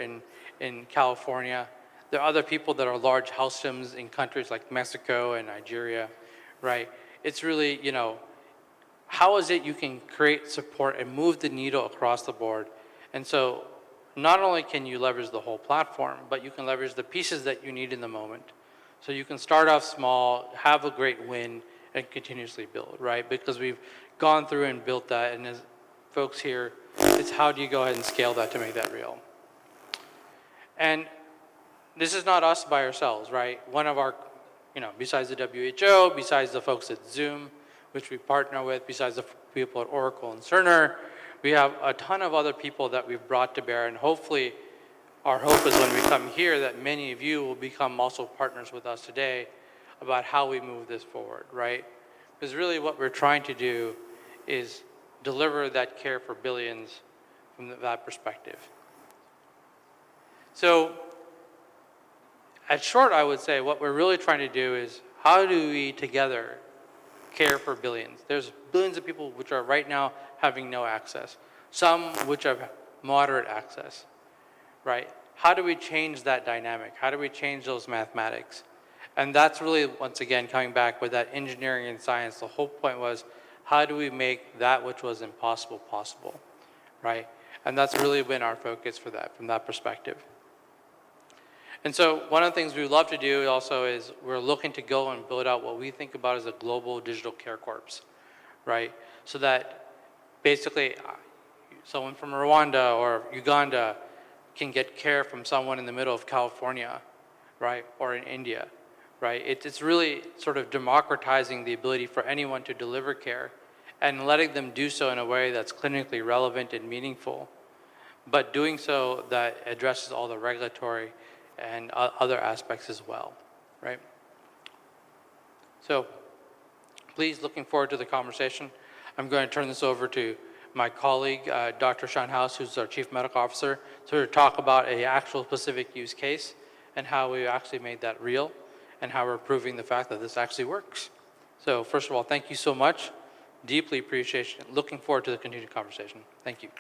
in California. There are other people that are large health systems in countries like Mexico and Nigeria, right? It's really, how is it you can create support and move the needle across the board? And so not only can you leverage the whole platform, but you can leverage the pieces that you need in the moment. So you can start off small, have a great win, and continuously build, right? Because we've gone through and built that, and as folks here, it's how do you go ahead and scale that to make that real? And this is not us by ourselves, right? One of our, besides the WHO, besides the folks at Zoom, which we partner with besides the people at Oracle and Cerner. We have a ton of other people that we've brought to bear, and hopefully our hope is when we come here that many of you will become also partners with us today about how we move this forward, right? Because really what we're trying to do is deliver that care for billions from that perspective. So, at short, I would say what we're really trying to do is how do we together care for billions? There's billions of people which are right now having no access, some which have moderate access, right? How do we change that dynamic? How do we change those mathematics? And that's really, once again, coming back with that engineering and science, the whole point was, how do we make that which was impossible possible, right? And that's really been our focus for that, from that perspective. And so one of the things we love to do also is we're looking to go and build out what we think about as a global digital care corps, right? So that basically someone from Rwanda or Uganda can get care from someone in the middle of California, right? Or in India, right? It's really sort of democratizing the ability for anyone to deliver care and letting them do so in a way that's clinically relevant and meaningful, but doing so that addresses all the regulatory and other aspects as well, right? So please, looking forward to the conversation. I'm going to turn this over to my colleague, Dr. Sean House, who's our Chief Medical Officer, to talk about an actual specific use case and how we actually made that real and how we're proving the fact that this actually works. So first of all, thank you so much. Deeply appreciate it. Looking forward to the continued conversation. Thank you.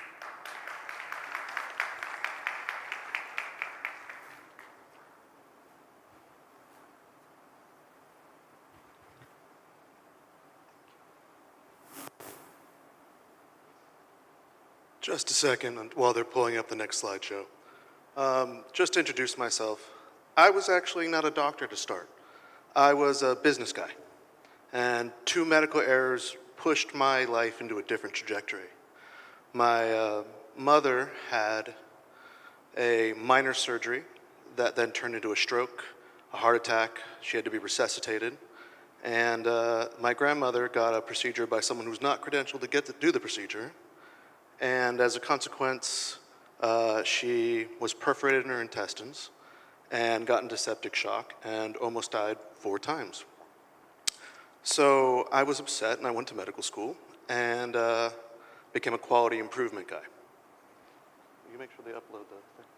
Just a second while they're pulling up the next slideshow. Just to introduce myself, I was actually not a doctor to start. I was a business guy, and 2 medical errors pushed my life into a different trajectory. My mother had a minor surgery that then turned into a stroke, a heart attack. She had to be resuscitated. And my grandmother got a procedure by someone who's not credentialed to get to do the procedure. And as a consequence, she was perforated in her intestines and got into septic shock and almost died 4 times. So I was upset and I went to medical school and became a quality improvement guy. You make sure they upload the thing.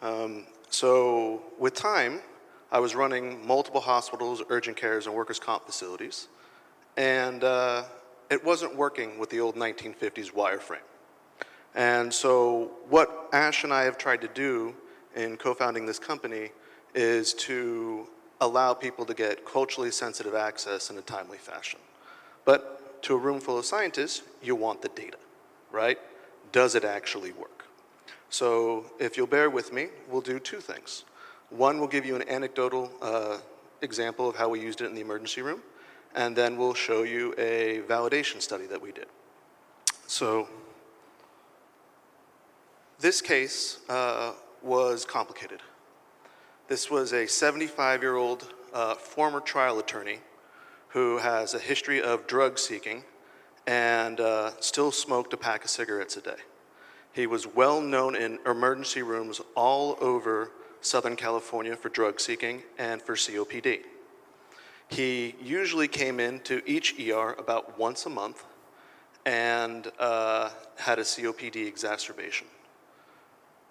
Yeah. So with time, I was running multiple hospitals, urgent cares, and workers' comp facilities. And it wasn't working with the old 1950s wireframe. And so what Ash and I have tried to do in co-founding this company is to allow people to get culturally sensitive access in a timely fashion. But to a room full of scientists, you want the data, right? Does it actually work? So if you'll bear with me, we'll do 2 things. One, we'll give you an anecdotal example of how we used it in the emergency room, and then we'll show you a validation study that we did. So this case was complicated. This was a 75-year-old former trial attorney who has a history of drug seeking and still smoked a pack of cigarettes a day. He was well known in emergency rooms all over Southern California for drug seeking and for COPD. He usually came into each ER about once a month and had a COPD exacerbation.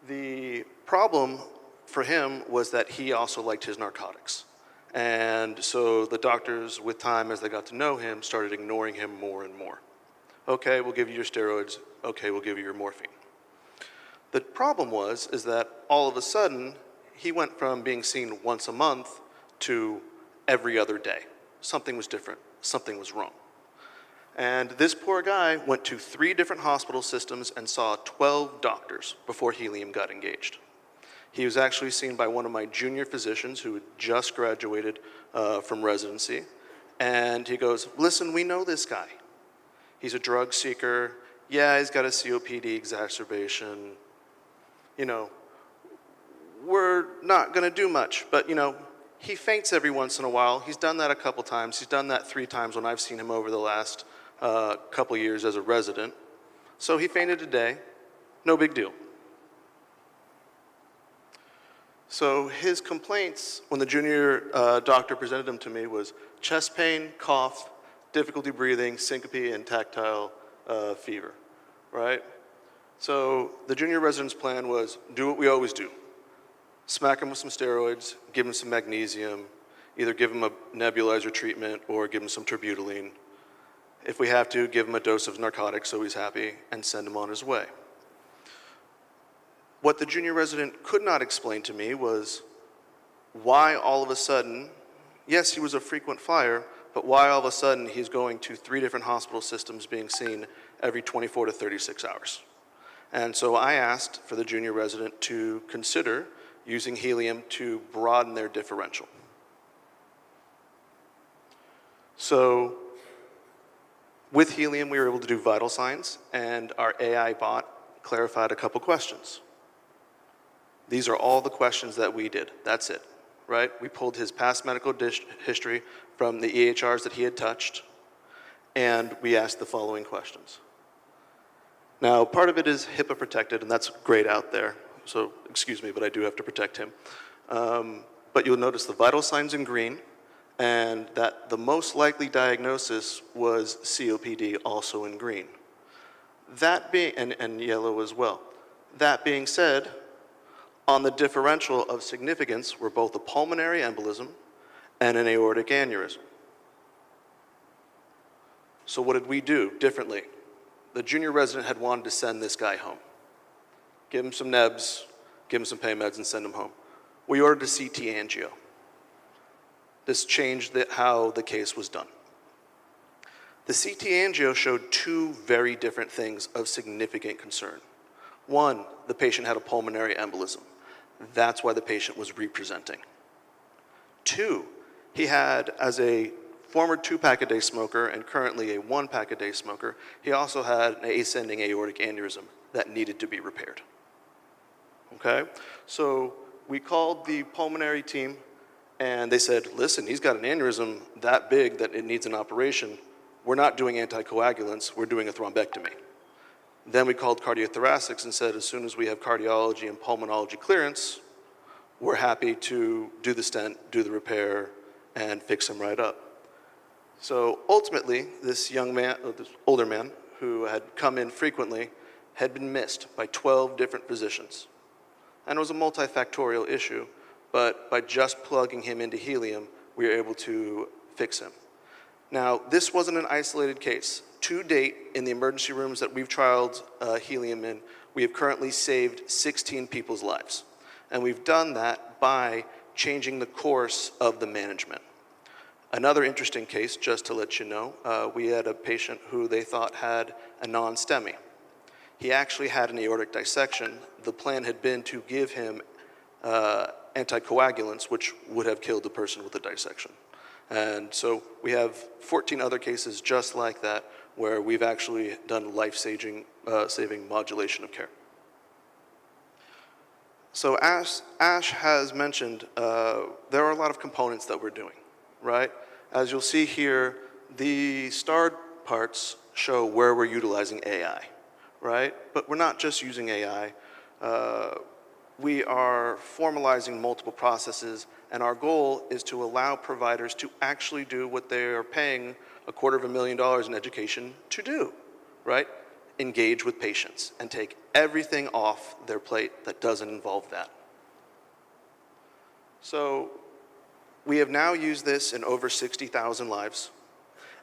The problem for him was that he also liked his narcotics. And so the doctors, with time, as they got to know him, started ignoring him more and more. Okay, we'll give you your steroids. Okay, we'll give you your morphine. The problem is that all of a sudden, he went from being seen once a month to every other day. Something was different. Something was wrong. And this poor guy went to 3 different hospital systems and saw 12 doctors before helium got engaged. He was actually seen by one of my junior physicians who had just graduated from residency. And he goes, listen, we know this guy. He's a drug seeker. Yeah, he's got a COPD exacerbation. You know, we're not going to do much, but, you know, He faints every once in a while. He's done that a couple times. He's done that 3 times when I've seen him over the last couple years as a resident. So he fainted today. No big deal. So his complaints, when the junior doctor presented them to me, was chest pain, cough, difficulty breathing, syncope, and tactile fever, right? So the junior resident's plan was do what we always do. Smack him with some steroids, give him some magnesium, either give him a nebulizer treatment or give him some terbutaline. If we have to, give him a dose of narcotics so he's happy and send him on his way. What the junior resident could not explain to me was why all of a sudden, yes, he was a frequent flyer, but why all of a sudden he's going to 3 different hospital systems being seen every 24 to 36 hours. And so I asked for the junior resident to consider using helium to broaden their differential. So with helium, we were able to do vital signs, and our AI bot clarified a couple questions. These are all the questions that we did. That's it, right? We pulled his past medical history from the EHRs that he had touched, and we asked the following questions. Now, part of it is HIPAA protected, and that's great out there. So excuse me, but I do have to protect him. But you'll notice the vital signs in green, and that the most likely diagnosis was COPD, also in green. That being, and yellow as well. That being said, on the differential of significance were both a pulmonary embolism and an aortic aneurysm. So what did we do differently? The junior resident had wanted to send this guy home. Give him some nebs, give him some pain meds, and send him home. We ordered a CT angio. This changed how the case was done. The CT angio showed 2 very different things of significant concern. 1, the patient had a pulmonary embolism. That's why the patient was representing. 2, he had, as a former 2-pack-a-day smoker and currently a 1-pack-a-day smoker, he also had an ascending aortic aneurysm that needed to be repaired. Okay? So we called the pulmonary team, and they said, listen, he's got an aneurysm that big that it needs an operation. We're not doing anticoagulants, we're doing a thrombectomy. Then we called cardiothoracics and said, as soon as we have cardiology and pulmonology clearance, we're happy to do the stent, do the repair, and fix him right up. So ultimately, this young man, or this older man, who had come in frequently, had been missed by 12 different physicians. And it was a multifactorial issue, but by just plugging him into helium, we were able to fix him. Now, this wasn't an isolated case. To date, in the emergency rooms that we've trialed helium in, we have currently saved 16 people's lives. And we've done that by changing the course of the management. Another interesting case, just to let you know, we had a patient who they thought had a non-STEMI. He actually had an aortic dissection. The plan had been to give him anticoagulants, which would have killed the person with the dissection. And so we have 14 other cases just like that, where we've actually done life-saving modulation of care. So as Ash has mentioned, there are a lot of components that we're doing, right? As you'll see here, the starred parts show where we're utilizing AI, right? But we're not just using AI. We are formalizing multiple processes, and our goal is to allow providers to actually do what they are paying $250,000 in education to do, right? Engage with patients and take everything off their plate that doesn't involve that. So we have now used this in over 60,000 lives,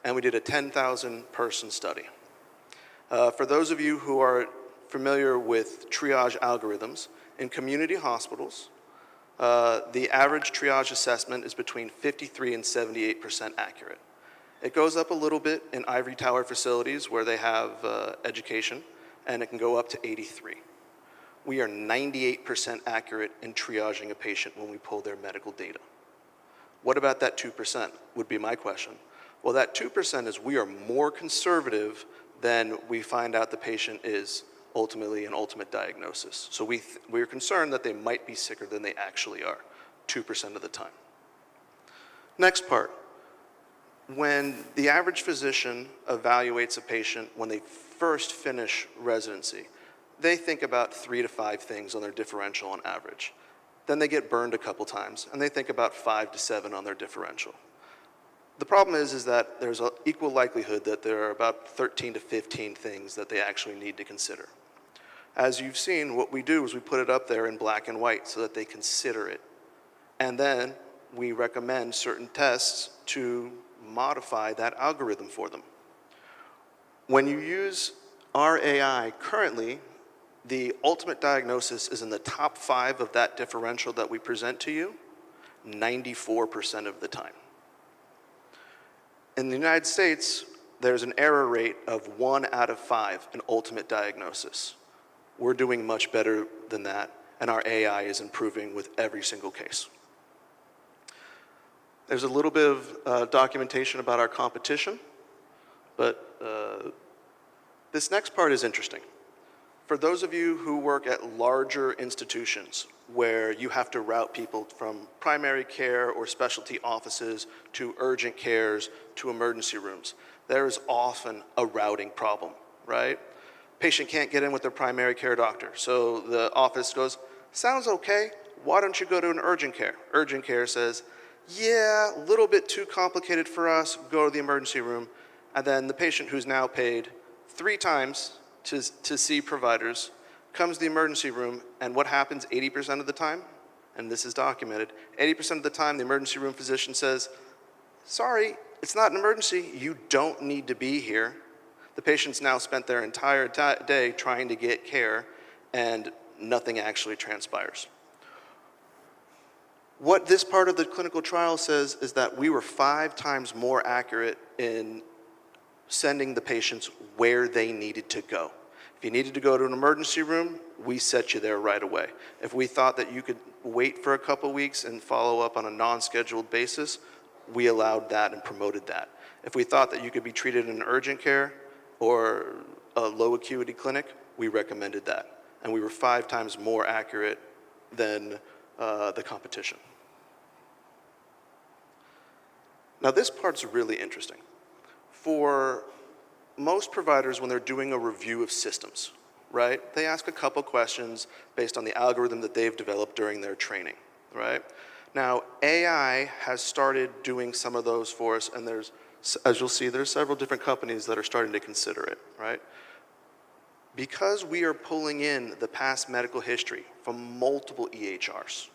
and we did a 10,000 person study. For those of you who are familiar with triage algorithms, in community hospitals, the average triage assessment is between 53% and 78% accurate. It goes up a little bit in ivory tower facilities where they have education, and it can go up to 83%. We are 98% accurate in triaging a patient when we pull their medical data. What about that 2% would be my question. Well, that 2% is we are more conservative than we find out the patient is ultimately an ultimate diagnosis. So we're concerned that they might be sicker than they actually are, 2% of the time. Next part. When the average physician evaluates a patient when they first finish residency, they think about 3 to 5 things on their differential on average. Then they get burned a couple times, and they think about 5 to 7 on their differential. The problem is that there's an equal likelihood that there are about 13 to 15 things that they actually need to consider. As you've seen, what we do is we put it up there in black and white so that they consider it. And then we recommend certain tests to modify that algorithm for them. When you use our AI currently, the ultimate diagnosis is in the top 5 of that differential that we present to you 94% of the time. In the United States, there's an error rate of 1 out of 5 in ultimate diagnosis. We're doing much better than that, and our AI is improving with every single case. There's a little bit of documentation about our competition, but this next part is interesting. For those of you who work at larger institutions where you have to route people from primary care or specialty offices to urgent cares to emergency rooms, there is often a routing problem, right? Patient can't get in with their primary care doctor, so the office goes, sounds okay, why don't you go to an urgent care? Urgent care says, yeah, a little bit too complicated for us, go to the emergency room. And then the patient who's now paid 3 times to see providers comes to the emergency room, and what happens 80% of the time? And this is documented. 80% of the time, the emergency room physician says, sorry, it's not an emergency, you don't need to be here. The patient's now spent their entire day trying to get care, and nothing actually transpires. What this part of the clinical trial says is that we were 5 times more accurate in sending the patients where they needed to go. If you needed to go to an emergency room, we set you there right away. If we thought that you could wait for a couple weeks and follow up on a non-scheduled basis, we allowed that and promoted that. If we thought that you could be treated in urgent care or a low acuity clinic, we recommended that. And we were 5 times more accurate than the competition. Now this part's really interesting. For most providers, when they're doing a review of systems, right, they ask a couple questions based on the algorithm that they've developed during their training, right? Now, AI has started doing some of those for us, and there's, as you'll see, there's several different companies that are starting to consider it, right? Because we are pulling in the past medical history from multiple EHRs,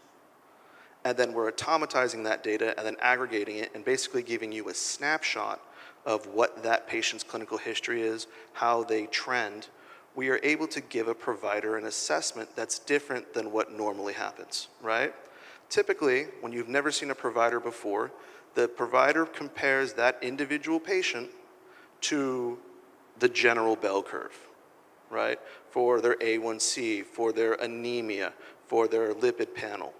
and then we're automatizing that data and then aggregating it and basically giving you a snapshot of what that patient's clinical history is, how they trend, we are able to give a provider an assessment that's different than what normally happens, right? Typically, when you've never seen a provider before, the provider compares that individual patient to the general bell curve, right? For their A1C, for their anemia, for their lipid panel.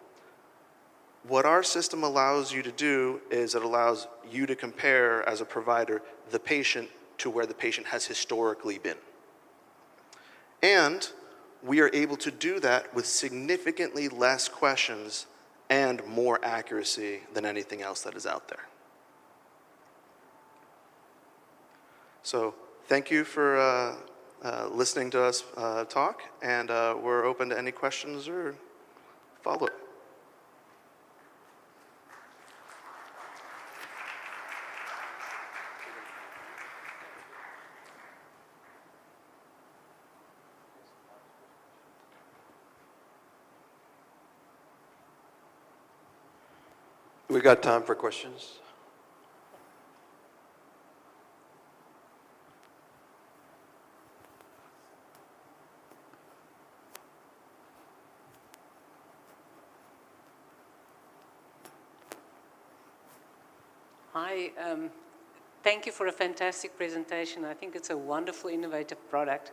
What our system allows you to do is it allows you to compare, as a provider, the patient to where the patient has historically been. And we are able to do that with significantly less questions and more accuracy than anything else that is out there. So thank you for listening to us talk, and we're open to any questions or follow-up. We got time for questions. Hi, thank you for a fantastic presentation. I think it's a wonderful, innovative product.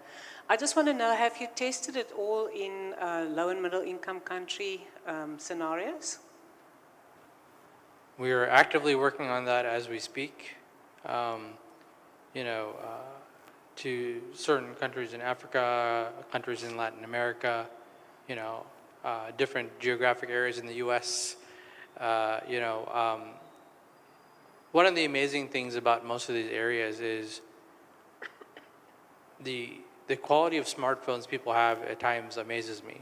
I just want to know, have you tested it all in low and middle income country scenarios? We are actively working on that as we speak. To certain countries in Africa, countries in Latin America, different geographic areas in the U.S. one of the amazing things about most of these areas is the quality of smartphones people have at times amazes me,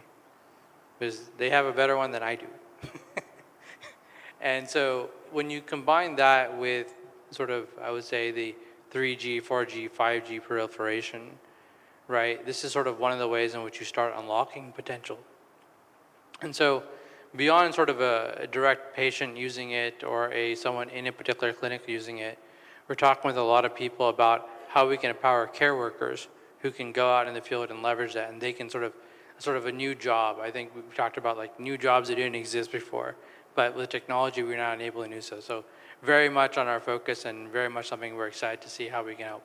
because they have a better one than I do. And so when you combine that with sort of, I would say, the 3G, 4G, 5G proliferation, right? This is sort of one of the ways in which you start unlocking potential. And so beyond sort of a direct patient using it or someone in a particular clinic using it, we're talking with a lot of people about how we can empower care workers who can go out in the field and leverage that, and they can sort of a new job. I think we've talked about like new jobs that didn't exist before, but with technology we're not enabling to do so. So very much on our focus and very much something we're excited to see how we can help.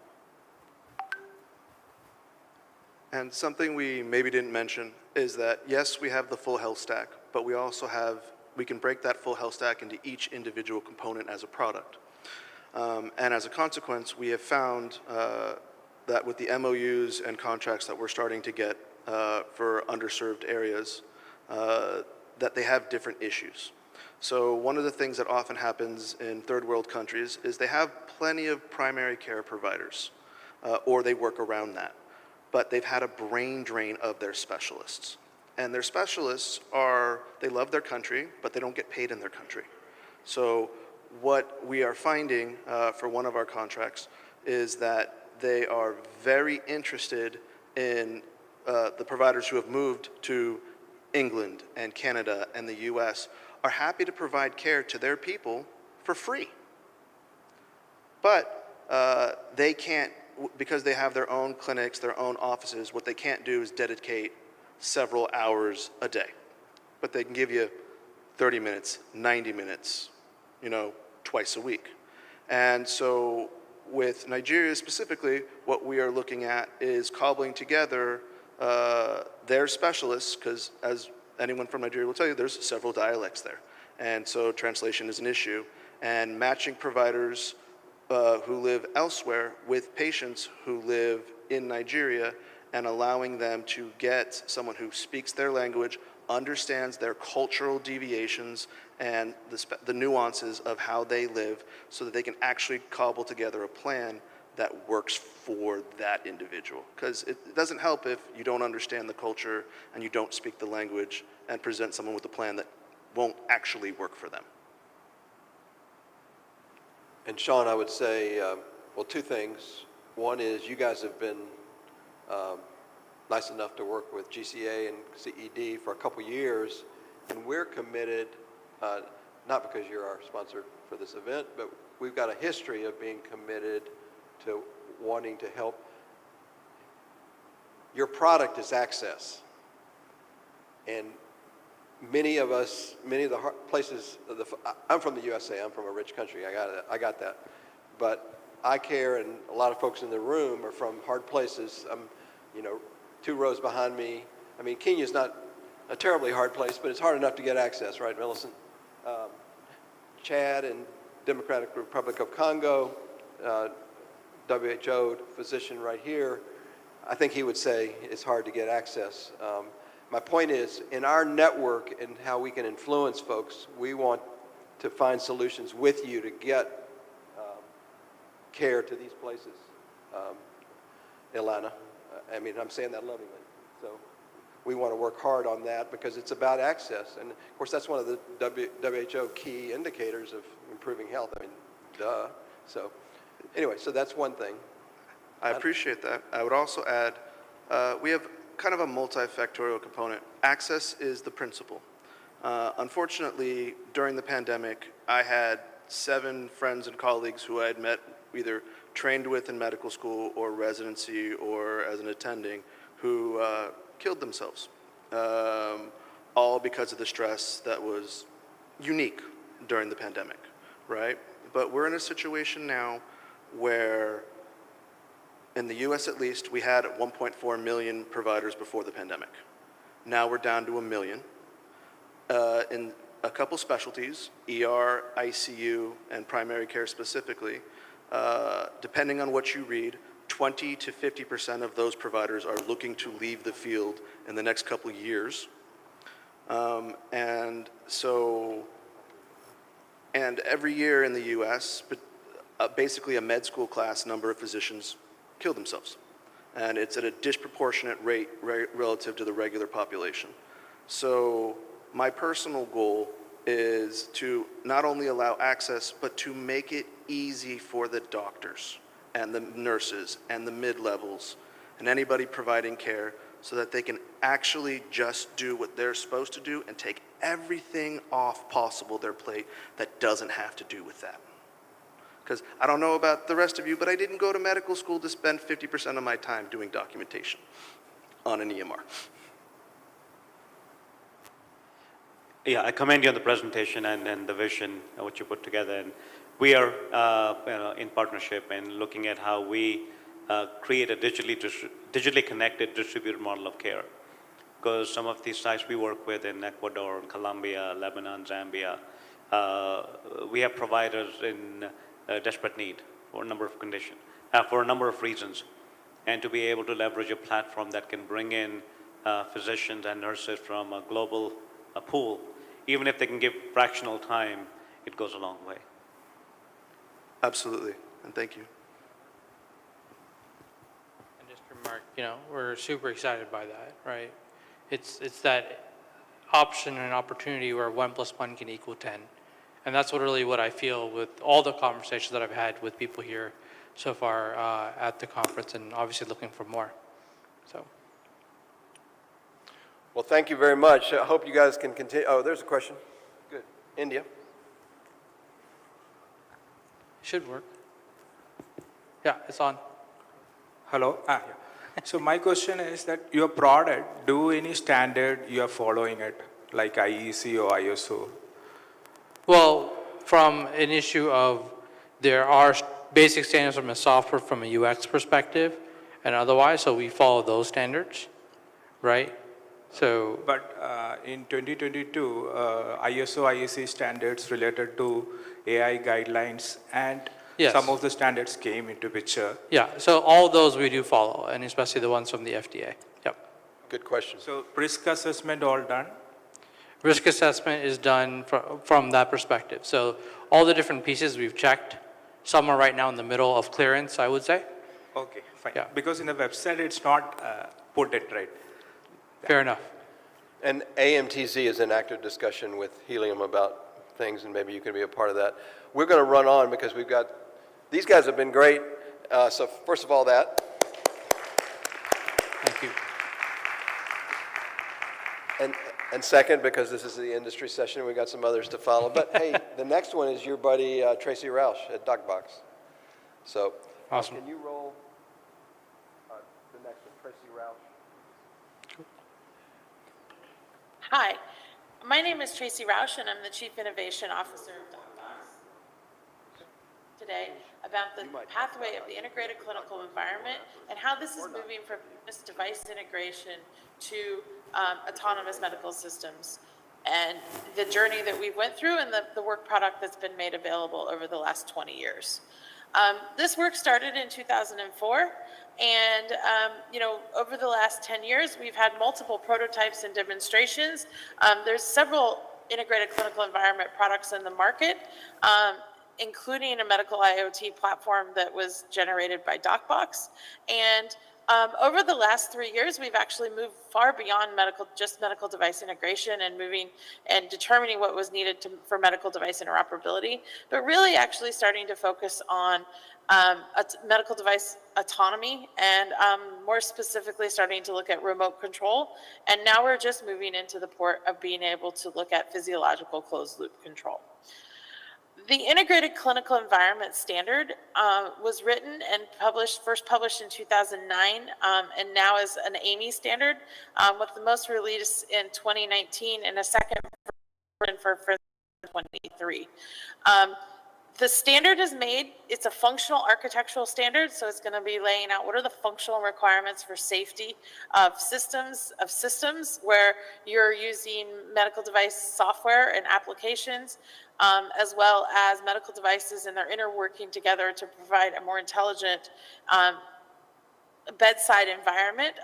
And something we maybe didn't mention is that, yes, we have the full health stack, but we can break that full health stack into each individual component as a product. And as a consequence, we have found that with the MOUs and contracts that we're starting to get for underserved areas, that they have different issues. So one of the things that often happens in third world countries is they have plenty of primary care providers, or they work around that. But they've had a brain drain of their specialists. And their specialists they love their country, but they don't get paid in their country. So what we are finding for one of our contracts is that they are very interested in the providers who have moved to England and Canada and the US are happy to provide care to their people for free. But they can't, because they have their own clinics, their own offices, what they can't do is dedicate several hours a day. But they can give you 30 minutes, 90 minutes, twice a week. And so with Nigeria specifically, what we are looking at is cobbling together their specialists, because as anyone from Nigeria will tell you, there's several dialects there. And so translation is an issue. And matching providers who live elsewhere with patients who live in Nigeria and allowing them to get someone who speaks their language, understands their cultural deviations and the nuances of how they live so that they can actually cobble together a plan that works for that individual. Because it doesn't help if you don't understand the culture and you don't speak the language and present someone with a plan that won't actually work for them. And Sean, I would say, well, two things. One is you guys have been nice enough to work with GCA and CED for a couple years, and we're committed, not because you're our sponsor for this event, but we've got a history of being committed to wanting to help. Your product is access. And many of the places, I'm from the USA, I'm from a rich country, I got that. But I care, and a lot of folks in the room are from hard places. I'm, 2 rows behind me. I mean, Kenya's not a terribly hard place, but it's hard enough to get access, right, Millicent? Chad and Democratic Republic of Congo, WHO physician right here, I think he would say it's hard to get access. My point is, in our network and how we can influence folks, we want to find solutions with you to get care to these places. Ilana, I mean, I'm saying that lovingly. So we want to work hard on that because it's about access. And of course, that's one of the WHO key indicators of improving health. I mean, duh. So anyway, so that's one thing. I appreciate that. I would also add, we have kind of a multifactorial component. Access is the principal. Unfortunately, during the pandemic, I had 7 friends and colleagues who I had met either trained with in medical school or residency or as an attending who killed themselves, all because of the stress that was unique during the pandemic, right? But we're in a situation now where, in the US at least, we had 1.4 million providers before the pandemic. Now we're down to 1 million. In a couple specialties, ER, ICU, and primary care specifically, depending on what you read, 20 to 50% of those providers are looking to leave the field in the next couple of years. And every year in the US, basically a med school class number of physicians kill themselves. And it's at a disproportionate rate relative to the regular population. So my personal goal is to not only allow access, but to make it easy for the doctors and the nurses and the mid-levels and anybody providing care so that they can actually just do what they're supposed to do and take everything off possible their plate that doesn't have to do with that. Because I don't know about the rest of you, but I didn't go to medical school to spend 50% of my time doing documentation on an EMR. Yeah, I commend you on the presentation and the vision of what you put together. And we are in partnership and looking at how we create a digitally connected distributed model of care. Because some of these sites we work with in Ecuador, Colombia, Lebanon, Zambia, we have providers in desperate need for a number of conditions, for a number of reasons. And to be able to leverage a platform that can bring in physicians and nurses from a global pool, even if they can give fractional time, it goes a long way. Absolutely, and thank you. And just to remark, we're super excited by that, right? It's that option and opportunity where 1 + 1 can equal 10. And that's what I feel with all the conversations that I've had with people here so far at the conference, and obviously looking for more. So. Well, thank you very much. I hope you guys can continue. Oh, there's a question. Good. India. Should work. Yeah, it's on. Hello. Yeah. So my question is that your product, do any standard you are following it, like IEC or ISO? Well, from an issue of there are basic standards from a software, from a UX perspective, and otherwise, so we follow those standards, right? So, but in 2022, ISO IEC standards related to AI guidelines and yes, some of the standards came into picture. Yeah, so all those we do follow, and especially the ones from the FDA. Yep. Good question. So risk assessment all done? Risk assessment is done from that perspective. So all the different pieces we've checked. Some are right now in the middle of clearance, I would say. Okay, fine. Yeah. Because in the website it's not put it right. Fair enough. And AMTZ is in active discussion with Helium about things, and maybe you can be a part of that. We're going to run on because we've got, these guys have been great. So first of all, that. Thank you. And second, because this is the industry session, we got some others to follow. But hey, the next one is your buddy Tracy Roush at DocBox. So awesome. Can you roll the next one, Tracy Roush? Hi, my name is Tracy Roush, and I'm the Chief Innovation Officer of DocBox. Today, about the pathway of the integrated clinical environment and how this is moving from this device integration to autonomous medical systems, and the journey that we went through and the work product that's been made available over the last 20 years. This work started in 2004. And, over the last 10 years, we've had multiple prototypes and demonstrations. There's several integrated clinical environment products in the market, including a medical IoT platform that was generated by DocBox. And over the last 3 years, we've actually moved far beyond just medical device integration and moving and determining what was needed for medical device interoperability, but really actually starting to focus on medical device autonomy and more specifically starting to look at remote control. And now we're just moving into the port of being able to look at physiological closed loop control. The Integrated Clinical Environment Standard was written and first published in 2009, and now is an AAMI standard, with the most release in 2019 and a second version for 2023. The standard is made, it's a functional architectural standard, so it's going to be laying out what are the functional requirements for safety of systems where you're using medical device software and applications, as well as medical devices, and they're interworking together to provide a more intelligent bedside environment.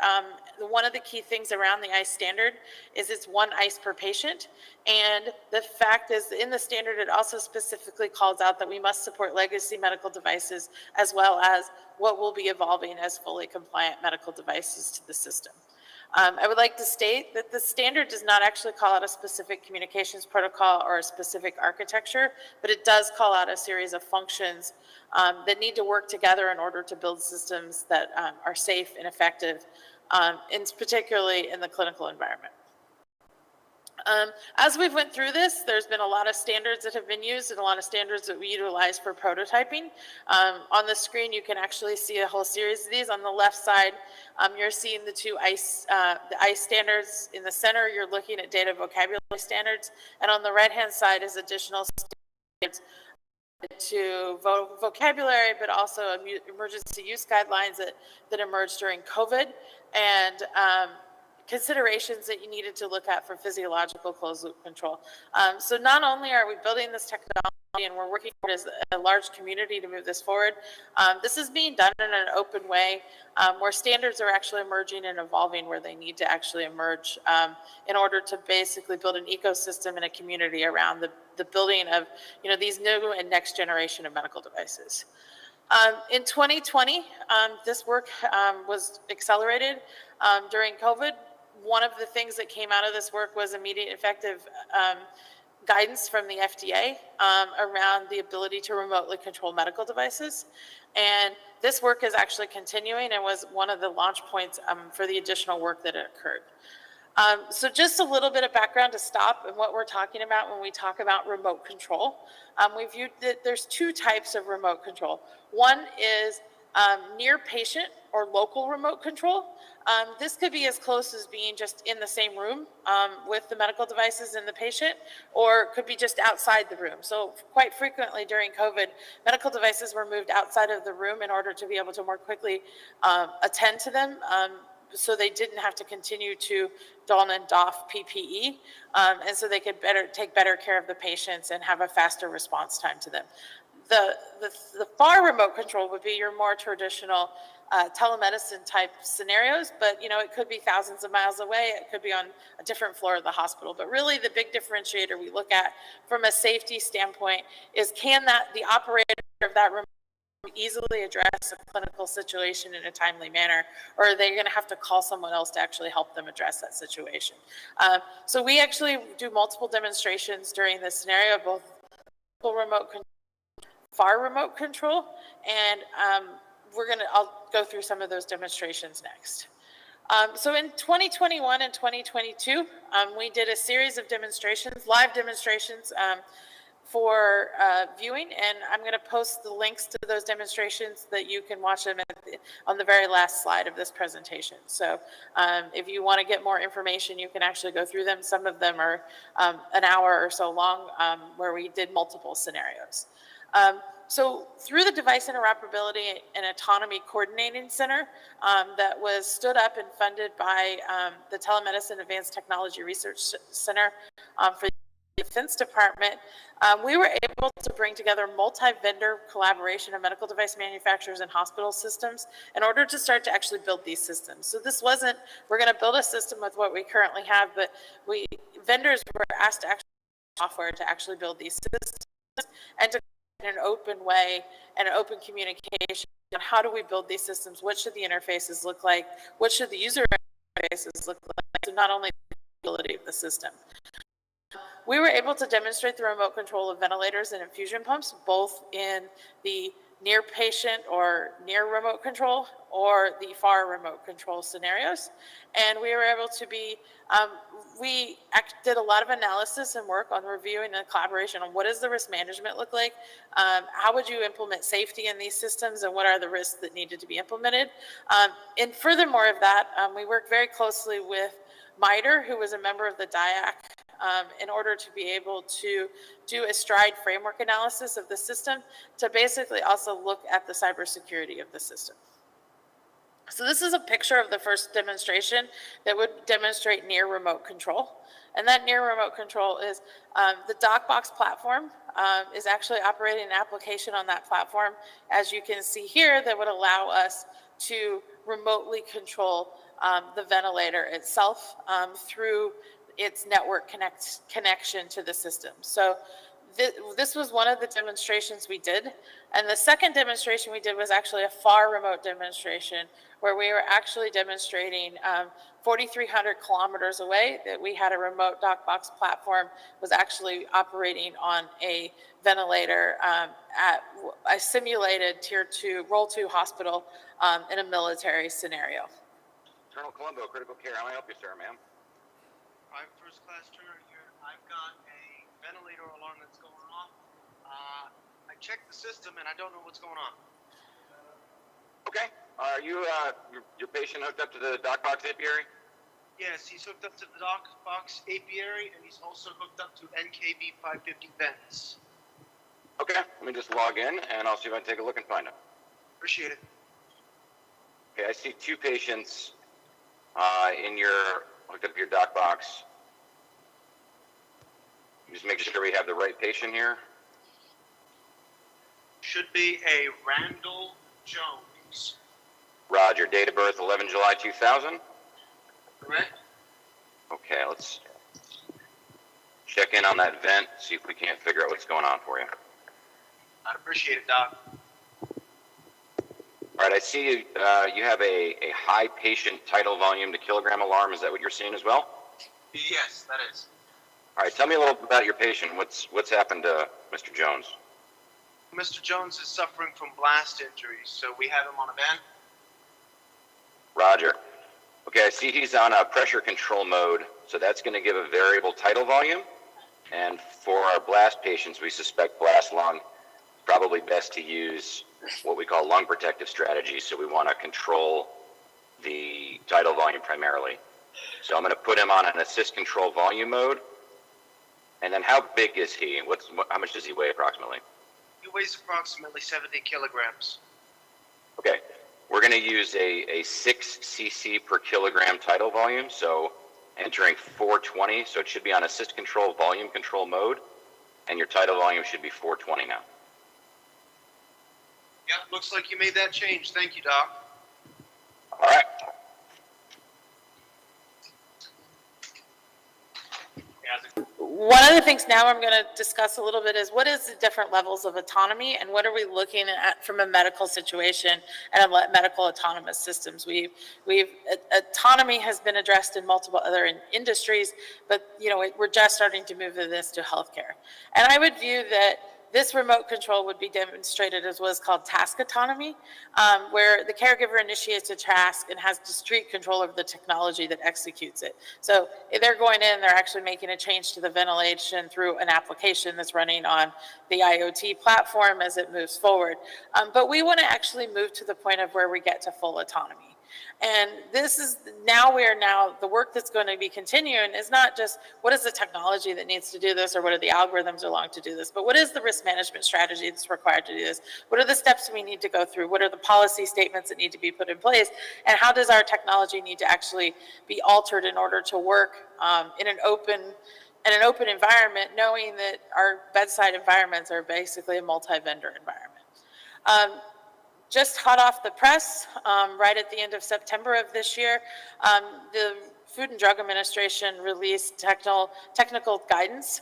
One of the key things around the ICE standard is it's 1 ICE per patient. And the fact is, in the standard, it also specifically calls out that we must support legacy medical devices as well as what will be evolving as fully compliant medical devices to the system. I would like to state that the standard does not actually call out a specific communications protocol or a specific architecture, but it does call out a series of functions that need to work together in order to build systems that are safe and effective, particularly in the clinical environment. As we've went through this, there's been a lot of standards that have been used and a lot of standards that we utilize for prototyping. On the screen, you can actually see a whole series of these. On the left side, you're seeing the 2 the ICE standards. In the center, you're looking at data vocabulary standards. And on the right-hand side is additional standards to vocabulary, but also emergency use guidelines that emerged during COVID. And considerations that you needed to look at for physiological closed-loop control. So not only are we building this technology and we're working as a large community to move this forward, this is being done in an open way where standards are actually emerging and evolving where they need to actually emerge in order to basically build an ecosystem and a community around the building of these new and next generation of medical devices. In 2020, this work was accelerated during COVID. One of the things that came out of this work was immediate effective guidance from the FDA around the ability to remotely control medical devices. And this work is actually continuing and was one of the launch points for the additional work that occurred. So just a little bit of background to stop and what we're talking about when we talk about remote control. We viewed that there's 2 types of remote control. One is near patient or local remote control. This could be as close as being just in the same room with the medical devices and the patient, or it could be just outside the room. So quite frequently during COVID, medical devices were moved outside of the room in order to be able to more quickly attend to them. So they didn't have to continue to don and doff PPE, and so they could take better care of the patients and have a faster response time to them. The far remote control would be your more traditional telemedicine type scenarios, but it could be thousands of miles away, it could be on a different floor of the hospital. But really the big differentiator we look at from a safety standpoint is can the operator of that remote easily address a clinical situation in a timely manner, or are they going to have to call someone else to actually help them address that situation? So we actually do multiple demonstrations during this scenario, both remote control, far remote control, and I'll go through some of those demonstrations next. So in 2021 and 2022, we did a series of demonstrations, live demonstrations, for viewing, and I'm going to post the links to those demonstrations that you can watch them on the very last slide of this presentation. So if you want to get more information, you can actually go through them. Some of them are an hour or so long, where we did multiple scenarios. So through the Device Interoperability and Autonomy Coordinating Center that was stood up and funded by the Telemedicine Advanced Technology Research Center for the Defense Department, we were able to bring together multi-vendor collaboration of medical device manufacturers and hospital systems in order to start to actually build these systems. So this wasn't, we're going to build a system with what we currently have, but vendors were asked to actually software to actually build these systems and to in an open way and an open communication on how do we build these systems, what should the interfaces look like, what should the user interfaces look like, so not only the ability of the system. We were able to demonstrate the remote control of ventilators and infusion pumps, both in the near patient or near remote control or the far remote control scenarios. And we were able to be, we did a lot of analysis and work on reviewing and collaboration on what does the risk management look like, how would you implement safety in these systems, and what are the risks that needed to be implemented. And furthermore of that, we worked very closely with MITRE, who was a member of the DIAC, in order to be able to do a STRIDE framework analysis of the system to basically also look at the cybersecurity of the system. So this is a picture of the first demonstration that would demonstrate near remote control. And that near remote control is the DocBox platform is actually operating an application on that platform, as you can see here, that would allow us to remotely control the ventilator itself through its network connection to the system. So this was one of the demonstrations we did. And the second demonstration we did was actually a far remote demonstration where we were actually demonstrating 4,300 kilometers away that we had a remote DocBox platform was actually operating on a ventilator at a simulated tier 2, role 2 hospital in a military scenario. Colonel Colombo, critical care. How may I help you, sir, ma'am? I'm first class turner here. I've got a ventilator alarm that's going off. I checked the system and I don't know what's going on. Okay. Are you your patient hooked up to the DocBox apiary? Yes, he's hooked up to the DocBox apiary and he's also hooked up to NKB 550 vents. Okay. Let me just log in and I'll see if I can take a look and find him. Appreciate it. Okay, I see 2 patients in your hooked up to your DocBox. Just make sure we have the right patient here. Should be a Randall Jones. Roger. Date of birth 11 July 2000. Correct. Okay, let's check in on that vent, see if we can't figure out what's going on for you. I'd appreciate it, Doc. All right, I see you have a high patient tidal volume to kilogram alarm. Is that what you're seeing as well? Yes, that is. All right, tell me a little bit about your patient. What's happened to Mr. Jones? Mr. Jones is suffering from blast injuries, so we have him on a vent. Roger. Okay, I see he's on a pressure control mode, so that's going to give a variable tidal volume. And for our blast patients, we suspect blast lung. Probably best to use what we call lung protective strategy, so we want to control the tidal volume primarily. So I'm going to put him on an assist control volume mode. And then how big is he? How much does he weigh approximately? He weighs approximately 70 kilograms. Okay, we're going to use a 6 cc per kilogram tidal volume, so entering 420, so it should be on assist control volume control mode, and your tidal volume should be 420 now. Yeah, looks like you made that change. Thank you, Doc. All right. One of the things now I'm going to discuss a little bit is what is the different levels of autonomy and what are we looking at from a medical situation and a medical autonomous systems. Autonomy has been addressed in multiple other industries, but we're just starting to move this to healthcare. And I would view that this remote control would be demonstrated as what is called task autonomy, where the caregiver initiates a task and has discrete control over the technology that executes it. So if they're going in, they're actually making a change to the ventilation through an application that's running on the IoT platform as it moves forward. But we want to actually move to the point of where we get to full autonomy. And this is the work that's going to be continuing is not just what is the technology that needs to do this or what are the algorithms along to do this, but what is the risk management strategy that's required to do this? What are the steps we need to go through? What are the policy statements that need to be put in place? And how does our technology need to actually be altered in order to work in an open environment, knowing that our bedside environments are basically a multi-vendor environment. Just hot off the press, right at the end of September of this year, the Food and Drug Administration released technical guidance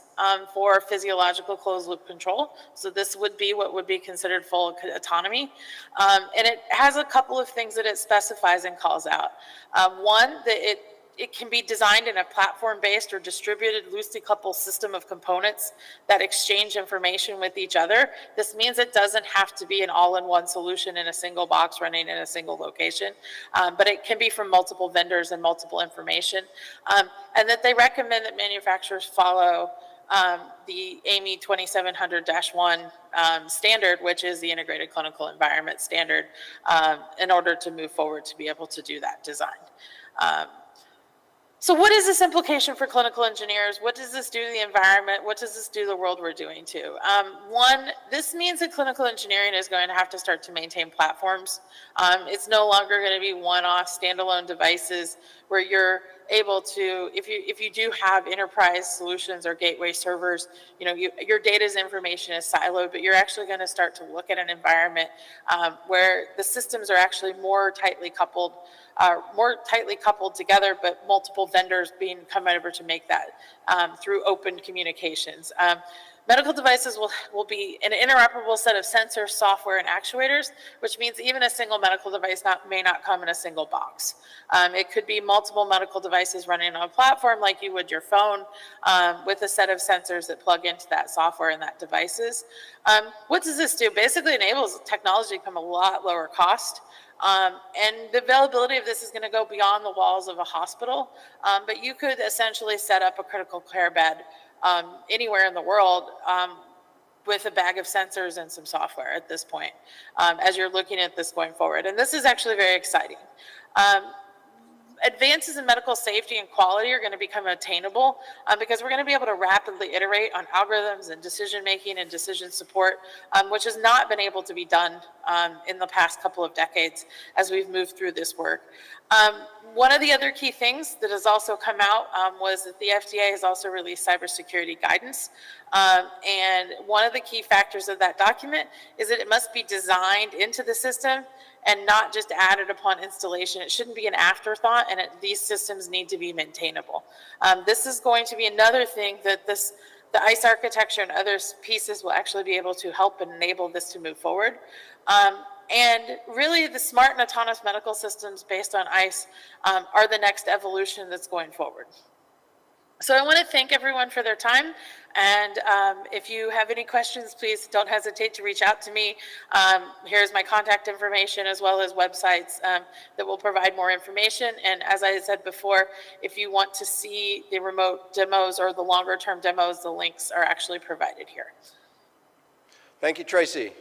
for physiological closed-loop control. So this would be what would be considered full autonomy. And it has a couple of things that it specifies and calls out. One, that it can be designed in a platform-based or distributed loosely coupled system of components that exchange information with each other. This means it doesn't have to be an all-in-one solution in a single box running in a single location, but it can be from multiple vendors and multiple information. And that they recommend that manufacturers follow the AAMI 2700-1 standard, which is the Integrated Clinical Environment Standard, in order to move forward to be able to do that design. So what is this implication for clinical engineers? What does this do to the environment? What does this do to the world we're doing to? One, this means that clinical engineering is going to have to start to maintain platforms. It's no longer going to be one-off standalone devices where you're able to, if you do have enterprise solutions or gateway servers, your data's information is siloed, but you're actually going to start to look at an environment where the systems are actually more tightly coupled together, but multiple vendors come over to make that through open communications. Medical devices will be an interoperable set of sensors, software, and actuators, which means even a single medical device may not come in a single box. It could be multiple medical devices running on a platform like you would your phone with a set of sensors that plug into that software and that devices. What does this do? Basically enables technology to become a lot lower cost. And the availability of this is going to go beyond the walls of a hospital, but you could essentially set up a critical care bed anywhere in the world with a bag of sensors and some software at this point as you're looking at this going forward. And this is actually very exciting. Advances in medical safety and quality are going to become attainable because we're going to be able to rapidly iterate on algorithms and decision making and decision support, which has not been able to be done in the past couple of decades as we've moved through this work. One of the other key things that has also come out was that the FDA has also released cybersecurity guidance. And one of the key factors of that document is that it must be designed into the system and not just added upon installation. It shouldn't be an afterthought, and these systems need to be maintainable. This is going to be another thing that the ICE architecture and other pieces will actually be able to help and enable this to move forward. And really, the smart and autonomous medical systems based on ICE are the next evolution that's going forward. So I want to thank everyone for their time. And if you have any questions, please don't hesitate to reach out to me. Here's my contact information as well as websites that will provide more information. And as I said before, if you want to see the remote demos or the longer term demos, the links are actually provided here. Thank you, Tracy.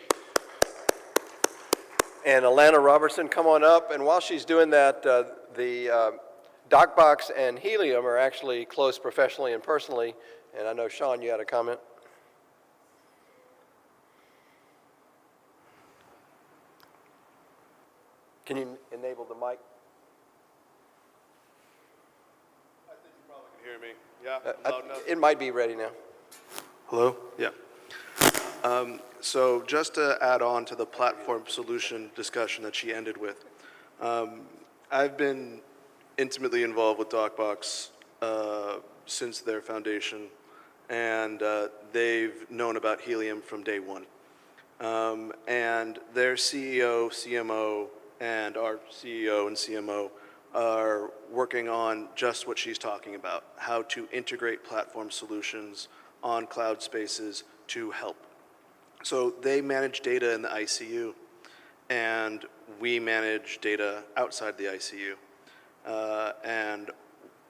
And Alana Robertson, come on up. And while she's doing that, the DocBox and Helium are actually close professionally and personally. And I know, Sean, you had a comment. Can you enable the mic? I think you probably can hear me. Yeah, loud enough? It might be ready now. Hello? Yeah. So just to add on to the platform solution discussion that she ended with, I've been intimately involved with DocBox since their foundation, and they've known about Helium from day one. And their CEO, CMO, and our CEO and CMO are working on just what she's talking about, how to integrate platform solutions on cloud spaces to help. So they manage data in the ICU, and we manage data outside the ICU. And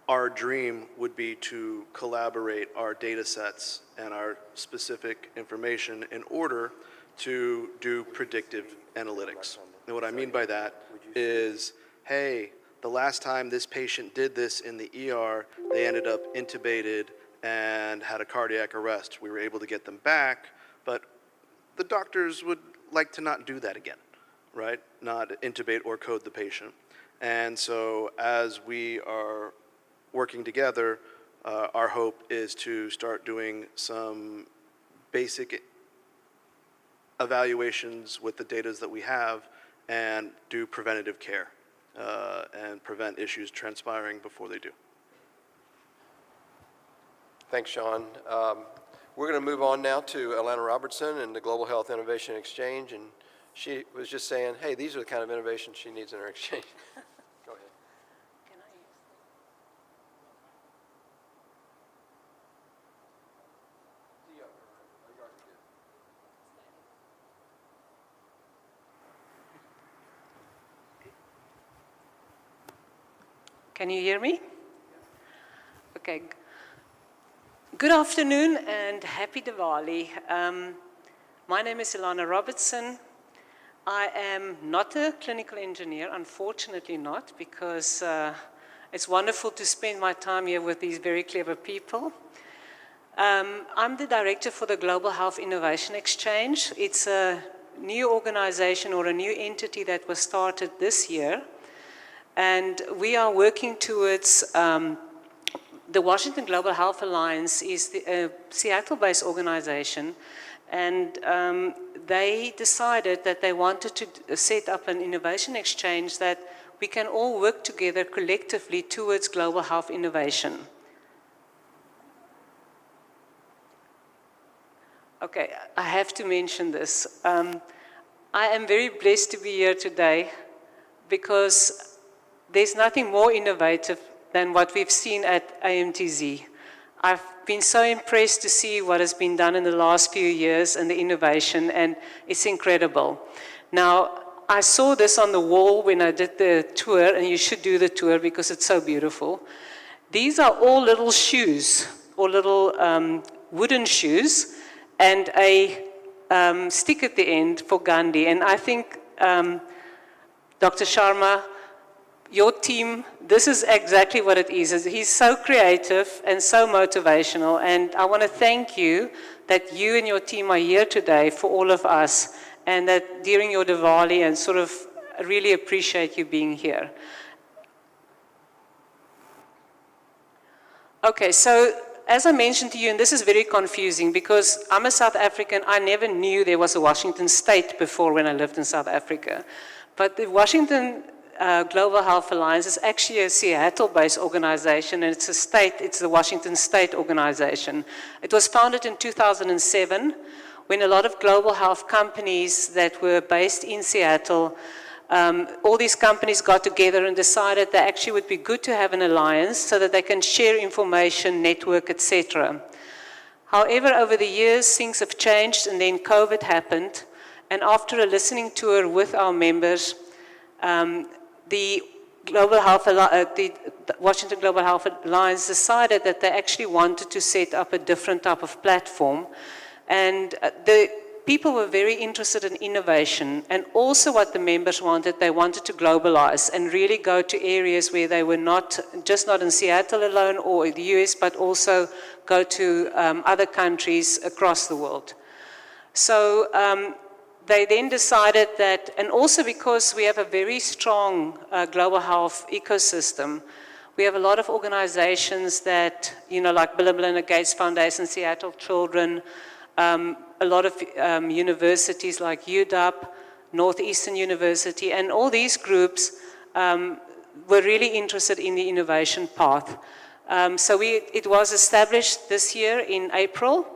our dream would be to collaborate our data sets and our specific information in order to do predictive analytics. And what I mean by that is, hey, the last time this patient did this in the ER, they ended up intubated and had a cardiac arrest. We were able to get them back, but the doctors would like to not do that again, right? Not intubate or code the patient. And so as we are working together, our hope is to start doing some basic evaluations with the data that we have and do preventative care and prevent issues transpiring before they do. Thanks, Sean. We're going to move on now to Alana Robertson and the Global Health Innovation Exchange. And she was just saying, hey, these are the kind of innovations she needs in her exchange. Go ahead. Can you hear me? Okay. Good afternoon and happy Diwali. My name is Alana Robertson. I am not a clinical engineer, unfortunately not, because It's wonderful to spend my time here with these very clever people. I'm the director for the Global Health Innovation Exchange. It's a new organization or a new entity that was started this year. And we are working towards, the Washington Global Health Alliance is a Seattle-based organization. And they decided that they wanted to set up an innovation exchange that we can all work together collectively towards global health innovation. Okay, I have to mention this. I am very blessed to be here today because there's nothing more innovative than what we've seen at AMTZ. I've been so impressed to see what has been done in the last few years and the innovation, and it's incredible. Now, I saw this on the wall when I did the tour, and you should do the tour because it's so beautiful. These are all little shoes, or little wooden shoes, and a stick at the end for Gandhi. And I think, Dr. Sharma, your team, this is exactly what it is. He's so creative and so motivational, and I want to thank you that you and your team are here today for all of us, and that during your Diwali, and sort of really appreciate you being here. Okay, so as I mentioned to you, and this is very confusing because I'm a South African, I never knew there was a Washington state before when I lived in South Africa. But the Washington Global Health Alliance is actually a Seattle-based organization, and it's a state, it's the Washington State organization. It was founded in 2007 when a lot of global health companies that were based in Seattle, all these companies got together and decided that actually would be good to have an alliance so that they can share information, network, etc. However, over the years, things have changed, and then COVID happened. And after a listening tour with our members, the Washington Global Health Alliance decided that they actually wanted to set up a different type of platform. And the people were very interested in innovation, and also what the members wanted, they wanted to globalize and really go to areas where they were not, just not in Seattle alone or in the US, but also go to other countries across the world. So they then decided that, and also because we have a very strong global health ecosystem, we have a lot of organizations that, you know, like Bill and Melinda Gates Foundation, Seattle Children, a lot of universities like UW, Northeastern University, and all these groups were really interested in the innovation path. So it was established this year in April,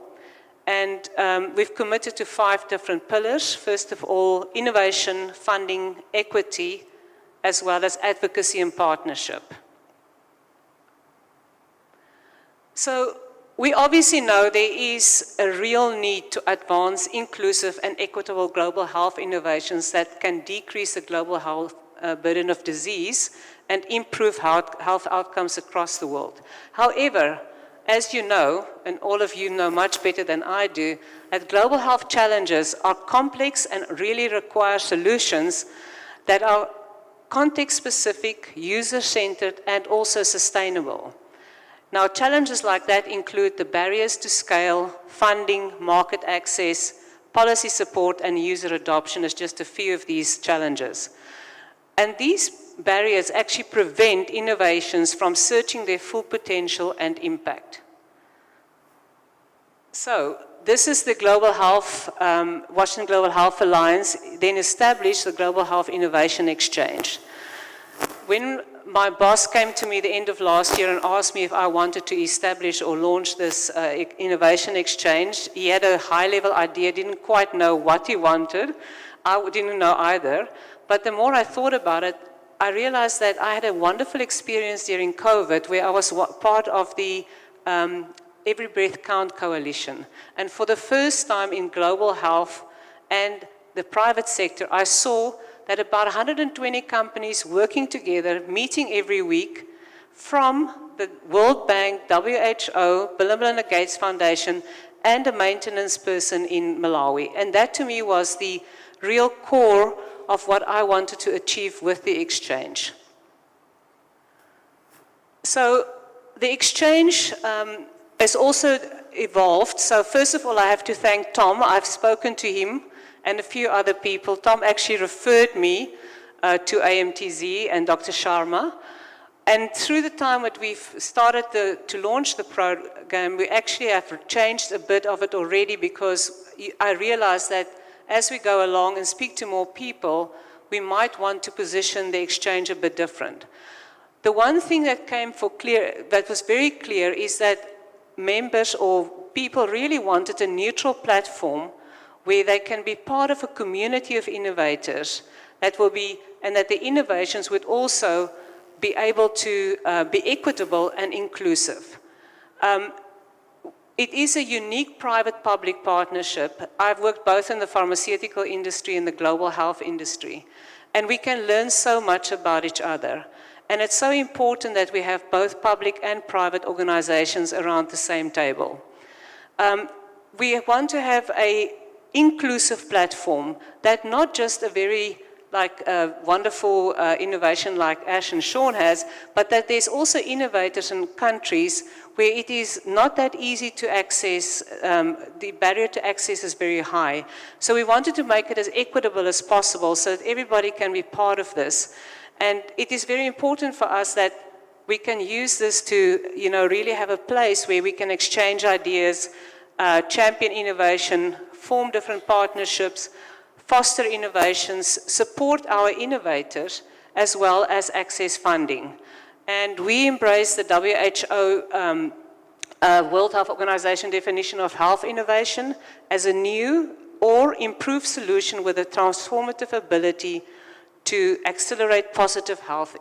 and we've committed to 5 different pillars. First of all, innovation, funding, equity, as well as advocacy and partnership. So we obviously know there is a real need to advance inclusive and equitable global health innovations that can decrease the global health burden of disease and improve health outcomes across the world. However, as you know, and all of you know much better than I do, that global health challenges are complex and really require solutions that are context-specific, user-centered, and also sustainable. Now, challenges like that include the barriers to scale, funding, market access, policy support, and user adoption as just a few of these challenges. And these barriers actually prevent innovations from searching their full potential and impact. So, this is the Global Health, Washington Global Health Alliance, then established the Global Health Innovation Exchange. When my boss came to me the end of last year and asked me if I wanted to establish or launch this innovation exchange, he had a high-level idea, didn't quite know what he wanted. I didn't know either. But the more I thought about it, I realized that I had a wonderful experience during COVID where I was part of the Every Breath Count Coalition. And for the first time in global health and the private sector, I saw that about 120 companies working together, meeting every week, from the World Bank, WHO, Bill and Melinda Gates Foundation, and a maintenance person in Malawi. And that to me was the real core of what I wanted to achieve with the exchange. So the exchange has also evolved. So first of all, I have to thank Tom. I've spoken to him and a few other people. Tom actually referred me to AMTZ and Dr. Sharma. And through the time that we've started to launch the program, we actually have changed a bit of it already, because I realized that as we go along and speak to more people, we might want to position the exchange a bit different. The one thing that was very clear is that members or people really wanted a neutral platform where they can be part of a community of innovators that will be, and that the innovations would also be able to be equitable and inclusive. It is a unique private-public partnership. I've worked both in the pharmaceutical industry and the global health industry, and we can learn so much about each other. And it's so important that we have both public and private organizations around the same table. We want to have an inclusive platform that not just a very wonderful innovation like Ash and Sean has, but that there's also innovators in countries where it is not that easy to access, the barrier to access is very high. So we wanted to make it as equitable as possible so that everybody can be part of this. And it is very important for us that we can use this to, really have a place where we can exchange ideas, champion innovation, form different partnerships, foster innovations, support our innovators, as well as access funding. And we embrace the WHO World Health Organization definition of health innovation as a new or improved solution with a transformative ability to accelerate positive health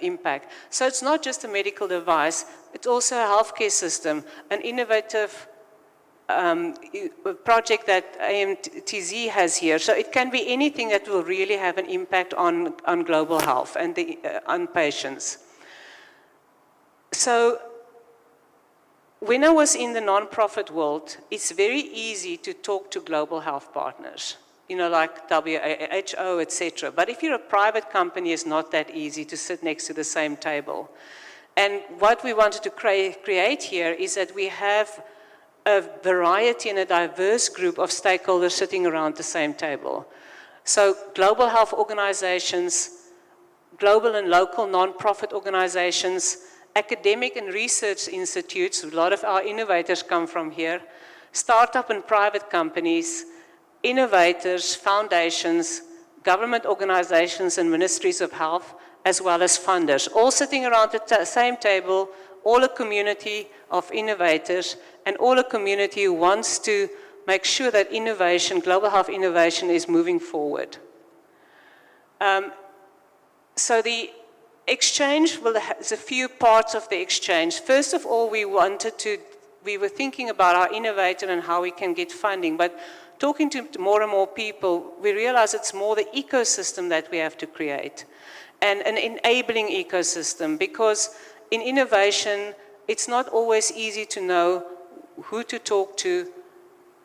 impact. So it's not just a medical device, it's also a healthcare system, an innovative project that AMTZ has here. So it can be anything that will really have an impact on global health and on patients. So when I was in the nonprofit world, it's very easy to talk to global health partners, like WHO, etc. But if you're a private company, it's not that easy to sit next to the same table. And what we wanted to create here is that we have a variety and a diverse group of stakeholders sitting around the same table. So global health organizations, global and local nonprofit organizations, academic and research institutes, a lot of our innovators come from here, startup and private companies, innovators, foundations, government organizations and ministries of health, as well as funders, all sitting around the same table, all a community of innovators, and all a community who wants to make sure that innovation, global health innovation, is moving forward. So the exchange, there's a few parts of the exchange. First of all, we were thinking about our innovator and how we can get funding, but talking to more and more people, we realize it's more the ecosystem that we have to create, and an enabling ecosystem, because in innovation, it's not always easy to know who to talk to,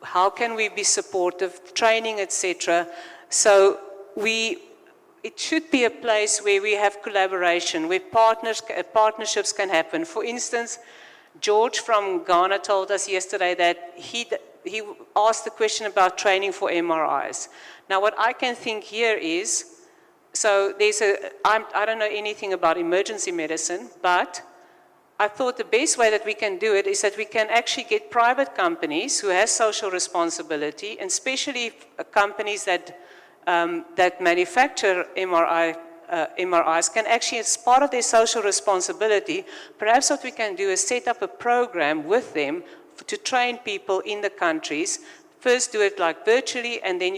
how can we be supportive, training, etc. So it should be a place where we have collaboration, where partnerships can happen. For instance, George from Ghana told us yesterday that he asked the question about training for MRIs. Now, what I can think here is, so I don't know anything about emergency medicine, but I thought the best way that we can do it is that we can actually get private companies who have social responsibility, and especially companies that manufacture MRIs can actually, as part of their social responsibility, perhaps what we can do is set up a program with them to train people in the countries. First do it virtually, and then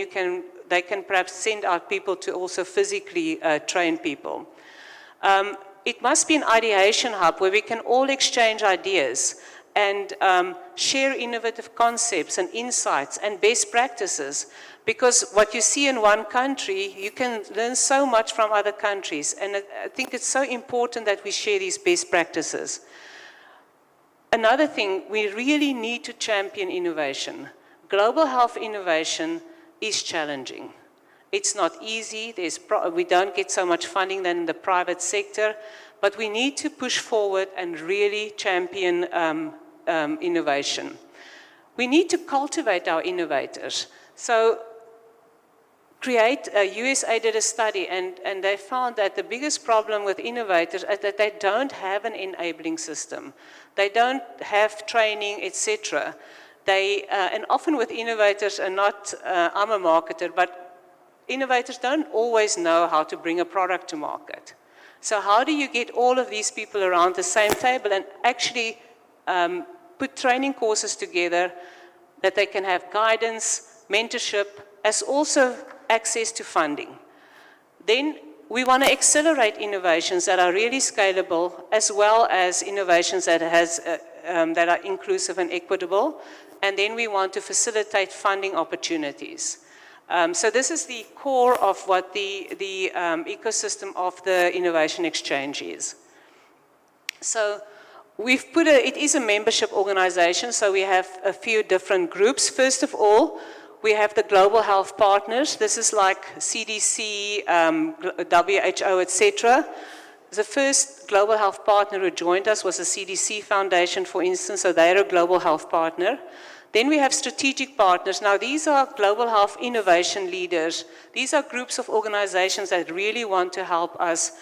they can perhaps send out people to also physically train people. It must be an ideation hub where we can all exchange ideas and share innovative concepts and insights and best practices. Because what you see in one country, you can learn so much from other countries. And I think it's so important that we share these best practices. Another thing, we really need to champion innovation. Global health innovation is challenging. It's not easy. We don't get so much funding than in the private sector. but we need to push forward and really champion innovation. We need to cultivate our innovators. So USA did a study, and they found that the biggest problem with innovators is that they don't have an enabling system. They don't have training, etc. And often with innovators, and not, I'm a marketer, but innovators don't always know how to bring a product to market. So how do you get all of these people around the same table and actually put training courses together that they can have guidance, mentorship, as also access to funding? Then we want to accelerate innovations that are really scalable, as well as innovations that are inclusive and equitable. And then we want to facilitate funding opportunities. So this is the core of what the ecosystem of the Innovation Exchange is. So we've put it is a membership organization, so we have a few different groups. First of all, we have the Global Health Partners. This is like CDC, WHO, etc. The first Global Health Partner who joined us was the CDC Foundation, for instance, so they're a Global Health Partner. Then we have strategic partners. Now, these are global health innovation leaders. These are groups of organizations that really want to help us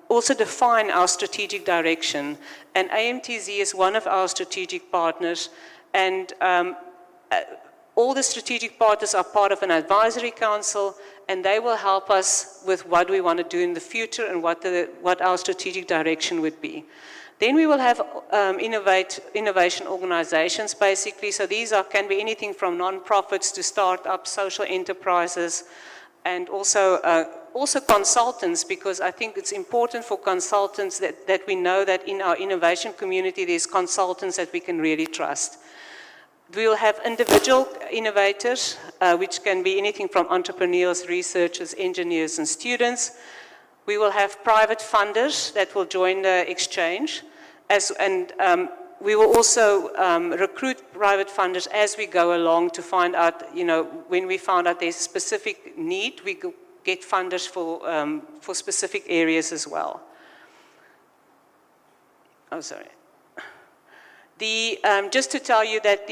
also define our strategic direction. And AMTZ is one of our strategic partners. And all the strategic partners are part of an advisory council, and they will help us with what we want to do in the future and what our strategic direction would be. Then we will have innovation organizations, basically. So these can be anything from non-profits to startups, social enterprises, and also consultants, because I think it's important for consultants that we know that in our innovation community, there's consultants that we can really trust. We will have individual innovators, which can be anything from entrepreneurs, researchers, engineers, and students. We will have private funders that will join the exchange, we will also recruit private funders as we go along to find out, when we found out there's a specific need, we get funders for specific areas as well. Oh, sorry. Just to tell you that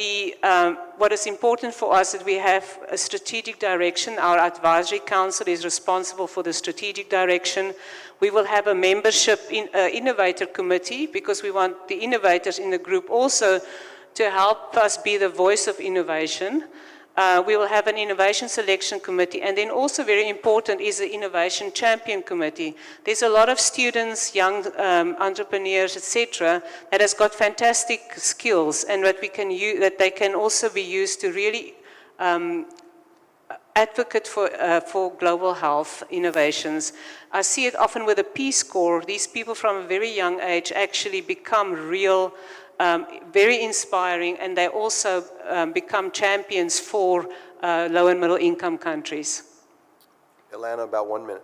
what is important for us is that we have a strategic direction. Our advisory council is responsible for the strategic direction. We will have a membership innovator committee, because we want the innovators in the group also to help us be the voice of innovation. We will have an innovation selection committee, and then also very important is the innovation champion committee. There's a lot of students, young entrepreneurs, etc., that has got fantastic skills, and that we can use, that they can also be used to really advocate for global health innovations. I see it often with a Peace Corps. These people from a very young age actually become real, very inspiring, and they also become champions for low and middle income countries. Ilana, about 1 minute.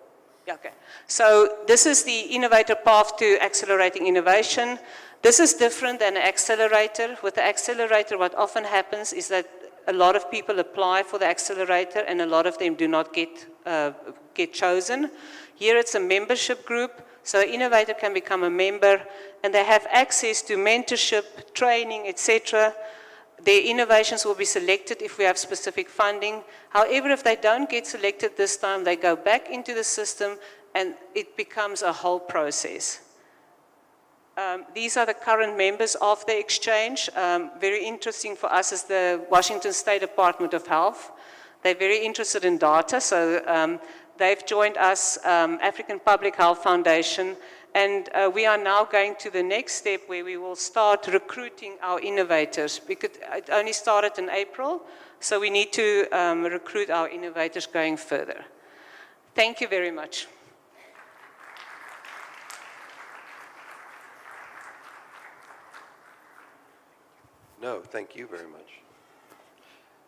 Okay. So this is the innovator path to accelerating innovation. This is different than an accelerator. With the accelerator, what often happens is that a lot of people apply for the accelerator, and a lot of them do not get chosen. Here it's a membership group. So an innovator can become a member, and they have access to mentorship, training, etc. Their innovations will be selected if we have specific funding. However, if they don't get selected this time, they go back into the system, and it becomes a whole process. These are the current members of the exchange. Very interesting for us is the Washington State Department of Health. They're very interested in data, so they've joined us, African Public Health Foundation, and we are now going to the next step where we will start recruiting our innovators, because it only started in April, so we need to recruit our innovators going further. Thank you very much. No, thank you very much.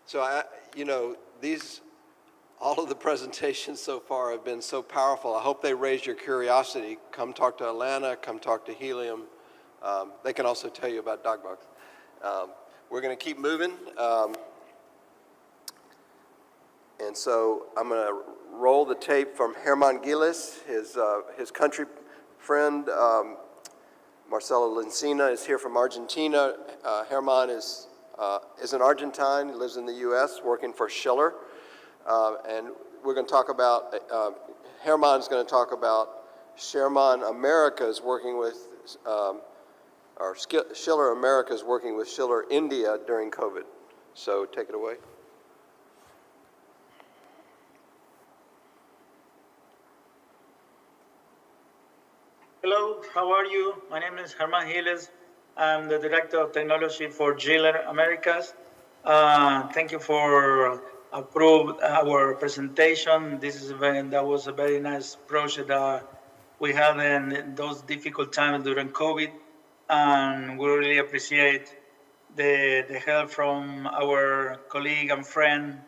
So, all of the presentations so far have been so powerful. I hope they raised your curiosity. Come talk to Alana, come talk to Helium. They can also tell you about DocBox. We're going to keep moving. And so I'm going to roll the tape from Herman Gillis, his country friend Marcelo Lencina is here from Argentina. Herman is an Argentine. He lives in the U.S. working for Schiller. And we're going to talk about, Herman's going to talk about Sherman Americas working with, or Schiller Americas working with Schiller India during COVID. So take it away. Hello, how are you? My name is Herman Giles. I'm the Director of Technology for Schiller Americas. Thank you for approving our presentation. That was a very nice project that we had in those difficult times during COVID. And we really appreciate the help from our colleague and friend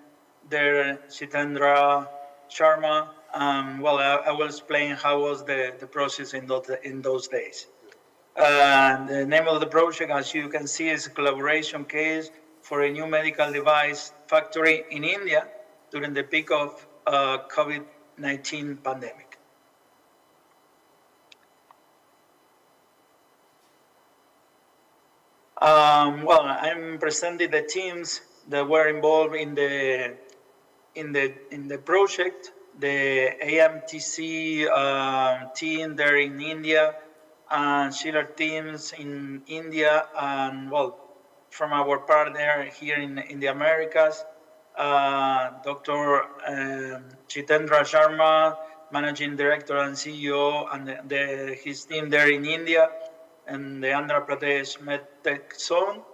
there, Jitendra Sharma. Well, I will explain how was the process in those days. The name of the project, as you can see, is a collaboration case for a new medical device factory in India during the peak of COVID-19 pandemic. Well, I'm presenting the teams that were involved in the project. The Amtz team there in India, and Schiller teams in India, and well, from our partner here in the Americas, Dr. Jitendra Sharma, Managing Director and CEO, and his team there in India, and the Andhra Pradesh MedTech Zone,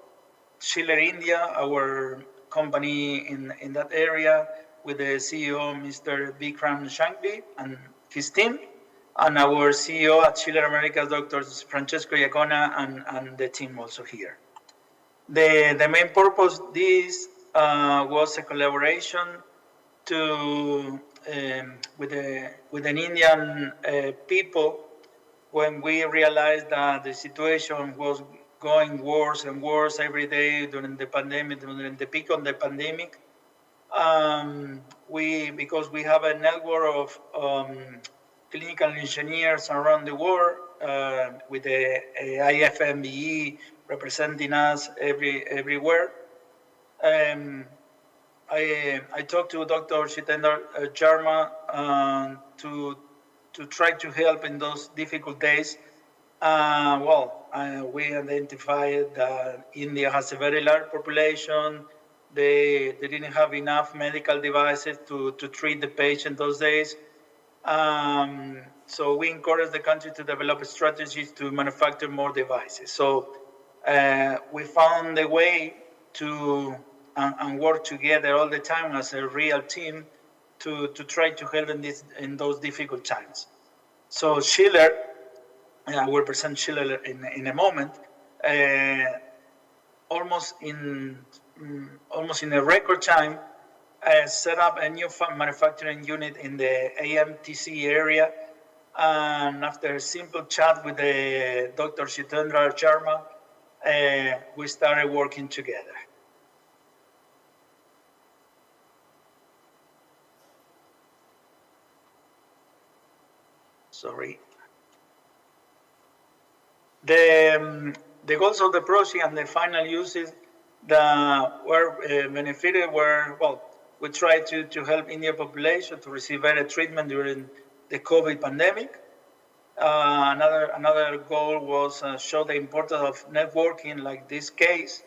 Schiller India, our company in that area, with the CEO, Mr. Vikram Shankly, and his team, and our CEO at Schiller Americas, Dr. Francesco Iacona, and the team also here. The main purpose of this was a collaboration with an Indian people when we realized that the situation was going worse and worse every day during the pandemic, during the peak of the pandemic. Because we have a network of clinical engineers around the world with the ICEHTMC representing us everywhere. I talked to Dr. Jitendra Sharma to try to help in those difficult days. We identified that India has a very large population. They didn't have enough medical devices to treat the patient those days. So we encouraged the country to develop strategies to manufacture more devices. So we found a way to and work together all the time as a real team to try to help in those difficult times. So Schiller, I will present Schiller in a moment, almost in a record time, set up a new manufacturing unit in the Amtz area. And after a simple chat with the Dr. Jitendra Sharma, we started working together. Sorry. The goals of the project and the final uses that were benefited were, well, we tried to help Indian population to receive better treatment during the COVID pandemic. Another goal was show the importance of networking, like this case,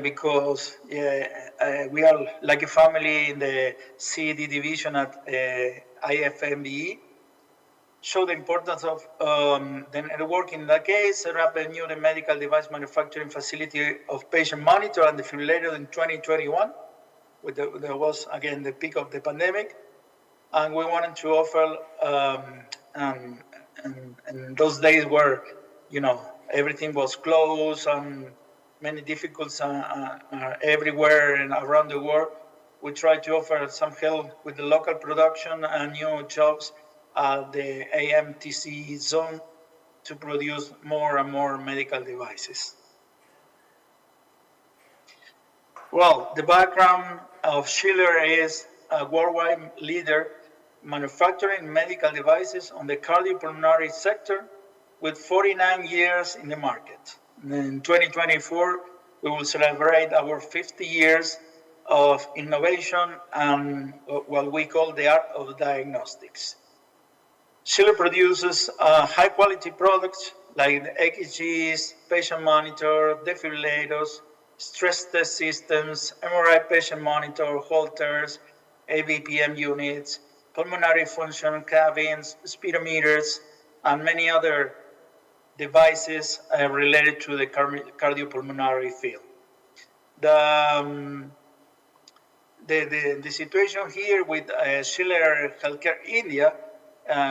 because we are like a family in the CED division at ICEHTMC. Show the importance of the network in that case, set up a new medical device manufacturing facility of patient monitor and defibrillator in 2021. There was, again, the peak of the pandemic. And we wanted to offer, and those days where, everything was closed and many difficulties are everywhere and around the world. We tried to offer some help with the local production and new jobs at the Amtz zone to produce more and more medical devices. Well, the background of Schiller is a worldwide leader manufacturing medical devices on the cardiopulmonary sector with 49 years in the market. In 2024, we will celebrate our 50 years of innovation and what we call the art of diagnostics. Schiller produces high-quality products like the EKGs, patient monitor, defibrillators, stress test systems, MRI patient monitor, Holters, ABPM units, pulmonary function cabins, speedometers, and many other devices related to the cardiopulmonary field. The situation here with Schiller Healthcare India,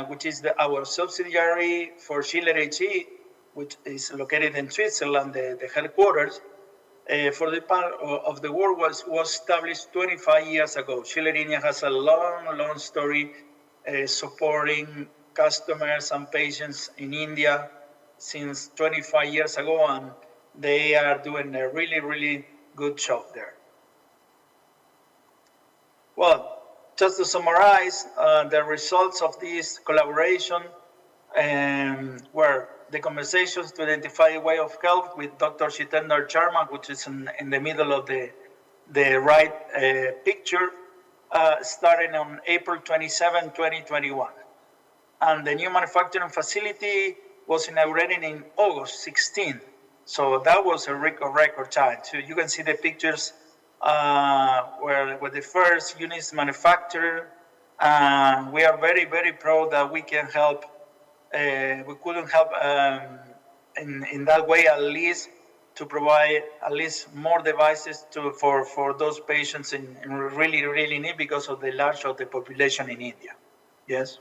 which is our subsidiary for Schiller HE, which is located in Switzerland, the headquarters, for the part of the world was established 25 years ago. Schiller India has a long story supporting customers and patients in India since 25 years ago, and they are doing a really good job there. Well, just to summarize, the results of this collaboration were the conversations to identify a way of health with Dr. Jitendra Sharma, which is in the middle of the right picture, starting on April 27, 2021. And the new manufacturing facility was inaugurated in August 16. So that was a record time. So you can see the pictures where the first units manufactured. We are very proud that we can help. We couldn't help in that way, at least to provide at least more devices for those patients in really need because of the large of the population in India. Yes.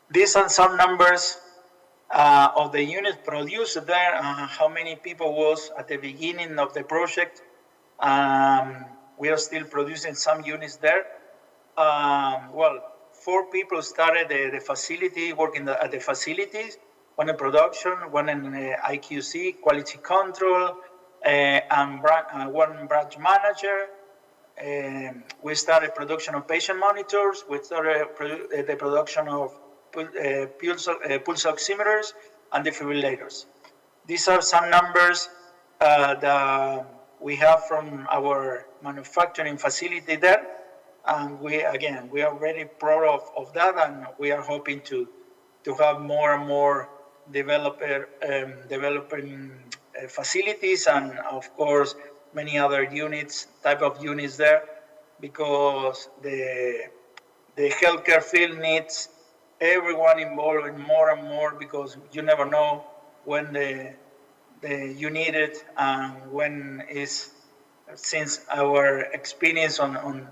These are some numbers of the units produced there, how many people was at the beginning of the project. We are still producing some units there. Well, 4 people started the facility, working at the facilities, one in production, one in IQC, quality control, and one branch manager. We started production of patient monitors. We started the production of pulse oximeters and defibrillators. These are some numbers that we have from our manufacturing facility there. And we are very proud of that, and we are hoping to have more and more developing facilities, and of course many other type of units there, because the healthcare field needs everyone involved in more and more, because you never know when you need it and when is. Since our experience on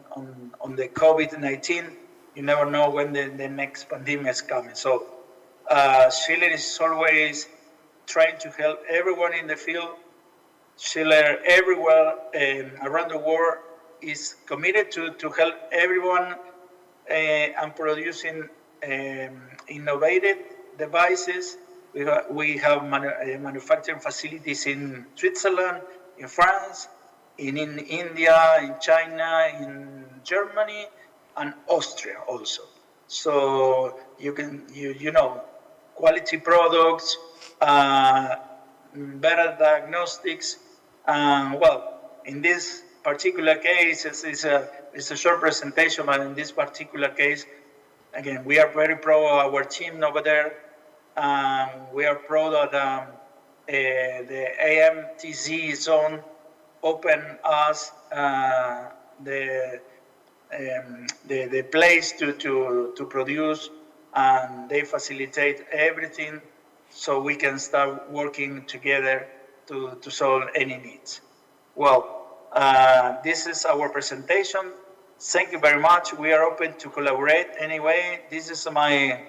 the COVID-19, you never know when the next pandemic is coming. So Schiller is always trying to help everyone in the field. Schiller everywhere around the world is committed to help everyone and producing innovative devices. We have manufacturing facilities in Switzerland, in France, in India, in China, in Germany, and Austria also. So you know, quality products, better diagnostics. Well, in this particular case, it's a short presentation, but in this particular case, again, we are very proud of our team over there. We are proud that the Amtz zone open us the place to produce, and they facilitate everything so we can start working together to solve any needs. Well, this is our presentation. Thank you very much. We are open to collaborate anyway. This is my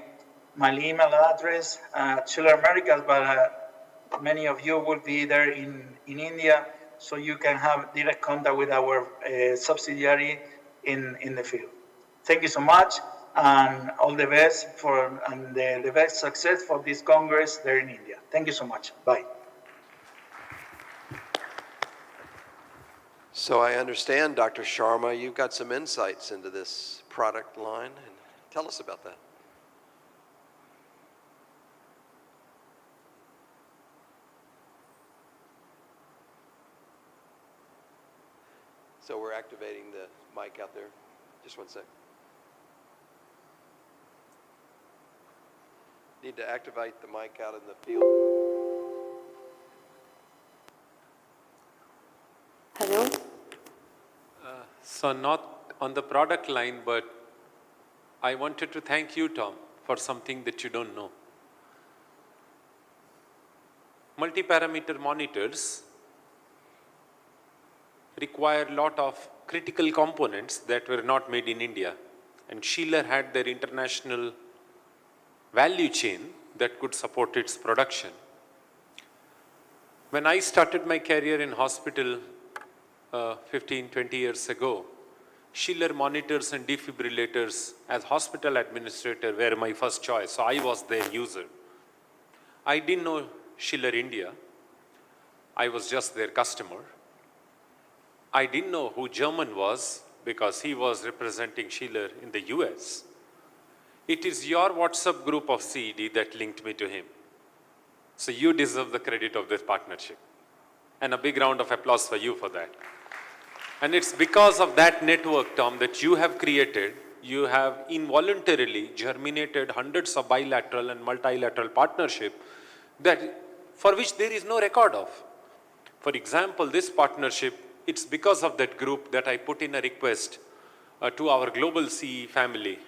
email address at Schiller Americas, but many of you will be there in India, so you can have direct contact with our subsidiary in the field. Thank you so much, and all the best and the best success for this Congress there in India. Thank you so much. Bye. So I understand, Dr. Sharma, you've got some insights into this product line. And tell us about that. So we're activating the mic out there. Just one sec. Need to activate the mic out in the field. Hello? So not on the product line, but I wanted to thank you, Tom, for something that you don't know. Multi-parameter monitors require a lot of critical components that were not made in India. And Schiller had their international value chain that could support its production. When I started my career in hospital 15, 20 years ago, Schiller monitors and defibrillators as hospital administrator were my first choice, so I was their user. I didn't know Schiller India. I was just their customer. I didn't know who German was because he was representing Schiller in the US. It is your WhatsApp group of CED that linked me to him. So you deserve the credit of this partnership. And a big round of applause for you for that. And it's because of that network, Tom, that you have created, you have involuntarily germinated hundreds of bilateral and multilateral partnership for which there is no record of. For example, this partnership, it's because of that group that I put in a request to our global CE family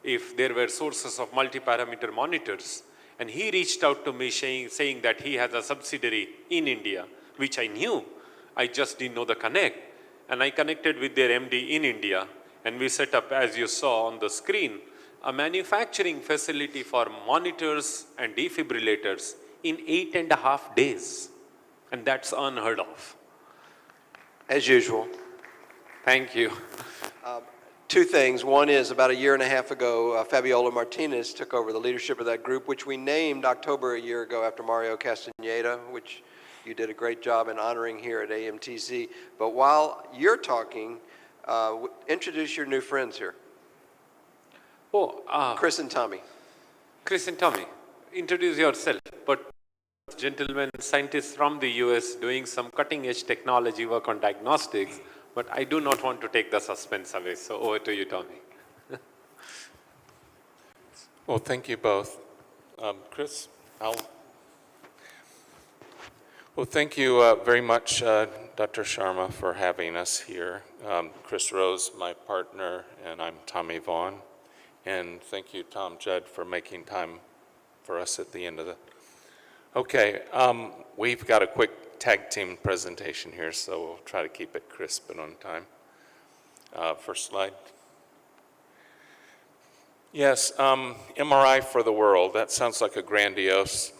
if there were sources of multi-parameter monitors. And he reached out to me saying that he has a subsidiary in India, which I knew. I just didn't know the connect. And I connected with their MD in India, and we set up, as you saw on the screen, a manufacturing facility for monitors and defibrillators in 8.5 days. And that's unheard of. As usual. Thank you. Two things. One is about a year and a half ago, Fabiola Martinez took over the leadership of that group, which we named October a year ago after Mario Castaneda, which you did a great job in honoring here at AMTC. But while you're talking, introduce your new friends here. Chris and Tommy. Chris and Tommy, introduce yourself. But gentlemen, scientists from the US doing some cutting edge technology work on diagnostics, but I do not want to take the suspense away. So over to you, Tommy. Well, thank you both. Chris, Well, thank you very much, Dr. Sharma, for having us here. Chris Rose, my partner, and I'm Tommy Vaughn. And thank you, Tom Judd, for making time for us at the end of the... Okay, we've got a quick tag team presentation here, so we'll try to keep it crisp and on time. First slide. Yes, MRI for the world. That sounds like a grandiose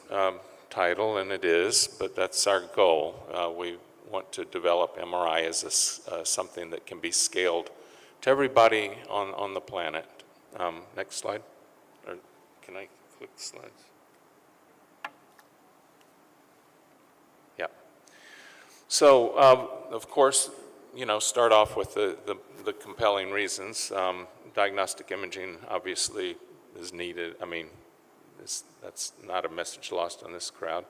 title, and it is, but that's our goal. We want to develop MRI as something that can be scaled to everybody on the planet. Next slide. Or can I click slides? Yeah. So, of course, start off with the compelling reasons. Diagnostic imaging obviously is needed. I mean, that's not a message lost on this crowd.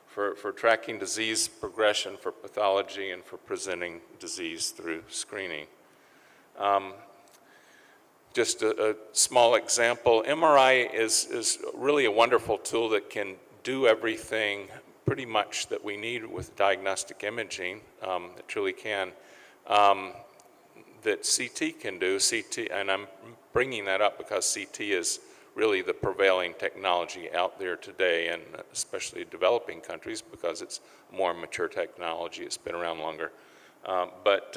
For tracking disease progression, for pathology, and for presenting disease through screening. Just a small example, MRI is really a wonderful tool that can do everything pretty much that we need with diagnostic imaging. It truly can. That CT can do, and I'm bringing that up because CT is really the prevailing technology out there today, and especially developing countries because it's more mature technology, it's been around longer. But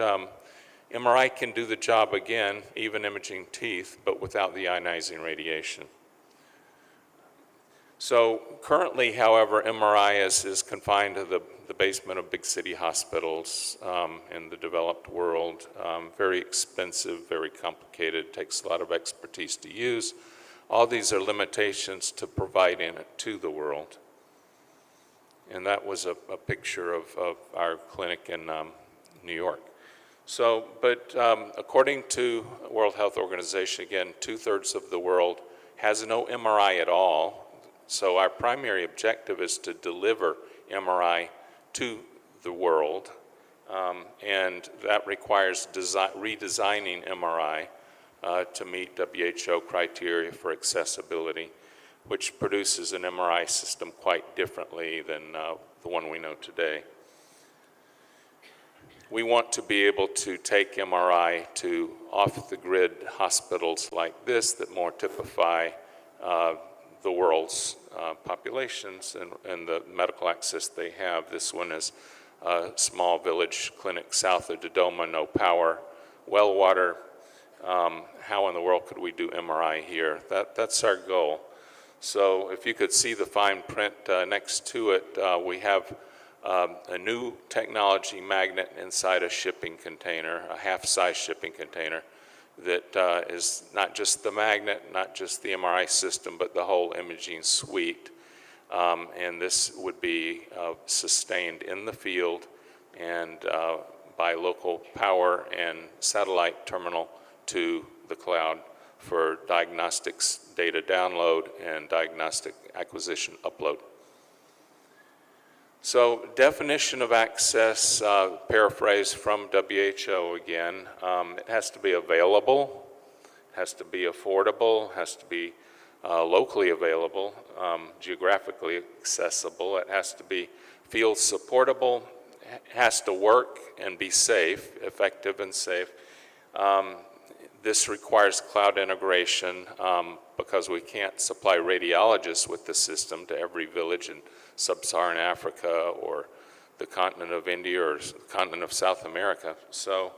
MRI can do the job again, even imaging teeth, but without the ionizing radiation. So currently, however, MRI is confined to the basement of big city hospitals in the developed world. Very expensive, very complicated, takes a lot of expertise to use. All these are limitations to providing it to the world. And that was a picture of our clinic in New York. So, but according to World Health Organization, again, 2/3 of the world has no MRI at all. So our primary objective is to deliver MRI to the world, and that requires redesigning MRI to meet WHO criteria for accessibility, which produces an MRI system quite differently than the one we know today. We want to be able to take MRI to off-the-grid hospitals like this that more typify the world's populations and the medical access they have. This one is a small village clinic south of Dodoma, no power, well water. How in the world could we do MRI here? That's our goal. So if you could see the fine print next to it, we have a new technology magnet inside a shipping container, a half-size shipping container, that is not just the magnet, not just the MRI system, but the whole imaging suite. And this would be sustained in the field and by local power and satellite terminal to the cloud for diagnostics data download and diagnostic acquisition upload. So definition of access, paraphrase from WHO again, it has to be available, it has to be affordable, it has to be locally available, geographically accessible, it has to be field supportable, it has to work and be safe, effective and safe. This requires cloud integration because we can't supply radiologists with the system to every village in sub-Saharan Africa or the continent of India or the continent of South America. So,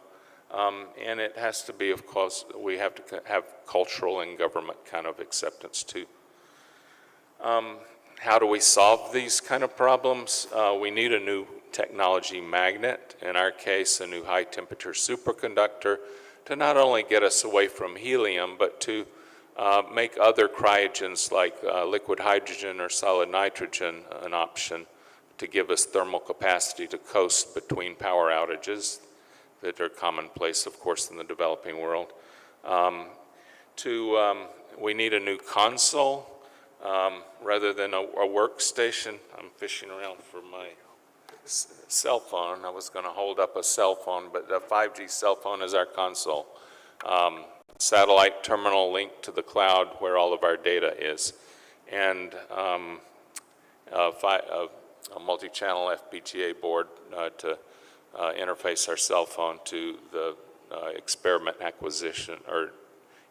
and it has to be, of course, we have to have cultural and government kind of acceptance too. How do we solve these kind of problems? We need a new technology magnet, in our case, a new high temperature superconductor, to not only get us away from helium, but to make other cryogens like liquid hydrogen or solid nitrogen an option to give us thermal capacity to coast between power outages that are commonplace, of course, in the developing world. We need a new console rather than a workstation. I'm fishing around for my cell phone. I was going to hold up a cell phone, but the 5G cell phone is our console. Satellite terminal linked to the cloud where all of our data is, and a multi-channel FPGA board to interface our cell phone to the experiment acquisition or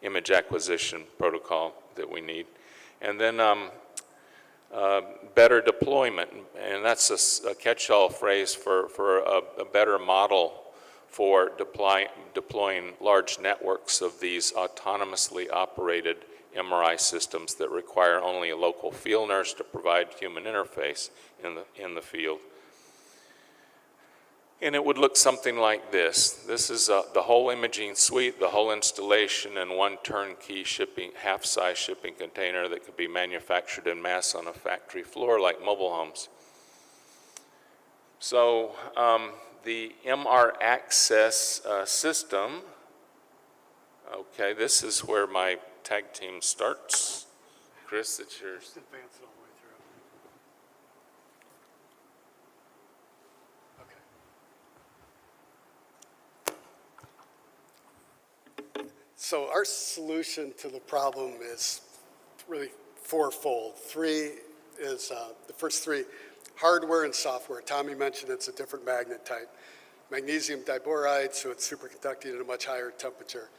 image acquisition protocol that we need. And then better deployment, and that's a catch-all phrase for a better model for deploying large networks of these autonomously operated MRI systems that require only a local field nurse to provide human interface in the field. And it would look something like this. This is the whole imaging suite, the whole installation in one turnkey shipping, half-size shipping container that could be manufactured in mass on a factory floor like mobile homes. So the MR Access system, okay, this is where my tag team starts. Chris, it's yours. Advance it all the way through. Okay. So our solution to the problem is really fourfold. Three is the first three: hardware and software. Tommy mentioned it's a different magnet type. Magnesium diboride, so it's superconducting at a much higher temperature.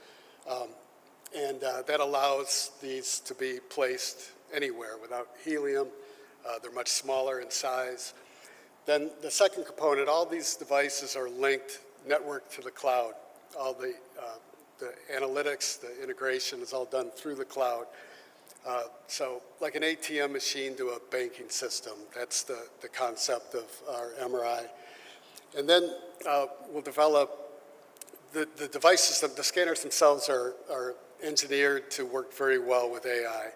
And that allows these to be placed anywhere without helium. They're much smaller in size. Then the second component, all these devices are linked, networked to the cloud. All the analytics, the integration is all done through the cloud. So like an ATM machine to a banking system, that's the concept of our MRI. And then we'll develop the devices, the scanners themselves are engineered to work very well with AI.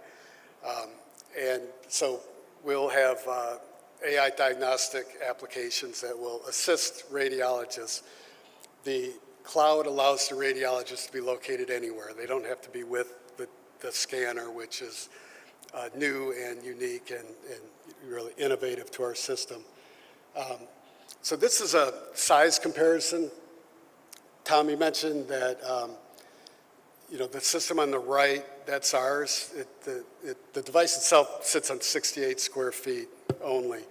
And so we'll have AI diagnostic applications that will assist radiologists. The cloud allows the radiologist to be located anywhere. They don't have to be with the scanner, which is new and unique and really innovative to our system. So this is a size comparison. Tommy mentioned that the system on the right, that's ours. The device itself sits on 68 square feet only.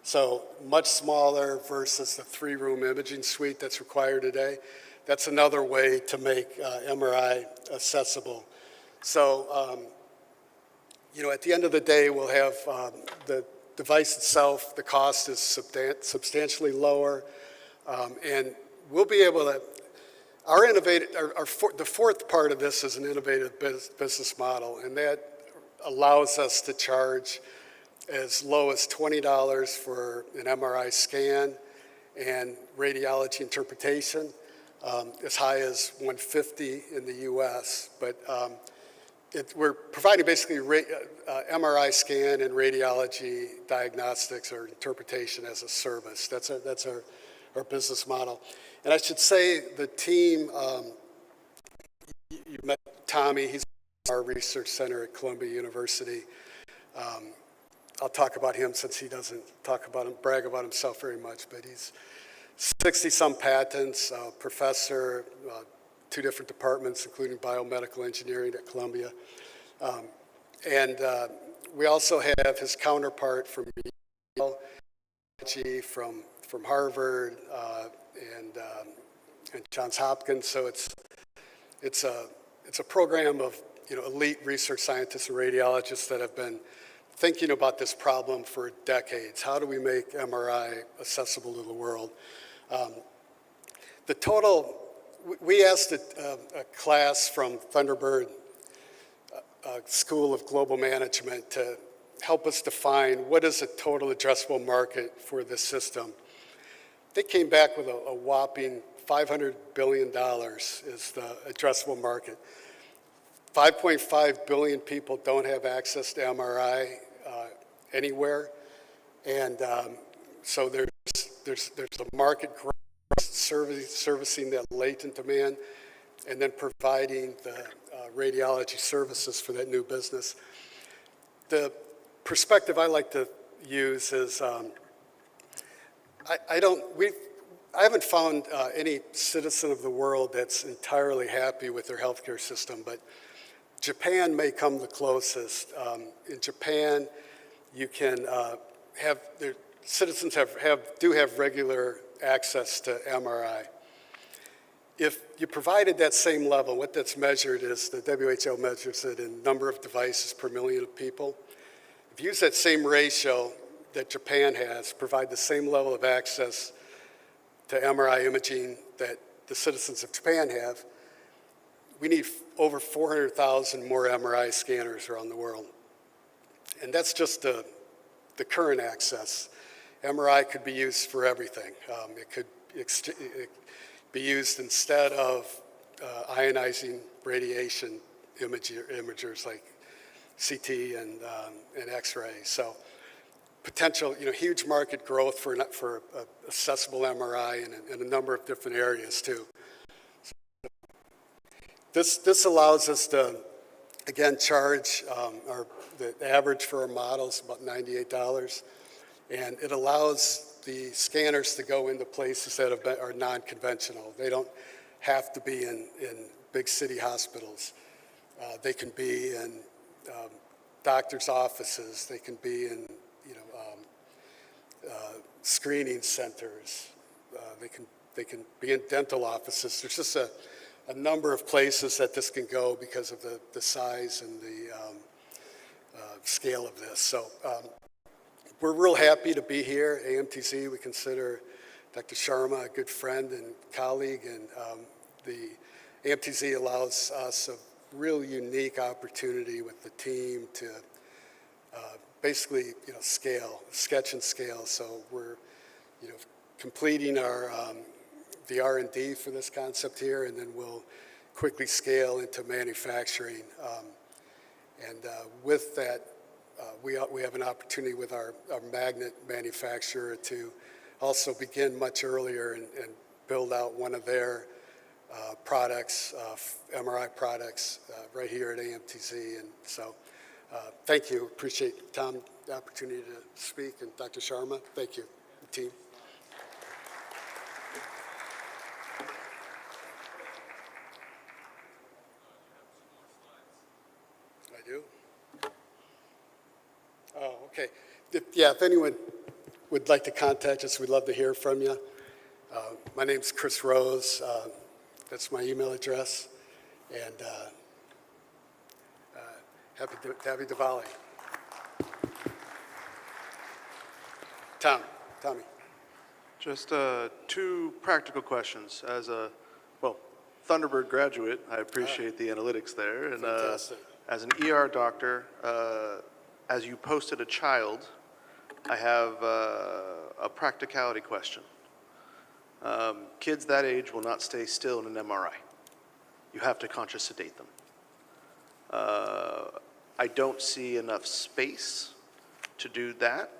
So much smaller versus the 3-room imaging suite that's required today. That's another way to make MRI accessible. So, at the end of the day, we'll have the device itself, the cost is substantially lower, and we'll be able to, the fourth part of this is an innovative business model, and that allows us to charge as low as $20 for an MRI scan and radiology interpretation, as high as $150 in the US. But we're providing basically MRI scan and radiology diagnostics or interpretation as a service. That's our business model. And I should say the team, you met Tommy, he's in our research center at Columbia University. I'll talk about him since he doesn't brag about himself very much, but he's 60-some patents, professor, 2 different departments, including biomedical engineering at Columbia. And we also have his counterpart from Yale, from Harvard, and Johns Hopkins. So it's a program of elite research scientists and radiologists that have been thinking about this problem for decades. How do we make MRI accessible to the world? We asked a class from Thunderbird School of Global Management to help us define what is a total addressable market for this system. They came back with a whopping $500 billion is the addressable market. 5.5 billion people don't have access to MRI anywhere, and so there's a market growth servicing that latent demand, and then providing the radiology services for that new business. The perspective I like to use is I haven't found any citizen of the world that's entirely happy with their healthcare system, but Japan may come the closest. In Japan, you can their citizens do have regular access to MRI. If you provided that same level, what that's measured is the WHO measures it in number of devices per million of people. If you use that same ratio that Japan has, provide the same level of access to MRI imaging that the citizens of Japan have, we need over 400,000 more MRI scanners around the world. And that's just the current access. MRI could be used for everything. It could be used instead of ionizing radiation imagers like CT and X-ray. So potential, huge market growth for accessible MRI in a number of different areas too. This allows us to, again, charge the average for our models about $98, and it allows the scanners to go into places that are non-conventional. They don't have to be in big city hospitals. They can be in doctors' offices. They can be in screening centers. They can be in dental offices. There's just a number of places that this can go because of the size and the scale of this. So we're real happy to be here. AMTC, we consider Dr. Sharma a good friend and colleague, and the AMTC allows us a real unique opportunity with the team to basically, sketch and scale. So we're, completing our the R&D for this concept here, and then we'll quickly scale into manufacturing. With that, we have an opportunity with our magnet manufacturer to also begin much earlier and build out one of their products, MRI products, right here at AMTZ. And so thank you. Appreciate, Tom, the opportunity to speak, and Dr. Sharma, thank you, the team. I do? Oh, okay. If anyone would like to contact us, we'd love to hear from you. My name's Chris Rose. That's my email address. And happy Diwali. Tommy. Just two practical questions. As a, Thunderbird graduate, I appreciate the analytics there. And Fantastic. as an ER doctor, as you posted a child, I have a practicality question. Kids that age will not stay still in an MRI. You have to conscious sedate them. I don't see enough space to do that.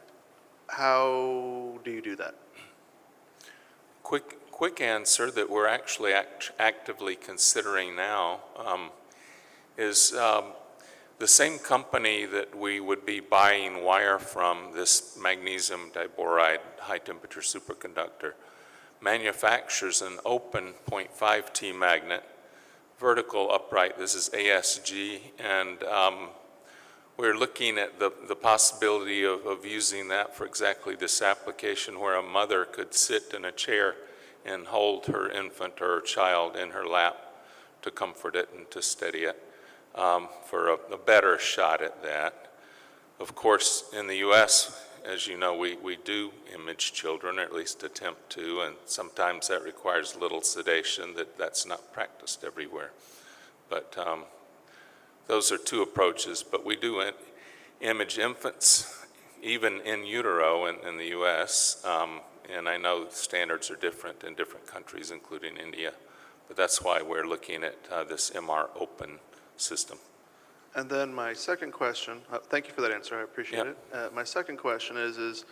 How do you do that? Quick answer that we're actually actively considering now is the same company that we would be buying wire from, this magnesium diboride high temperature superconductor, manufactures an open 0.5 T magnet, vertical upright. This is ASG, and we're looking at the possibility of using that for exactly this application, where a mother could sit in a chair and hold her infant or her child in her lap to comfort it and to steady it, for a better shot at that. Of course, in the U.S., as you know, we do image children, or at least attempt to, and sometimes that requires little sedation. That's not practiced everywhere. But those are two approaches. But we do image infants, even in utero in the U.S., and I know standards are different in different countries, including India. But that's why we're looking at this MR open system. And then my second question, thank you for that answer, I appreciate it. My second question is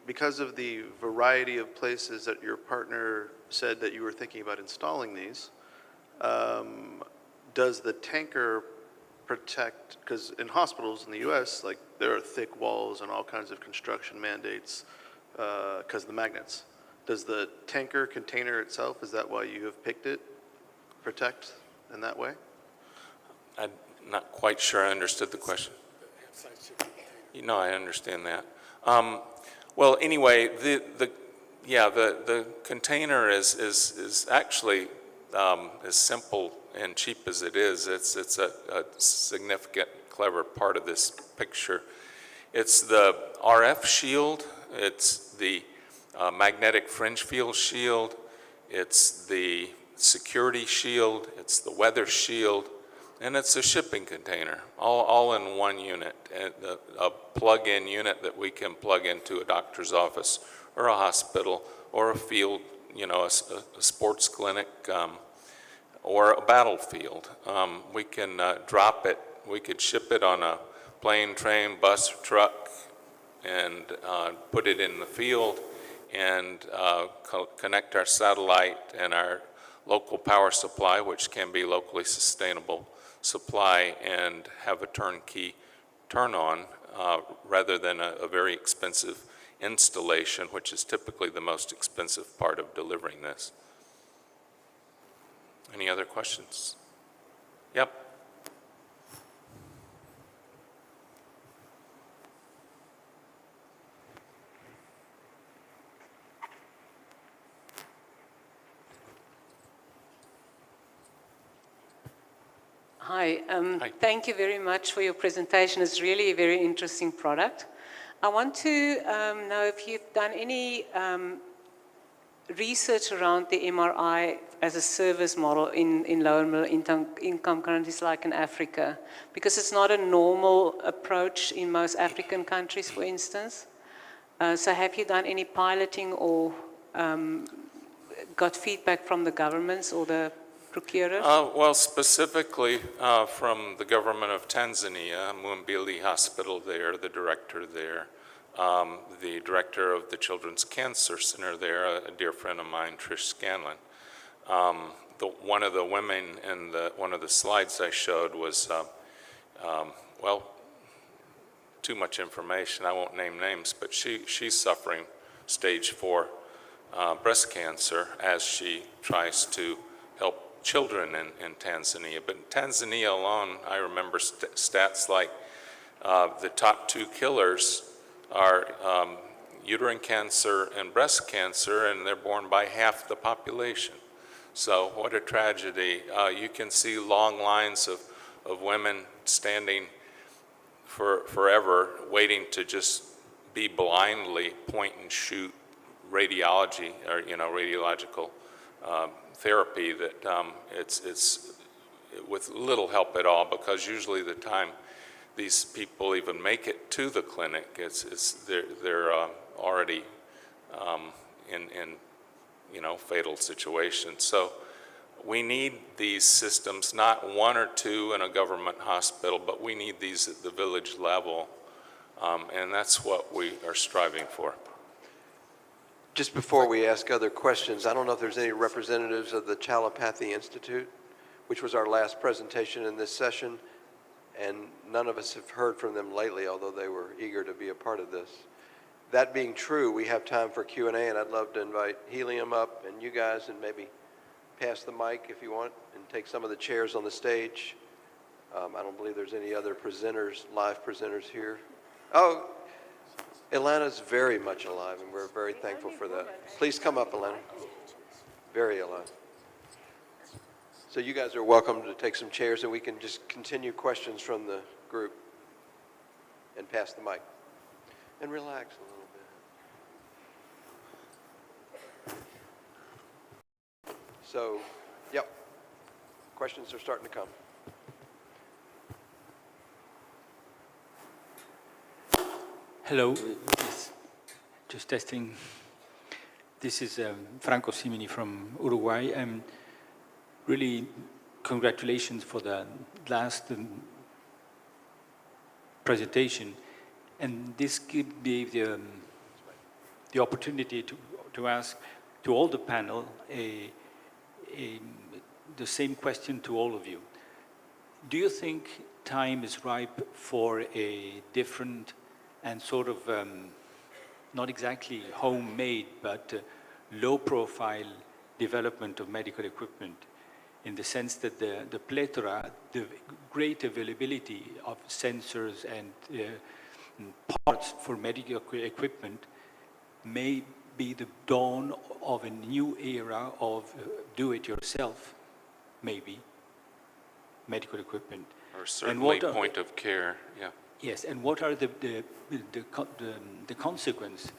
because of the variety of places that your partner said that you were thinking about installing these, does the tanker protect, because in hospitals in the US, like, there are thick walls and all kinds of construction mandates because of the magnets. Does the tanker container itself, is that why you have picked it, protect in that way? I'm not quite sure I understood the question. No, I understand that. Well, anyway, the container is actually as simple and cheap as it is. It's a significant, clever part of this picture. It's the RF shield. It's the magnetic fringe field shield. It's the security shield. It's the weather shield. And it's a shipping container, all in one unit, and a plug-in unit that we can plug into a doctor's office or a hospital or a field, a sports clinic or a battlefield. We can drop it, we could ship it on a plane, train, bus, truck, and put it in the field and connect our satellite and our local power supply, which can be locally sustainable supply, and have a turnkey turn on rather than a very expensive installation, which is typically the most expensive part of delivering this. Any other questions? Yep. Hi, thank you very much for your presentation. It's really a very interesting product. I want to know if you've done any research around the MRI as a service model in lower middle income countries like in Africa, because it's not a normal approach in most African countries, for instance. So have you done any piloting or got feedback from the governments or the procurers? Well, specifically from the government of Tanzania, Muhimbili Hospital there, the director there, the director of the Children's Cancer Center there, a dear friend of mine, Trish Scanlon. One of the women in one of the slides I showed was, well, too much information, I won't name names, but she's suffering stage 4 breast cancer as she tries to help children in Tanzania. But in Tanzania alone, I remember stats like the top 2 killers are uterine cancer and breast cancer, and they're born by half the population. So what a tragedy. You can see long lines of women standing forever waiting to just be blindly point and shoot radiology or radiological therapy that it's with little help at all, because usually the time these people even make it to the clinic, they're already in fatal situations. So we need these systems, not 1 or 2 in a government hospital, but we need these at the village level, and that's what we are striving for. Just before we ask other questions, I don't know if there's any representatives of the Chalopathy Institute, which was our last presentation in this session, and none of us have heard from them lately, although they were eager to be a part of this. That being true, we have time for Q&A, and I'd love to invite Helium up and you guys, and maybe pass the mic if you want, and take some of the chairs on the stage. I don't believe there's any other presenters, live presenters here. Oh, Ilana's very much alive, and we're very thankful for that. Please come up, Ilana. Very alive. So you guys are welcome to take some chairs, and we can just continue questions from the group and pass the mic. And relax a little bit. So, yep, questions are starting to come. Hello, just testing. This is Franco Simini from Uruguay. Really, congratulations for the last presentation. And this could be the opportunity to ask to all the panel the same question to all of you. Do you think time is ripe for a different and sort of not exactly homemade, but low-profile development of medical equipment, in the sense that the plethora, the great availability of sensors and parts for medical equipment may be the dawn of a new era of do-it-yourself, maybe, medical equipment. Or certainly point of care, yeah. Yes, and what are the consequence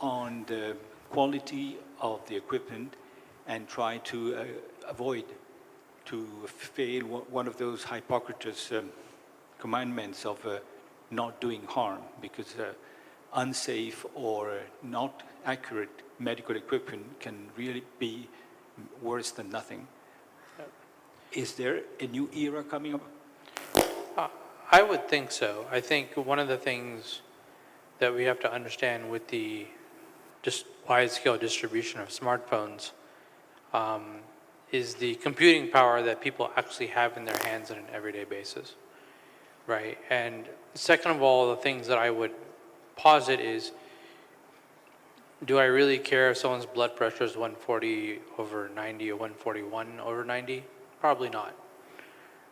on the quality of the equipment, and try to avoid to fail one of those Hippocrates commandments of not doing harm, because unsafe or not accurate medical equipment can really be worse than nothing. Is there a new era coming up? I would think so. I think one of the things that we have to understand with the just wide-scale distribution of smartphones is the computing power that people actually have in their hands on an everyday basis, right? And second of all, the things that I would posit is, do I really care if someone's blood pressure is 140/90 or 141/90? Probably not,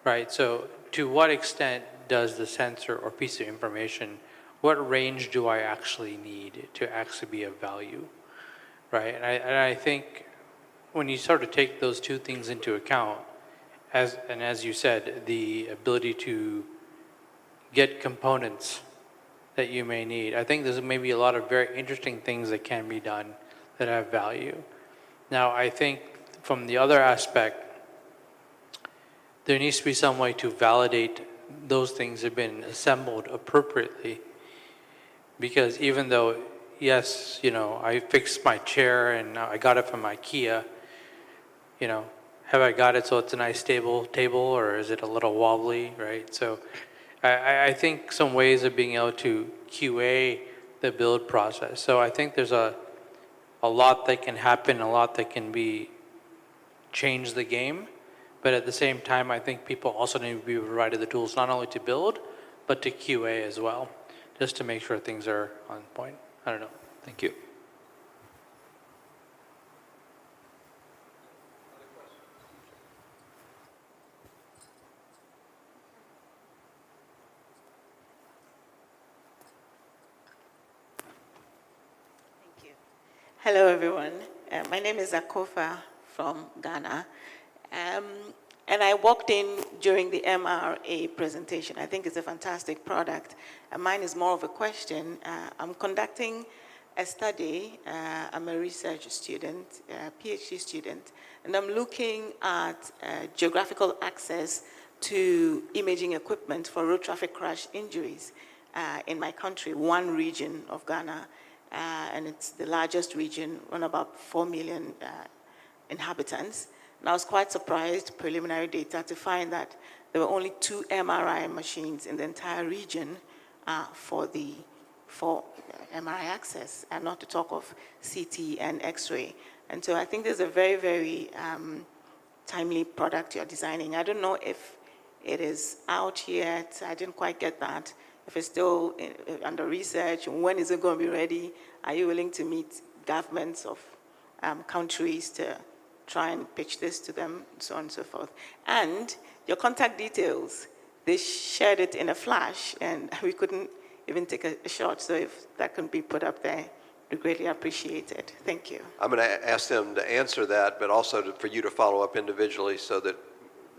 right? So to what extent does the sensor or piece of information, what range do I actually need to actually be of value, right? And I think when you sort of take those two things into account, as you said, the ability to get components that you may need, I think there's maybe a lot of very interesting things that can be done that have value. Now, I think from the other aspect, there needs to be some way to validate those things have been assembled appropriately. Because even though, yes, you know, I fixed my chair and I got it from IKEA, you know, have I got it so it's a nice stable table, or is it a little wobbly, right? So I think some ways of being able to QA the build process. So I think there's a lot that can happen, a lot that can be change the game. But at the same time, I think people also need to be provided the tools not only to build, but to QA as well, just to make sure things are on point. I don't know. Thank you. Hello, everyone. My name is Akofa from Ghana. And I walked in during the MRA presentation. I think it's a fantastic product. Mine is more of a question. I'm conducting a study. I'm a research student, a PhD student, and I'm looking at geographical access to imaging equipment for road traffic crash injuries in my country, one region of Ghana. And it's the largest region, on about 4 million inhabitants. And I was quite surprised, preliminary data, to find that there were only 2 MRI machines in the entire region for MRI access, and not to talk of CT and X-ray. And so I think there's a very, very timely product you're designing. I don't know if it is out yet. I didn't quite get that. If it's still under research, when is it going to be ready? Are you willing to meet governments of countries to try and pitch this to them, and so on and so forth? And your contact details, they shared it in a flash, and we couldn't even take a shot. So if that can be put up there, we greatly appreciate it. Thank you. I'm going to ask them to answer that, but also for you to follow up individually so that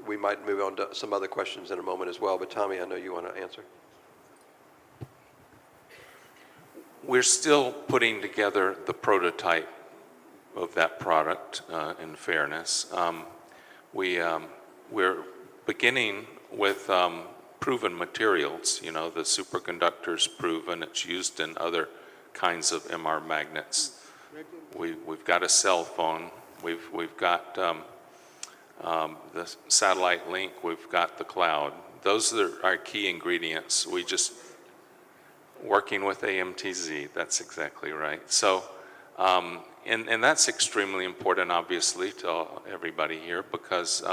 we might move on to some other questions in a moment as well. But Tommy, I know you want to answer. We're still putting together the prototype of that product, in fairness. We're beginning with proven materials. You know, the superconductor's proven. It's used in other kinds of MR magnets. We've got a cell phone. We've got the satellite link. We've got the cloud. Those are our key ingredients. We just working with AMTZ, that's exactly right. So, and that's extremely important, obviously, to everybody here, because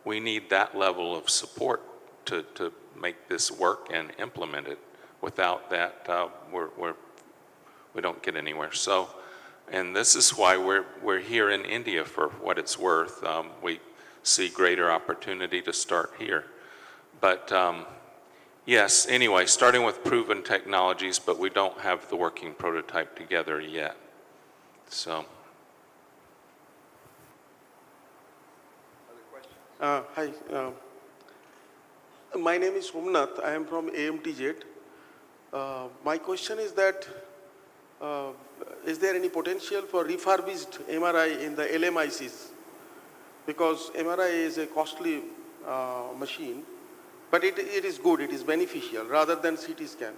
we need that level of support to make this work and implement it. Without that, we don't get anywhere. So, and this is why we're here in India for what it's worth. We see greater opportunity to start here. But yes, anyway, starting with proven technologies, but we don't have the working prototype together yet. So. Hi, my name is Somnath. I am from AMTZ. My question is that, is there any potential for refurbished MRI in the LMICs? Because MRI is a costly machine, but it is good, it is beneficial rather than CT scan.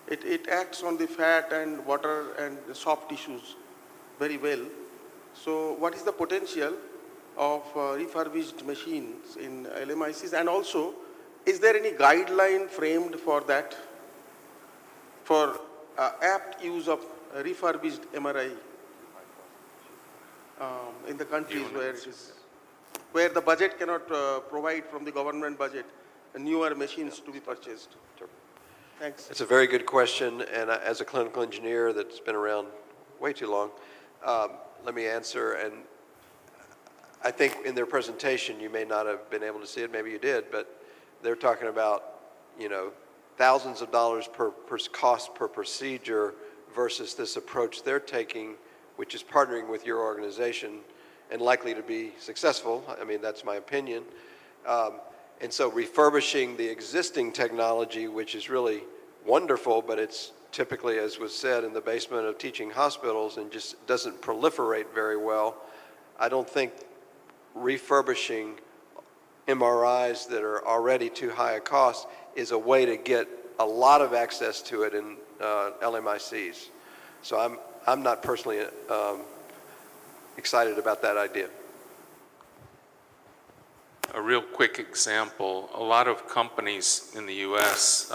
It acts on the fat and water and soft tissues very well. So what is the potential of refurbished machines in LMICs? And also, is there any guideline framed for that, for apt use of refurbished MRI in the countries where the budget cannot provide from the government budget newer machines to be purchased? Thanks. It's a very good question, and as a clinical engineer that's been around way too long, let me answer. And I think in their presentation, you may not have been able to see it, maybe you did, but they're talking about, you know, thousands of dollars per cost per procedure versus this approach they're taking, which is partnering with your organization and likely to be successful. I mean, that's my opinion. And so refurbishing the existing technology, which is really wonderful, but it's typically, as was said, in the basement of teaching hospitals and just doesn't proliferate very well. I don't think refurbishing MRIs that are already too high a cost is a way to get a lot of access to it in LMICs. So I'm not personally excited about that idea. A real quick example, a lot of companies in the US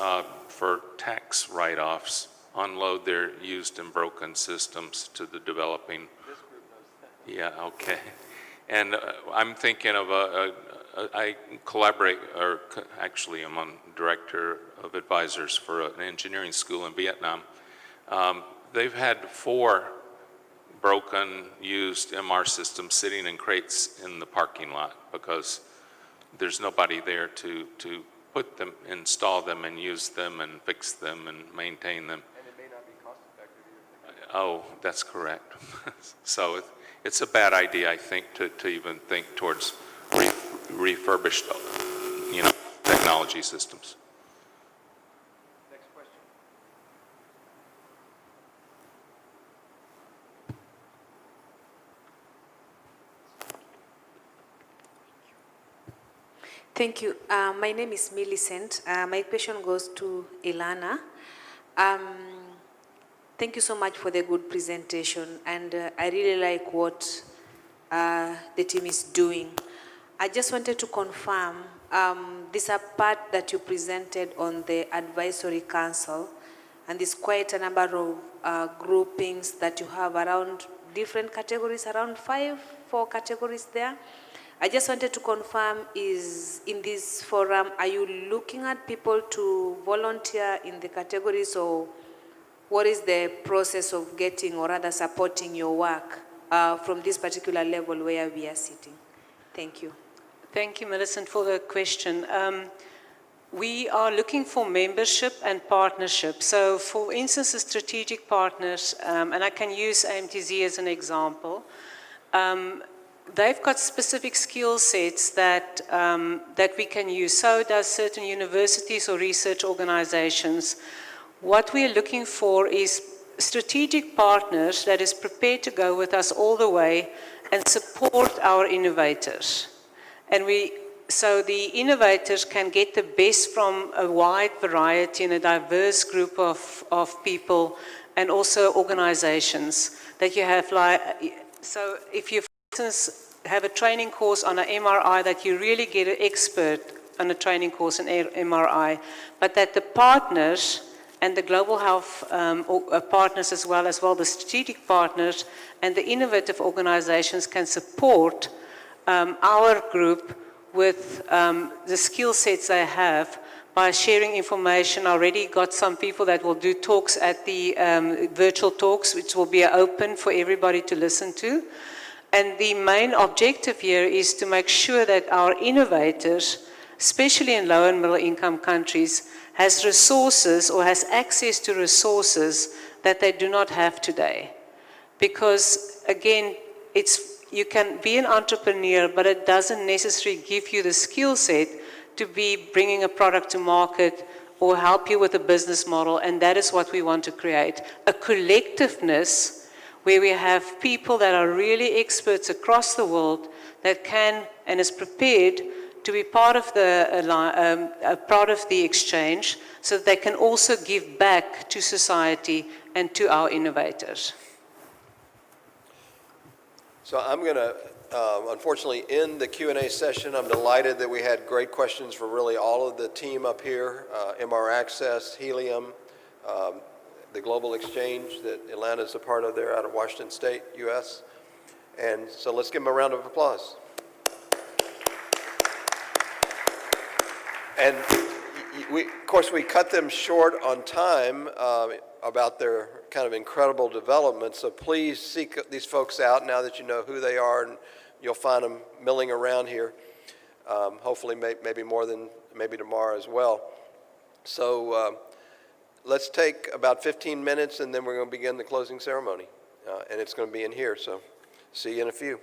for tax write-offs unload their used and broken systems to the developing. This group knows that. Yeah, okay. And I'm thinking of I collaborate, or actually I'm on director of advisors for an engineering school in Vietnam. They've had 4 broken, used MR systems sitting in crates in the parking lot because there's nobody there to put them, install them and use them and fix them and maintain them. And it may not be cost effective either. Oh, that's correct. So it's a bad idea, I think, to even think towards refurbished, technology systems. Next question. Thank you. My name is Millicent. My question goes to Ilana. Thank you so much for the good presentation, and I really like what the team is doing. I just wanted to confirm this part that you presented on the advisory council, and there's quite a number of groupings that you have around different categories, around 4 categories there. I just wanted to confirm, is in this forum, are you looking at people to volunteer in the categories, or what is the process of getting or rather supporting your work from this particular level where we are sitting? Thank you. Thank you, Millicent, for the question. We are looking for membership and partnership. So, for instance, the strategic partners, and I can use AMTZ as an example, they've got specific skill sets that we can use. So does certain universities or research organizations. What we're looking for is strategic partners that is prepared to go with us all the way and support our innovators. And so the innovators can get the best from a wide variety and a diverse group of people and also organizations that you have. So if you, for instance, have a training course on an MRI, that you really get an expert on a training course in MRI, but that the partners and the global health partners as well the strategic partners and the innovative organizations can support our group with the skill sets they have by sharing information. I already got some people that will do talks at the virtual talks, which will be open for everybody to listen to. And the main objective here is to make sure that our innovators, especially in low and middle income countries, has resources or has access to resources that they do not have today. Because again, you can be an entrepreneur, but it doesn't necessarily give you the skill set to be bringing a product to market or help you with a business model, and that is what we want to create. A collectiveness where we have people that are really experts across the world that can and is prepared to be part of the exchange, so that they can also give back to society and to our innovators. So I'm going to, unfortunately, end the Q&A session. I'm delighted that we had great questions from really all of the team up here, MR Access, Helium, the Global Exchange that Atlanta's a part of there out of Washington State, U.S. And so let's give them a round of applause. And of course, we cut them short on time about their kind of incredible development. So please seek these folks out now that you know who they are, and you'll find them milling around here. Hopefully, maybe more than maybe tomorrow as well. So let's take about 15 minutes, and then we're going to begin the closing ceremony. And it's going to be in here. So see you in a few.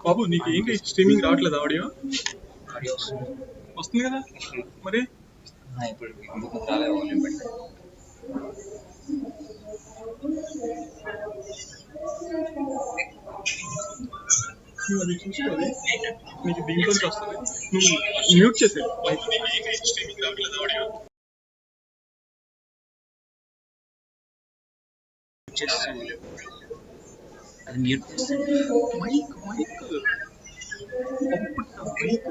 బాబు నీకు ఏంటి streaming రావట్లేదు audio వస్తుంది కదా మరి నువ్వు అది చూసుకోవాలి నీకు దీంట్లోంచి వస్తుంది నువ్వు మ్యూట్ చేసేది అది మ్యూట్ చేస్తాను mic mic mic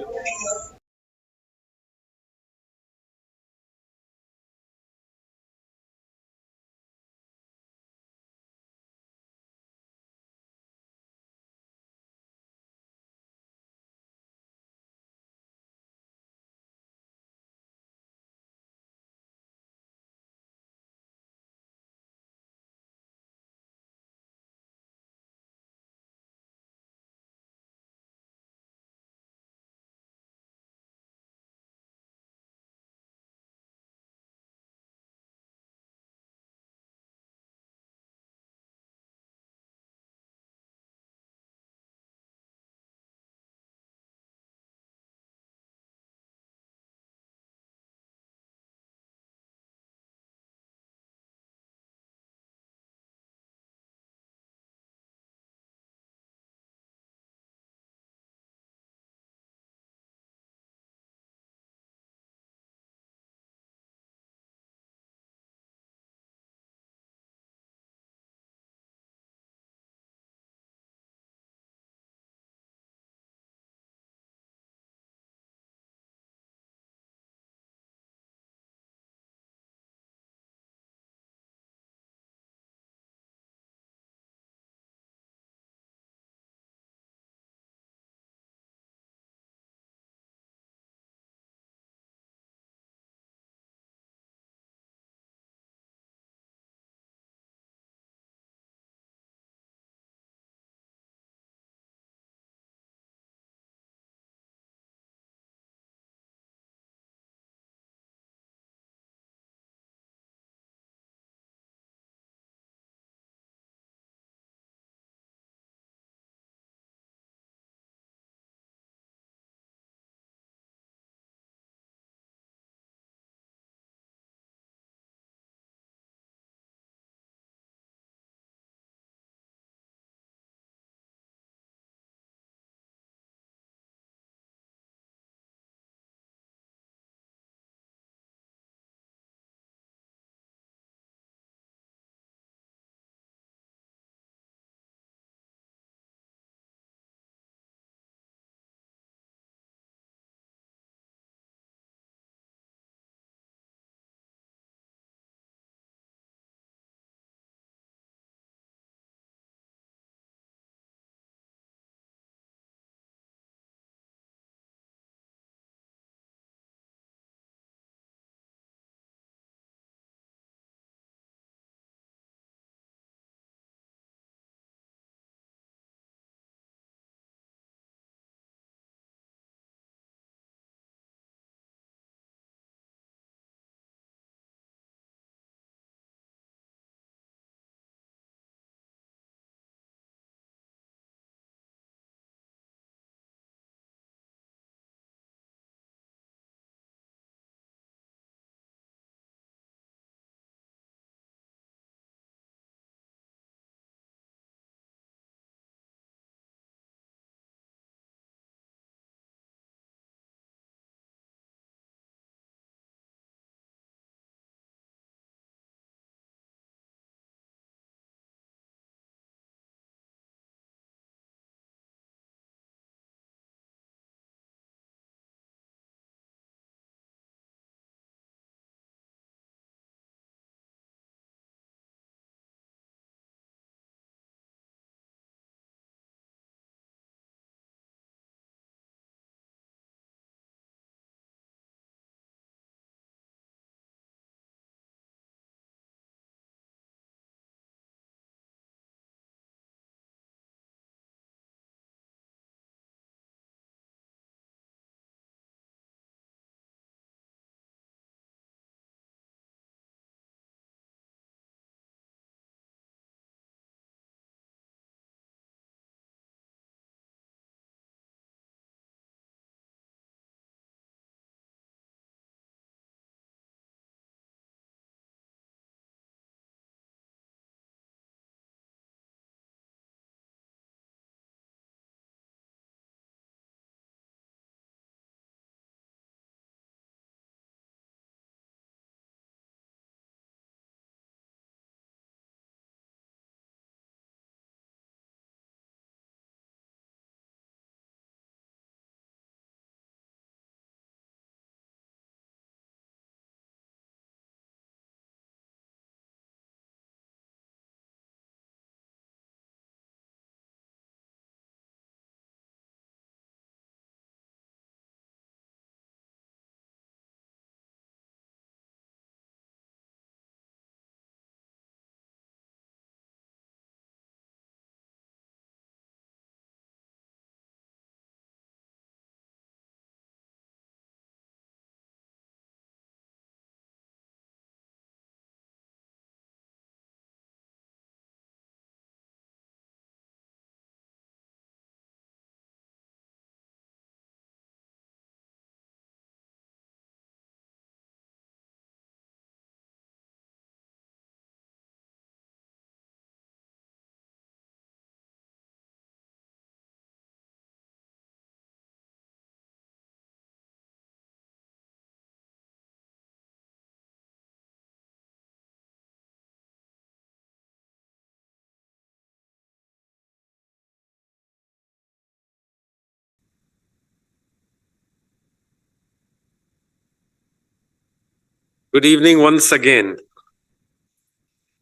Good evening once again.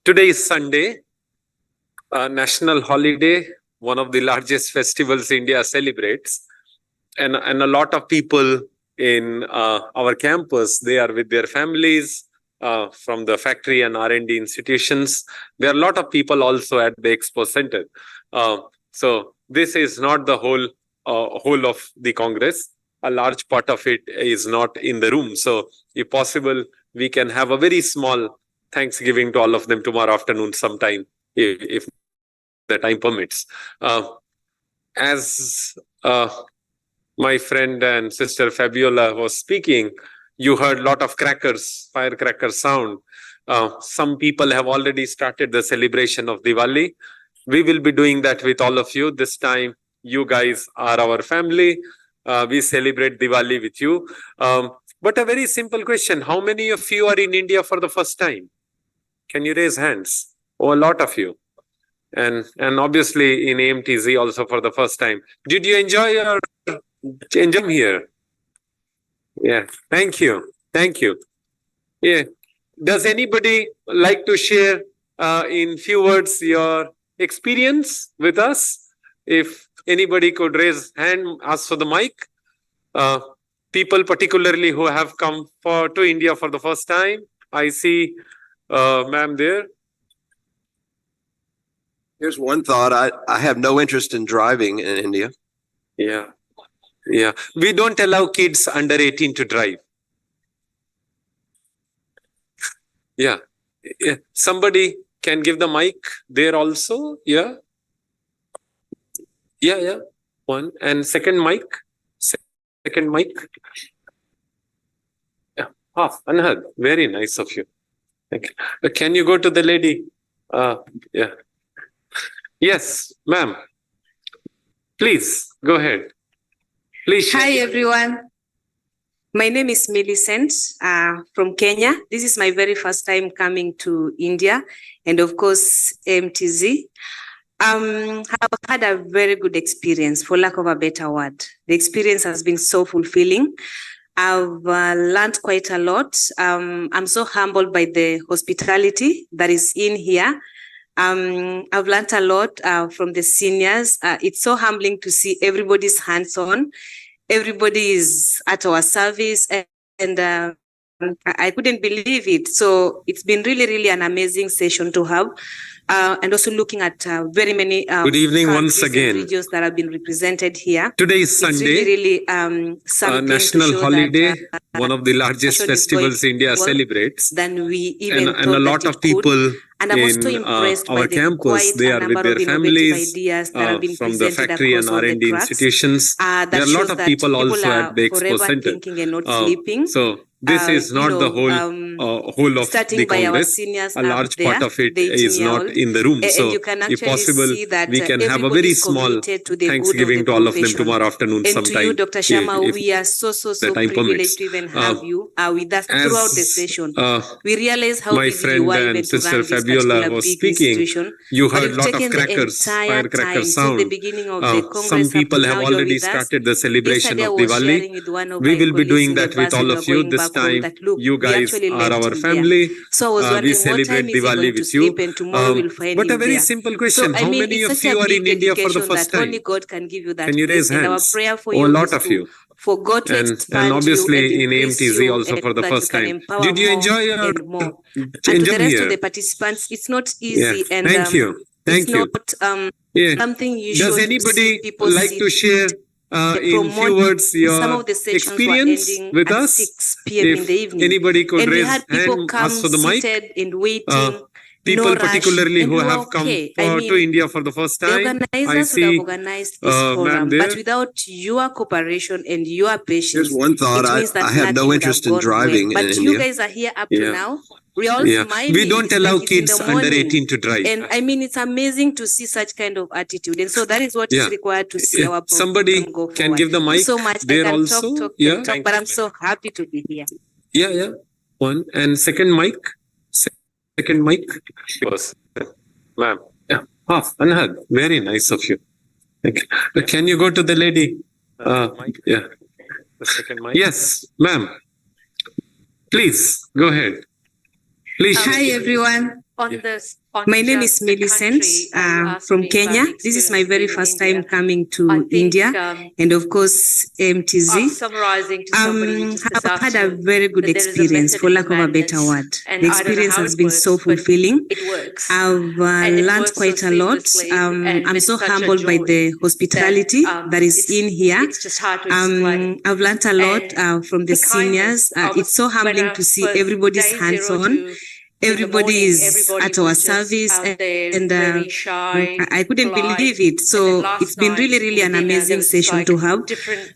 Today is Sunday, a national holiday, one of the largest festivals India celebrates. And a lot of people in our campus, they are with their families from the factory and R&D institutions. There are a lot of people also at the Expo Center. So this is not the whole of the Congress. A large part of it is not in the room. So if possible, we can have a very small Thanksgiving to all of them tomorrow afternoon sometime, if the time permits. As my friend and sister Fabiola was speaking, you heard a lot of crackers, firecracker sound. Some people have already started the celebration of Diwali. We will be doing that with all of you. This time, you guys are our family. We celebrate Diwali with you. But a very simple question. How many of you are in India for the first time? Can you raise hands? Oh, a lot of you. And obviously in AMTZ also for the first time. Did you enjoy here? Yeah, thank you. Thank you. Yeah. Does anybody like to share in few words your experience with us? If anybody could raise hand, ask for the mic. People particularly who have come to India for the first time. I see ma'am there. Here's one thought. I have no interest in driving in India. Yeah. Yeah. We don't allow kids under 18 to drive. Yeah. Yeah. Somebody can give the mic there also. Yeah. Yeah. Yeah. One. And second mic. Second mic. Yeah. Anhad. Very nice of you. Thank you. Can you go to the lady? Yeah. Yes, ma'am. Please, go ahead. Please. Hi, everyone. My name is Millicent from Kenya. This is my very first time coming to India and, of course, MTZ. I've had a very good experience, for lack of a better word. The experience has been so fulfilling. I've learned quite a lot. I'm so humbled by the hospitality that is in here. I've learned a lot from the seniors. It's so humbling to see everybody's hands-on. Everybody is at our service, and I couldn't believe it. So it's been really, really an amazing session to have. And also looking at very many good evening once again. Videos that have been represented here. Today is Sunday, really, something national holiday, that, one of the largest festivals India celebrates. Than we even and a lot of people and I'm also impressed our by campus, they are with their families from the factory and R&D institutions. There are a lot of people also at the Expo Center. And not sleeping. So this is not the whole of the Congress. A large part of it is not in the room. So if possible, we can have a very small Thanksgiving to all of them tomorrow afternoon sometime. And to you, Dr. Sharma, we are so privileged to even have you with us throughout the session. We realize how busy you are even to run this Fabiola was speaking, you heard a lot of crackers, firecracker sound. Some people have already started the celebration of Diwali. We will be doing that with all of you. This time, you guys are our family. We celebrate Diwali with you. But a very simple question, how many of you are in India for the first time? Can you raise hands? Oh, a lot of you. For God to and obviously in AMTZ also for the first time. Did you enjoy your and to the rest here? of the participants, it's not easy. Yeah. And thank you. Thank it's you. Not something you Does should anybody people like to share in few words your experience with us? 6 p.m. in the evening. Anybody could and raise we had people hand, come ask for the mic. seated and waiting. People no rush, particularly and who we were have come okay. I mean, to India for the first the time. I organizers would see have organized this forum, but without your cooperation and your patience, Here's one thought. it means that I have no interest in driving well. in But India. you guys are here up to now. We're all smiling. We don't allow like kids under 18 to drive. And I mean, it's amazing to see such kind of attitude. And so that is what is required to see our program Somebody go can forward. give the mic so much. there I can also. talk, but I'm so happy to be here. Yeah. One. And second mic. Second mic. Ma'am. Yeah. Anhad. Very nice of you. Thank you. Can you go to the lady? Yeah. The second mic. Yes, ma'am. Please, go ahead. Please. Hi, everyone. My name is Millicent from Kenya. This is my very first time coming to India, and of course, AMTZ. I've had a very good experience, for lack of a better word. The experience has been so fulfilling. I've learned quite a lot. I'm so humbled by the hospitality that is in here. I've learned a lot from the seniors. It's so humbling to see everybody's hands-on. Everybody is at our service, and I couldn't believe it. So it's been really, really an amazing session to have,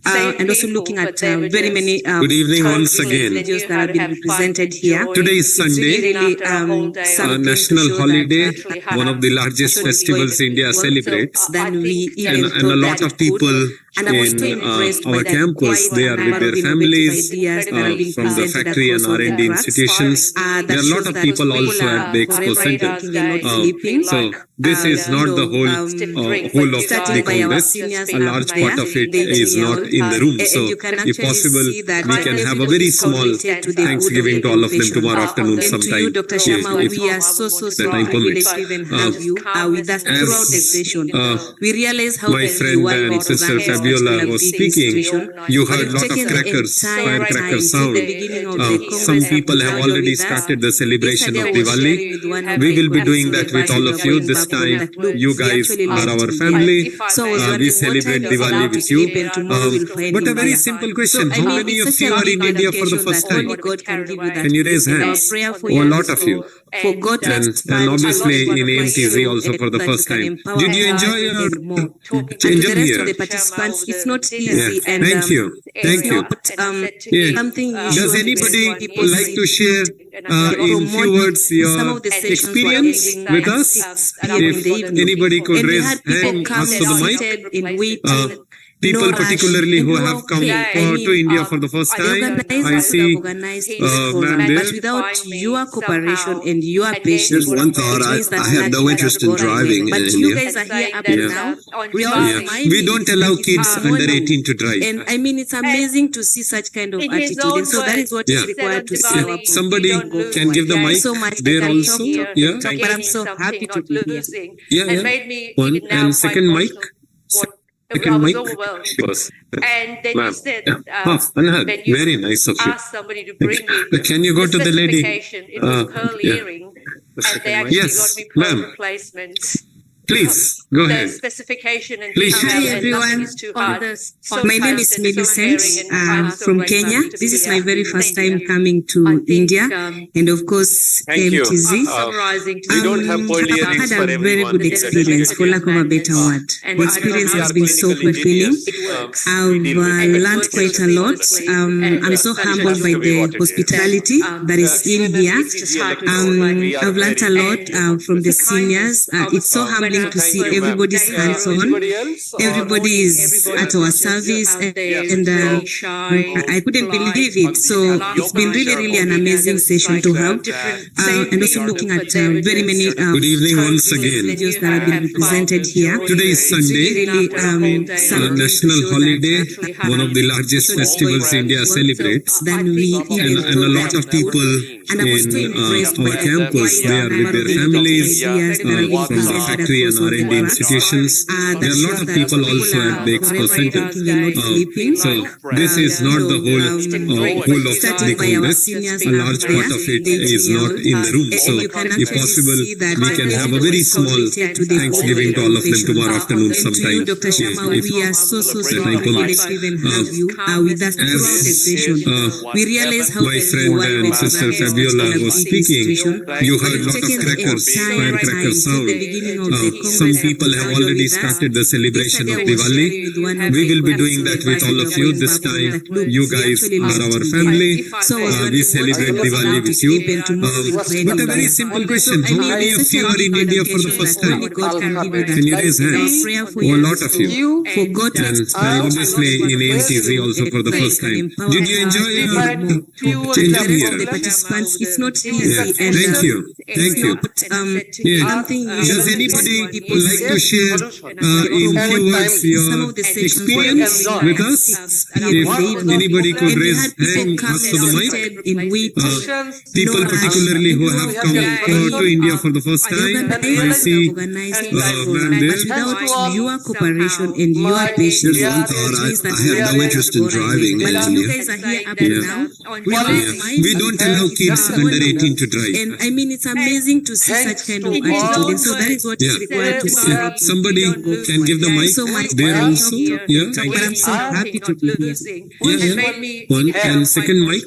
and also looking at very many good evening once again. Videos that have been represented here. Today is Sunday, national holiday, one of the largest festivals India celebrates, and a lot of people in our campus, they are with their families from the factory and R&D institutions. There are a lot of people also at the Expo Center. So this is not the whole of the Congress. A large part of it is not in the room. So if possible, we can have a very small Thanksgiving to all of them tomorrow afternoon sometime. Dr. Sharma, we are so privileged to even have you with us throughout the session. We realize how my friend and sister Fabiola was speaking, you heard a lot of crackers, firecracker sound. Some people have already started the celebration of Diwali. We will be doing that with all of you this time. You guys are our family. We celebrate Diwali with you. But a very simple question, how many of you are in India for the first time? Can you raise hands? Oh, a lot of you. And obviously in AMTZ also for the first time. Did you enjoy your change up here? It's not easy. Yeah. And, thank you. Thank you. Does anybody like to share in few words your experience with us? If anybody could raise hand, ask for the mic. People particularly who have come to India for the first time. I see ma'am there. But without your cooperation and your patience, there's one thought, I have no interest in driving in India. But you guys are here up and now. We don't allow kids under 18 to drive. And I mean, it's amazing to see such kind of attitude. And so that is what is required to see. If somebody can give the mic there also. Yeah. But I'm so happy to be here. Yeah. One and second mic. Second mic. And then you said, very nice of you. Ask somebody to bring me can you go to the lady? It was curl earring, and they actually got me pearl replacements. Please, go ahead. The specification and please. Hi everyone. My name is Millicent from Kenya. This is my very first time coming to India, and of course, AMTZ. I've had a very good experience, for lack of a better word. The experience has been so fulfilling. I've learned quite a lot. I'm so humbled by the hospitality that is in here. I've learned a lot from the seniors. It's so humbling to see everybody's hands-on. Everybody is at our service, and I couldn't believe it. So it's been really, really an amazing session to have, and also looking at very many good evening once again. Videos that have been represented here. Today is Sunday, national holiday, one of the largest festivals India celebrates, and a lot of people in our campus, they are with their families from the factory and R&D institutions. There are a lot of people also at the Expo Center. So this is not the whole of the Congress. A large part of it is not in the room. So if possible, we can have a very small Thanksgiving to all of them tomorrow afternoon sometime. Dr. Sharma, we are so privileged to even have you with us throughout the session. We realize how my friend and sister Fabiola was speaking, you heard a lot of crackers, firecracker sound. Some people have already started the celebration of Diwali. We will be doing that with all of you this time. You guys are our family. We celebrate Diwali with you. But a very simple question, how many of you are in India for the first time? Can you raise hands? Oh, a lot of you. And obviously in AMTZ also for the first time. Did you enjoy your change up here? participants. It's not easy. Yeah. And, Thank you. Thank you. Yeah. Something Does anybody like to share in few words your experience with us? If anybody could raise hand up to the mic. People particularly who have come to India for the first time. I see man there. Without your cooperation and your patience, I have no interest in driving in but you India. guys are here up now. We don't allow kids under 18 to drive. And I mean, it's amazing to see such kind of attitude. And so that is what is required to see. Somebody can give the mic there also. Yeah. But I'm so happy to be here. One and second mic.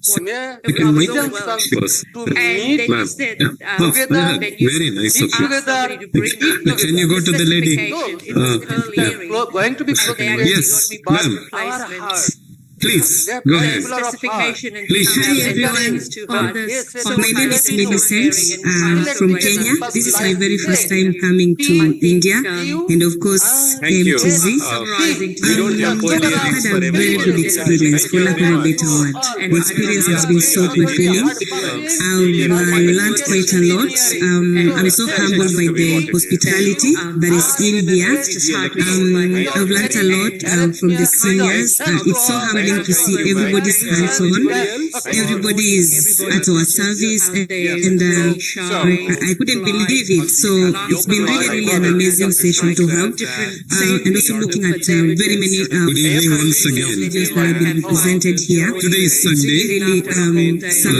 Second mic. Yes. Ma'am. Yeah. Oh, very nice of you. Can you go to the lady? Yes, ma'am. Please, go ahead. Please. Hi everyone. My name is Millicent from Kenya. This is my very first time coming to India. And of course, MTZ. I had a very good experience, for lack of a better word. The experience has been so fulfilling. I've learned quite a lot. I'm so humbled by the hospitality that is in here. I've learned a lot from the seniors. It's so humbling to see everybody's hands-on. Everybody is at our service, and I couldn't believe it. So it's been really an amazing session to have. And also looking at very many good evening once again. that have been represented here. Today is Sunday,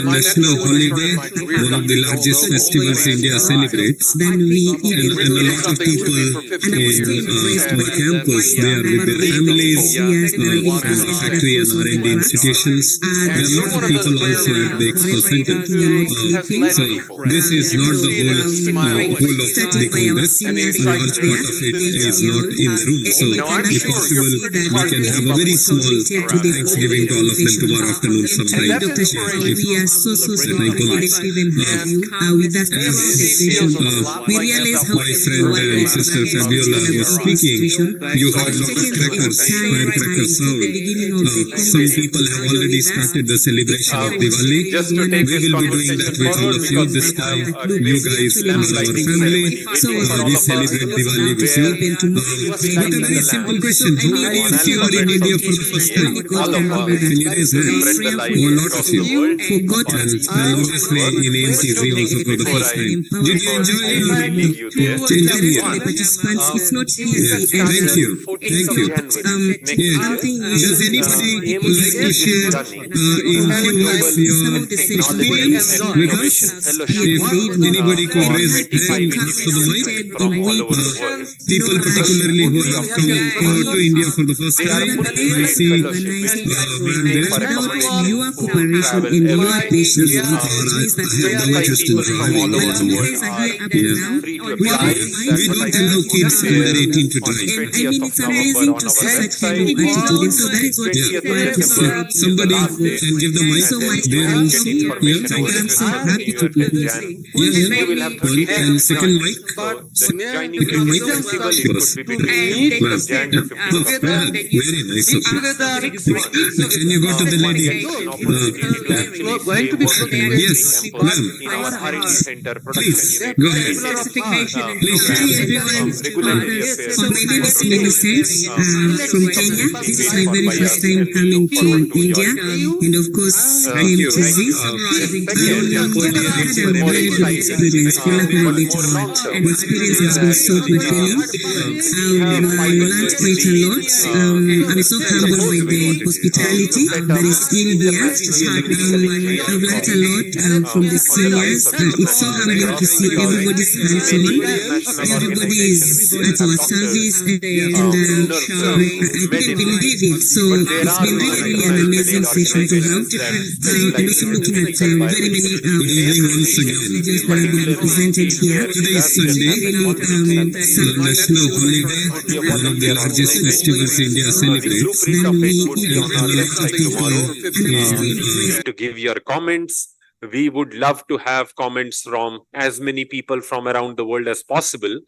national holiday, one of the largest festivals India celebrates. Then we and a lot of people in our campus, they are with their families, factory and R&D institutions. There are a lot of people also at the Expo Center. So this is not the whole of the Congress. A large part of it is not in the room. So if possible, we can have a very small Thanksgiving to all of them tomorrow afternoon sometime. We are so honored to even have you with us in this session. We realize how my friend and sister Fabiola was speaking, you had a lot of crackers, firecracker sound. Some people have already started the celebration of Diwali. We will be doing that with all of you this time. You guys are our family. We celebrate Diwali with you. But a very simple question. How many of you are in India for the first time? Can you raise hands? A lot of you. And obviously in AMTZ also for the first time. Did you enjoy it? Participants, it's not easy. Thank you. Thank you. Does anybody like to share in few words your experience with us? If anybody could raise hand to the mic. People particularly who have come to India for the first time. I see man there. Without your cooperation and your patience, I have no interest in driving in India. We don't allow kids under 18 to drive. I mean, it's amazing to see such kind of attitude. And so that is what we require to see. Somebody can give the mic there also. I'm so happy to be here. One and second mic. Second mic. Yes. Very nice of you. Can you go to the lady? Yes, ma'am. Please, go ahead. Please. Hi everyone. My name is Millicent from Kenya. This is my very first time coming to India. And of course, IMTZ. I had a very good experience, for lack of a better word. The experience has been so fulfilling. I've learned quite a lot. I'm so humbled by the hospitality that is in here. I've learned a lot from the seniors. It's so humbling to see everybody's hands-on. Everybody is at our service, and I couldn't believe it. So it's been really an amazing session to have. And also looking at very many once again. that have been represented here. Today is Sunday, national holiday, one of the largest festivals India celebrates. To give your comments. We would love to have comments from as many people from around the world as possible.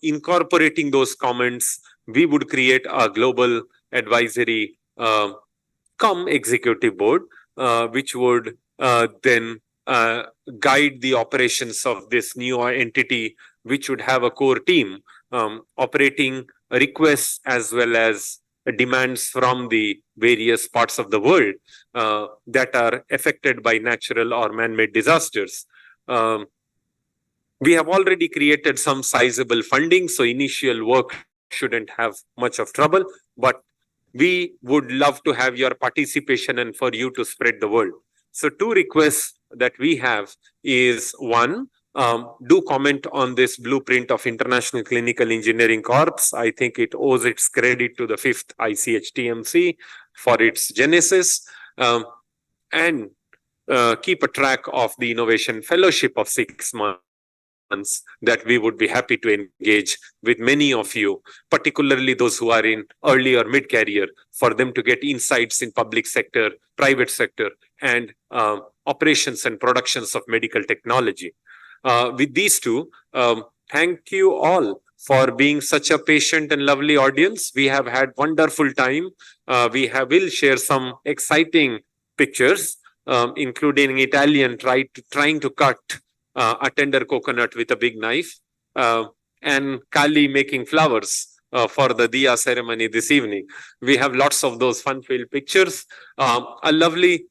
Incorporating those comments, we would create a global advisory executive board, which would then guide the operations of this new entity, which would have a core team operating requests as well as demands from the various parts of the world that are affected by natural or man-made disasters. We have already created some sizable funding, so initial work shouldn't have much of trouble, but we would love to have your participation and for you to spread the word. So 2 requests that we have is, one, do comment on this blueprint of International Clinical Engineering Corps. I think it owes its credit to the 5th ICEHTMC for its genesis, and keep a track of the Innovation Fellowship of 6 months that we would be happy to engage with many of you, particularly those who are in early or mid-career, for them to get insights in public sector, private sector, and operations and productions of medical technology. With these 2, thank you all for being such a patient and lovely audience. We have had wonderful time. Will share some exciting pictures, including Italian trying to cut a tender coconut with a big knife, and Kali making flowers for the Diya ceremony this evening. We have lots of those fun-filled pictures. A lovely